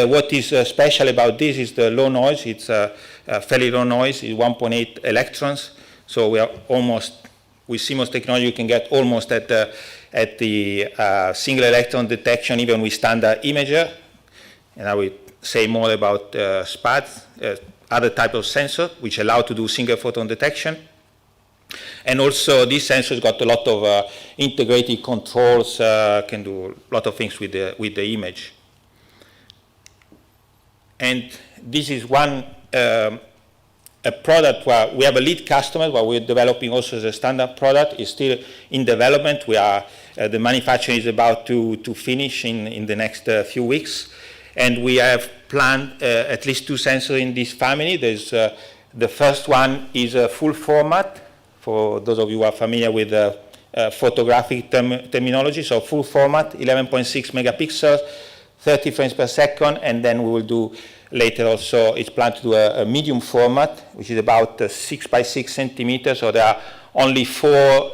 What is special about this is the low noise. It's fairly low noise. It's 1.8 electrons. So we are almost, with CMOS technology, you can get almost at the single electron detection, even with standard imager. And I will say more about SPAD, other type of sensor, which allow to do single photon detection. And also, these sensors got a lot of integrated controls, can do a lot of things with the image. And this is one a product where we have a lead customer, but we're developing also as a standard product. It's still in development. We are the manufacturing is about to finish in the next few weeks, and we have planned at least 2 sensors in this family. There's the first one is a full format. For those of you who are familiar with photographic terminology, so full format, 11.6 megapixels, 30 frames per second, and then we will do later also, it's planned to do a medium format, which is about 6 by 6 centimeters, so there are only 4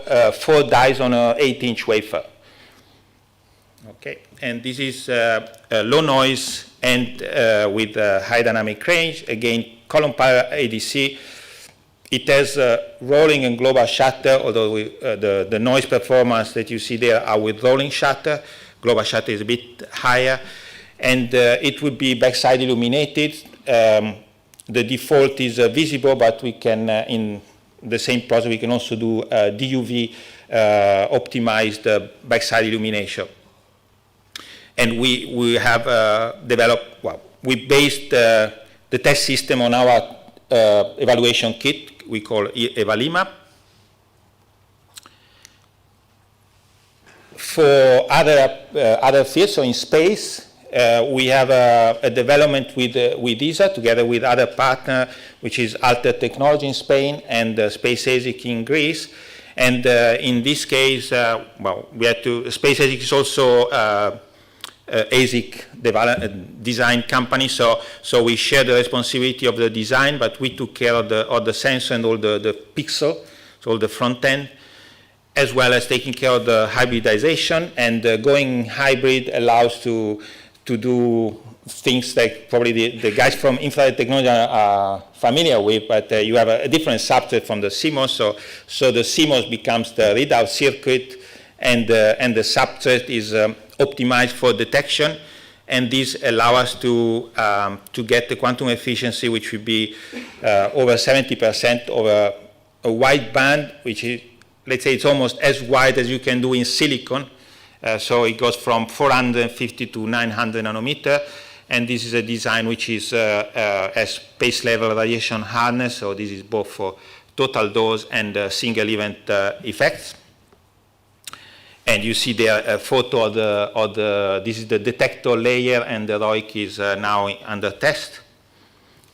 dies on an 8-inch wafer. Okay, and this is low noise and with high dynamic range. Again, column parallel ADC. It has rolling and global shutter, although the noise performance that you see there are with rolling shutter. Global shutter is a bit higher. And it would be backside illuminated. The default is visible, but we can, in the same process, we can also do DUV optimized backside illumination. And we have developed, well, we based the test system on our evaluation kit we call EVALIMA. For other fields, so in space, we have a development with ESA together with other partner, which is Alter Technology in Spain and Space ASIC in Greece. And in this case, well, we had to. Space ASIC is also ASIC design company, so we share the responsibility of the design, but we took care of the sensor and all the pixel, so all the front end, as well as taking care of the hybridization. And going hybrid allows to do things that probably the guys from infrared technology are familiar with, but you have a different substrate from the CMOS, so the CMOS becomes the readout circuit, and the substrate is optimized for detection, and this allows us to get the quantum efficiency, which would be over 70% over a wide band, which is, let's say, it's almost as wide as you can do in silicon. So it goes from 450 to 900 nanometer, and this is a design which is has space level radiation hardness, so this is both for total dose and single event effects. And you see there a photo of this is the detector layer, and the ROIC is now under test.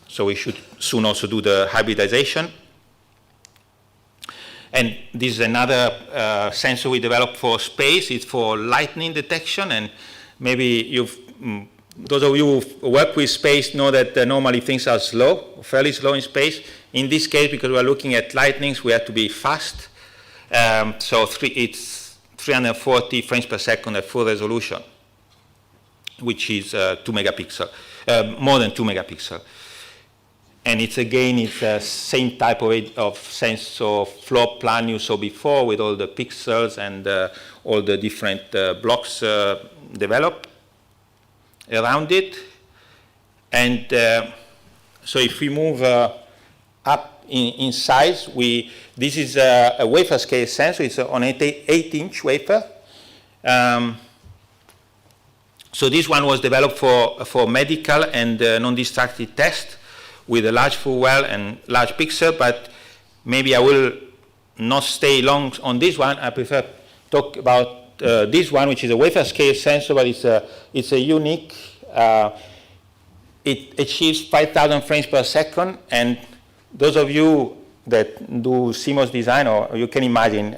So we should soon also do the hybridization. And this is another sensor we developed for space. It's for lightning detection, and maybe those of you who work with space know that normally things are slow, fairly slow in space. In this case, because we're looking at lightnings, we have to be fast. So it's 340 frames per second at full resolution, which is 2 megapixel, more than 2 megapixel. And it's the same type of sensor floor plan you saw before, with all the pixels and all the different blocks developed around it. And so if we move up in size, this is a wafer scale sensor. It's on an 8-inch wafer. So this one was developed for medical and non-destructive test, with a large full well and large pixel, but maybe I will not stay long on this one. I prefer to talk about this one, which is a wafer scale sensor, but it's a unique, it achieves 5,000 frames per second, and those of you that do CMOS design, or you can imagine,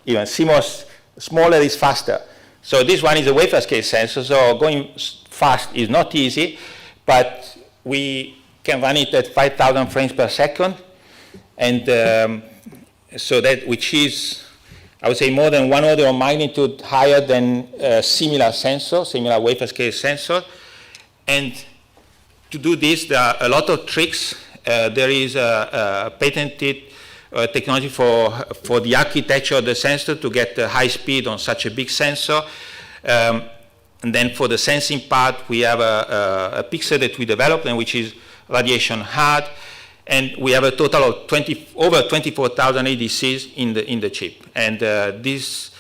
even CMOS smaller is faster. So this one is a wafer scale sensor, so going fast is not easy, but we can run it at 5,000 frames per second, and so that, which is, I would say, more than one order of magnitude higher than a similar sensor, similar wafer scale sensor. And to do this, there are a lot of tricks. There is a patented technology for the architecture of the sensor to get high speed on such a big sensor. And then for the sensing part, we have a pixel that we developed, and which is radiation hard, and we have a total of over 24,000 ADCs in the chip. And this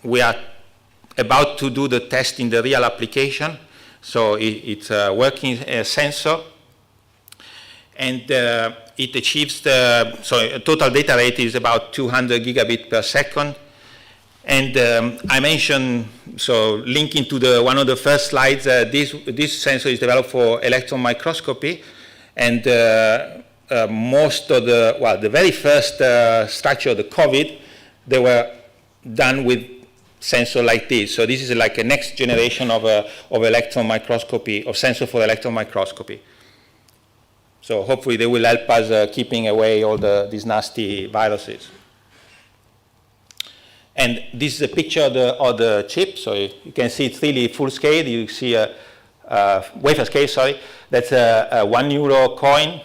we are about to do the test in the real application. So it's a working sensor, and it achieves so total data rate is about 200 gigabit per second. And I mentioned, so linking to one of the first slides, this sensor is developed for electron microscopy, and most of the very first structure of the COVID, they were done with sensor like this. So this is like a next generation of electron microscopy, of sensor for electron microscopy. So hopefully they will help us keeping away all these nasty viruses. And this is a picture of the chip. So you can see it's really full scale. You see a wafer scale, sorry. That's a €1 coin,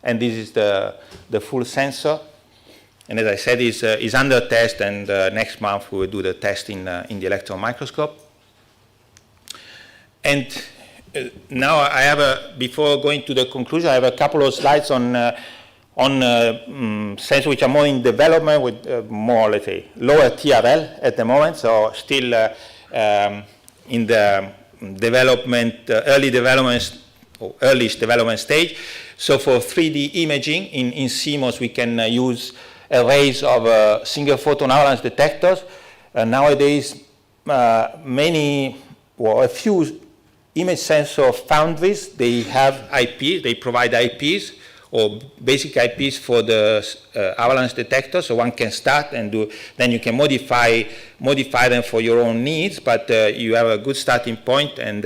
and this is the full sensor. And as I said, is under test, and next month we will do the test in the electron microscope. And now I have before going to the conclusion, I have a couple of slides on sensors which are more in development, with more, let's say, lower TRL at the moment, so still in the development, early development, or earliest development stage. So for 3D imaging in CMOS, we can use arrays of single photon avalanche detectors. Nowadays, a few image sensor foundries, they have IPs, they provide IPs, or basic IPs for the avalanche detector, so one can start and then you can modify them for your own needs, but you have a good starting point, and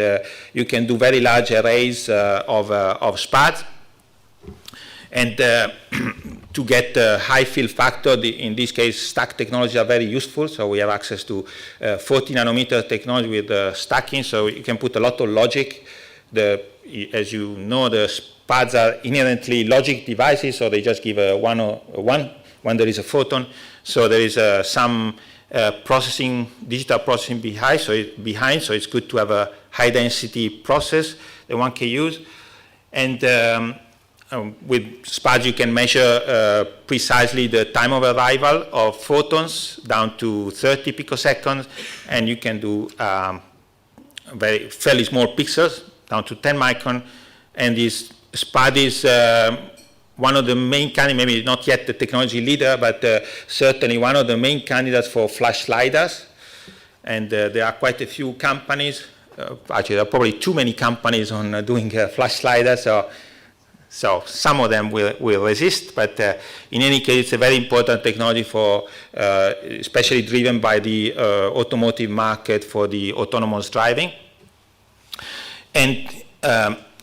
you can do very large arrays of SPADs. And to get high fill factor, in this case, stack technologies are very useful. So we have access to 40 nanometer technology with stacking, so you can put a lot of logic. As you know, the SPADs are inherently logic devices, so they just give a one when there is a photon. So there is some digital processing behind, so it's good to have a high density process that one can use. And with SPADs, you can measure precisely the time of arrival of photons down to 30 picoseconds, and you can do fairly small pixels down to 10 micron. And this SPAD is one of the main candidates, maybe not yet the technology leader, but certainly one of the main candidates for flash sliders. And there are quite a few companies. Actually, there are probably too many companies on doing flash sliders. So some of them will resist, but in any case, it's a very important technology for, especially driven by the automotive market for the autonomous driving. And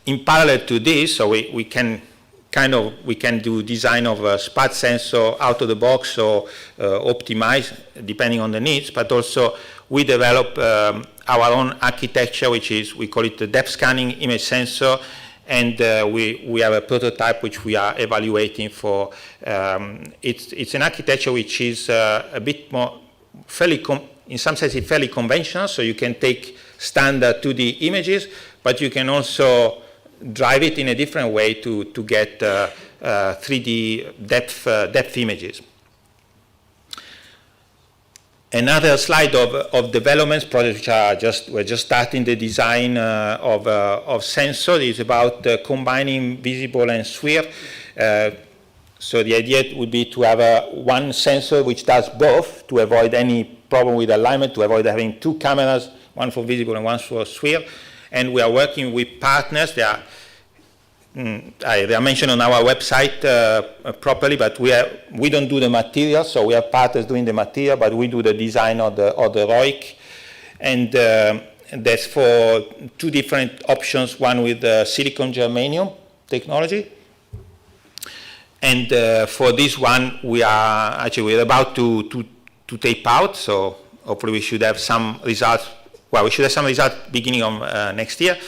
in parallel to this, so we can do design of a SPAD sensor out of the box or optimize depending on the needs, but also we develop our own architecture, which is, we call it the depth scanning image sensor. And we have a prototype which we are evaluating for. It's an architecture which is a bit more in some sense, it's fairly conventional. So you can take standard 2D images, but you can also drive it in a different way to get 3D depth images. Another slide of developments projects which we're just starting the design of sensor is about combining visible and sphere. So the idea would be to have one sensor which does both to avoid any problem with alignment, to avoid having two cameras, one for visible and one for sphere. And we are working with partners. They are mentioned on our website properly, but we don't do the material, so we have partners doing the material, but we do the design of the ROIC. And that's for two different options, one with silicon germanium technology. And for this one, we're about to tape out, so hopefully we should have some results. Well, we should have some results beginning of next year.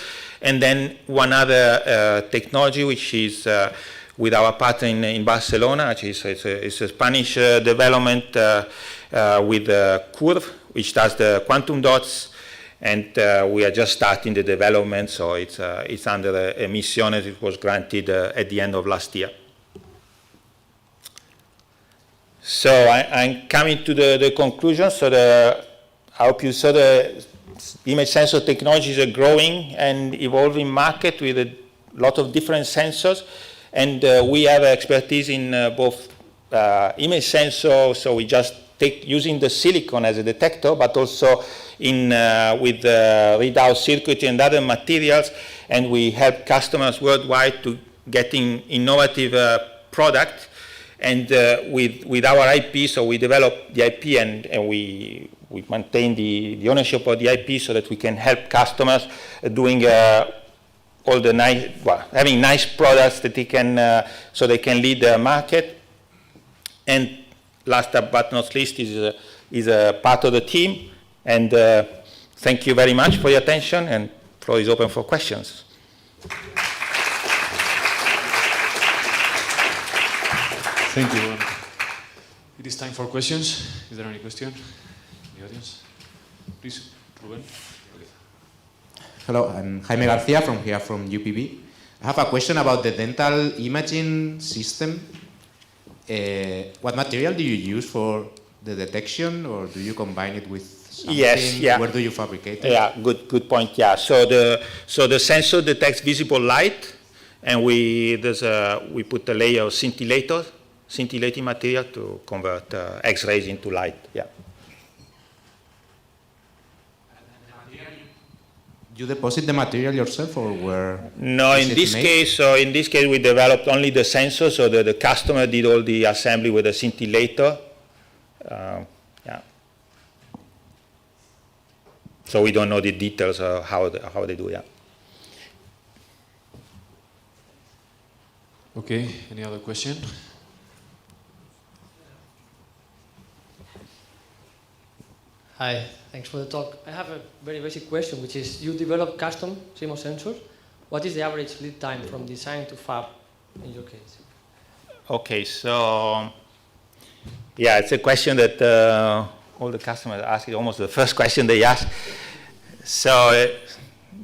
And then one other technology, which is with our partner in Barcelona, actually, so it's a Spanish development with Curve, which does the quantum dots, and we are just starting the development, so it's under a mission as it was granted at the end of last year. So I'm coming to the conclusion. So I hope you saw the image sensor technology is a growing and evolving market with a lot of different sensors, and we have expertise in both image sensor, so we just using the silicon as a detector, but also with readout circuitry and other materials, and we help customers worldwide to getting innovative product. And with our IP, so we develop the IP and we maintain the ownership of the IP so that we can help customers doing all the having nice products that so they can lead the market. And last but not least is a part of the team. And thank you very much for your attention, and floor is open for questions. Thank you. It is time for questions. Is there any question in the audience? Please, Ruben. Hello, I'm Jaime Garcia from UPB. I have a question about the dental imaging system. What material do you use for the detection, or do you combine it with something? Yes, yeah. Where do you fabricate it? Yeah, good point. Yeah, so the sensor detects visible light, and we put a layer of scintillating material to convert X-rays into light. Yeah. You deposit the material yourself, or where? No, in this case we developed only the sensor, so the customer did all the assembly with a scintillator. Yeah. So we don't know the details of how they do. Yeah. Okay, any other question? Hi, thanks for the talk. I have a very basic question, which is, you develop custom CMOS sensors. What is the average lead time from design to fab in your case? Okay, so yeah, it's a question that all the customers ask. It's almost the first question they ask. So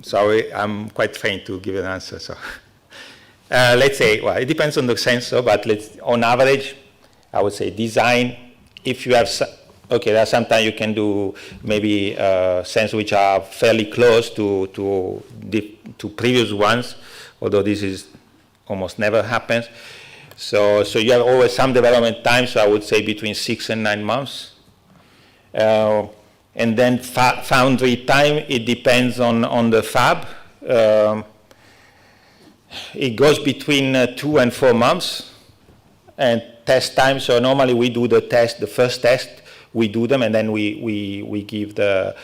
sorry, I'm quite faint to give an answer. So let's say, well, it depends on the sensor, but on average, I would say design. If you have, okay, there are sometimes you can do maybe sensors which are fairly close to previous ones, although this is almost never happens. So you have always some development time, so I would say between 6 and 9 months. And then foundry time, it depends on the fab. It goes between 2 and 4 months. And test time, so normally we do the first test, we do them, and then we give the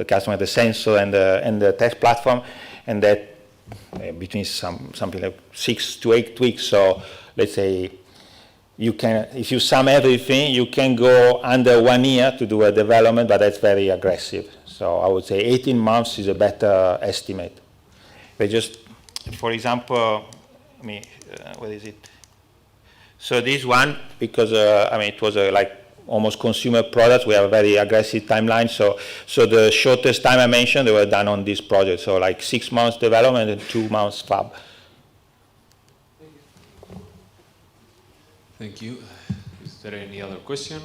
customer the sensor and the test platform, and that between something like 6 to 8 weeks. So let's say you can, if you sum everything, you can go under 1 year to do a development, but that's very aggressive. So I would say 18 months is a better estimate. But just, for example, what is it? So this one, because it was like almost consumer products, we have a very aggressive timeline. So the shortest time I mentioned, they were done on this project. So like 6 months development and 2 months fab. Thank you. Is there any other question?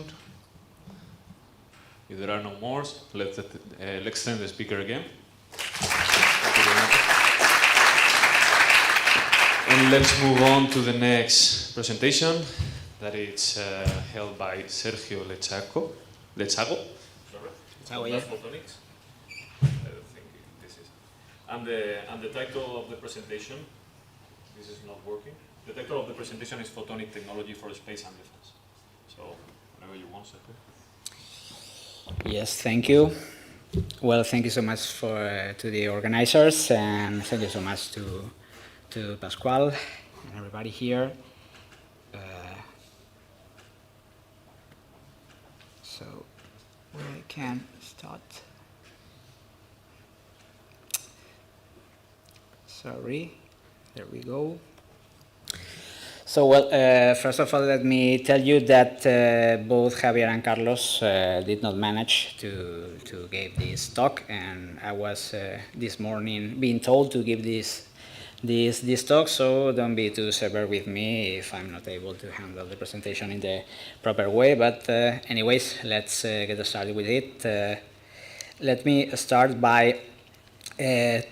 If there are no more, let's extend the speaker again. And let's move on to the next presentation that is held by Sergio Lechago. Lechago? Yeah. Photonics. I think this is. And the title of the presentation, this is not working. The title of the presentation is Photonic Technology for Space and Defense. So, whatever you want, Sergio. Yes, thank you. Well, thank you so much to the organizers, and thank you so much to Pascual and everybody here. So we can start. Sorry, there we go. So, well, first of all, let me tell you that both Javier and Carlos did not manage to give this talk, and I was this morning being told to give this talk, so don't be too severe with me if I'm not able to handle the presentation in the proper way. But anyways, let's get started with it. Let me start by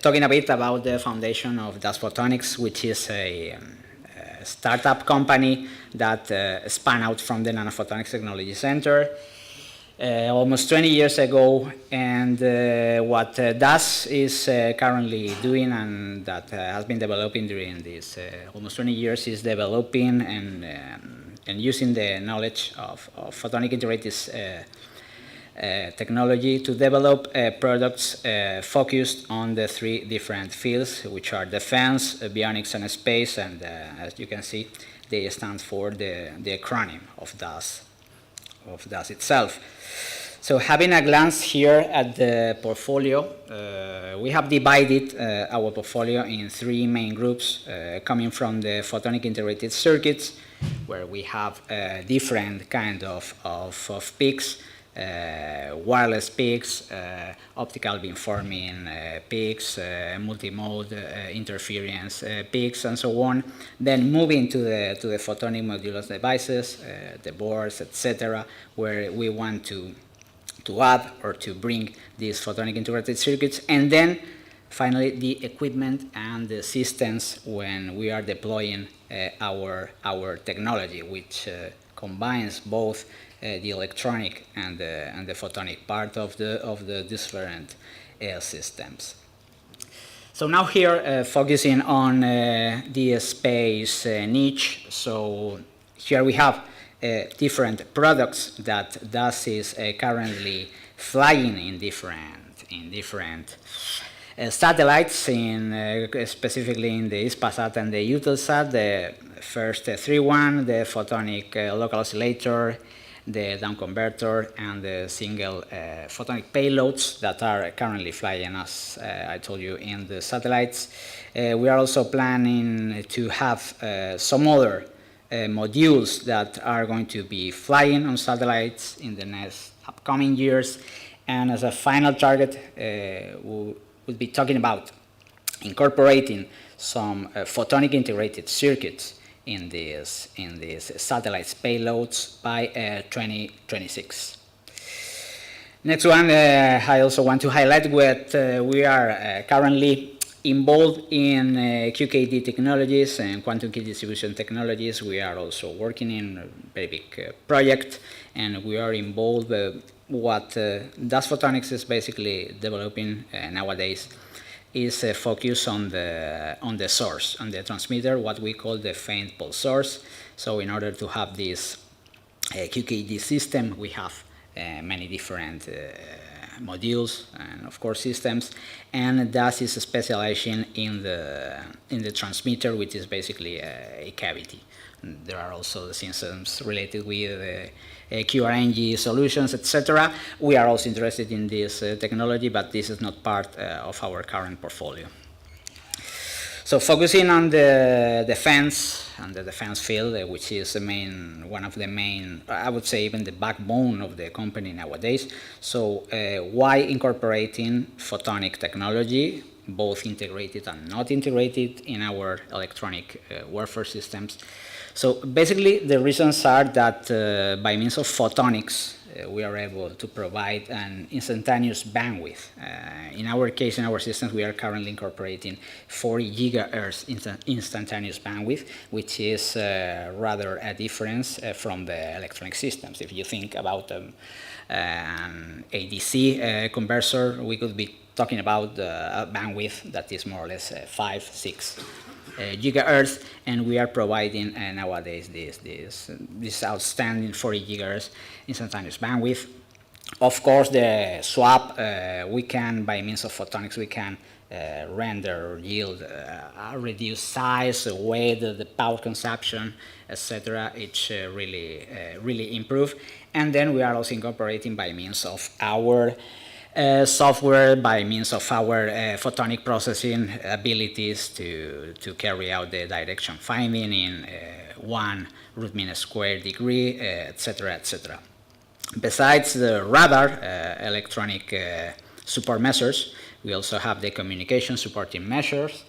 talking a bit about the foundation of Das Photonics, which is a startup company that spun out from the Nanophotonics Technology Center almost 20 years ago, and what DAS is currently doing and that has been developing during these almost 20 years is developing and using the knowledge of photonic integrated technology to develop products focused on the 3 different fields, which are defense, avionics, and space, and as you can see, they stand for the acronym of DAS itself. So having a glance here at the portfolio, we have divided our portfolio in 3 main groups, coming from the photonic integrated circuits, where we have different kind of peaks, wireless peaks, optical beamforming peaks, multi-mode interference peaks, and so on. Then moving to the photonic modular devices, the boards, etc., where we want to add or to bring these photonic integrated circuits, and then finally the equipment and the systems when we are deploying our technology, which combines both the electronic and the photonic part of the different systems. So now here, focusing on the space niche. So here we have different products that DAS is currently flying in different satellites, specifically in the ISPASat and the Eutelsat, the first 3.1, the photonic local oscillator, the down converter, and the single photonic payloads that are currently flying, as I told you, in the satellites. We are also planning to have some other modules that are going to be flying on satellites in the next upcoming years. And as a final target, we'll be talking about incorporating some photonic integrated circuits in these satellites payloads by 2026. Next one, I also want to highlight what we are currently involved in QKD technologies and quantum key distribution technologies. We are also working in a very big project, and we are involved what DAS Photonics is basically developing nowadays is focus on the source, on the transmitter, what we call the faint pulse source. So in order to have this QKD system, we have many different modules and of course systems, and DAS is specializing in the transmitter, which is basically a cavity. There are also systems related with QRNG solutions, etc. We are also interested in this technology, but this is not part of our current portfolio. So focusing on the defense and the defense field, which is one of the main, I would say even the backbone of the company nowadays. So why incorporating photonic technology, both integrated and not integrated, in our electronic warfare systems? So basically the reasons are that by means of photonics, we are able to provide an instantaneous bandwidth. In our case, in our systems, we are currently incorporating 40 gigahertz instantaneous bandwidth, which is rather a difference from the electronic systems. If you think about an ADC converter, we could be talking about a bandwidth that is more or less 5, 6 gigahertz, and we are providing nowadays this outstanding 40 gigahertz instantaneous bandwidth. Of course, the swap, we can, by means of photonics, we can render or yield a reduced size, weight, the power consumption, etc. It's really improve. And then we are also incorporating by means of our software, by means of our photonic processing abilities to carry out the direction finding in 1 root mean square degree, etc., etc. Besides the radar electronic support measures, we also have the communication supporting measures.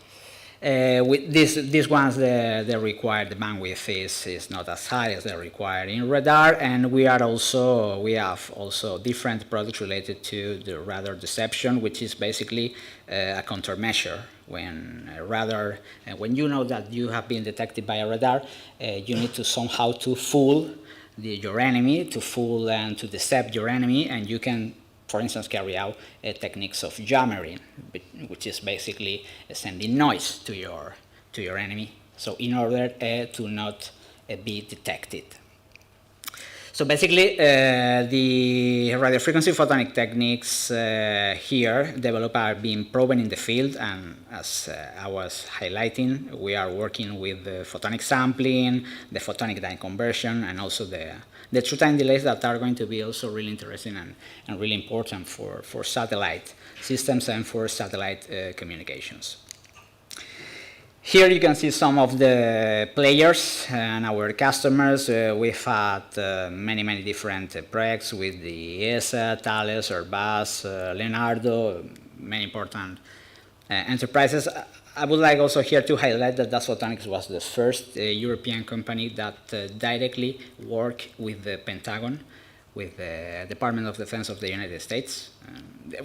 With these ones, the bandwidth is not as high as the required in radar, and we have also different products related to the radar deception, which is basically a countermeasure. When you know that you have been detected by a radar, you need to somehow to fool your enemy, to fool and to decept your enemy, and you can, for instance, carry out techniques of jammering, which is basically sending noise to your enemy, so in order to not be detected. So basically, the radio frequency photonic techniques here developed are being proven in the field, and as I was highlighting, we are working with the photonic sampling, the photonic time conversion, and also the true time delays that are going to be also really interesting and really important for satellite systems and for satellite communications. Here you can see some of the players and our customers. We've had many different projects with the ESA, Thales, Airbus, Leonardo, many important enterprises. I would like also here to highlight that DAS Photonics was the first European company that directly worked with the Pentagon, with the Department of Defense of the United States.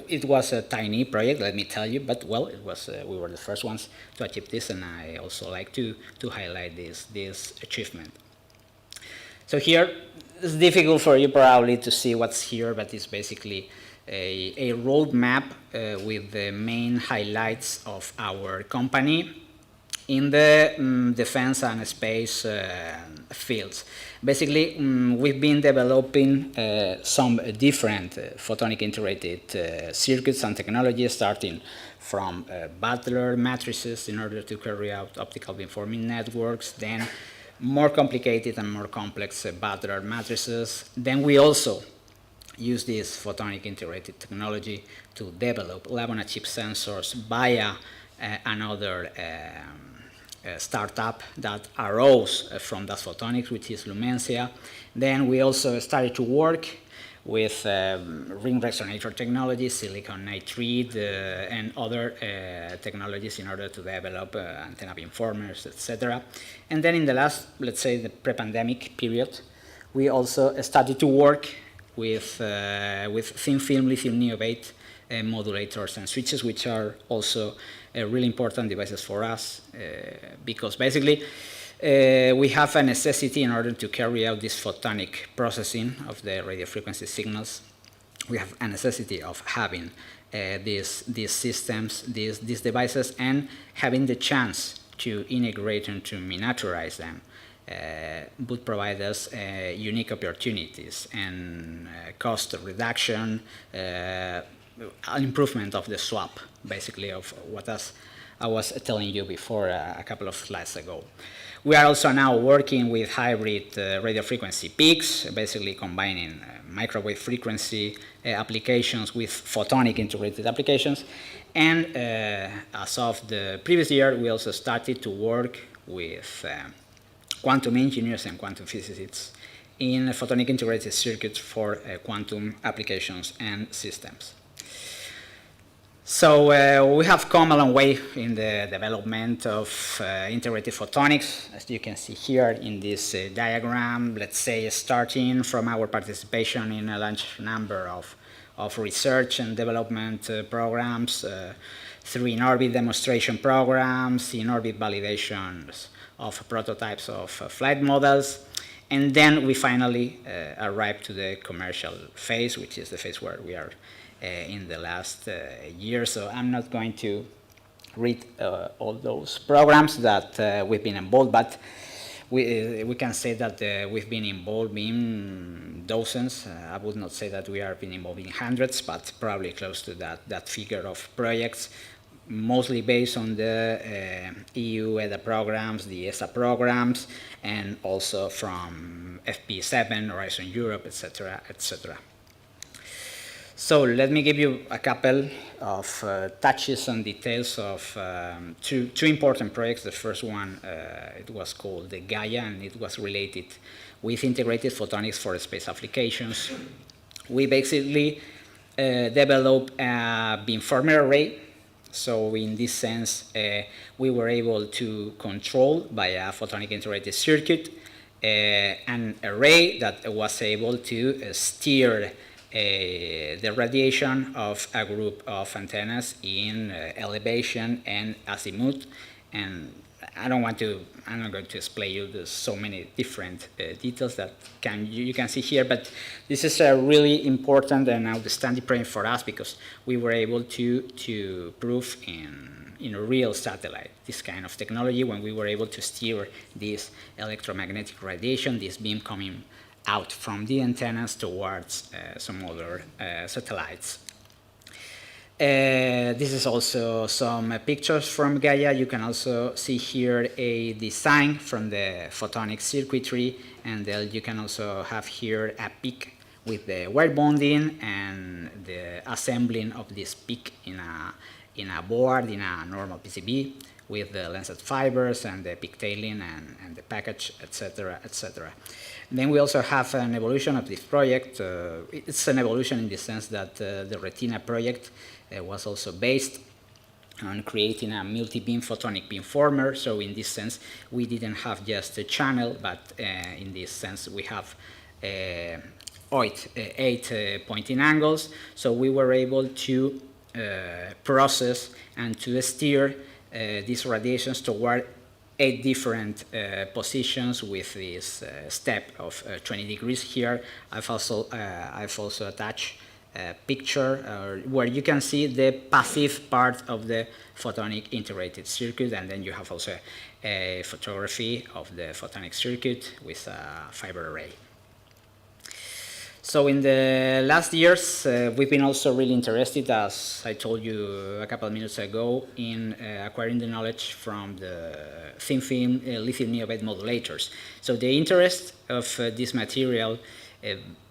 It was a tiny project, let me tell you, but well, it was. We were the first ones to achieve this, and I also like to highlight this achievement. So here, it's difficult for you probably to see what's here, but it's basically a roadmap with the main highlights of our company. in the defense and space fields. Basically, we've been developing some different photonic integrated circuits and technologies, starting from Butler matrices in order to carry out optical beamforming networks, then more complicated and more complex Butler matrices. Then we also use this photonic integrated technology to develop lab-on-a-chip sensors via another startup that arose from that photonics, which is Lumensia. Then we also started to work with ring resonator technology, silicon nitride, and other technologies in order to develop antenna beamformers, etc. And then in the last, let's say, the pre-pandemic period, we also started to work with thin film lithium niobate modulators and switches, which are also really important devices for us, because basically we have a necessity in order to carry out this photonic processing of the radio frequency signals. We have a necessity of having these systems, these devices, and having the chance to integrate and to miniaturize them would provide us unique opportunities and cost reduction, improvement of the swap, basically, of what I was telling you before a couple of slides ago. We are also now working with hybrid radio frequency peaks, basically combining microwave frequency applications with photonic integrated applications. And as of the previous year, we also started to work with quantum engineers and quantum physicists in photonic integrated circuits for quantum applications and systems. So we have come a long way in the development of integrated photonics, as you can see here in this diagram, let's say starting from our participation in a large number of research and development programs, through in-orbit demonstration programs, in-orbit validations of prototypes of flight models, and then we finally arrived to the commercial phase, which is the phase where we are in the last year. So I'm not going to read all those programs that we've been involved, but we can say that we've been involved in dozens. I would not say that we have been involved in hundreds, but probably close to that figure of projects, mostly based on the EU EDA programs, the ESA programs, and also from FP7, Horizon Europe, etc., etc. So let me give you a couple of touches and details of two important projects. The first one, it was called the Gaia, and it was related with integrated photonics for space applications. We basically developed a beamformer array. So in this sense, we were able to control by a photonic integrated circuit an array that was able to steer the radiation of a group of antennas in elevation and azimuth. And I'm not going to explain you. There's so many different details that you can see here, but this is a really important and outstanding project for us because we were able to prove in a real satellite this kind of technology when we were able to steer this electromagnetic radiation, this beam coming out from the antennas towards some other satellites. This is also some pictures from Gaia. You can also see here a design from the photonic circuitry, and then you can also have here a peak with the wire bonding and the assembling of this peak in a board, in a normal PCB, with the lensed fibers and the pigtailing and the package, etc., etc. Then we also have an evolution of this project. It's an evolution in the sense that the Retina project was also based on creating a multi-beam photonic beamformer. So in this sense, we didn't have just a channel, but in this sense, we have 8 pointing angles. So we were able to process and to steer these radiations toward 8 different positions with this step of 20 degrees here. I've also attached picture where you can see the passive part of the photonic integrated circuit, and then you have also a photography of the photonic circuit with a fiber array. So in the last years, we've been also really interested, as I told you a couple of minutes ago, in acquiring the knowledge from the thin film lithium niobate modulators. So the interest of this material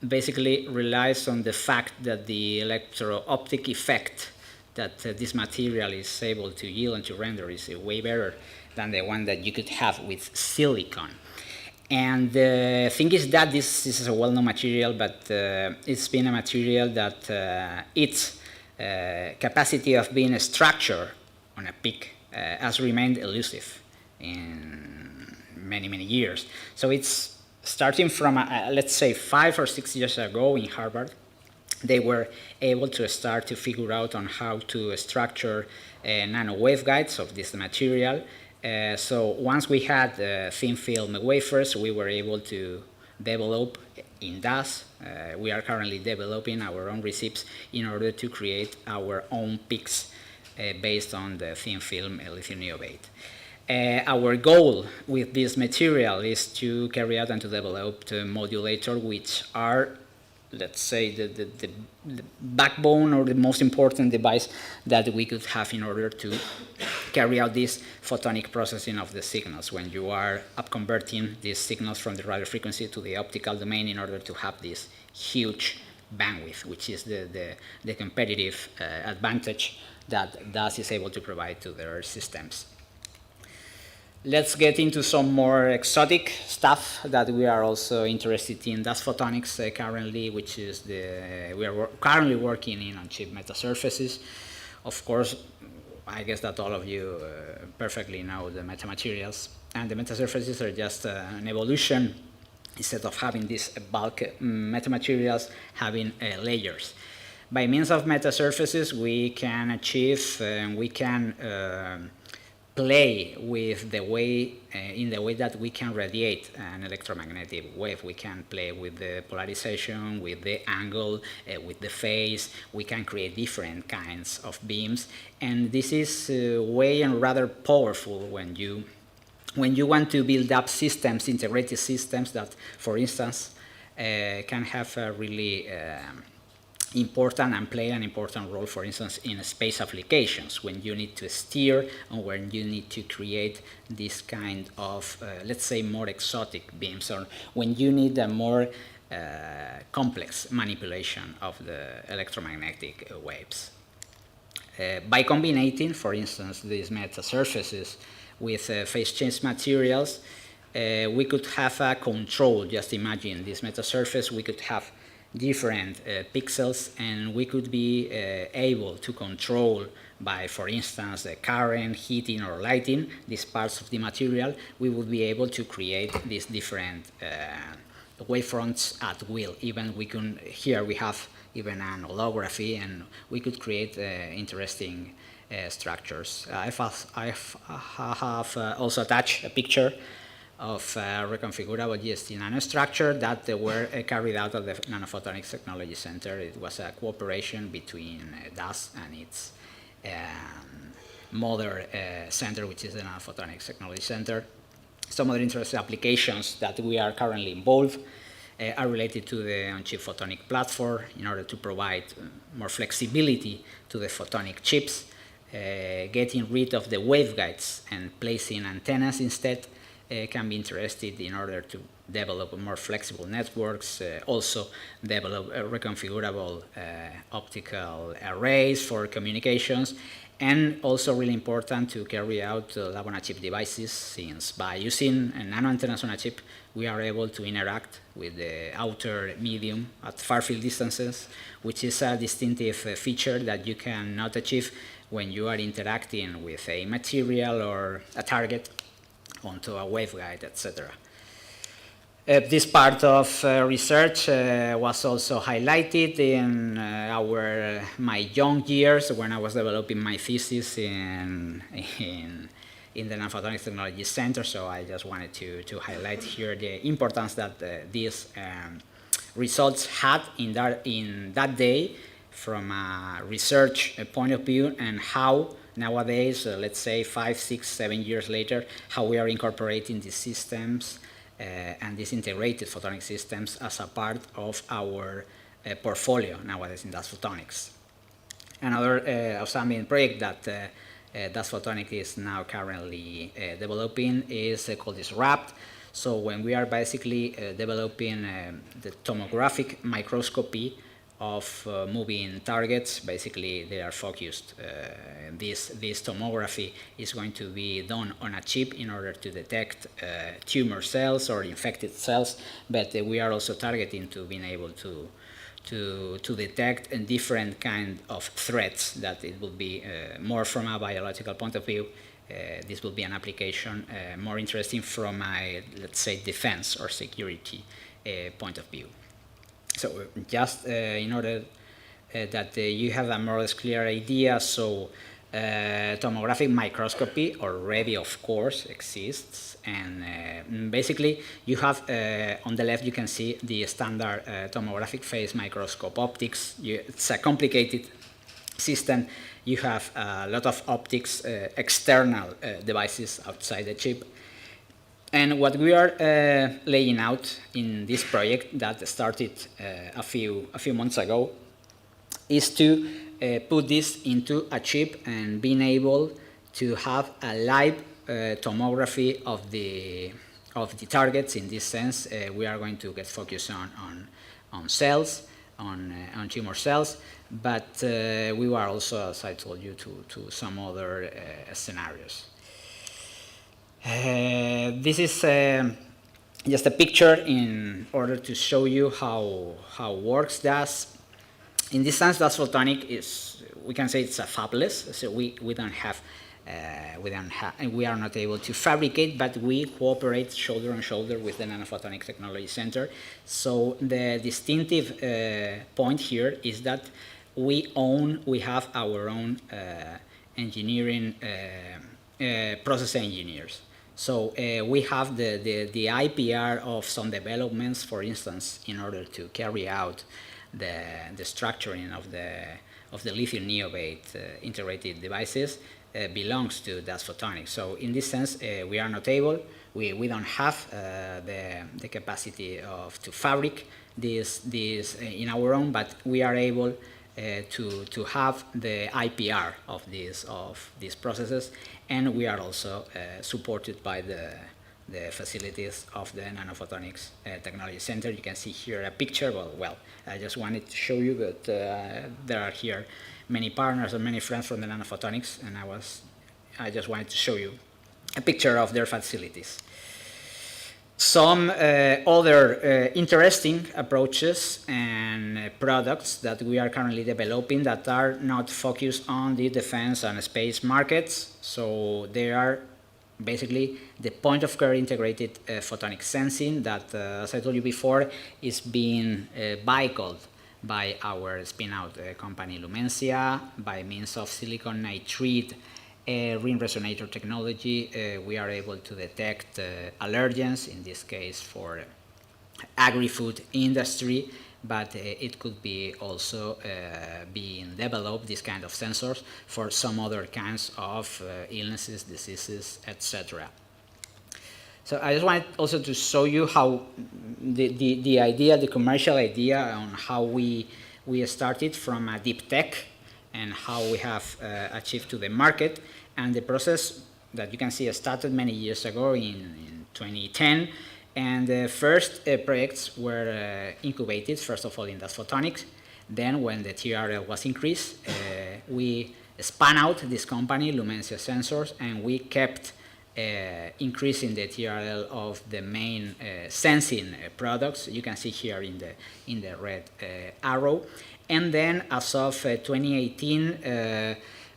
basically relies on the fact that the electro-optic effect that this material is able to yield and to render is way better than the one that you could have with silicon. And the thing is that this is a well-known material, but it's been a material that its capacity of being a structure on a peak has remained elusive in many, many years. So it's starting from, let's say, 5 or 6 years ago in Harvard, they were able to start to figure out on how to structure nano waveguides of this material. So once we had thin film wafers, we were able to develop in DAS. We are currently developing our own receipts in order to create our own peaks based on the thin film lithium niobate. Our goal with this material is to carry out and to develop the modulators, which are, let's say, the backbone or the most important device that we could have in order to carry out this photonic processing of the signals when you are upconverting these signals from the radio frequency to the optical domain in order to have this huge bandwidth, which is the competitive advantage that DAS is able to provide to their systems. Let's get into some more exotic stuff that we are also interested in. DAS photonics currently, which is we are currently working in on-chip metasurfaces. Of course, I guess that all of you perfectly know the metamaterials, and the metasurfaces are just an evolution. Instead of having these bulk metamaterials, having layers. By means of metasurfaces, we can achieve and we can play with the way, in the way that we can radiate an electromagnetic wave. We can play with the polarization, with the angle, with the phase. We can create different kinds of beams, and this is way and rather powerful when you want to build up systems, integrated systems that, for instance, can have a really important and play an important role, for instance, in space applications, when you need to steer and when you need to create this kind of, let's say, more exotic beams, or when you need a more complex manipulation of the electromagnetic waves. By combining, for instance, these metasurfaces with phase change materials, we could have a control. Just imagine this metasurface, we could have different pixels, and we could be able to control by, for instance, the current, heating, or lighting these parts of the material. We would be able to create these different wavefronts at will. Even we can, here we have even an holography, and we could create interesting structures. I have also attached a picture of reconfigurable GST nanostructure that were carried out at the Nanophotonics Technology Center. It was a cooperation between DAS and its mother center, which is the Nanophotonics Technology Center. Some other interesting applications that we are currently involved are related to the on-chip photonic platform in order to provide more flexibility to the photonic chips, getting rid of the waveguides and placing antennas instead. Can be interested in order to develop more flexible networks, also develop reconfigurable optical arrays for communications, and also really important to carry out lab on a chip devices, since by using nano antennas on a chip, we are able to interact with the outer medium at far field distances, which is a distinctive feature that you cannot achieve when you are interacting with a material or a target onto a waveguide, etc. This part of research was also highlighted in my young years when I was developing my thesis in the Nanophotonics Technology Center. So I just wanted to highlight here the importance that these results had in that day from a research point of view, and how nowadays, let's say 5, 6, 7 years later, how we are incorporating these systems and these integrated photonic systems as a part of our portfolio nowadays in Das Photonics. Another outstanding project that Das Photonics is now currently developing is called Disrupt. So when we are basically developing the tomographic microscopy of moving targets, basically they are focused. This tomography is going to be done on a chip in order to detect tumor cells or infected cells, but we are also targeting to being able to detect a different kind of threats that it will be more from a biological point of view. This will be an application more interesting from a, let's say, defense or security point of view. So just in order that you have a more or less clear idea, so tomographic microscopy already, of course, exists, and basically you have on the left you can see the standard tomographic phase microscope optics. It's a complicated system. You have a lot of optics, external devices outside the chip. And what we are laying out in this project that started a few months ago is to put this into a chip and being able to have a live tomography of the targets. In this sense, we are going to get focused on cells, on tumor cells, but we were also, as I told you, to some other scenarios. This is just a picture in order to show you how works DAS. In this sense, DAS Photonic is, we can say it's a fabless, so we are not able to fabricate, but we cooperate shoulder on shoulder with the Nanophotonic Technology Center. So the distinctive point here is that we have our own engineering process engineers. So we have the IPR of some developments, for instance, in order to carry out the structuring of the lithium niobate integrated devices belongs to DAS Photonics. So in this sense, we are not able, we don't have the capacity to fabricate this in our own, but we are able to have the IPR of these processes, and we are also supported by the facilities of the Nanophotonics Technology Center. You can see here a picture. Well, I just wanted to show you that there are here many partners and many friends from the Nanophotonics, and I just wanted to show you a picture of their facilities. Some other interesting approaches and products that we are currently developing that are not focused on the defense and space markets. So they are basically the point-of-care integrated photonic sensing that, as I told you before, is being vehicled by our spin-out company Lumensia by means of silicon nitride ring resonator technology. We are able to detect allergens, in this case for agri-food industry, but it could be also being developed, this kind of sensors, for some other kinds of illnesses, diseases, etc. So I just wanted also to show you how the idea, the commercial idea on how we started from a deep tech and how we have achieved to the market, and the process that you can see started many years ago in 2010, and the first projects were incubated, first of all in DAS Photonics. Then when the TRL was increased, we spun out this company, Lumensia Sensors, and we kept increasing the TRL of the main sensing products. You can see here in the red arrow. And then as of 2018,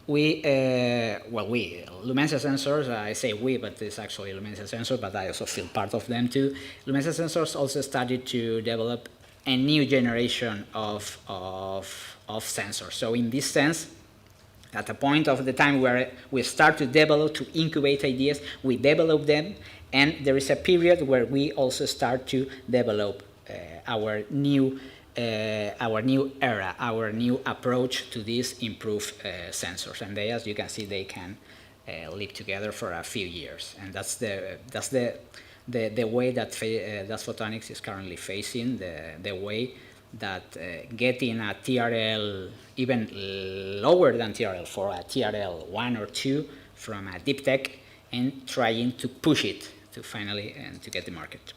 Lumensia Sensors, I say we, but it's actually Lumensia Sensors, but I also feel part of them too. Lumensia Sensors also started to develop a new generation of sensors. So in this sense, at a point of the time where we start to develop, to incubate ideas, we develop them, and there is a period where we also start to develop our new our new era, our new approach to these improved sensors. And they, as you can see, they can live together for a few years. And that's the way that photonics is currently facing, the way that getting a TRL even lower than TRL 4, a TRL 1 or 2 from a deep tech, and trying to push it to finally to get the market.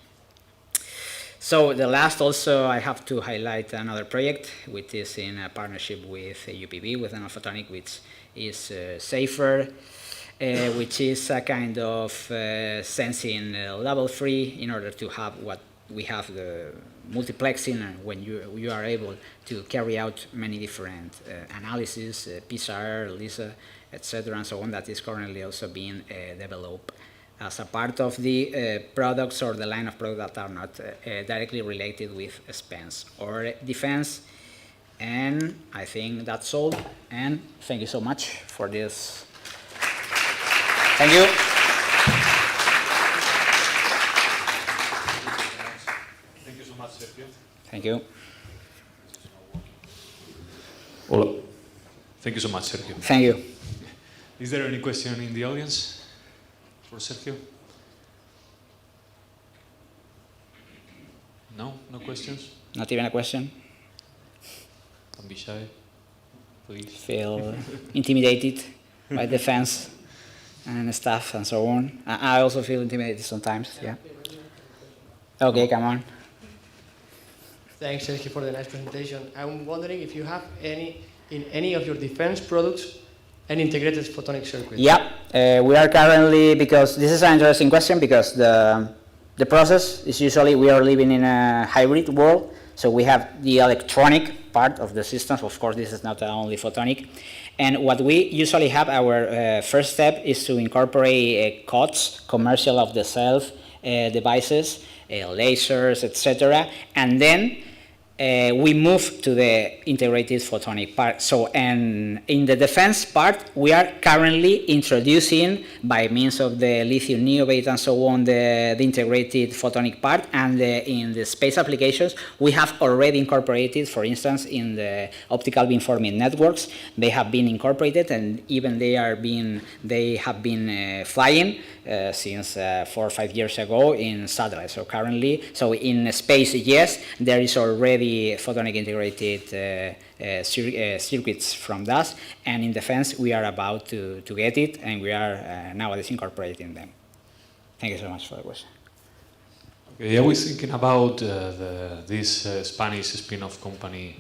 So the last also, I have to highlight another project, which is in a partnership with UPB, with Photonic, which is safer, which is a kind of sensing level 3 in order to have what we have, the multiplexing, and when you are able to carry out many different analyses, PCR, LISA, etc., and so on, that is currently also being developed as a part of the products or the line of products that are not directly related with expense or defense. And I think that's all. And thank you so much for this. Thank you. Thank you so much, Sergio. Thank you. Hola. Thank you so much, Sergio. Thank you. Is there any question in the audience for Sergio? No? No questions? Not even a question? Don't be shy, please. Feel intimidated by the fans and stuff and so on. I also feel intimidated sometimes, yeah. Okay, come on. Thanks, Sergio, for the nice presentation. I'm wondering if you have in any of your defense products an integrated photonic circuit. Yeah, we are currently, because this is an interesting question, because the process is usually, we are living in a hybrid world, so we have the electronic part of the systems. Of course, this is not only photonic. And what we usually have, our first step is to incorporate COTS, commercial off-the-shelf devices, lasers, etc. And then we move to the integrated photonic part. So, and in the defense part, we are currently introducing, by means of the lithium niobate and so on, the integrated photonic part. And in the space applications, we have already incorporated, for instance, in the optical beamforming networks, they have been incorporated, and even they have been flying since 4 or 5 years ago in satellites. So currently, so in space, yes, there is already photonic integrated circuits from that, and in defense we are about to get it, and we are nowadays incorporating them. Thank you so much for the question. Okay, I was thinking about this Spanish spin-off company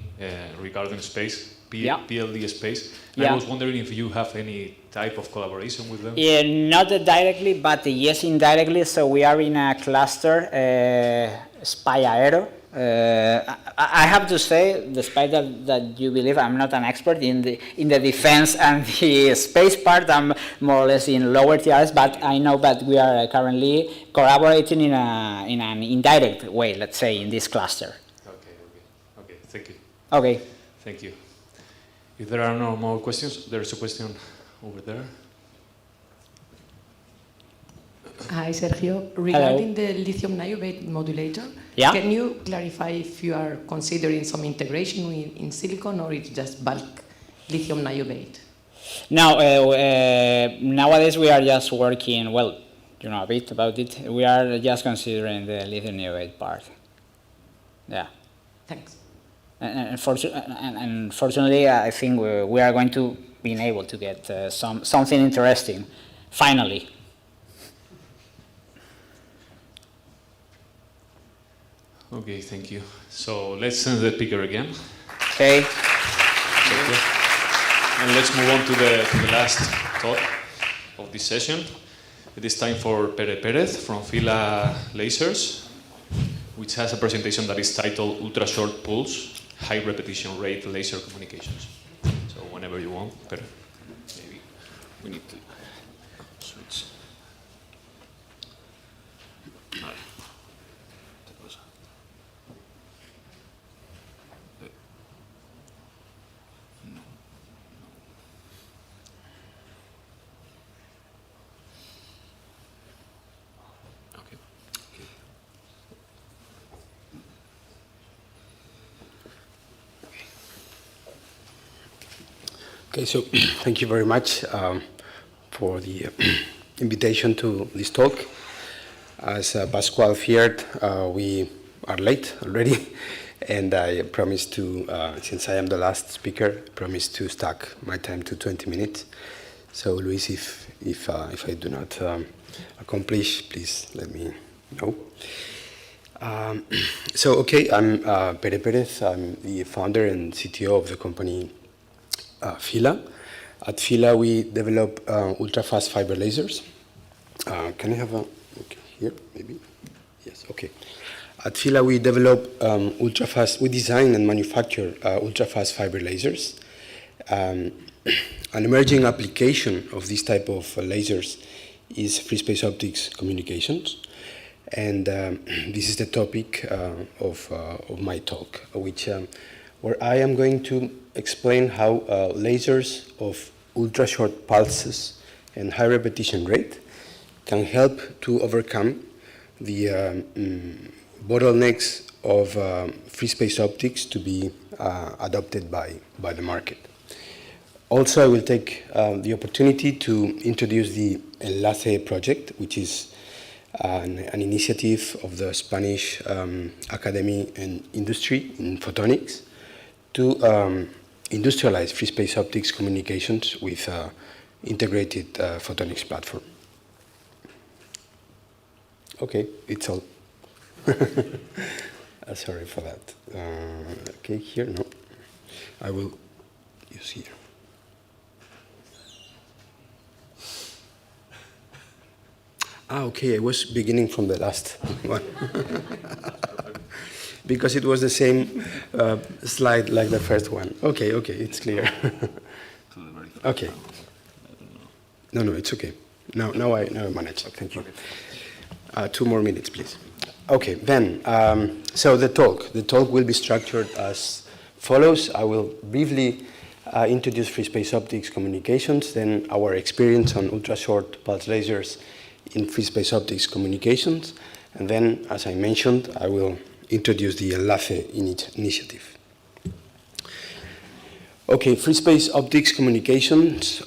regarding space, PLD Space. I was wondering if you have any type of collaboration with them? Yeah, not directly, but yes, indirectly. So we are in a cluster, Spy Aero. I have to say, despite that you believe I'm not an expert in the defense and the space part, I'm more or less in lower tiers, but I know that we are currently collaborating in an indirect way, let's say, in this cluster. Okay, thank you. Okay. Thank you. If there are no more questions, there's a question over there. Hi, Sergio. Regarding the lithium niobate modulator, can you clarify if you are considering some integration in silicon, or it's just bulk lithium niobate? No, nowadays we are just working, well, you know a bit about it. We are just considering the lithium niobate part. Yeah. Thanks. And fortunately, I think we are going to be able to get something interesting, finally. Okay, thank you. So let's send the speaker again. Okay. And let's move on to the last talk of this session. It is time for Pere Pérez from Fila Lasers, which has a presentation that is titled Ultra Short Pulse, High Repetition Rate Laser Communications. So whenever you want, Pere. Maybe we need to switch. Okay, so thank you very much for the invitation to this talk. As Pascual feared, we are late already, and I promise to, since I am the last speaker, promise to stack my time to 20 minutes. So, Luis, if I do not accomplish, please let me know. So, okay, I'm Pere Perez. I'm the founder and CTO of the company Fila. At Fila, we develop ultra-fast fiber lasers. Can I have a, okay, here, maybe? Yes, okay. At Fila, we develop ultra-fast, we design and manufacture ultra-fast fiber lasers. An emerging application of this type of lasers is free space optics communications. And this is the topic of my talk, where I am going to explain how lasers of ultra-short pulses and high repetition rate can help to overcome the bottlenecks of free space optics to be adopted by the market. Also, I will take the opportunity to introduce the Enlace project, which is an initiative of the Spanish Academy and Industry in Photonics to industrialize free space optics communications with integrated photonics platform. Okay, it's all. Sorry for that. Okay, here, no. I will use here. Okay, I was beginning from the last one. Because it was the same slide like the first one. Okay, it's clear. Okay. No, it's okay. Now I manage. Thank you. 2 more minutes, please. Okay, then, so the talk will be structured as follows. I will briefly introduce free space optics communications, then our experience on ultra-short pulse lasers in free space optics communications, and then, as I mentioned, I will introduce the Enlace initiative. Okay, free space optics communications,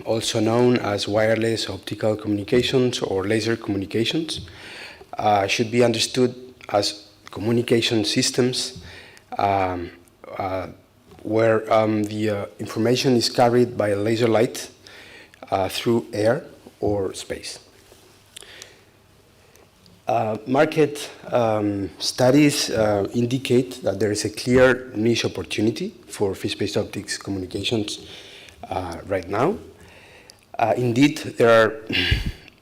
also known as wireless optical communications or laser communications, should be understood as communication systems where the information is carried by a laser light through air or space. Market studies indicate that there is a clear niche opportunity for free space optics communications right now. Indeed, there are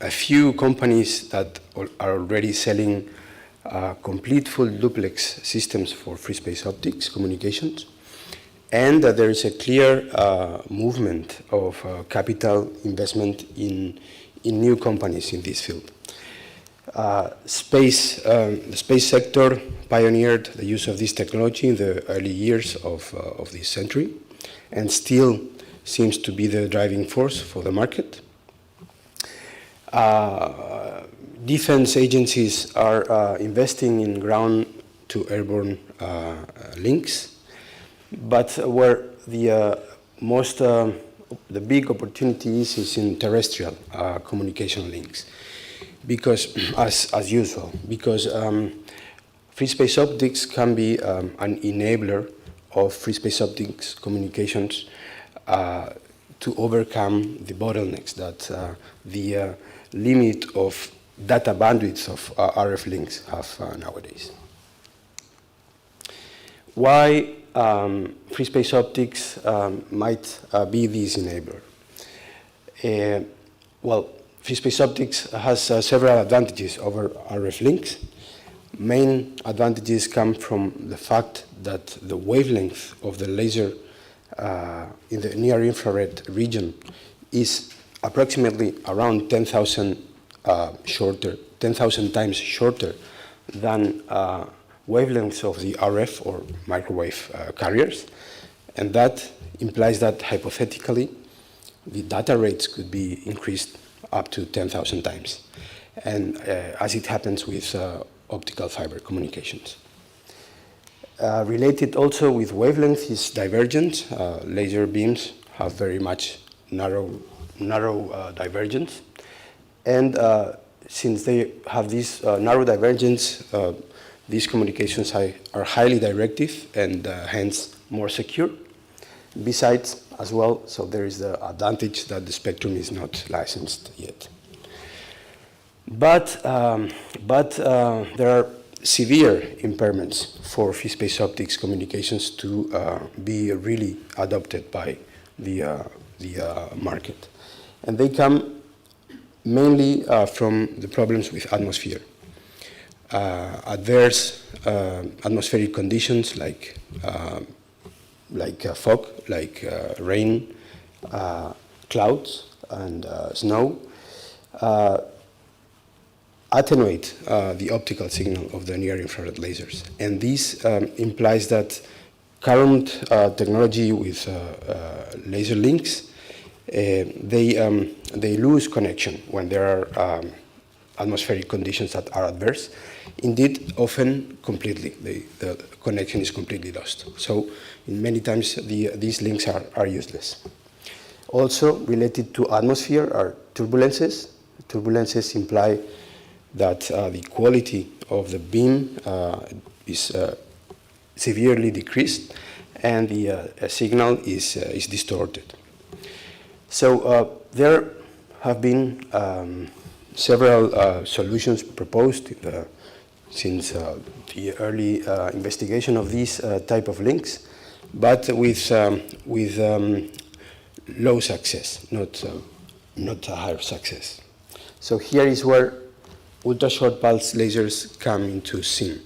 a few companies that are already selling complete full duplex systems for free space optics communications, and there is a clear movement of capital investment in new companies in this field. The space sector pioneered the use of this technology in the early years of this century and still seems to be the driving force for the market. Defense agencies are investing in ground-to-airborne links, but where the big opportunity is in terrestrial communication links. Because, as usual, because free space optics can be an enabler of free space optics communications to overcome the bottlenecks that the limit of data bandwidth of RF links have nowadays. Why free space optics might be this enabler? Well, free space optics has several advantages over RF links. Main advantages come from the fact that the wavelength of the laser in the near-infrared region is approximately around 10,000 times shorter than wavelengths of the RF or microwave carriers, and that implies that hypothetically the data rates could be increased up to 10,000 times, and as it happens with optical fiber communications. Related also with wavelength is divergence. Laser beams have very much narrow divergence. And since they have this narrow divergence, these communications are highly directive and hence more secure. Besides, as well, so there is the advantage that the spectrum is not licensed yet. But there are severe impairments for free space optics communications to be really adopted by the market. And they come mainly from the problems with atmosphere. Adverse atmospheric conditions like fog, like rain, clouds, and snow attenuate the optical signal of the near-infrared lasers. And this implies that current technology with laser links, they lose connection when there are atmospheric conditions that are adverse. Indeed, often completely, the connection is completely lost. So in many times, these links are useless. Also related to atmosphere are turbulences. Turbulences imply that the quality of the beam is severely decreased and the signal is distorted. So there have been several solutions proposed since the early investigation of these type of links, but with low success, not a higher success. So here is where ultra-short pulse lasers come into scene.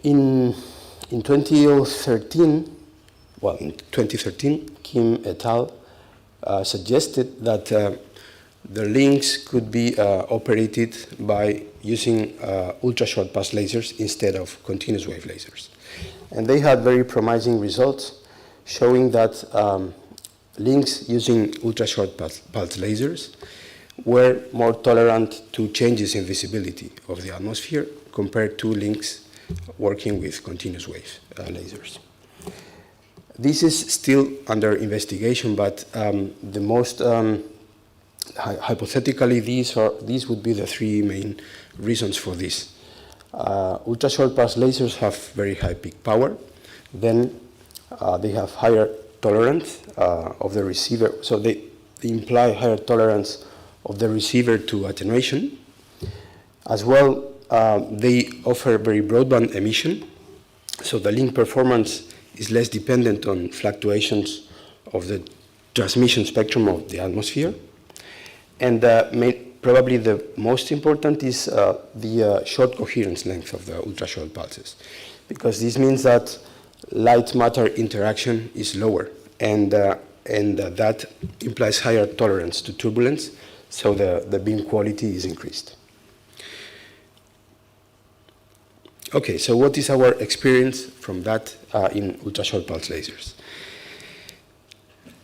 In 2013, Kim et al. Suggested that the links could be operated by using ultra-short pulse lasers instead of continuous wave lasers. And they had very promising results showing that links using ultra-short pulse lasers were more tolerant to changes in visibility of the atmosphere compared to links working with continuous wave lasers. This is still under investigation, but the most hypothetically, these would be the three main reasons for this. Ultra-short pulse lasers have very high peak power. Then they have higher tolerance of the receiver. So they imply higher tolerance of the receiver to attenuation. As well, they offer very broadband emission. So the link performance is less dependent on fluctuations of the transmission spectrum of the atmosphere. And probably the most important is the short coherence length of the ultra-short pulses, because this means that light-matter interaction is lower, and that implies higher tolerance to turbulence, so the beam quality is increased. Okay, so what is our experience from that in ultra-short pulse lasers?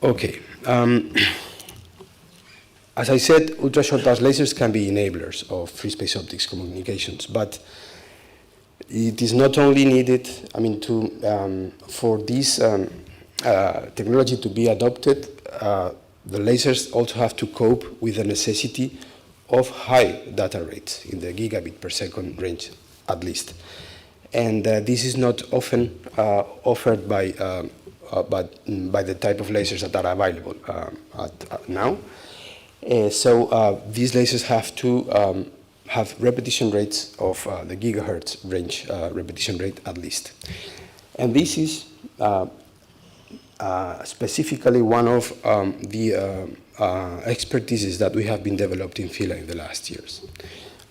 Okay. As I said, ultra-short pulse lasers can be enablers of free space optics communications, but it is not only needed, for this technology to be adopted, the lasers also have to cope with the necessity of high data rates in the gigabit per second range, at least. And this is not often offered by the type of lasers that are available now. So these lasers have to have repetition rates of the gigahertz range repetition rate at least. And this is specifically one of the expertises that we have been developed in Fila in the last years.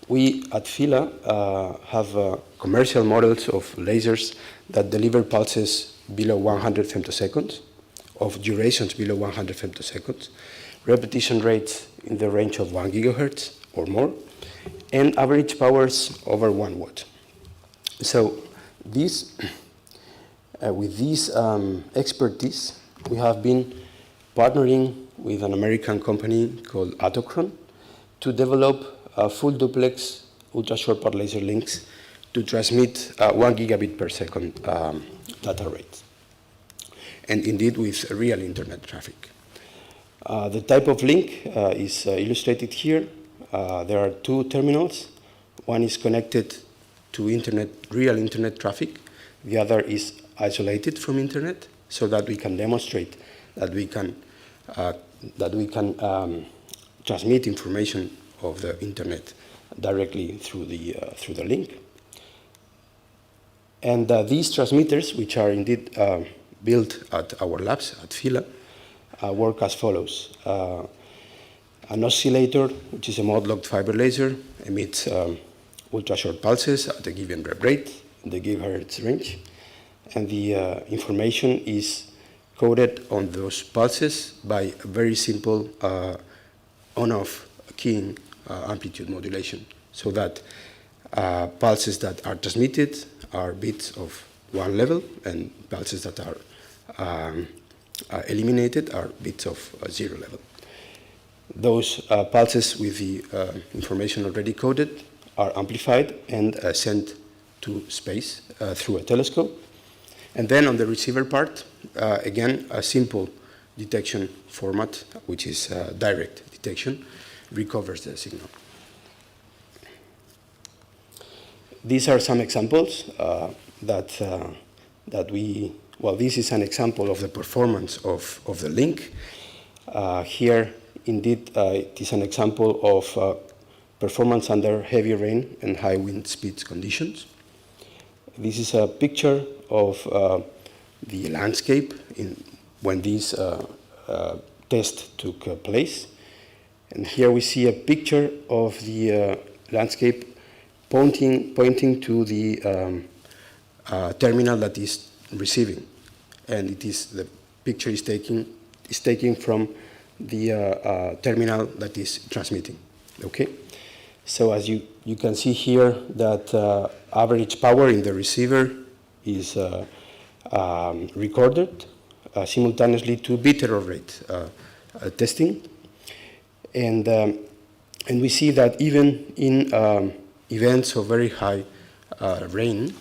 We at Fila have commercial models of lasers that deliver pulses below 100 femtoseconds, of durations below 100 femtoseconds, repetition rates in the range of 1 gigahertz or more, and average powers over 1 watt. So this, with this expertise, we have been partnering with an American company called Optical to develop full duplex ultra-short pulse laser links to transmit 1 gigabit per second data rate. and indeed with real internet traffic. The type of link is illustrated here. There are two terminals. One is connected to real internet traffic. The other is isolated from internet, so that we can demonstrate that we can transmit information of the internet directly through the link. And these transmitters, which are indeed built at our labs at Fila, work as follows. An oscillator, which is a mode-locked fiber laser, emits ultra-short pulses at a given rep rate in the gigahertz range, and the information is coded on those pulses by a very simple on-off keying amplitude modulation, so that pulses that are transmitted are bits of one level, and pulses that are eliminated are bits of 0 level. Those pulses with the information already coded are amplified and sent to space through a telescope. And then on the receiver part, again, a simple detection format, which is direct detection, recovers the signal. These are some examples this is an example of the performance of the link. Here, indeed, it is an example of performance under heavy rain and high wind speeds conditions. This is a picture of the landscape when this test took place. And here we see a picture of the landscape pointing to the terminal that is receiving. And the picture is taken from the terminal that is transmitting. Okay? So as you can see here that average power in the receiver is recorded simultaneously to bit error rate testing. And we see that even in events of very high rain,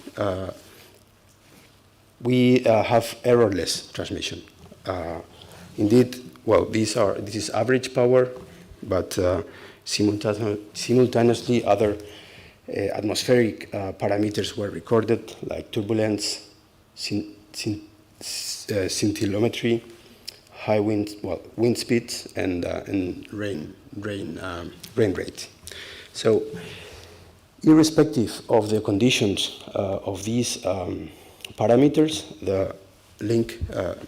we have errorless transmission. Indeed, well, this is average power, but simultaneously other atmospheric parameters were recorded, like turbulence, scintillometry, high wind speeds, and rain rate. So, irrespective of the conditions of these parameters, the link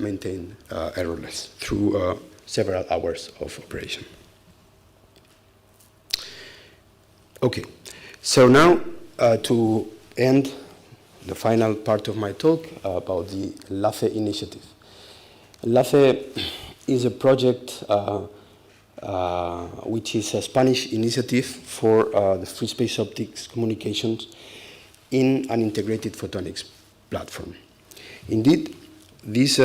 maintained errorless through several hours of operation. Okay, so now to end the final part of my talk about the LACE initiative. LACE is a project which is a Spanish initiative for the free space optics communications in an integrated photonics platform. Indeed, this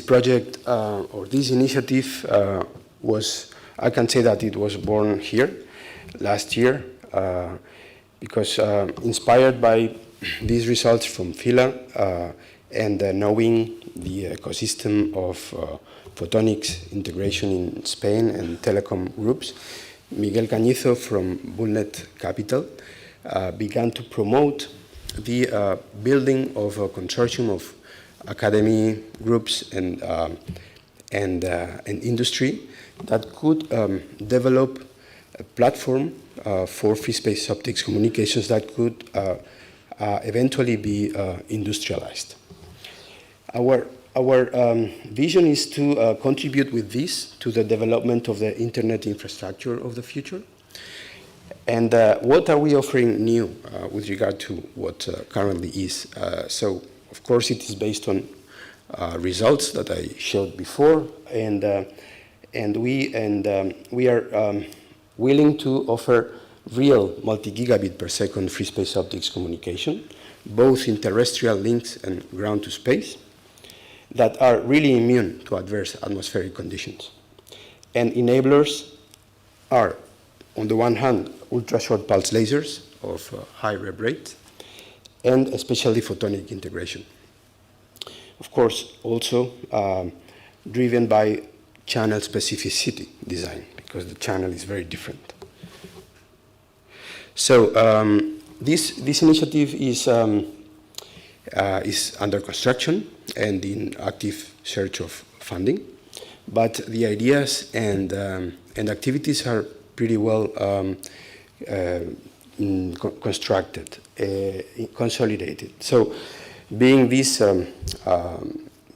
project or this initiative I can say that it was born here last year because inspired by these results from Fila and knowing the ecosystem of photonics integration in Spain and telecom groups, Miguel Cañizo from Bullnet Capital began to promote the building of a consortium of academy groups and industry that could develop a platform for free space optics communications that could eventually be industrialized. Our vision is to contribute with this to the development of the internet infrastructure of the future. And what are we offering new with regard to what currently is? So, of course, it is based on results that I showed before, and we are willing to offer real multi-gigabit per second free space optics communication, both in terrestrial links and ground to space, that are really immune to adverse atmospheric conditions. And enablers are, on the one hand, ultra-short pulse lasers of high rep rate, and especially photonic integration. Of course, also driven by channel specificity design, because the channel is very different. So this initiative is under construction and in active search of funding, but the ideas and activities are pretty well constructed, consolidated. So being this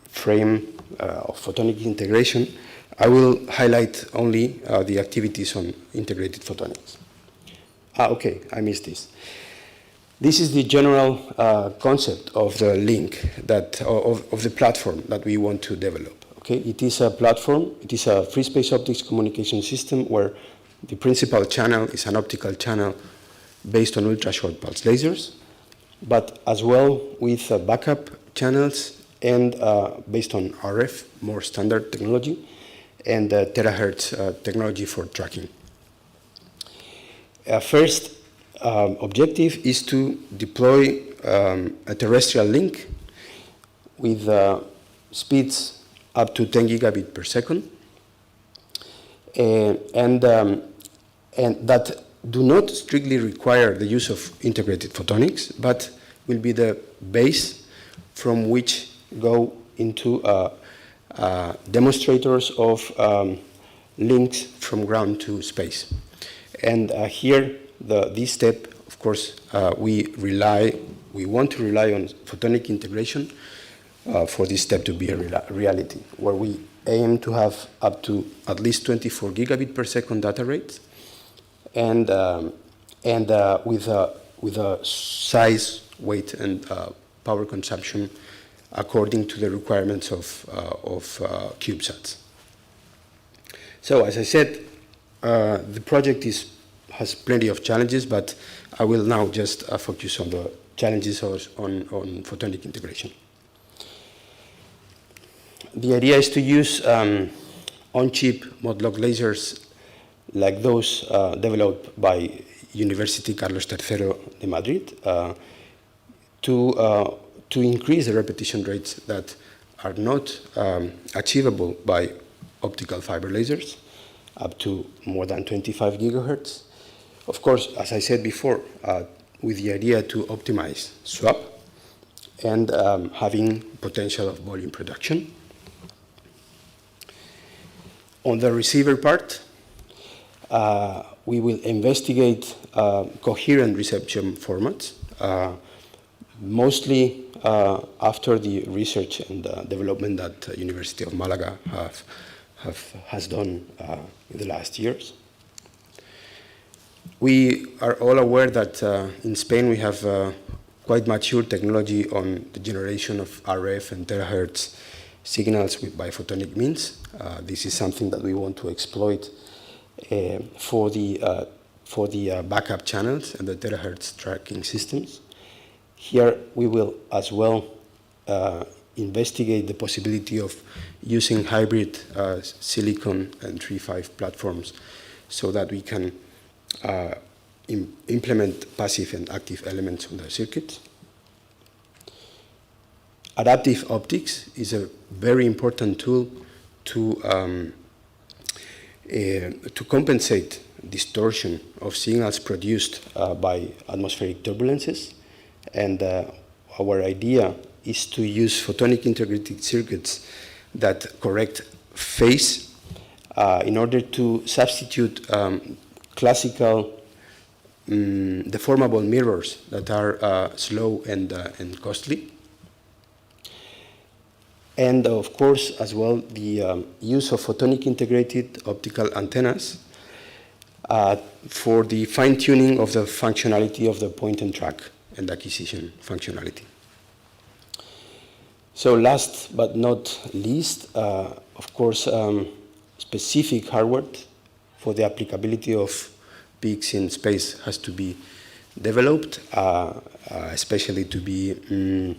frame of photonic integration, I will highlight only the activities on integrated photonics. Okay, I missed this. This is the general concept of the link that of the platform that we want to develop. Okay, it is a platform. It is a free space optics communication system where the principal channel is an optical channel based on ultra short pulse lasers, but as well with backup channels and based on RF, more standard technology, and terahertz technology for tracking. First objective is to deploy a terrestrial link with speeds up to 10 gigabit per second, and that do not strictly require the use of integrated photonics, but will be the base from which go into demonstrators of links from ground to space. And here, this step, of course, we want to rely on photonic integration for this step to be a reality, where we aim to have up to at least 24 gigabit per second data rate, and with a size, weight, and power consumption according to the requirements of CubeSats. So, as I said, the project has plenty of challenges, but I will now just focus on the challenges on photonic integration. The idea is to use on-chip mod-log lasers like those developed by University Carlos III de Madrid to increase the repetition rates that are not achievable by optical fiber lasers, up to more than 25 gigahertz. Of course, as I said before, with the idea to optimize swap and having potential of volume production. On the receiver part, we will investigate coherent reception formats, mostly after the research and development that University of Malaga has done in the last years. We are all aware that in Spain we have quite mature technology on the generation of RF and terahertz signals by photonic means. This is something that we want to exploit for the backup channels and the terahertz tracking systems. Here we will as well investigate the possibility of using hybrid silicon and 3.5 platforms so that we can implement passive and active elements on the circuit. Adaptive optics is a very important tool to compensate distortion of signals produced by atmospheric turbulences. And our idea is to use photonic integrated circuits that correct phase in order to substitute classical deformable mirrors that are slow and costly. And of course, as well, the use of photonic integrated optical antennas for the fine-tuning of the functionality of the point and track and acquisition functionality. So last but not least, of course, specific hardware for the applicability of peaks in space has to be developed, especially to be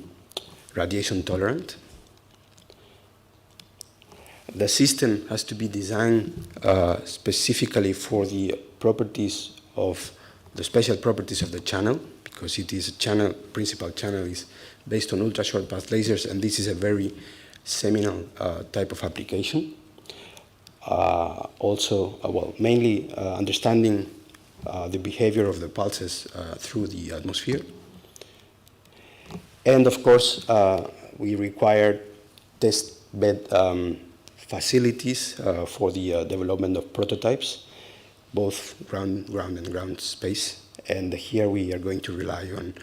radiation tolerant. The system has to be designed specifically for the properties of the special properties of the channel, because it is a channel, principal channel is based on ultra-short path lasers, and this is a very seminal type of application. Also, well, mainly understanding the behavior of the pulses through the atmosphere. And of course, we require test bed facilities for the development of prototypes, both ground and ground space. And here we are going to rely on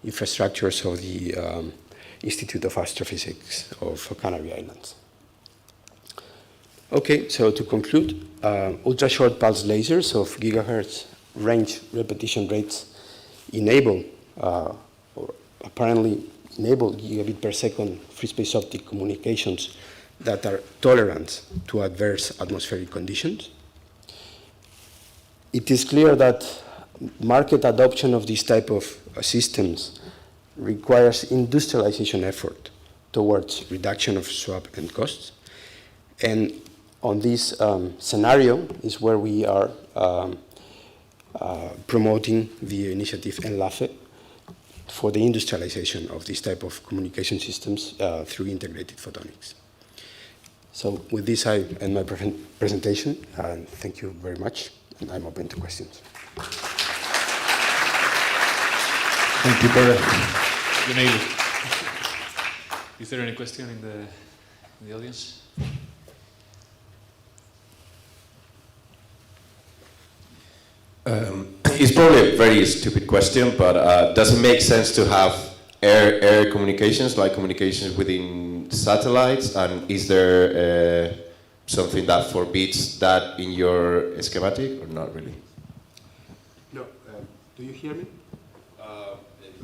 infrastructures of the Institute of Astrophysics of Canary Islands. Okay, so to conclude, ultra-short pulse lasers of gigahertz range repetition rates enable, or apparently enable gigabit per second free space optic communications that are tolerant to adverse atmospheric conditions. It is clear that market adoption of this type of systems requires industrialization effort towards reduction of swap and costs. And on this scenario is where we are promoting the initiative ENLACE for the industrialization of this type of communication systems through integrated photonics. So with this, I end my presentation, and thank you very much, and I'm open to questions. Thank you, Pere. You nailed it. Is there any question in the audience? It's probably a very stupid question, but does it make sense to have air communications, like communications within satellites? And is there something that forbids that in your schematic, or not really? No. Do you hear me?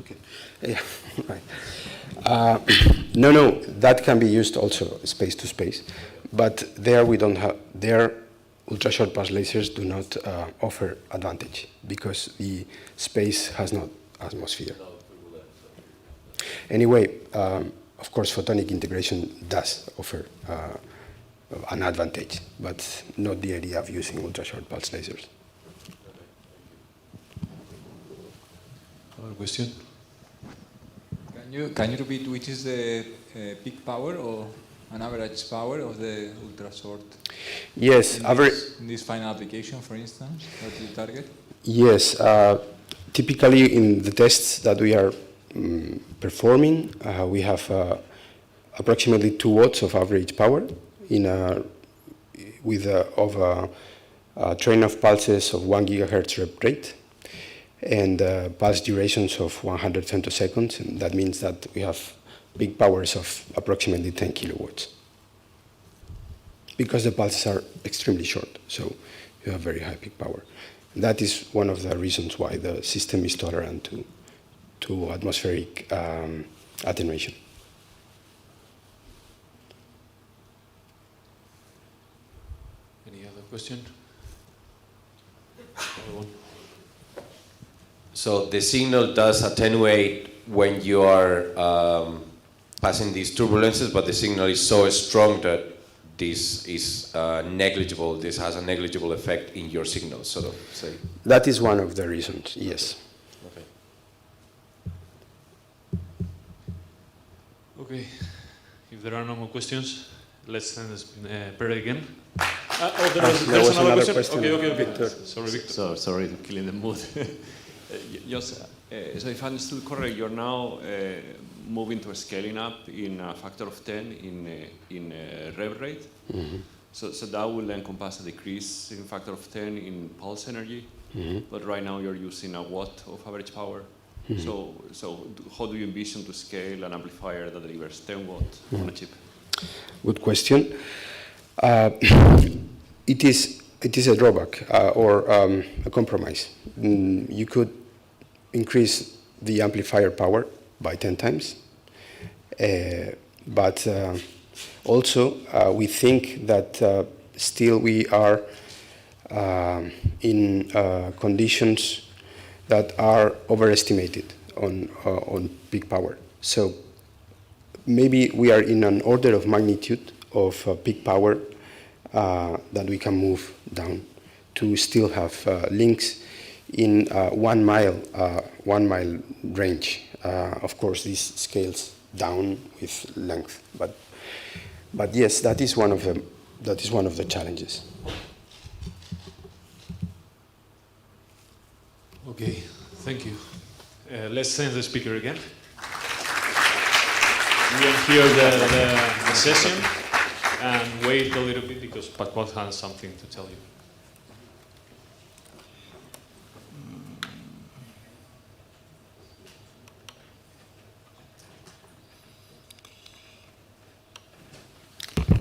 Okay. Yeah, right. No, that can be used also space to space, but there we don't have, there ultra-short pulse lasers do not offer advantage because the space has no atmosphere. Anyway, of course, photonic integration does offer an advantage, but not the idea of using ultra-short pulse lasers. Other question? Can you repeat which is the peak power or an average power of the ultra-short? Yes, in this final application, for instance, what you target? Yes, typically in the tests that we are performing, we have approximately 2 watts of average power with a train of pulses of 1 gigahertz rep rate and pulse durations of 100 femtoseconds, and that means that we have peak powers of approximately 10 kilowatts. Because the pulses are extremely short, so you have very high peak power. That is one of the reasons why the system is tolerant to atmospheric attenuation. Any other question? So the signal does attenuate when you are passing these turbulences, but the signal is so strong that this is negligible. This has a negligible effect in your signal, sort of say. That is one of the reasons, yes. Okay. Okay. If there are no more questions, let's send this Pere again. There's another question. Okay. Victor. Sorry, Victor. So sorry to kill in the mood. Just, so if I understood correct, you're now moving to scaling up in a factor of 10 in rev rate. Mm-hmm. So that will encompass a decrease in factor of 10 in pulse energy. Mm-hmm. But right now you're using a watt of average power. Mm-hmm. So how do you envision to scale an amplifier that delivers 10 watt on a chip? Good question. It is a drawback or a compromise. You could increase the amplifier power by 10 times, but also we think that still we are in conditions that are overestimated on peak power. So maybe we are in an order of magnitude of peak power that we can move down to still have links in 1 mile range of course, this scales down with length. But yes, that is one of the challenges. Okay, thank you. Let's send the speaker again. We end here the session and wait a little bit because Pascual has something to tell you.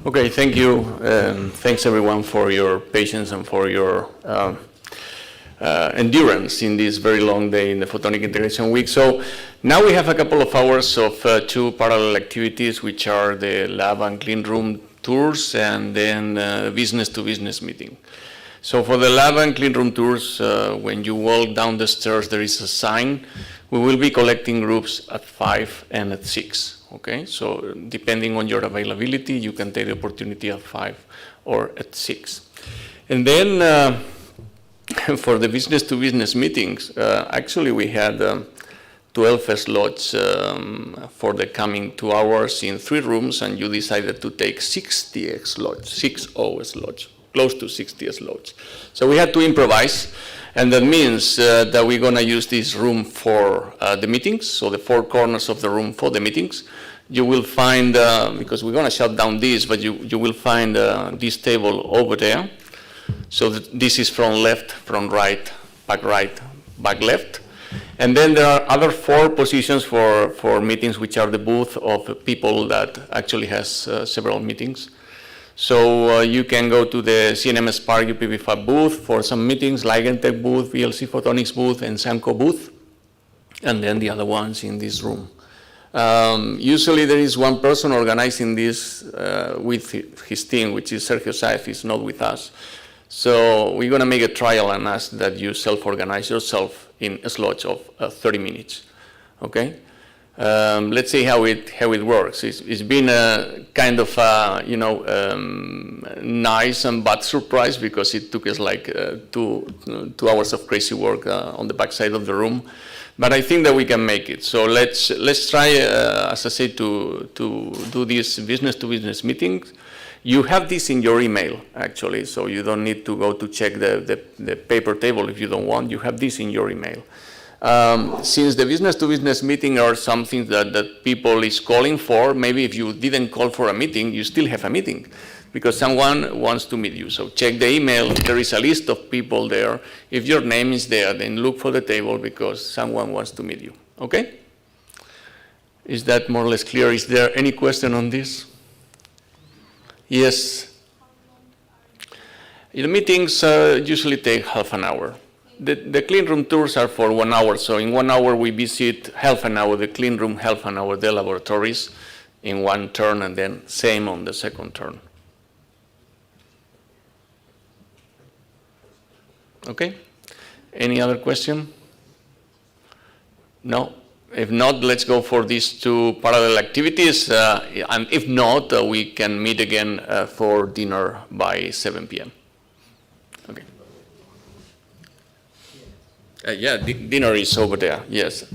Okay, thank you. Thanks everyone for your patience and for your endurance in this very long day in the Photonic Integration Week. So now we have a couple of hours of two parallel activities, which are the lab and clean room tours and then business-to-business meeting. So for the lab and clean room tours, when you walk down the stairs, there is a sign. We will be collecting groups at 5 and at 6. Okay, so depending on your availability, you can take the opportunity at 5 or at 6. And then for the business-to-business meetings, actually we had 12 slots for the coming 2 hours in 3 rooms, and you decided to take 60 slots, 60 slots, close to 60 slots. So we had to improvise, and that means that we're going to use this room for the meetings, so the 4 corners of the room for the meetings. You will find, because we're going to shut down this, but you will find this table over there. So this is from left, from right, back left. And then there are other 4 positions for meetings, which are the booth of people that actually has several meetings. So you can go to the CNM Spark UPV5 booth for some meetings, Ligentech booth, VLC Photonics booth, and Samco booth, and then the other ones in this room. Usually there is one person organizing this with his team, which is Sergio Saez. He's not with us. So we're going to make a trial and ask that you self-organize yourself in slots of 30 minutes. Okay? Let's see how it works. It's been a kind of nice and bad surprise because it took us like 2 hours of crazy work on the backside of the room. But I think that we can make it. So let's try, as I said, to do these business-to-business meetings. You have this in your email, actually, so you don't need to go to check the paper table if you don't want. You have this in your email. Since the business-to-business meeting are something that people is calling for, maybe if you didn't call for a meeting, you still have a meeting because someone wants to meet you. So check the email. There is a list of people there. If your name is there, then look for the table because someone wants to meet you. Okay? Is that more or less clear? Is there any question on this? Yes. The meetings usually take half an hour. The clean room tours are for 1 hour. So in 1 hour, we visit half an hour the clean room, half an hour the laboratories in one turn, and then same on the second turn. Okay? Any other question? No? If not, let's go for these 2 parallel activities. And if not, we can meet again for dinner by 7 p.m. Okay. Yeah, dinner is over there, yes.